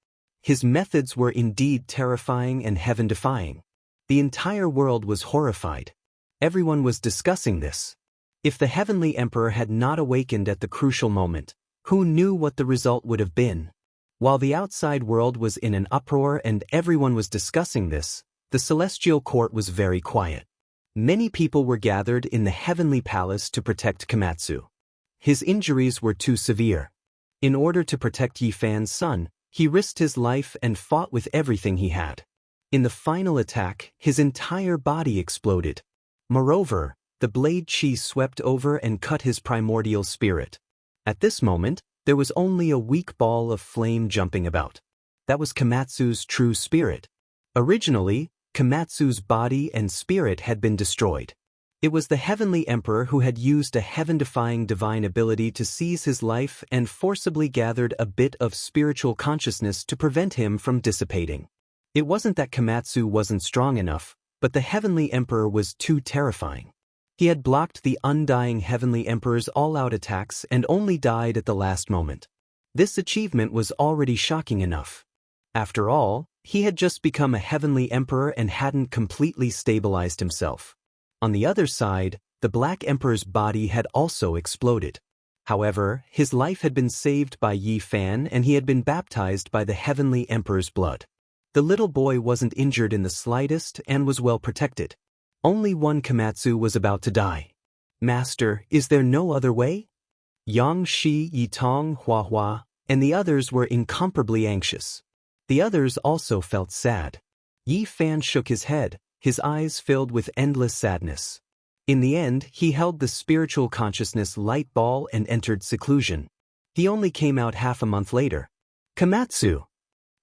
His methods were indeed terrifying and heaven-defying. The entire world was horrified. Everyone was discussing this. If the Heavenly Emperor had not awakened at the crucial moment, who knew what the result would have been? While the outside world was in an uproar and everyone was discussing this, the celestial court was very quiet. Many people were gathered in the heavenly palace to protect Komatsu. His injuries were too severe. In order to protect Yi Fan's son, he risked his life and fought with everything he had. In the final attack, his entire body exploded. Moreover, the blade chi swept over and cut his primordial spirit. At this moment, there was only a weak ball of flame jumping about. That was Komatsu's true spirit. Originally, Komatsu's body and spirit had been destroyed. It was the Heavenly Emperor who had used a heaven-defying divine ability to seize his life and forcibly gathered a bit of spiritual consciousness to prevent him from dissipating. It wasn't that Komatsu wasn't strong enough, but the Heavenly Emperor was too terrifying. He had blocked the undying Heavenly Emperor's all-out attacks and only died at the last moment. This achievement was already shocking enough. After all, he had just become a Heavenly Emperor and hadn't completely stabilized himself. On the other side, the Black Emperor's body had also exploded. However, his life had been saved by Yi Fan and he had been baptized by the Heavenly Emperor's blood. The little boy wasn't injured in the slightest and was well protected. Only one Komatsu was about to die. Master, is there no other way? Yang Shi, Yi Tong, Hua Hua, and the others were incomparably anxious. The others also felt sad. Yi Fan shook his head, his eyes filled with endless sadness. In the end, he held the spiritual consciousness light ball and entered seclusion. He only came out half a month later. Komatsu!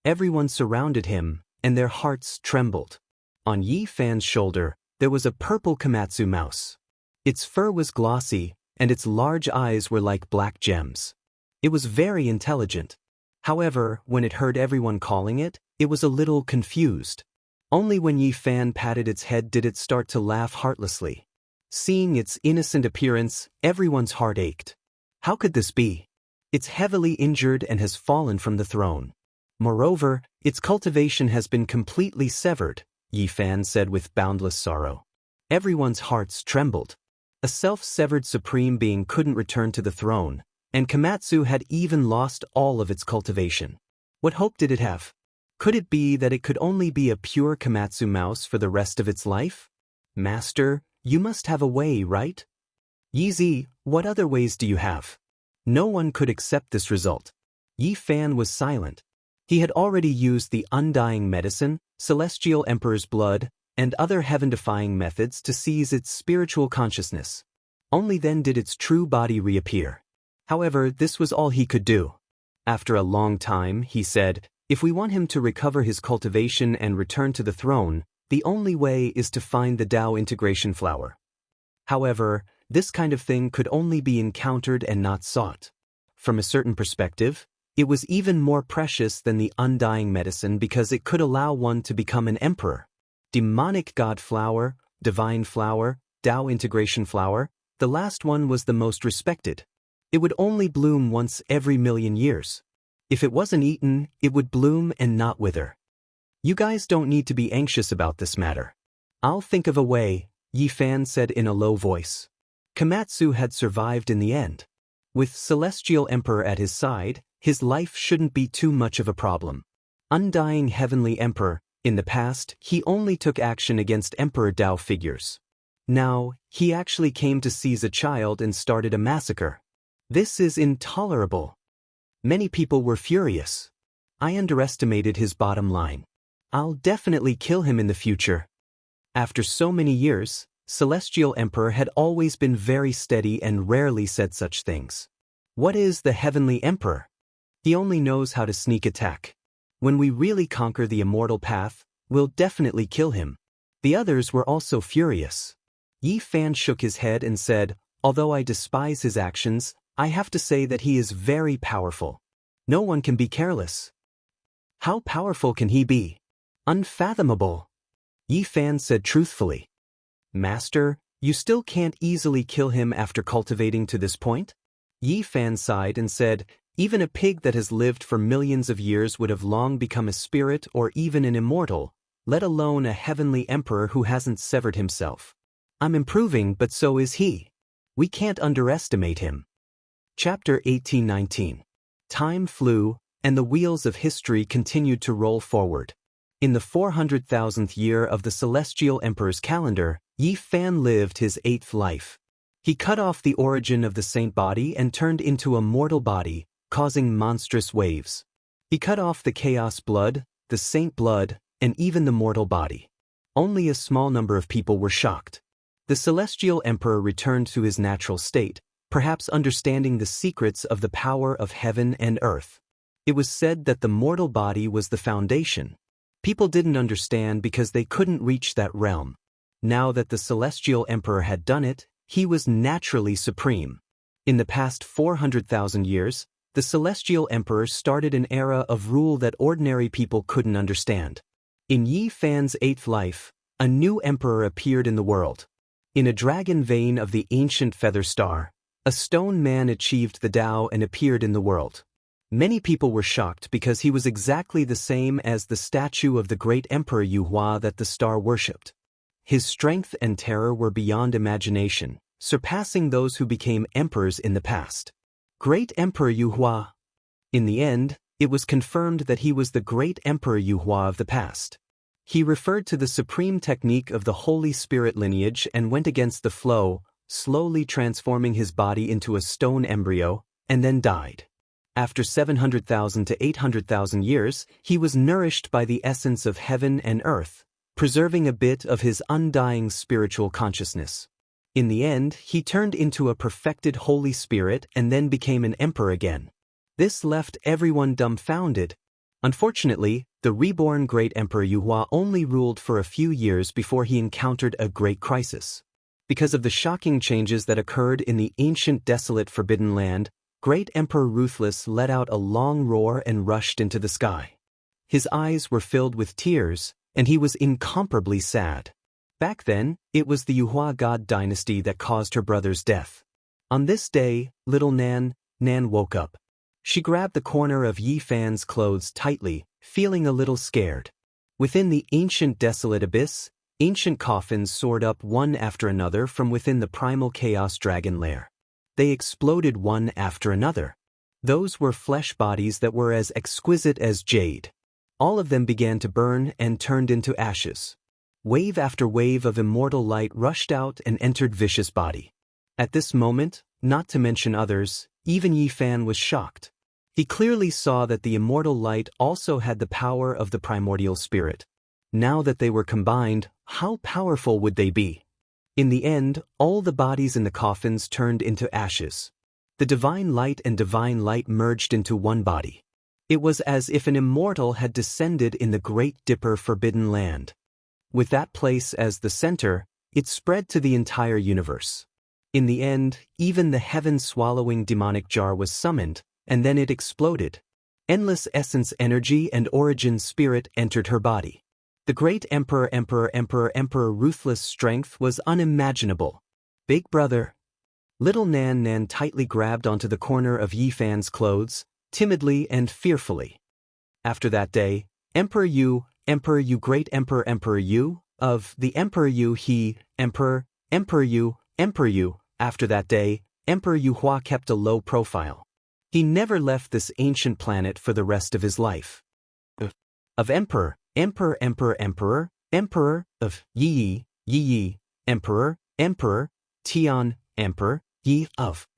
Everyone surrounded him, and their hearts trembled. On Yi Fan's shoulder, there was a purple Komatsu mouse. Its fur was glossy, and its large eyes were like black gems. It was very intelligent. However, when it heard everyone calling it, it was a little confused. Only when Yi Fan patted its head did it start to laugh heartlessly. Seeing its innocent appearance, everyone's heart ached. How could this be? It's heavily injured and has fallen from the throne. Moreover, its cultivation has been completely severed. Yi Fan said with boundless sorrow. Everyone's hearts trembled. A self-severed supreme being couldn't return to the throne, and Komatsu had even lost all of its cultivation. What hope did it have? Could it be that it could only be a pure Komatsu mouse for the rest of its life? Master, you must have a way, right? Yi, what other ways do you have? No one could accept this result. Yi Fan was silent. He had already used the undying medicine, celestial emperor's blood, and other heaven-defying methods to seize its spiritual consciousness. Only then did its true body reappear. However, this was all he could do. After a long time, he said, if we want him to recover his cultivation and return to the throne, the only way is to find the Tao integration flower. However, this kind of thing could only be encountered and not sought. From a certain perspective, it was even more precious than the undying medicine because it could allow one to become an emperor. Demonic god flower, divine flower, Tao integration flower, the last one was the most respected. It would only bloom once every million years. If it wasn't eaten, it would bloom and not wither. You guys don't need to be anxious about this matter. I'll think of a way, Yi Fan said in a low voice. Komatsu had survived in the end. With Celestial Emperor at his side, his life shouldn't be too much of a problem. Undying Heavenly Emperor, in the past, he only took action against Emperor Tao figures. Now, he actually came to seize a child and started a massacre. This is intolerable. Many people were furious. I underestimated his bottom line. I'll definitely kill him in the future. After so many years, Celestial Emperor had always been very steady and rarely said such things. What is the Heavenly Emperor? He only knows how to sneak attack. When we really conquer the immortal path, we'll definitely kill him. The others were also furious. Yi Fan shook his head and said, although I despise his actions, I have to say that he is very powerful. No one can be careless. How powerful can he be? Unfathomable. Yi Fan said truthfully. Master, you still can't easily kill him after cultivating to this point? Yi Fan sighed and said, even a pig that has lived for millions of years would have long become a spirit or even an immortal, let alone a heavenly emperor who hasn't severed himself. I'm improving, but so is he. We can't underestimate him. Chapter 18-19. Time flew, and the wheels of history continued to roll forward. In the 400,000th year of the Celestial Emperor's calendar, Yi Fan lived his 8th life. He cut off the origin of the saint body and turned into a mortal body, causing monstrous waves. He cut off the chaos blood, the saint blood, and even the mortal body. Only a small number of people were shocked. The Celestial Emperor returned to his natural state, perhaps understanding the secrets of the power of heaven and earth. It was said that the mortal body was the foundation. People didn't understand because they couldn't reach that realm. Now that the Celestial Emperor had done it, he was naturally supreme. In the past 400,000 years, the Celestial Emperor started an era of rule that ordinary people couldn't understand. In Yi Fan's 8th life, a new emperor appeared in the world. In a dragon vein of the ancient feather star, a stone man achieved the Tao and appeared in the world. Many people were shocked because he was exactly the same as the statue of the great Emperor Yuhua that the star worshipped. His strength and terror were beyond imagination, surpassing those who became emperors in the past. Great Emperor Yuhua. In the end, it was confirmed that he was the great Emperor Yuhua of the past. He referred to the supreme technique of the Holy Spirit lineage and went against the flow, slowly transforming his body into a stone embryo, and then died. After 700,000 to 800,000 years, he was nourished by the essence of heaven and earth, preserving a bit of his undying spiritual consciousness. In the end, he turned into a perfected Holy Spirit and then became an emperor again. This left everyone dumbfounded. Unfortunately, the reborn great Emperor Yuhua only ruled for a few years before he encountered a great crisis. Because of the shocking changes that occurred in the ancient desolate forbidden land, Great Emperor Ruthless let out a long roar and rushed into the sky. His eyes were filled with tears, and he was incomparably sad. Back then, it was the Yuhua God dynasty that caused her brother's death. On this day, little Nan woke up. She grabbed the corner of Yi Fan's clothes tightly, feeling a little scared. Within the ancient desolate abyss, ancient coffins soared up one after another from within the primal chaos dragon lair. They exploded one after another. Those were flesh bodies that were as exquisite as jade. All of them began to burn and turned into ashes. Wave after wave of immortal light rushed out and entered Vicious body. At this moment, not to mention others, even Yi Fan was shocked. He clearly saw that the immortal light also had the power of the primordial spirit. Now that they were combined, how powerful would they be? In the end, all the bodies in the coffins turned into ashes. The divine light and divine light merged into one body. It was as if an immortal had descended in the Great Dipper Forbidden Land. With that place as the center, it spread to the entire universe. In the end, even the heaven-swallowing demonic jar was summoned, and then it exploded. Endless essence energy and origin spirit entered her body. The great emperor ruthless strength was unimaginable. Big brother. Little Nan Nan tightly grabbed onto the corner of Yi Fan's clothes, timidly and fearfully. After that day, Emperor Yu, great Emperor Yu, of the Emperor Yu he, Emperor Yu, after that day, Emperor Yu Hua kept a low profile. He never left this ancient planet for the rest of his life. Of Emperor, of Yi, Emperor, Tian, Emperor, Yi of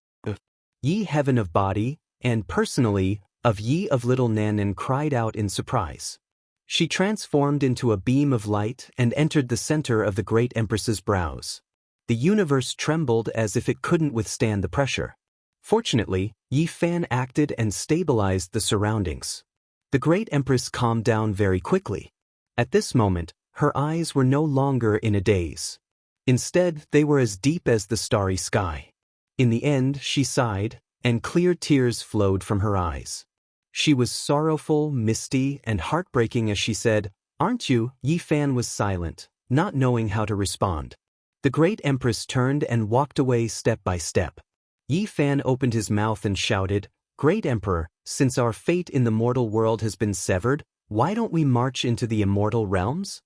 Yi heaven of body, and personally, of Yi of Little Nanan cried out in surprise. She transformed into a beam of light and entered the center of the great empress's brows. The universe trembled as if it couldn't withstand the pressure. Fortunately, Yi Fan acted and stabilized the surroundings. The great empress calmed down very quickly. At this moment, her eyes were no longer in a daze. Instead, they were as deep as the starry sky. In the end, she sighed, and clear tears flowed from her eyes. She was sorrowful, misty, and heartbreaking as she said, "Aren't you?" Yi Fan was silent, not knowing how to respond. The great empress turned and walked away step by step. Yi Fan opened his mouth and shouted, "Great Emperor, since our fate in the mortal world has been severed, why don't we march into the immortal realms?"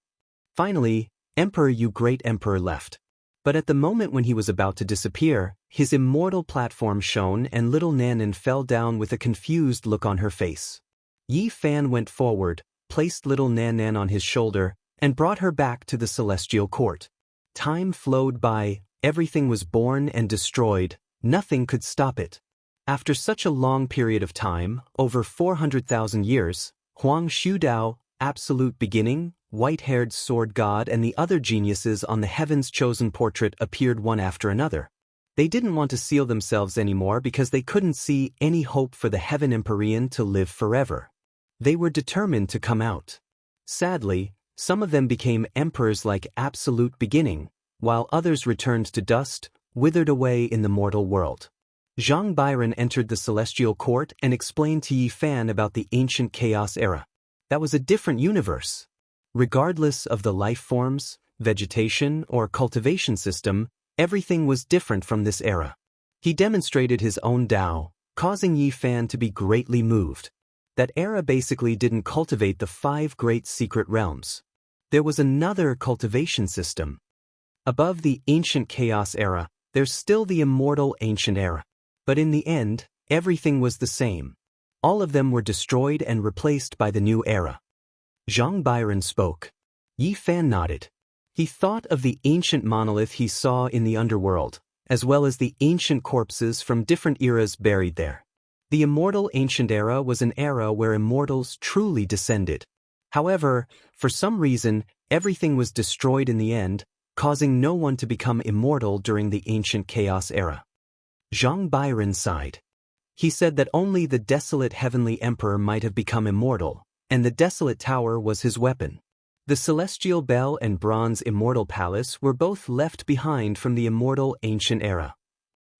Finally, Emperor Yu Great Emperor left. But at the moment when he was about to disappear, his immortal platform shone and Little Nanan fell down with a confused look on her face. Yi Fan went forward, placed Little Nanan on his shoulder, and brought her back to the celestial court. Time flowed by, everything was born and destroyed, nothing could stop it. After such a long period of time, over 400,000 years, Huang Shudao, absolute beginning, white-haired sword god and the other geniuses on the heaven's chosen portrait appeared one after another. They didn't want to seal themselves anymore because they couldn't see any hope for the Heaven Empyrean to live forever. They were determined to come out. Sadly, some of them became emperors like absolute beginning, while others returned to dust, withered away in the mortal world. Zhang Byron entered the celestial court and explained to Yi Fan about the ancient chaos era. That was a different universe. Regardless of the life forms, vegetation, or cultivation system, everything was different from this era. He demonstrated his own Tao, causing Yi Fan to be greatly moved. That era basically didn't cultivate the 5 great secret realms. There was another cultivation system. Above the ancient chaos era, there's still the immortal ancient era. But in the end, everything was the same. All of them were destroyed and replaced by the new era. Zhang Byron spoke. Yi Fan nodded. He thought of the ancient monolith he saw in the underworld, as well as the ancient corpses from different eras buried there. The immortal ancient era was an era where immortals truly descended. However, for some reason, everything was destroyed in the end, causing no one to become immortal during the ancient chaos era. Zhang Byron sighed. He said that only the desolate heavenly emperor might have become immortal, and the desolate tower was his weapon. The celestial bell and bronze immortal palace were both left behind from the immortal ancient era.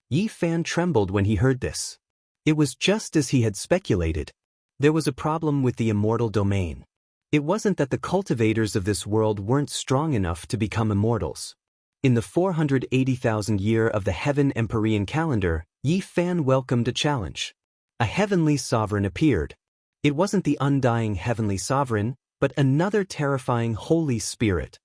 Yi Fan trembled when he heard this. It was just as he had speculated. There was a problem with the immortal domain. It wasn't that the cultivators of this world weren't strong enough to become immortals. In the 480,000 year of the Heaven Empyrean calendar, Yi Fan welcomed a challenge. A heavenly sovereign appeared. It wasn't the undying heavenly sovereign, but another terrifying Holy Spirit.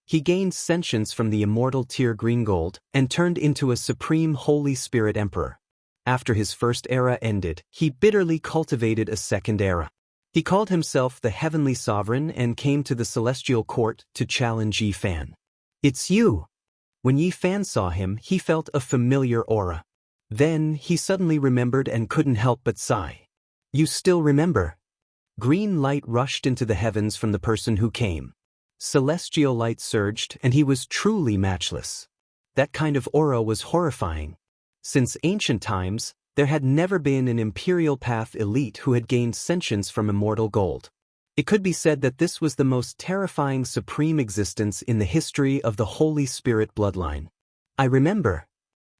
He gained sentience from the immortal Tier Green Gold and turned into a supreme Holy Spirit Emperor. After his first era ended, he bitterly cultivated a second era. He called himself the Heavenly Sovereign and came to the Celestial Court to challenge Yi Fan. "It's you!" When Yi Fan saw him, he felt a familiar aura. Then, he suddenly remembered and couldn't help but sigh. "You still remember?" Green light rushed into the heavens from the person who came. Celestial light surged, and he was truly matchless. That kind of aura was horrifying. Since ancient times, there had never been an Imperial Path elite who had gained sentience from immortal gold. It could be said that this was the most terrifying supreme existence in the history of the Holy Spirit bloodline. "I remember."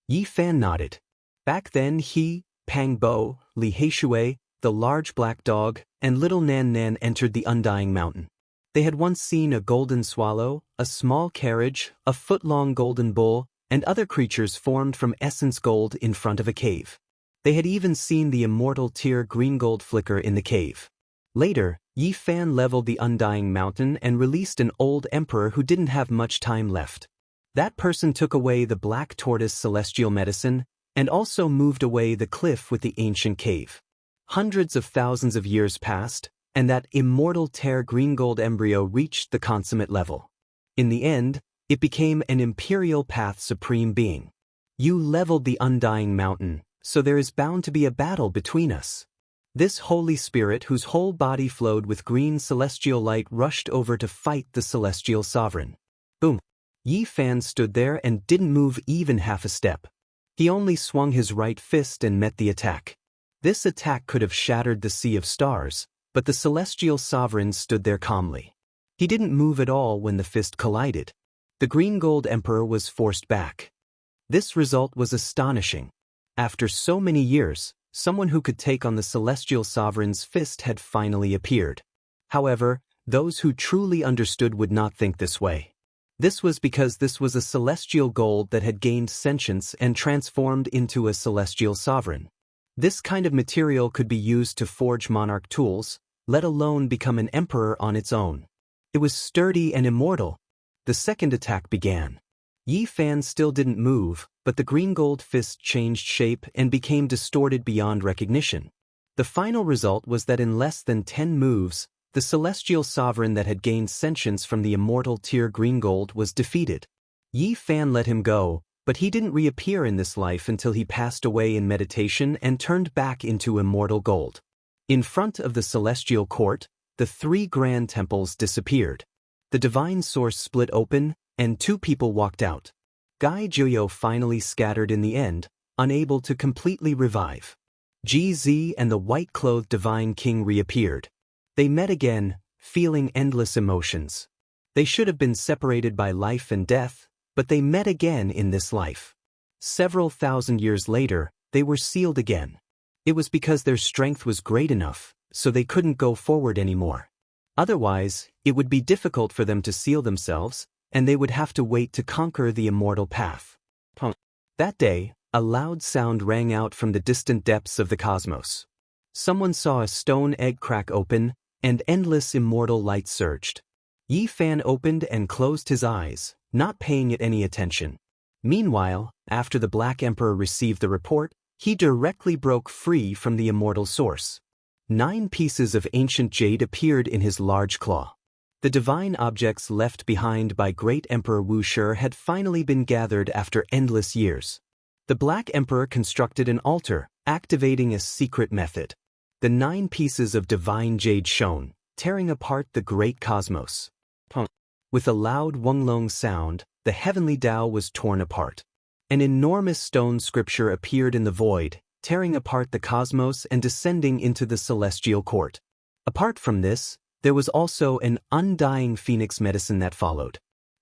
Yi Fan nodded. Back then he, Pang Bo, Li Heishui, the large black dog, and little Nan Nan entered the Undying Mountain. They had once seen a golden swallow, a small carriage, a foot-long golden bull, and other creatures formed from essence gold in front of a cave. They had even seen the immortal Tier Green Gold flicker in the cave. Later, Yi Fan leveled the Undying Mountain and released an old emperor who didn't have much time left. That person took away the black tortoise celestial medicine, and also moved away the cliff with the ancient cave. Hundreds of thousands of years passed, and that immortal Tier Green Gold embryo reached the consummate level. In the end, it became an Imperial Path Supreme Being. "You leveled the Undying Mountain, so there is bound to be a battle between us." This Holy Spirit, whose whole body flowed with green celestial light, rushed over to fight the Celestial Sovereign. Boom! Yi Fan stood there and didn't move even half a step. He only swung his right fist and met the attack. This attack could have shattered the Sea of Stars, but the Celestial Sovereign stood there calmly. He didn't move at all when the fist collided. The Green Gold Emperor was forced back. This result was astonishing. After so many years, someone who could take on the Celestial Sovereign's fist had finally appeared. However, those who truly understood would not think this way. This was because this was a celestial gold that had gained sentience and transformed into a Celestial Sovereign. This kind of material could be used to forge monarch tools, let alone become an emperor on its own. It was sturdy and immortal. The second attack began. Yi Fan still didn't move, but the green gold fist changed shape and became distorted beyond recognition. The final result was that in less than 10 moves, the Celestial Sovereign that had gained sentience from the immortal Tier Green Gold was defeated. Yi Fan let him go, but he didn't reappear in this life until he passed away in meditation and turned back into immortal gold. In front of the Celestial Court, the 3 grand temples disappeared. The divine source split open, and 2 people walked out. Gai Juyo finally scattered in the end, unable to completely revive. GZ and the white-clothed Divine King reappeared. They met again, feeling endless emotions. They should have been separated by life and death, but they met again in this life. Several thousand years later, they were sealed again. It was because their strength was great enough, so they couldn't go forward anymore. Otherwise, it would be difficult for them to seal themselves, and they would have to wait to conquer the immortal path. That day, a loud sound rang out from the distant depths of the cosmos. Someone saw a stone egg crack open, and endless immortal light surged. Yi Fan opened and closed his eyes, not paying it any attention. Meanwhile, after the Black Emperor received the report, he directly broke free from the immortal source. 9 pieces of ancient jade appeared in his large claw. The divine objects left behind by Great Emperor Wuxia had finally been gathered after endless years. The Black Emperor constructed an altar, activating a secret method. The 9 pieces of divine jade shone, tearing apart the great cosmos. With a loud Wonglong sound, the heavenly Tao was torn apart. An enormous stone scripture appeared in the void, tearing apart the cosmos and descending into the celestial court. Apart from this, there was also an undying phoenix medicine that followed.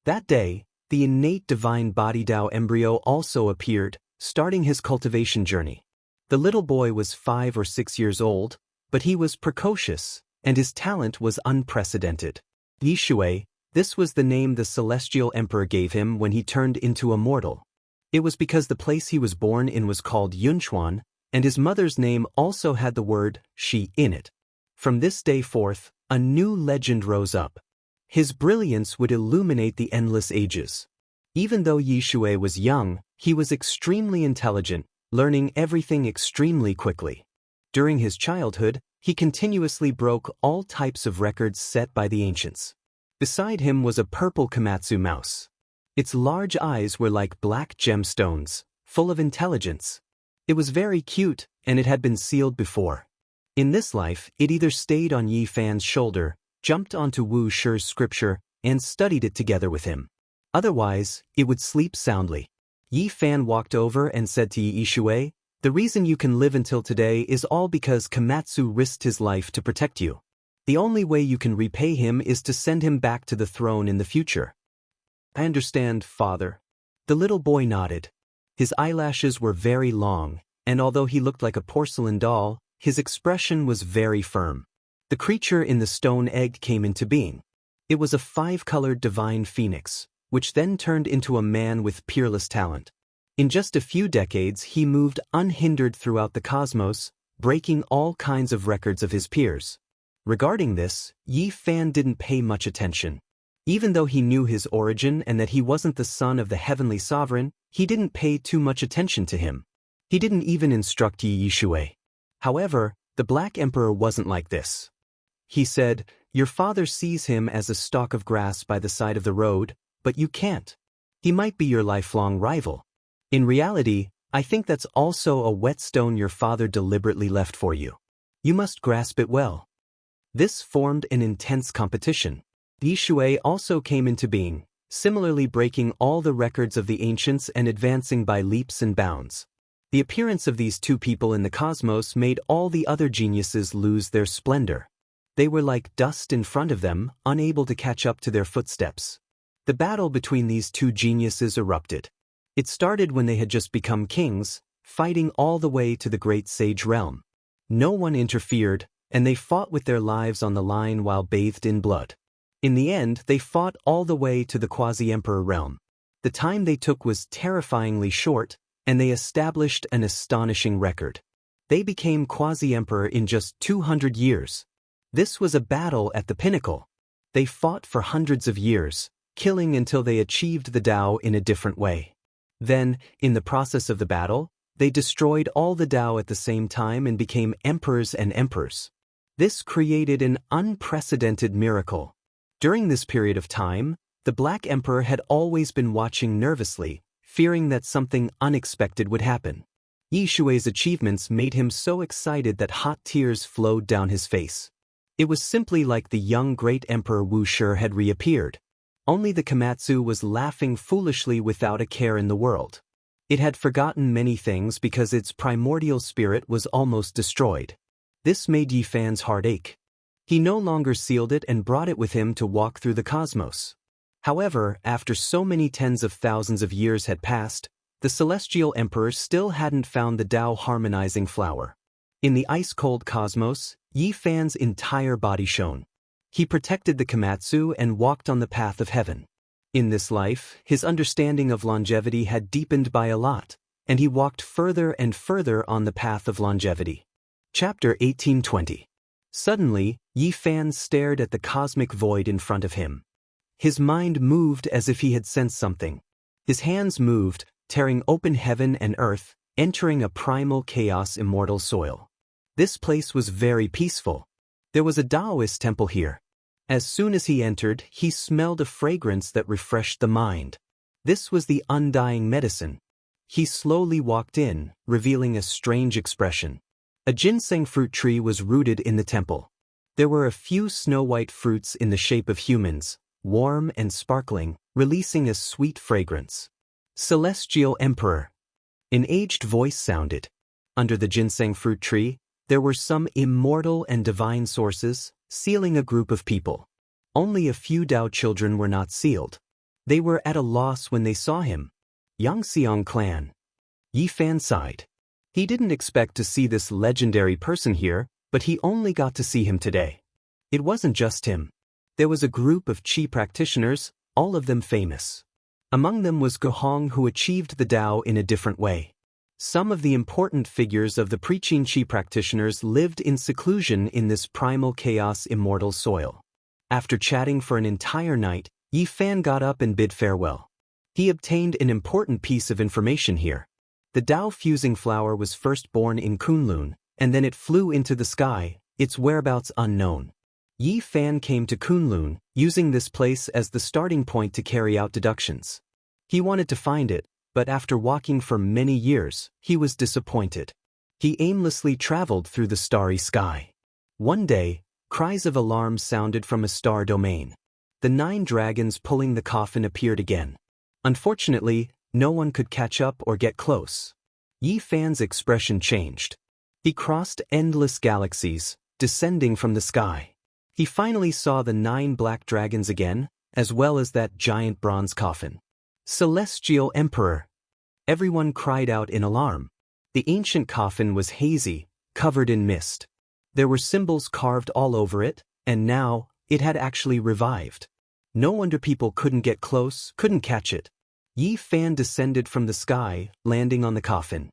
That day, the innate divine body Tao embryo also appeared, starting his cultivation journey. The little boy was 5 or 6 years old, but he was precocious, and his talent was unprecedented. Yishui, this was the name the Celestial Emperor gave him when he turned into immortal. It was because the place he was born in was called Yunchuan, and his mother's name also had the word Shi in it. From this day forth, a new legend rose up. His brilliance would illuminate the endless ages. Even though Yi Shui was young, he was extremely intelligent, learning everything extremely quickly. During his childhood, he continuously broke all types of records set by the ancients. Beside him was a purple Komatsu mouse. Its large eyes were like black gemstones, full of intelligence. It was very cute, and it had been sealed before. In this life, it either stayed on Yi Fan's shoulder, jumped onto Wu Shi's scripture, and studied it together with him. Otherwise, it would sleep soundly. Yi Fan walked over and said to Yi Shui, "The reason you can live until today is all because Komatsu risked his life to protect you. The only way you can repay him is to send him back to the throne in the future." "I understand, father." The little boy nodded. His eyelashes were very long, and although he looked like a porcelain doll, his expression was very firm. The creature in the stone egg came into being. It was a 5-colored divine phoenix, which then turned into a man with peerless talent. In just a few decades, he moved unhindered throughout the cosmos, breaking all kinds of records of his peers. Regarding this, Yi Fan didn't pay much attention. Even though he knew his origin and that he wasn't the son of the heavenly sovereign, he didn't pay too much attention to him. He didn't even instruct Yi Shui. However, the Black Emperor wasn't like this. He said, "Your father sees him as a stalk of grass by the side of the road, but you can't. He might be your lifelong rival. In reality, I think that's also a whetstone your father deliberately left for you. You must grasp it well." This formed an intense competition. Yi Shui also came into being, similarly breaking all the records of the ancients and advancing by leaps and bounds. The appearance of these two people in the cosmos made all the other geniuses lose their splendor. They were like dust in front of them, unable to catch up to their footsteps. The battle between these two geniuses erupted. It started when they had just become kings, fighting all the way to the great sage realm. No one interfered, and they fought with their lives on the line while bathed in blood. In the end, they fought all the way to the quasi-emperor realm. The time they took was terrifyingly short, and they established an astonishing record. They became quasi-emperor in just 200 years. This was a battle at the pinnacle. They fought for hundreds of years, killing until they achieved the Tao in a different way. Then, in the process of the battle, they destroyed all the Tao at the same time and became emperors and emperors. This created an unprecedented miracle. During this period of time, the Black Emperor had always been watching nervously, fearing that something unexpected would happen. Yi Shui's achievements made him so excited that hot tears flowed down his face. It was simply like the young great Emperor Wu Shi had reappeared. Only the Komatsu was laughing foolishly without a care in the world. It had forgotten many things because its primordial spirit was almost destroyed. This made Yi Fan's heart ache. He no longer sealed it and brought it with him to walk through the cosmos. However, after so many tens of thousands of years had passed, the Celestial Emperor still hadn't found the Tao harmonizing flower. In the ice-cold cosmos, Yi Fan's entire body shone. He protected the Komatsu and walked on the path of heaven. In this life, his understanding of longevity had deepened by a lot, and he walked further and further on the path of longevity. Chapter 1820. Suddenly, Yi Fan stared at the cosmic void in front of him. His mind moved as if he had sensed something. His hands moved, tearing open heaven and earth, entering a primal chaos immortal soil. This place was very peaceful. There was a Taoist temple here. As soon as he entered, he smelled a fragrance that refreshed the mind. This was the undying medicine. He slowly walked in, revealing a strange expression. A ginseng fruit tree was rooted in the temple. There were a few snow-white fruits in the shape of humans, warm and sparkling, releasing a sweet fragrance. Celestial Emperor. An aged voice sounded. Under the ginseng fruit tree, there were some immortal and divine sources, sealing a group of people. Only a few Tao children were not sealed. They were at a loss when they saw him. Yangxiang clan. Yi Fan sighed. He didn't expect to see this legendary person here, but he only got to see him today. It wasn't just him. There was a group of Qi practitioners, all of them famous. Among them was Guhong, who achieved the Tao in a different way. Some of the important figures of the Pre-Qin practitioners lived in seclusion in this primal chaos immortal soil. After chatting for an entire night, Yi Fan got up and bid farewell. He obtained an important piece of information here. The Dao fusing flower was first born in Kunlun, and then it flew into the sky, its whereabouts unknown. Yi Fan came to Kunlun, using this place as the starting point to carry out deductions. He wanted to find it, but after walking for many years, he was disappointed. He aimlessly traveled through the starry sky. One day, cries of alarm sounded from a star domain. The 9 dragons pulling the coffin appeared again. Unfortunately, no one could catch up or get close. Yi Fan's expression changed. He crossed endless galaxies, descending from the sky. He finally saw the 9 black dragons again, as well as that giant bronze coffin. Celestial Emperor! Everyone cried out in alarm. The ancient coffin was hazy, covered in mist. There were symbols carved all over it, and now, it had actually revived. No wonder people couldn't get close, couldn't catch it. Yi Fan descended from the sky, landing on the coffin.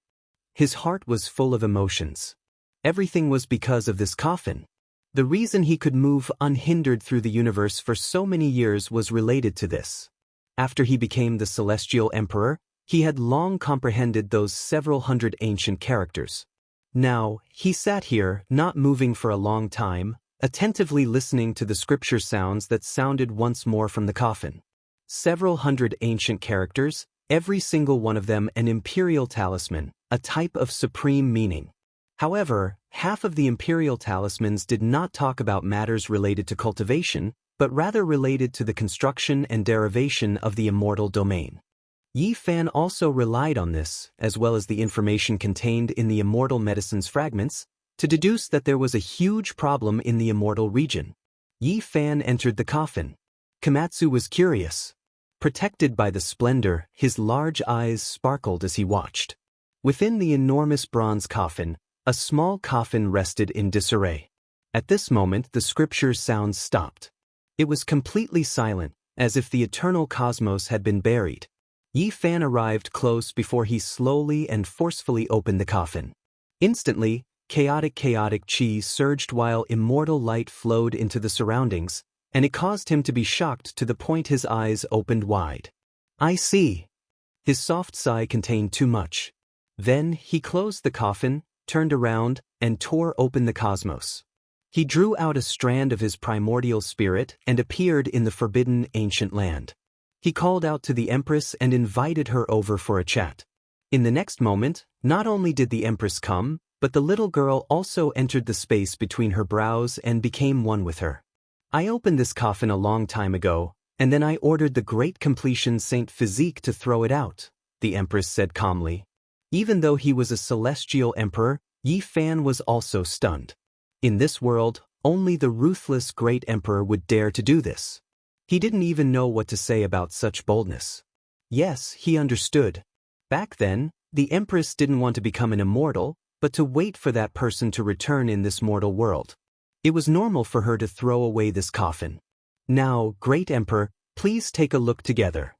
His heart was full of emotions. Everything was because of this coffin. The reason he could move unhindered through the universe for so many years was related to this. After he became the Celestial Emperor, he had long comprehended those several hundred ancient characters. Now, he sat here, not moving for a long time, attentively listening to the scripture sounds that sounded once more from the coffin. Several hundred ancient characters, every single one of them an imperial talisman, a type of supreme meaning. However, half of the imperial talismans did not talk about matters related to cultivation, but rather related to the construction and derivation of the immortal domain. Yi Fan also relied on this, as well as the information contained in the immortal medicine's fragments, to deduce that there was a huge problem in the immortal region. Yi Fan entered the coffin. Komatsu was curious. Protected by the splendor, his large eyes sparkled as he watched. Within the enormous bronze coffin, a small coffin rested in disarray. At this moment, the scripture sounds stopped. It was completely silent, as if the eternal cosmos had been buried. Yi Fan arrived close before he slowly and forcefully opened the coffin. Instantly, chaotic chi surged while immortal light flowed into the surroundings, and it caused him to be shocked to the point his eyes opened wide. I see. His soft sigh contained too much. Then, he closed the coffin, turned around, and tore open the cosmos. He drew out a strand of his primordial spirit and appeared in the forbidden ancient land. He called out to the Empress and invited her over for a chat. In the next moment, not only did the Empress come, but the little girl also entered the space between her brows and became one with her. I opened this coffin a long time ago, and then I ordered the great completion Saint Physique to throw it out, the Empress said calmly. Even though he was a celestial emperor, Yi Fan was also stunned. In this world, only the ruthless great emperor would dare to do this. He didn't even know what to say about such boldness. Yes, he understood. Back then, the Empress didn't want to become an immortal, but to wait for that person to return in this mortal world. It was normal for her to throw away this coffin. Now, Great Emperor, please take a look together.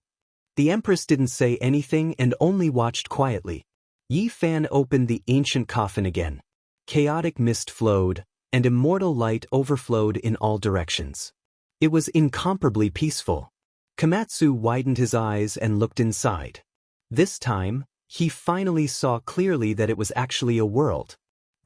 The Empress didn't say anything and only watched quietly. Yi Fan opened the ancient coffin again. Chaotic mist flowed, and immortal light overflowed in all directions. It was incomparably peaceful. Komatsu widened his eyes and looked inside. This time, he finally saw clearly that it was actually a world.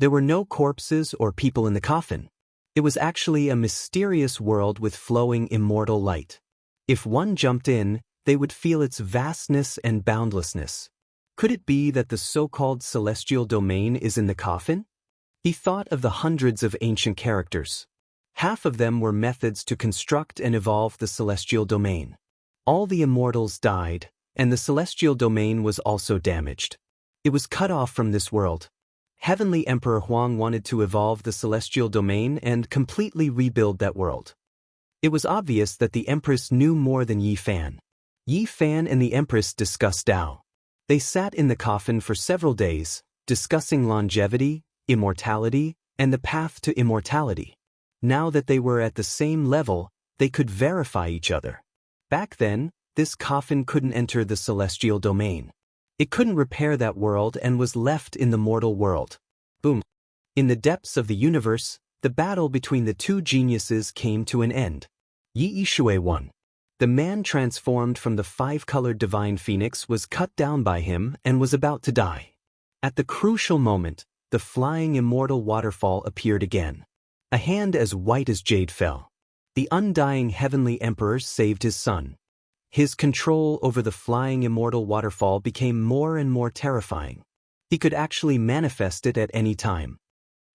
There were no corpses or people in the coffin. It was actually a mysterious world with flowing immortal light. If one jumped in, they would feel its vastness and boundlessness. Could it be that the so-called celestial domain is in the coffin? He thought of the hundreds of ancient characters. Half of them were methods to construct and evolve the celestial domain. All the immortals died, and the celestial domain was also damaged. It was cut off from this world. Heavenly Emperor Huang wanted to evolve the celestial domain and completely rebuild that world. It was obvious that the Empress knew more than Yi Fan. Yi Fan and the Empress discussed Dao. They sat in the coffin for several days, discussing longevity, immortality, and the path to immortality. Now that they were at the same level, they could verify each other. Back then, this coffin couldn't enter the celestial domain. It couldn't repair that world and was left in the mortal world. Boom. In the depths of the universe, the battle between the two geniuses came to an end. Yi Yishui won. The man transformed from the five-colored divine phoenix was cut down by him and was about to die. At the crucial moment, the flying immortal waterfall appeared again. A hand as white as jade fell. The undying heavenly emperor saved his son. His control over the flying immortal waterfall became more and more terrifying. He could actually manifest it at any time.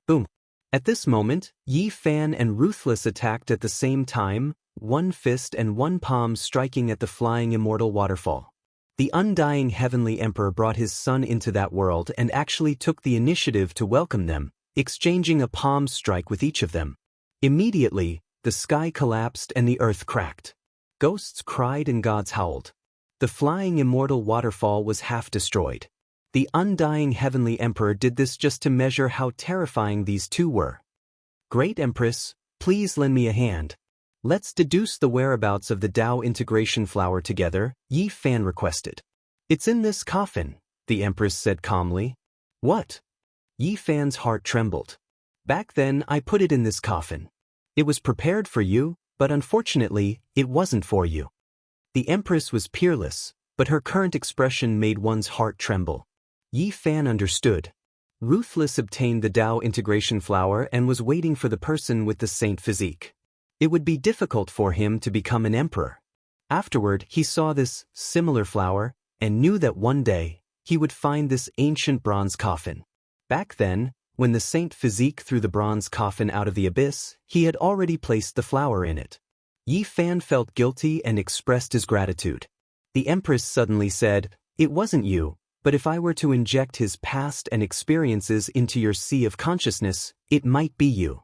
Boom. At this moment, Yi Fan and Ruthless attacked at the same time, one fist and one palm striking at the flying immortal waterfall. The undying heavenly emperor brought his son into that world and actually took the initiative to welcome them, exchanging a palm strike with each of them. Immediately, the sky collapsed and the earth cracked. Ghosts cried and gods howled. The flying immortal waterfall was half destroyed. The undying heavenly emperor did this just to measure how terrifying these two were. Great Empress, please lend me a hand. Let's deduce the whereabouts of the Tao integration flower together, Yi Fan requested. It's in this coffin, the Empress said calmly. What? Yi Fan's heart trembled. Back then I put it in this coffin. It was prepared for you, but unfortunately, it wasn't for you. The Empress was peerless, but her current expression made one's heart tremble. Yi Fan understood. Ruthless obtained the Tao integration flower and was waiting for the person with the saint physique. It would be difficult for him to become an emperor. Afterward, he saw this similar flower and knew that one day he would find this ancient bronze coffin. Back then, when the saint physique threw the bronze coffin out of the abyss, he had already placed the flower in it. Yi Fan felt guilty and expressed his gratitude. The Empress suddenly said, "It wasn't you, but if I were to inject his past and experiences into your sea of consciousness, it might be you."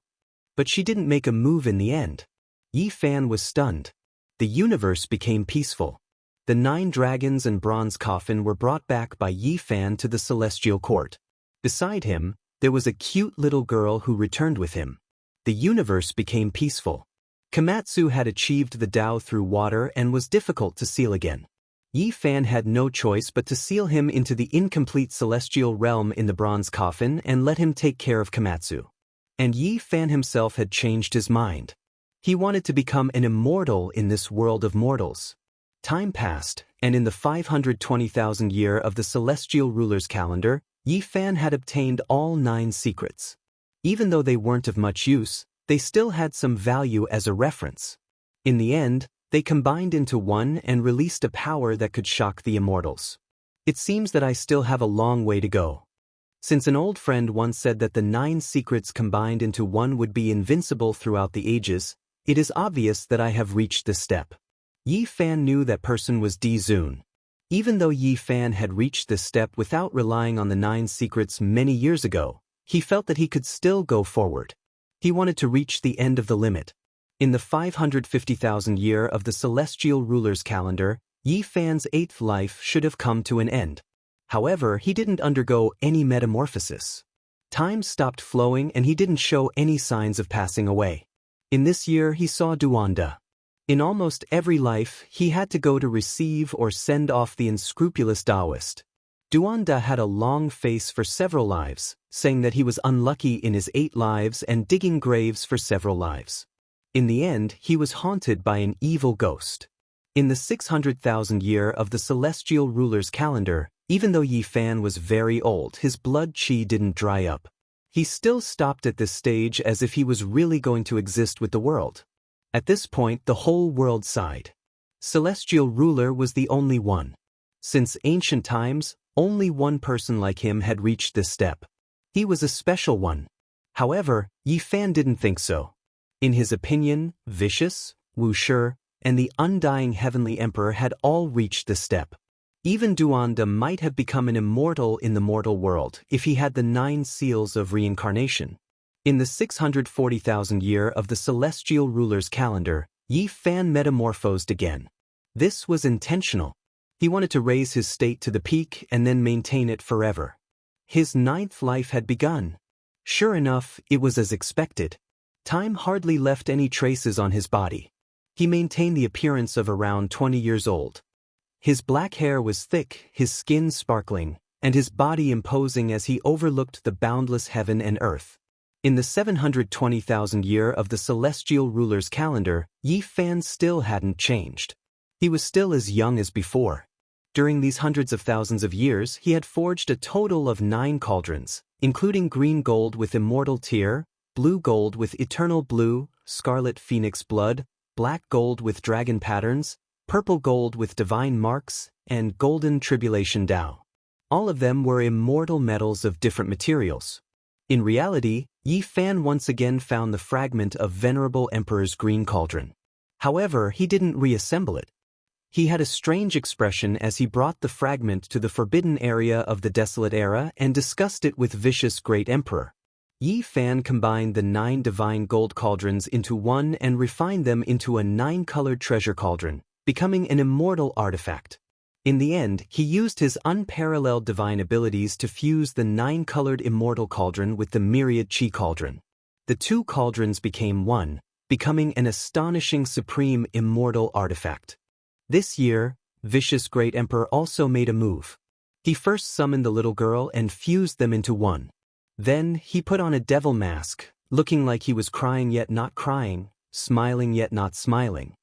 But she didn't make a move in the end. Yi Fan was stunned. The universe became peaceful. The 9 dragons and bronze coffin were brought back by Yi Fan to the celestial court. Beside him, there was a cute little girl who returned with him. The universe became peaceful. Komatsu had achieved the Tao through water and was difficult to seal again. Yi Fan had no choice but to seal him into the incomplete celestial realm in the bronze coffin and let him take care of Komatsu. And Yi Fan himself had changed his mind. He wanted to become an immortal in this world of mortals. Time passed, and in the 520,000 year of the celestial ruler's calendar, Yi Fan had obtained all 9 secrets. Even though they weren't of much use, they still had some value as a reference. In the end, they combined into one and released a power that could shock the immortals. It seems that I still have a long way to go. Since an old friend once said that the 9 secrets combined into one would be invincible throughout the ages, it is obvious that I have reached this step. Yi Fan knew that person was Di Zun. Even though Yi Fan had reached this step without relying on the 9 secrets many years ago, he felt that he could still go forward. He wanted to reach the end of the limit. In the 550,000 year of the celestial ruler's calendar, Yi Fan's 8th life should have come to an end. However, he didn't undergo any metamorphosis. Time stopped flowing and he didn't show any signs of passing away. In this year he saw Duanda. In almost every life, he had to go to receive or send off the unscrupulous Taoist. Duanda had a long face for several lives, saying that he was unlucky in his 8 lives and digging graves for several lives. In the end, he was haunted by an evil ghost. In the 600,000 year of the celestial ruler's calendar, even though Yi Fan was very old, his blood qi didn't dry up. He still stopped at this stage as if he was really going to exist with the world. At this point, the whole world sighed. Celestial ruler was the only one. Since ancient times, only one person like him had reached this step. He was a special one. However, Yi Fan didn't think so. In his opinion, Vicious, Wuxia, and the undying heavenly emperor had all reached this step. Even Duanda might have become an immortal in the mortal world if he had the 9 seals of reincarnation. In the 640,000 year of the celestial ruler's calendar, Yi Fan metamorphosed again. This was intentional. He wanted to raise his state to the peak and then maintain it forever. His 9th life had begun. Sure enough, it was as expected. Time hardly left any traces on his body. He maintained the appearance of around 20 years old. His black hair was thick, his skin sparkling, and his body imposing as he overlooked the boundless heaven and earth. In the 720,000th year of the celestial ruler's calendar, Yi Fan still hadn't changed. He was still as young as before. During these hundreds of thousands of years, he had forged a total of 9 cauldrons, including green gold with immortal tear, blue gold with eternal blue, scarlet phoenix blood, black gold with dragon patterns, purple gold with divine marks, and golden tribulation Tao. All of them were immortal metals of different materials. In reality, Yi Fan once again found the fragment of Venerable Emperor's green cauldron. However, he didn't reassemble it. He had a strange expression as he brought the fragment to the forbidden area of the desolate era and discussed it with vicious great emperor. Yi Fan combined the 9 divine gold cauldrons into one and refined them into a 9-colored treasure cauldron, becoming an immortal artifact. In the end, he used his unparalleled divine abilities to fuse the 9-colored immortal cauldron with the myriad chi cauldron. The 2 cauldrons became one, becoming an astonishing supreme immortal artifact. This year, Vicious Great Emperor also made a move. He first summoned the little girl and fused them into one. Then, he put on a devil mask, looking like he was crying yet not crying, smiling yet not smiling.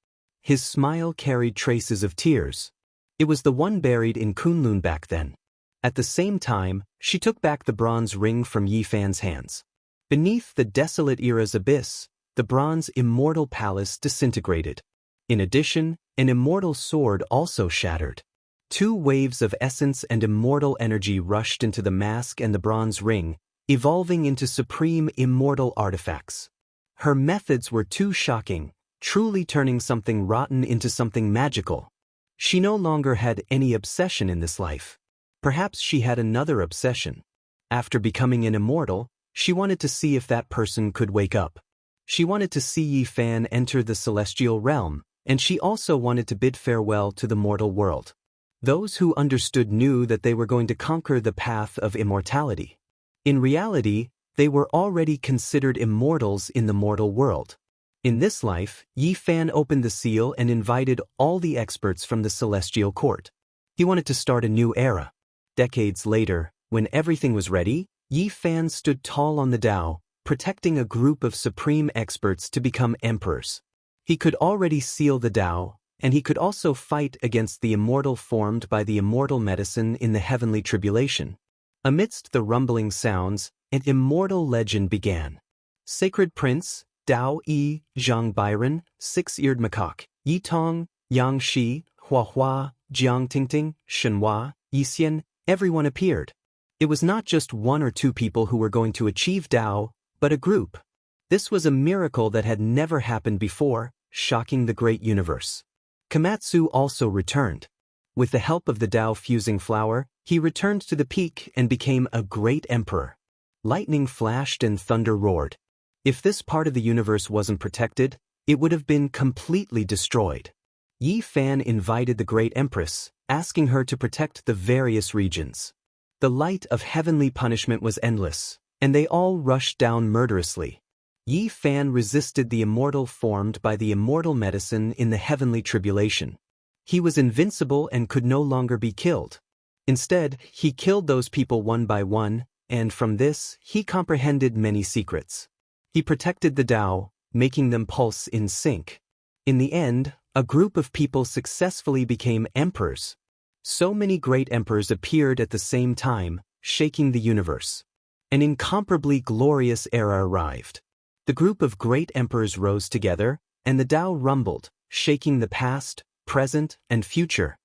His smile carried traces of tears. It was the one buried in Kunlun back then. At the same time, she took back the bronze ring from Yi Fan's hands. Beneath the desolate era's abyss, the bronze immortal palace disintegrated. In addition, an immortal sword also shattered. 2 waves of essence and immortal energy rushed into the mask and the bronze ring, evolving into supreme immortal artifacts. Her methods were too shocking, truly turning something rotten into something magical. She no longer had any obsession in this life. Perhaps she had another obsession. After becoming an immortal, she wanted to see if that person could wake up. She wanted to see Yi Fan enter the celestial realm, and she also wanted to bid farewell to the mortal world. Those who understood knew that they were going to conquer the path of immortality. In reality, they were already considered immortals in the mortal world. In this life, Yi Fan opened the seal and invited all the experts from the celestial court. He wanted to start a new era. Decades later, when everything was ready, Yi Fan stood tall on the Tao, protecting a group of supreme experts to become emperors. He could already seal the Tao, and he could also fight against the immortal formed by the immortal medicine in the heavenly tribulation. Amidst the rumbling sounds, an immortal legend began. Sacred Prince, Dao Yi, Zhang Byron, Six-Eared Macaque, Yi Tong, Yang Shi, Hua Hua, Jiang Tingting, Shenhua, Yixian, everyone appeared. It was not just 1 or 2 people who were going to achieve Dao, but a group. This was a miracle that had never happened before, shocking the great universe. Komatsu also returned. With the help of the Tao fusing flower, he returned to the peak and became a great emperor. Lightning flashed and thunder roared. If this part of the universe wasn't protected, it would have been completely destroyed. Yi Fan invited the great empress, asking her to protect the various regions. The light of heavenly punishment was endless, and they all rushed down murderously. Yi Fan resisted the immortal formed by the immortal medicine in the heavenly tribulation. He was invincible and could no longer be killed. Instead, he killed those people one by one, and from this, he comprehended many secrets. He protected the Tao, making them pulse in sync. In the end, a group of people successfully became emperors. So many great emperors appeared at the same time, shaking the universe. An incomparably glorious era arrived. The group of great emperors rose together, and the Tao rumbled, shaking the past, present, and future.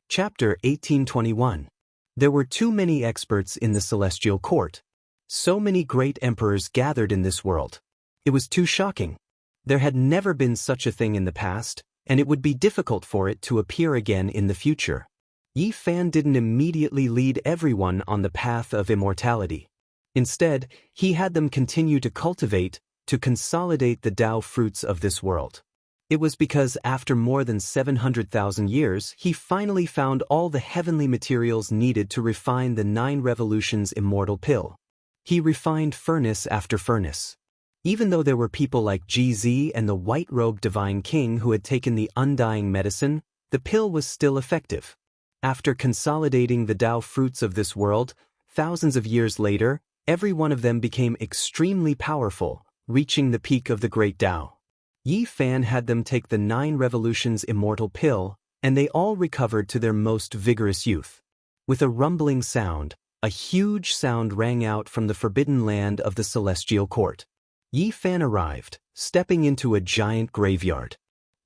Chapter 1821. There were too many experts in the celestial court. So many great emperors gathered in this world. It was too shocking. There had never been such a thing in the past, and it would be difficult for it to appear again in the future. Yi Fan didn't immediately lead everyone on the path of immortality. Instead, he had them continue to cultivate, to consolidate the Tao fruits of this world. It was because after more than 700,000 years, he finally found all the heavenly materials needed to refine the 9 revolutions immortal pill. He refined furnace after furnace. Even though there were people like GZ and the white-robed divine king who had taken the undying medicine, the pill was still effective. After consolidating the Tao fruits of this world, thousands of years later, every one of them became extremely powerful, reaching the peak of the great Tao. Yi Fan had them take the 9 revolutions immortal pill, and they all recovered to their most vigorous youth. With a rumbling sound, a huge sound rang out from the forbidden land of the celestial court. Yi Fan arrived, stepping into a giant graveyard.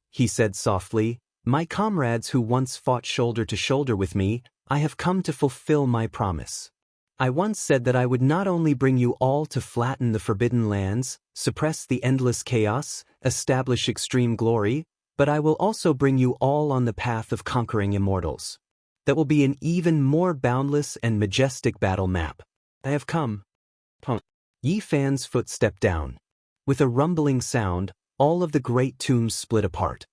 He said softly, "My comrades who once fought shoulder to shoulder with me, I have come to fulfill my promise. I once said that I would not only bring you all to flatten the forbidden lands, suppress the endless chaos, establish extreme glory, but I will also bring you all on the path of conquering immortals. That will be an even more boundless and majestic battle map. I have come." Yi Fan's foot stepped down. With a rumbling sound, all of the great tombs split apart.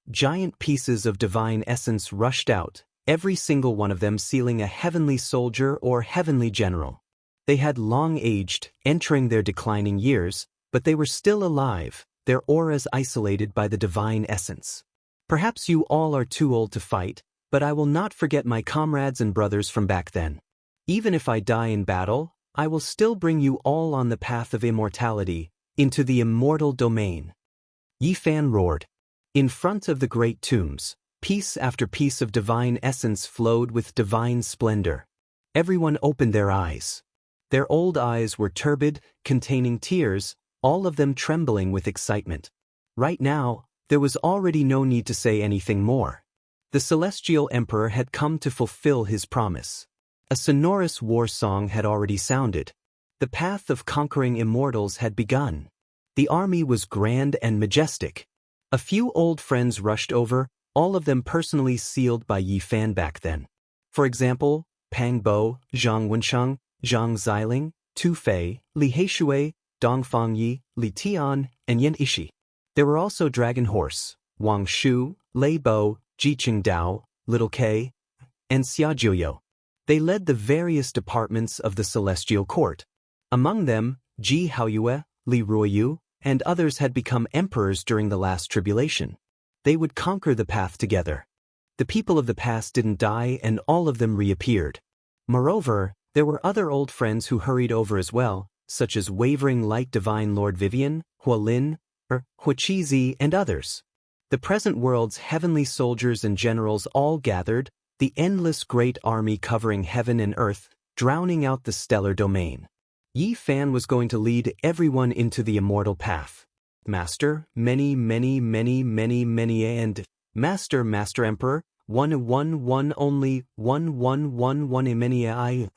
Giant pieces of divine essence rushed out, every single one of them sealing a heavenly soldier or heavenly general. They had long aged, entering their declining years, but they were still alive, their auras isolated by the divine essence. Perhaps you all are too old to fight, but I will not forget my comrades and brothers from back then. Even if I die in battle, I will still bring you all on the path of immortality, into the immortal domain. Yi Fan roared. In front of the great tombs, piece after piece of divine essence flowed with divine splendor. Everyone opened their eyes. Their old eyes were turbid, containing tears, all of them trembling with excitement. Right now, there was already no need to say anything more. The Celestial Emperor had come to fulfill his promise. A sonorous war song had already sounded. The path of conquering immortals had begun. The army was grand and majestic. A few old friends rushed over, all of them personally sealed by Yi Fan back then. For example, Pang Bo, Zhang Wensheng, Zhang Xiling, Tu Fei, Li Heishui, Dong Fangyi, Li Tian, and Yan Ishi. There were also Dragon Horse, Wang Shu, Lei Bo, Ji Qingdao, Little K, and Xia Jiuyo. They led the various departments of the celestial court. Among them, Ji Haoyue, Li Ruoyu, and others had become emperors during the last tribulation. They would conquer the path together. The people of the past didn't die and all of them reappeared. Moreover, there were other old friends who hurried over as well, such as Wavering Light Divine Lord Vivian, Hualin, Huaqizi, and others. The present world's heavenly soldiers and generals all gathered, the endless great army covering heaven and earth, drowning out the stellar domain. Yi Fan was going to lead everyone into the immortal path. Master, many, and Master Emperor, one only, one many I.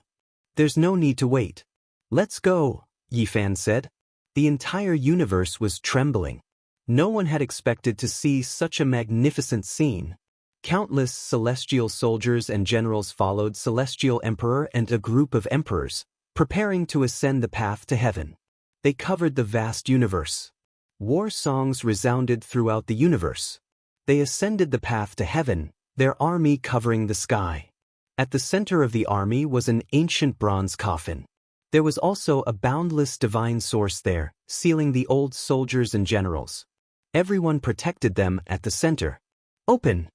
There's no need to wait. Let's go, Yi Fan said. The entire universe was trembling. No one had expected to see such a magnificent scene. Countless celestial soldiers and generals followed Celestial Emperor and a group of emperors, preparing to ascend the path to heaven. They covered the vast universe. War songs resounded throughout the universe. They ascended the path to heaven, their army covering the sky. At the center of the army was an ancient bronze coffin. There was also a boundless divine source there, sealing the old soldiers and generals. Everyone protected them at the center. Open!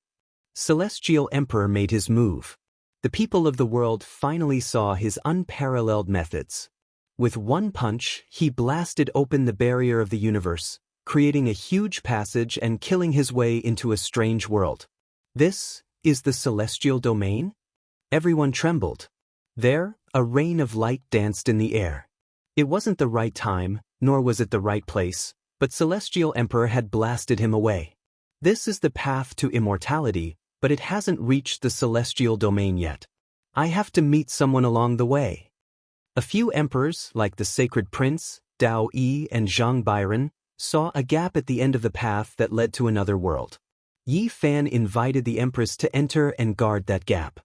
Celestial Emperor made his move. The people of the world finally saw his unparalleled methods. With one punch, he blasted open the barrier of the universe, creating a huge passage and killing his way into a strange world. This is the celestial domain? Everyone trembled. There, a rain of light danced in the air. It wasn't the right time, nor was it the right place, but Celestial Emperor had blasted him away. This is the path to immortality, but it hasn't reached the celestial domain yet. I have to meet someone along the way. A few emperors, like the Sacred Prince, Dao Yi and Zhang Byron, saw a gap at the end of the path that led to another world. Yi Fan invited the empress to enter and guard that gap.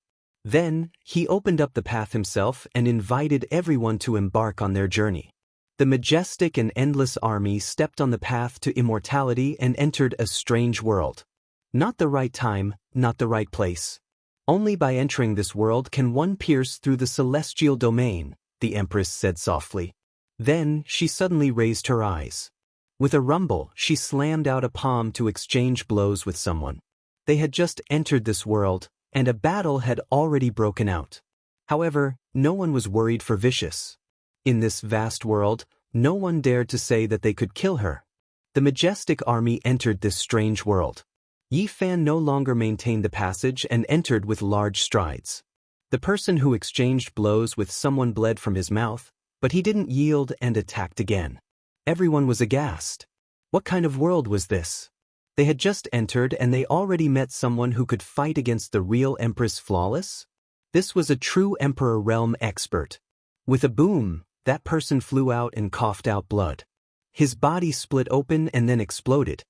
Then, he opened up the path himself and invited everyone to embark on their journey. The majestic and endless army stepped on the path to immortality and entered a strange world. Not the right time, not the right place. Only by entering this world can one pierce through the celestial domain, the empress said softly. Then, she suddenly raised her eyes. With a rumble, she slammed out a palm to exchange blows with someone. They had just entered this world, and a battle had already broken out. However, no one was worried for Vicious. In this vast world, no one dared to say that they could kill her. The majestic army entered this strange world. Yi Fan no longer maintained the passage and entered with large strides. The person who exchanged blows with someone bled from his mouth, but he didn't yield and attacked again. Everyone was aghast. What kind of world was this? They had just entered and they already met someone who could fight against the real Empress Flawless? This was a true Emperor Realm expert. With a boom, that person flew out and coughed out blood. His body split open and then exploded.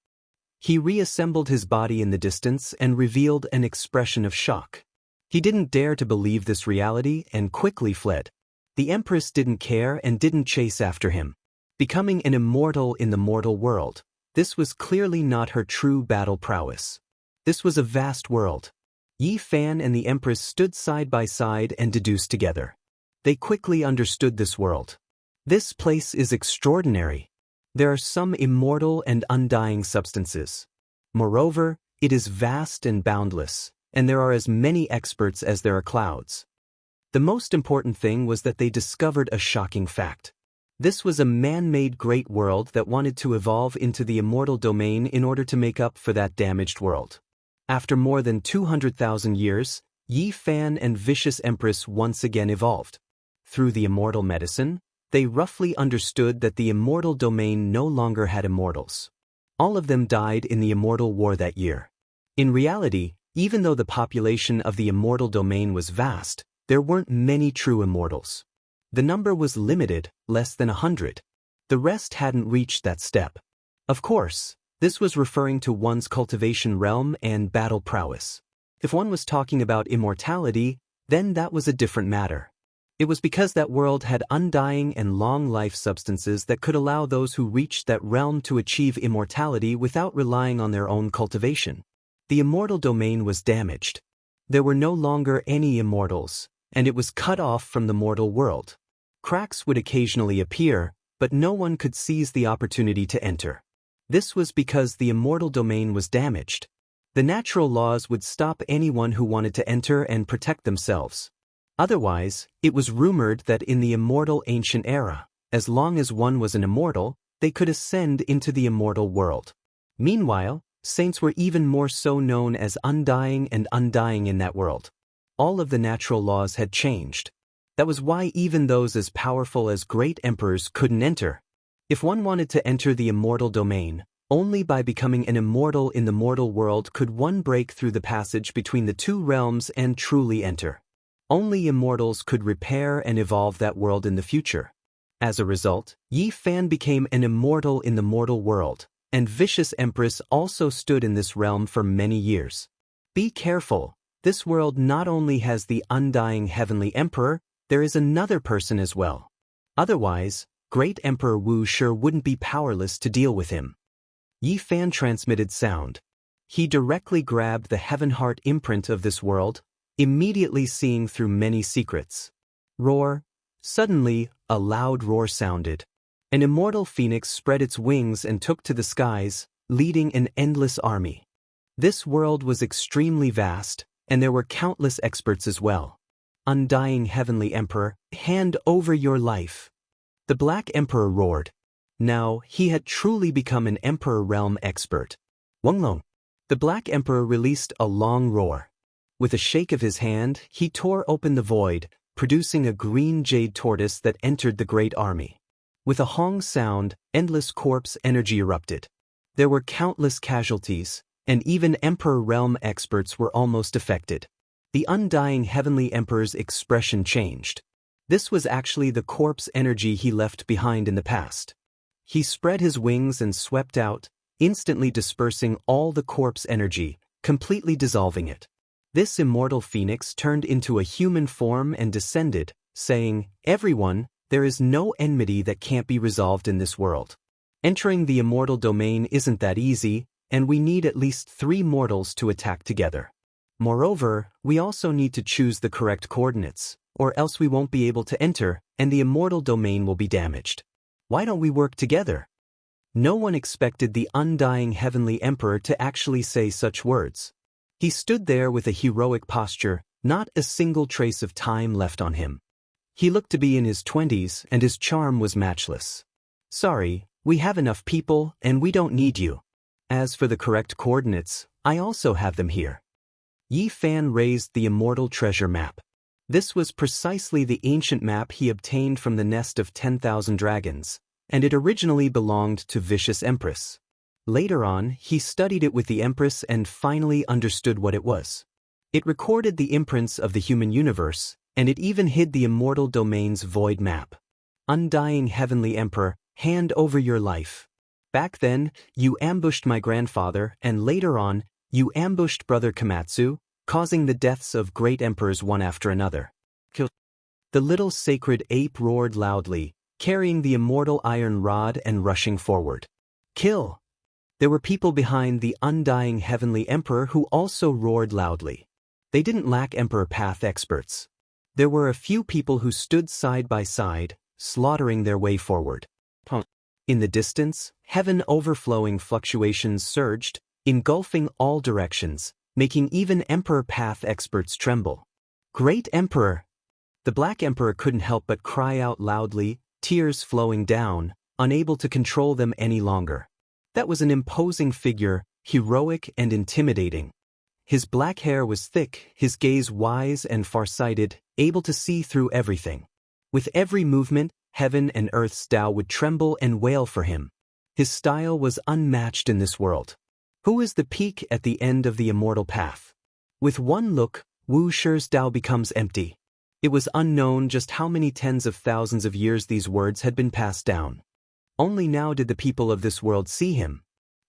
He reassembled his body in the distance and revealed an expression of shock. He didn't dare to believe this reality and quickly fled. The Empress didn't care and didn't chase after him. Becoming an immortal in the mortal world, this was clearly not her true battle prowess. This was a vast world. Yi Fan and the Empress stood side by side and deduced together. They quickly understood this world. This place is extraordinary. There are some immortal and undying substances. Moreover, it is vast and boundless, and there are as many experts as there are clouds. The most important thing was that they discovered a shocking fact. This was a man-made great world that wanted to evolve into the immortal domain in order to make up for that damaged world. After more than 200,000 years, Yi Fan and Vicious Empress once again evolved. Through the immortal medicine, they roughly understood that the immortal domain no longer had immortals. All of them died in the immortal war that year. In reality, even though the population of the immortal domain was vast, there weren't many true immortals. The number was limited, less than 100. The rest hadn't reached that step. Of course, this was referring to one's cultivation realm and battle prowess. If one was talking about immortality, then that was a different matter. It was because that world had undying and long life substances that could allow those who reached that realm to achieve immortality without relying on their own cultivation. The immortal domain was damaged. There were no longer any immortals, and it was cut off from the mortal world. Cracks would occasionally appear, but no one could seize the opportunity to enter. This was because the immortal domain was damaged. The natural laws would stop anyone who wanted to enter and protect themselves. Otherwise, it was rumored that in the immortal ancient era, as long as one was an immortal, they could ascend into the immortal world. Meanwhile, saints were even more so known as undying in that world. All of the natural laws had changed. That was why even those as powerful as great emperors couldn't enter. If one wanted to enter the immortal domain, only by becoming an immortal in the mortal world could one break through the passage between the two realms and truly enter. Only immortals could repair and evolve that world in the future. As a result, Yi Fan became an immortal in the mortal world, and Vicious Empress also stood in this realm for many years. Be careful, this world not only has the undying heavenly emperor, there is another person as well. Otherwise, great Emperor Wu sure wouldn't be powerless to deal with him. Yi Fan transmitted sound. He directly grabbed the heaven heart imprint of this world, immediately seeing through many secrets. Roar. Suddenly, a loud roar sounded. An immortal phoenix spread its wings and took to the skies, leading an endless army. This world was extremely vast, and there were countless experts as well. Undying heavenly emperor, hand over your life. The Black Emperor roared. Now, he had truly become an Emperor Realm expert. Wonglong. The Black Emperor released a long roar. With a shake of his hand, he tore open the void, producing a green jade tortoise that entered the great army. With a hong sound, endless corpse energy erupted. There were countless casualties, and even Emperor Realm experts were almost affected. The undying heavenly emperor's expression changed. This was actually the corpse energy he left behind in the past. He spread his wings and swept out, instantly dispersing all the corpse energy, completely dissolving it. This immortal phoenix turned into a human form and descended, saying, "Everyone, there is no enmity that can't be resolved in this world. Entering the immortal domain isn't that easy, and we need at least 3 mortals to attack together. Moreover, we also need to choose the correct coordinates, or else we won't be able to enter, and the immortal domain will be damaged. Why don't we work together?" No one expected the undying heavenly emperor to actually say such words. He stood there with a heroic posture, not a single trace of time left on him. He looked to be in his 20s, and his charm was matchless. Sorry, we have enough people, and we don't need you. As for the correct coordinates, I also have them here. Yi Fan raised the Immortal treasure map. This was precisely the ancient map he obtained from the nest of 10,000 dragons, and it originally belonged to Vicious Empress. Later on, he studied it with the Empress and finally understood what it was. It recorded the imprints of the human universe, and it even hid the Immortal domain's void map. Undying Heavenly Emperor, hand over your life. Back then, you ambushed my grandfather, and later on, you ambushed Brother Komatsu, causing the deaths of great emperors one after another. Kill. The little sacred ape roared loudly, carrying the Immortal iron rod and rushing forward. Kill! There were people behind the undying Heavenly Emperor who also roared loudly. They didn't lack Emperor Path experts. There were a few people who stood side by side, slaughtering their way forward. In the distance, heaven overflowing fluctuations surged, engulfing all directions, making even Emperor Path experts tremble. Great Emperor! The Black Emperor couldn't help but cry out loudly, tears flowing down, unable to control them any longer. That was an imposing figure, heroic and intimidating. His black hair was thick, his gaze wise and farsighted, able to see through everything. With every movement, heaven and earth's Tao would tremble and wail for him. His style was unmatched in this world. Who is the peak at the end of the Immortal path? With one look, Wuxia's Tao becomes empty. It was unknown just how many tens of thousands of years these words had been passed down. Only now did the people of this world see him.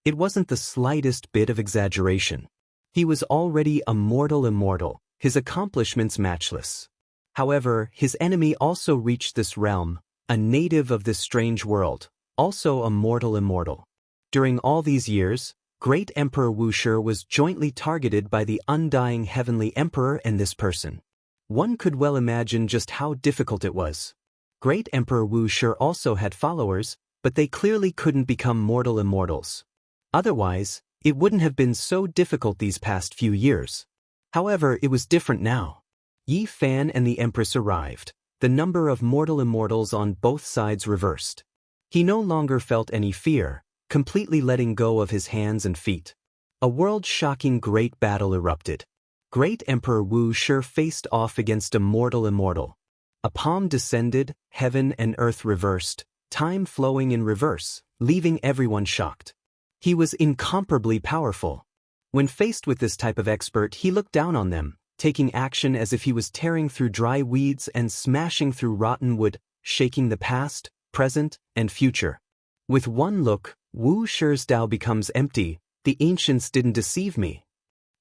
It wasn't the slightest bit of exaggeration. He was already a mortal immortal, his accomplishments matchless. However, his enemy also reached this realm, a native of this strange world, also a mortal immortal. During all these years, Great Emperor Wuxia was jointly targeted by the undying Heavenly Emperor and this person. One could well imagine just how difficult it was. Great Emperor Wuxia also had followers, but they clearly couldn't become mortal immortals. Otherwise, it wouldn't have been so difficult these past few years. However, it was different now. Yi Fan and the Empress arrived. The number of mortal immortals on both sides reversed. He no longer felt any fear, completely letting go of his hands and feet. A world-shocking great battle erupted. Great Emperor Wuxia faced off against a mortal immortal. A palm descended, heaven and earth reversed, time flowing in reverse, leaving everyone shocked. He was incomparably powerful. When faced with this type of expert, he looked down on them, taking action as if he was tearing through dry weeds and smashing through rotten wood, shaking the past, present, and future. With one look, Wuxia's Tao becomes empty. The ancients didn't deceive me.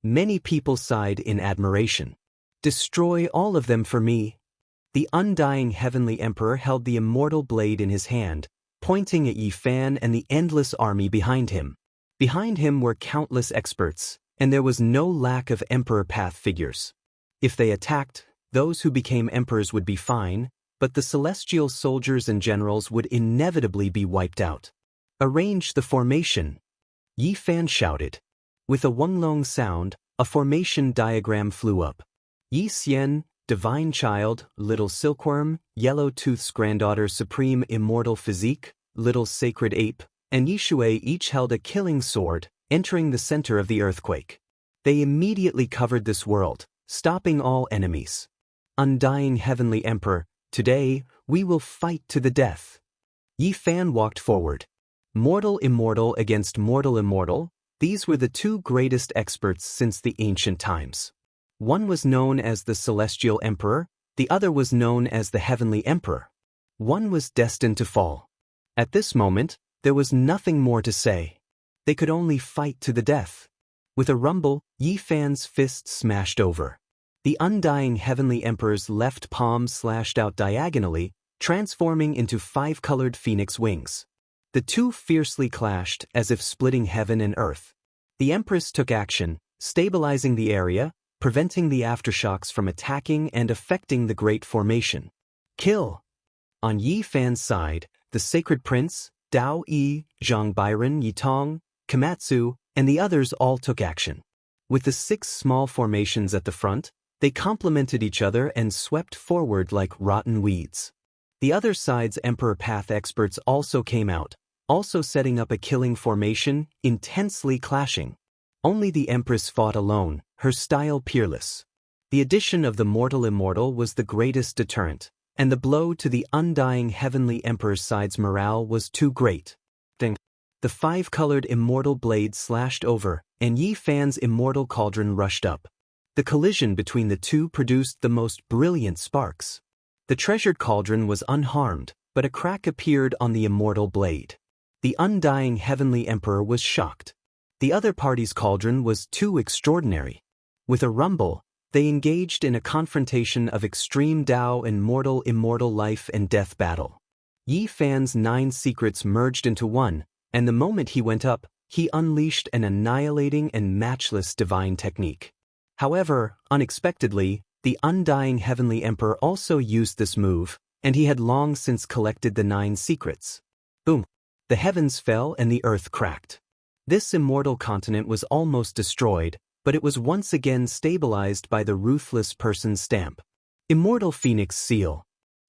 Many people sighed in admiration. Destroy all of them for me. The undying Heavenly Emperor held the immortal blade in his hand, pointing at Yi Fan and the endless army behind him. Behind him were countless experts, and there was no lack of Emperor Path figures. If they attacked, those who became emperors would be fine, but the celestial soldiers and generals would inevitably be wiped out. Arrange the formation, Yi Fan shouted. With a Wunglong sound, a formation diagram flew up. Yi Xian, Divine Child, Little Silkworm, Yellow Tooth's Granddaughter Supreme Immortal Physique, Little Sacred Ape, and Yi Shui each held a killing sword, entering the center of the earthquake. They immediately covered this world, stopping all enemies. Undying Heavenly Emperor, today, we will fight to the death. Yi Fan walked forward. Mortal immortal against mortal immortal, these were the two greatest experts since the ancient times. One was known as the Celestial Emperor, the other was known as the Heavenly Emperor. One was destined to fall. At this moment, there was nothing more to say. They could only fight to the death. With a rumble, Yi Fan's fist smashed over. The undying Heavenly Emperor's left palm slashed out diagonally, transforming into 5-colored phoenix wings. The two fiercely clashed as if splitting heaven and earth. The Empress took action, stabilizing the area, preventing the aftershocks from attacking and affecting the Great Formation. Kill! On Yi Fan's side, the Sacred Prince, Dao Yi, Zhang Byron, Yitong, Komatsu, and the others all took action. With the 6 small formations at the front, they complemented each other and swept forward like rotten weeds. The other side's Emperor Path experts also came out, also setting up a killing formation, intensely clashing. Only the Empress fought alone, her style peerless. The addition of the mortal Immortal was the greatest deterrent, and the blow to the undying Heavenly Emperor's side's morale was too great. Ding. The 5-colored Immortal blade slashed over, and Yi Fan's Immortal Cauldron rushed up. The collision between the two produced the most brilliant sparks. The treasured cauldron was unharmed, but a crack appeared on the Immortal blade. The undying Heavenly Emperor was shocked. The other party's cauldron was too extraordinary. With a rumble, they engaged in a confrontation of extreme Tao and immortal life and death battle. Yi Fan's 9 secrets merged into one, and the moment he went up, he unleashed an annihilating and matchless divine technique. However, unexpectedly, the undying Heavenly Emperor also used this move, and he had long since collected the 9 secrets. Boom! The heavens fell and the earth cracked. This immortal continent was almost destroyed, but it was once again stabilized by the ruthless person's stamp. Immortal Phoenix Seal.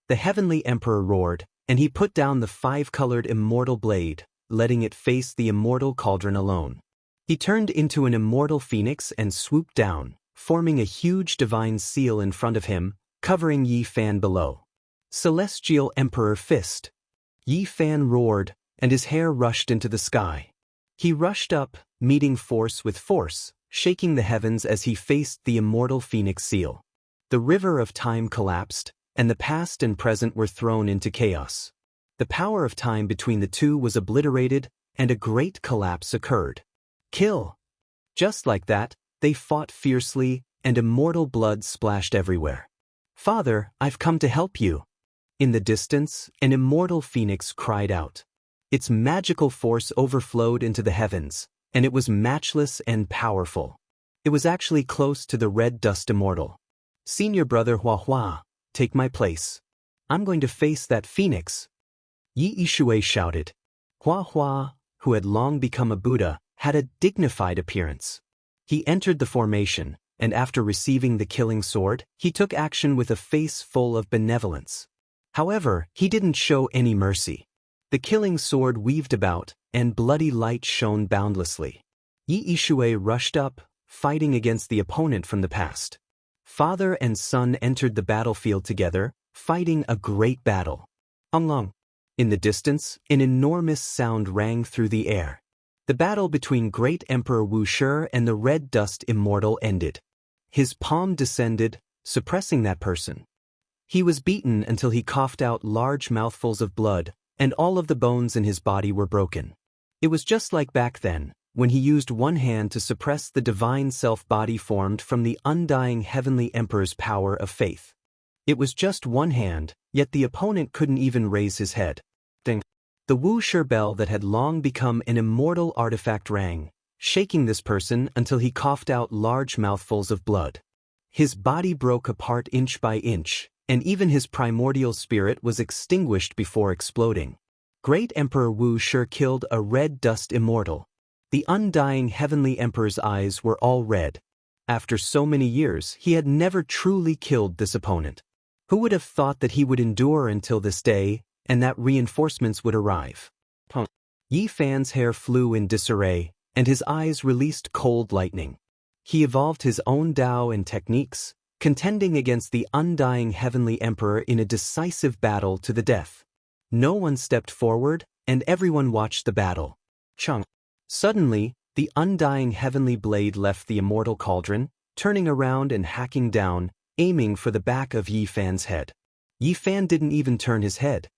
The Heavenly Emperor roared, and he put down the 5-colored Immortal blade, letting it face the Immortal Cauldron alone. He turned into an Immortal Phoenix and swooped down, forming a huge divine seal in front of him, covering Yi Fan below. Celestial Emperor Fist. Yi Fan roared, and his hair rushed into the sky. He rushed up, meeting force with force, shaking the heavens as he faced the Immortal Phoenix Seal. The river of time collapsed, and the past and present were thrown into chaos. The power of time between the two was obliterated, and a great collapse occurred. Kill! Just like that, they fought fiercely, and immortal blood splashed everywhere. Father, I've come to help you. In the distance, an immortal phoenix cried out. Its magical force overflowed into the heavens, and it was matchless and powerful. It was actually close to the red dust immortal. Senior brother Hua Hua, take my place. I'm going to face that phoenix. Yi Ishui shouted. Hua Hua, who had long become a Buddha, had a dignified appearance. He entered the formation, and after receiving the killing sword, he took action with a face full of benevolence. However, he didn't show any mercy. The killing sword weaved about, and bloody light shone boundlessly. Yi Ishui rushed up, fighting against the opponent from the past. Father and son entered the battlefield together, fighting a great battle. Anglong. In the distance, an enormous sound rang through the air. The battle between Great Emperor Wuxia and the Red Dust Immortal ended. His palm descended, suppressing that person. He was beaten until he coughed out large mouthfuls of blood, and all of the bones in his body were broken. It was just like back then, when he used one hand to suppress the divine self-body formed from the undying Heavenly Emperor's power of faith. It was just one hand, yet the opponent couldn't even raise his head. Ding. The Wuxia bell that had long become an immortal artifact rang, shaking this person until he coughed out large mouthfuls of blood. His body broke apart inch by inch, and even his primordial spirit was extinguished before exploding. Great Emperor Wuxia killed a red dust immortal. The undying Heavenly Emperor's eyes were all red. After so many years, he had never truly killed this opponent. Who would have thought that he would endure until this day, and that reinforcements would arrive? Yi Fan's hair flew in disarray, and his eyes released cold lightning. He evolved his own Tao and techniques, contending against the undying Heavenly Emperor in a decisive battle to the death. No one stepped forward, and everyone watched the battle. Chung. Suddenly, the undying Heavenly Blade left the Immortal Cauldron, turning around and hacking down, aiming for the back of Yi Fan's head. Yi Fan didn't even turn his head.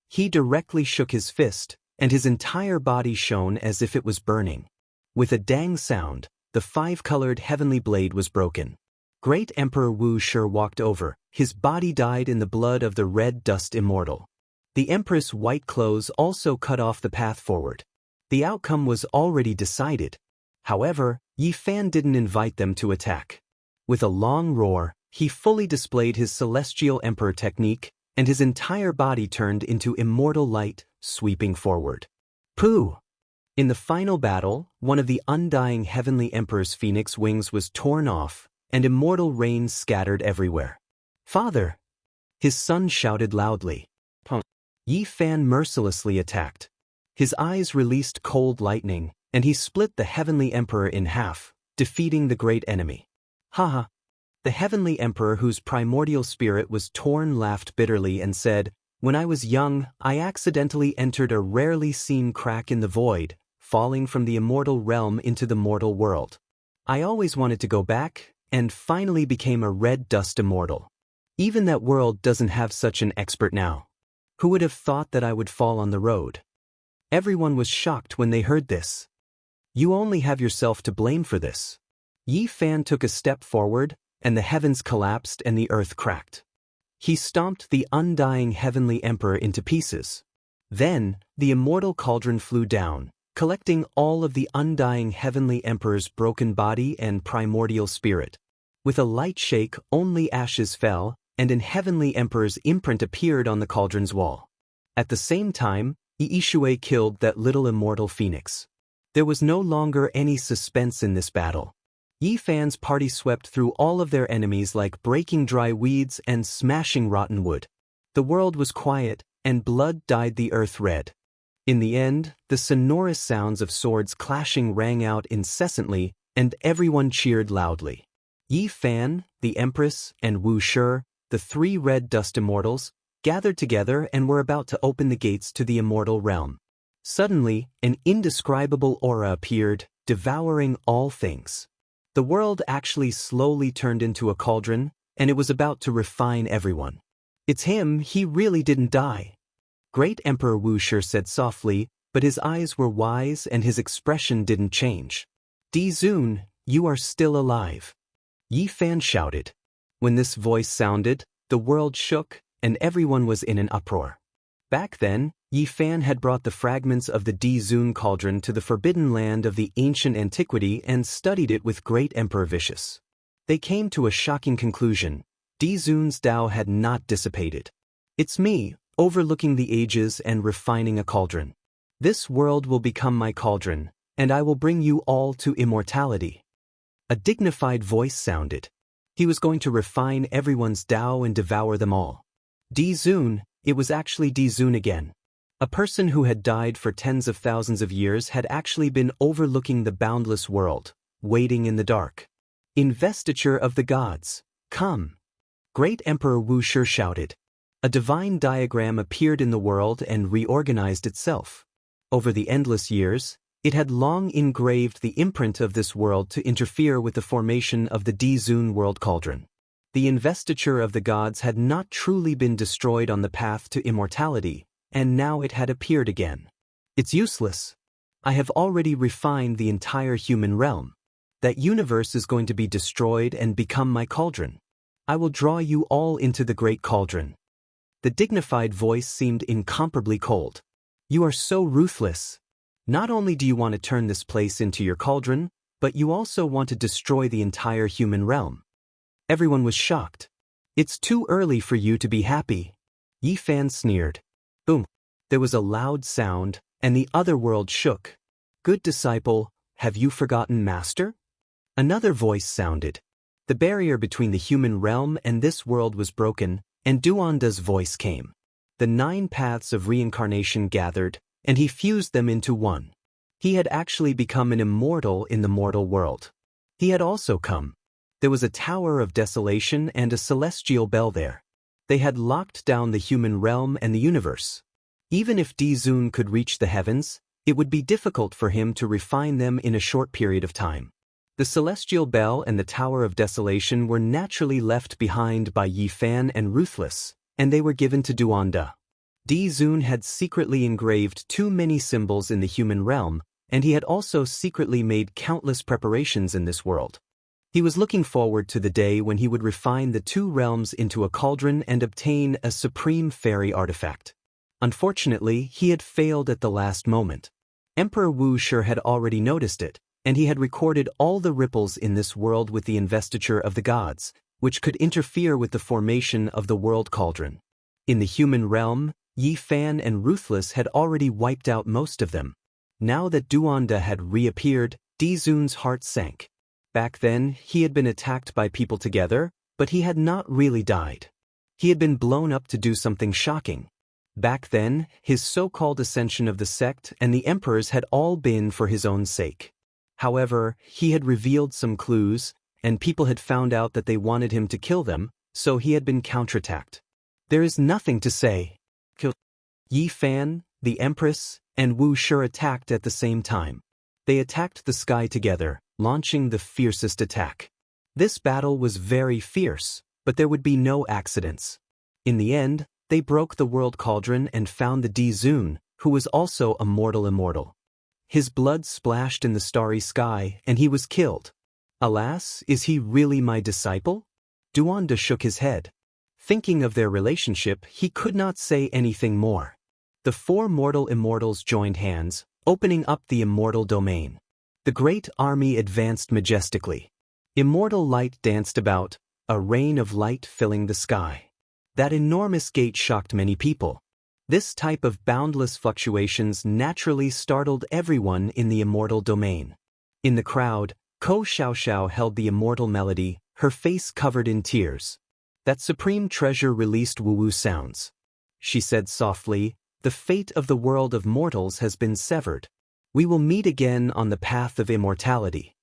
He directly shook his fist, and his entire body shone as if it was burning. With a dang sound, the 5-colored Heavenly Blade was broken. Great Emperor Wuxia walked over, his body dyed in the blood of the Red Dust Immortal. The Empress' white clothes also cut off the path forward. The outcome was already decided. However, Yi Fan didn't invite them to attack. With a long roar, he fully displayed his Celestial Emperor technique, and his entire body turned into immortal light, sweeping forward. Pooh! In the final battle, one of the undying heavenly emperor's phoenix wings was torn off, and immortal rain scattered everywhere. "Father!" his son shouted loudly. Yi Fan mercilessly attacked. His eyes released cold lightning, and he split the heavenly emperor in half, defeating the great enemy. Haha! The heavenly emperor, whose primordial spirit was torn, laughed bitterly and said, "When I was young, I accidentally entered a rarely seen crack in the void, falling from the immortal realm into the mortal world. I always wanted to go back, and finally became a red dust immortal. Even that world doesn't have such an expert now. Who would have thought that I would fall on the road?" Everyone was shocked when they heard this. "You only have yourself to blame for this." Yi Fan took a step forward, and the heavens collapsed and the earth cracked. He stomped the undying heavenly emperor into pieces. Then, the immortal cauldron flew down, collecting all of the undying heavenly emperor's broken body and primordial spirit. With a light shake, only ashes fell, and an heavenly emperor's imprint appeared on the cauldron's wall. At the same time, Yi killed that little immortal phoenix. There was no longer any suspense in this battle. Yi Fan's party swept through all of their enemies like breaking dry weeds and smashing rotten wood. The world was quiet, and blood dyed the earth red. In the end, the sonorous sounds of swords clashing rang out incessantly, and everyone cheered loudly. Yi Fan, the Empress, and Wuxia, the three red dust immortals, gathered together and were about to open the gates to the immortal realm. Suddenly, an indescribable aura appeared, devouring all things. The world actually slowly turned into a cauldron, and it was about to refine everyone. "It's him, he really didn't die," Great Emperor Wuxia said softly, but his eyes were wise and his expression didn't change. "Di Zun, you are still alive," Yi Fan shouted. When this voice sounded, the world shook, and everyone was in an uproar. Back then, Yi Fan had brought the fragments of the Di Zun cauldron to the forbidden land of the ancient antiquity and studied it with Great Emperor Vicious. They came to a shocking conclusion: Di Zun's Tao had not dissipated. "It's me, overlooking the ages and refining a cauldron. This world will become my cauldron, and I will bring you all to immortality." A dignified voice sounded. He was going to refine everyone's Tao and devour them all. Di Zun, it was actually Di Zun again. A person who had died for tens of thousands of years had actually been overlooking the boundless world, waiting in the dark. "Investiture of the gods, come!" Great Emperor Wuxia shouted. A divine diagram appeared in the world and reorganized itself. Over the endless years, it had long engraved the imprint of this world to interfere with the formation of the Di Zun world cauldron. The investiture of the gods had not truly been destroyed on the path to immortality, and now it had appeared again. "It's useless. I have already refined the entire human realm. That universe is going to be destroyed and become my cauldron. I will draw you all into the great cauldron." The dignified voice seemed incomparably cold. "You are so ruthless. Not only do you want to turn this place into your cauldron, but you also want to destroy the entire human realm." Everyone was shocked. "It's too early for you to be happy," Yi Fan sneered. Boom! There was a loud sound, and the other world shook. "Good disciple, have you forgotten Master?" Another voice sounded. The barrier between the human realm and this world was broken, and Duanda's voice came. The 9 paths of reincarnation gathered, and he fused them into one. He had actually become an immortal in the mortal world. He had also come. There was a tower of desolation and a celestial bell there. They had locked down the human realm and the universe. Even if Di Zun could reach the heavens, it would be difficult for him to refine them in a short period of time. The celestial bell and the tower of desolation were naturally left behind by Yi Fan and Ruthless, and they were given to Duanda. Di Zun had secretly engraved too many symbols in the human realm, and he had also secretly made countless preparations in this world. He was looking forward to the day when he would refine the 2 realms into a cauldron and obtain a supreme fairy artifact. Unfortunately, he had failed at the last moment. Emperor Wuxia had already noticed it, and he had recorded all the ripples in this world with the investiture of the gods, which could interfere with the formation of the world cauldron. In the human realm, Yi Fan and Ruthless had already wiped out most of them. Now that Duanda had reappeared, Dizun's heart sank. Back then, he had been attacked by people together, but he had not really died. He had been blown up to do something shocking. Back then, his so-called ascension of the sect and the emperors had all been for his own sake. However, he had revealed some clues, and people had found out that they wanted him to kill them, so he had been counterattacked. There is nothing to say. Yi Fan, the Empress, and Wuxia attacked at the same time. They attacked the sky together, launching the fiercest attack. This battle was very fierce, but there would be no accidents. In the end, they broke the world cauldron and found the Dizun, who was also a mortal immortal. His blood splashed in the starry sky, and he was killed. Alas, is he really my disciple? Duanda shook his head. Thinking of their relationship, he could not say anything more. The four mortal immortals joined hands, opening up the immortal domain. The great army advanced majestically. Immortal light danced about, a rain of light filling the sky. That enormous gate shocked many people. This type of boundless fluctuations naturally startled everyone in the immortal domain. In the crowd, Ko Xiaoxiao held the immortal melody, her face covered in tears. That supreme treasure released woo-woo sounds. She said softly, "The fate of the world of mortals has been severed. We will meet again on the path of immortality."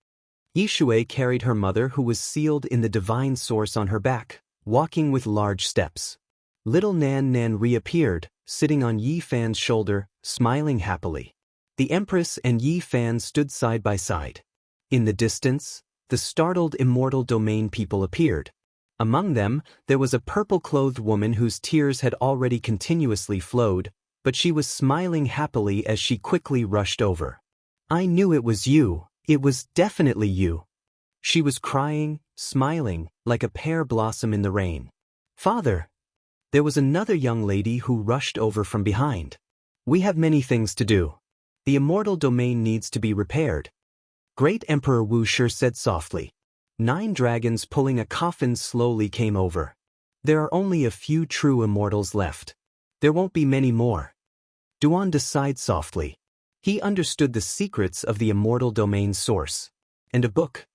Yishui carried her mother, who was sealed in the divine source, on her back, walking with large steps. Little Nan Nan reappeared, sitting on Yi Fan's shoulder, smiling happily. The Empress and Yi Fan stood side by side. In the distance, the startled immortal domain people appeared. Among them, there was a purple-clothed woman whose tears had already continuously flowed, but she was smiling happily as she quickly rushed over. "I knew it was you. It was definitely you." She was crying, smiling, like a pear blossom in the rain. "Father!" There was another young lady who rushed over from behind. "We have many things to do. The immortal domain needs to be repaired." Great Emperor Wuxia said softly. 9 dragons pulling a coffin slowly came over. "There are only a few true immortals left. There won't be many more." Duanda sighed softly. He understood the secrets of the immortal domain source. And a book.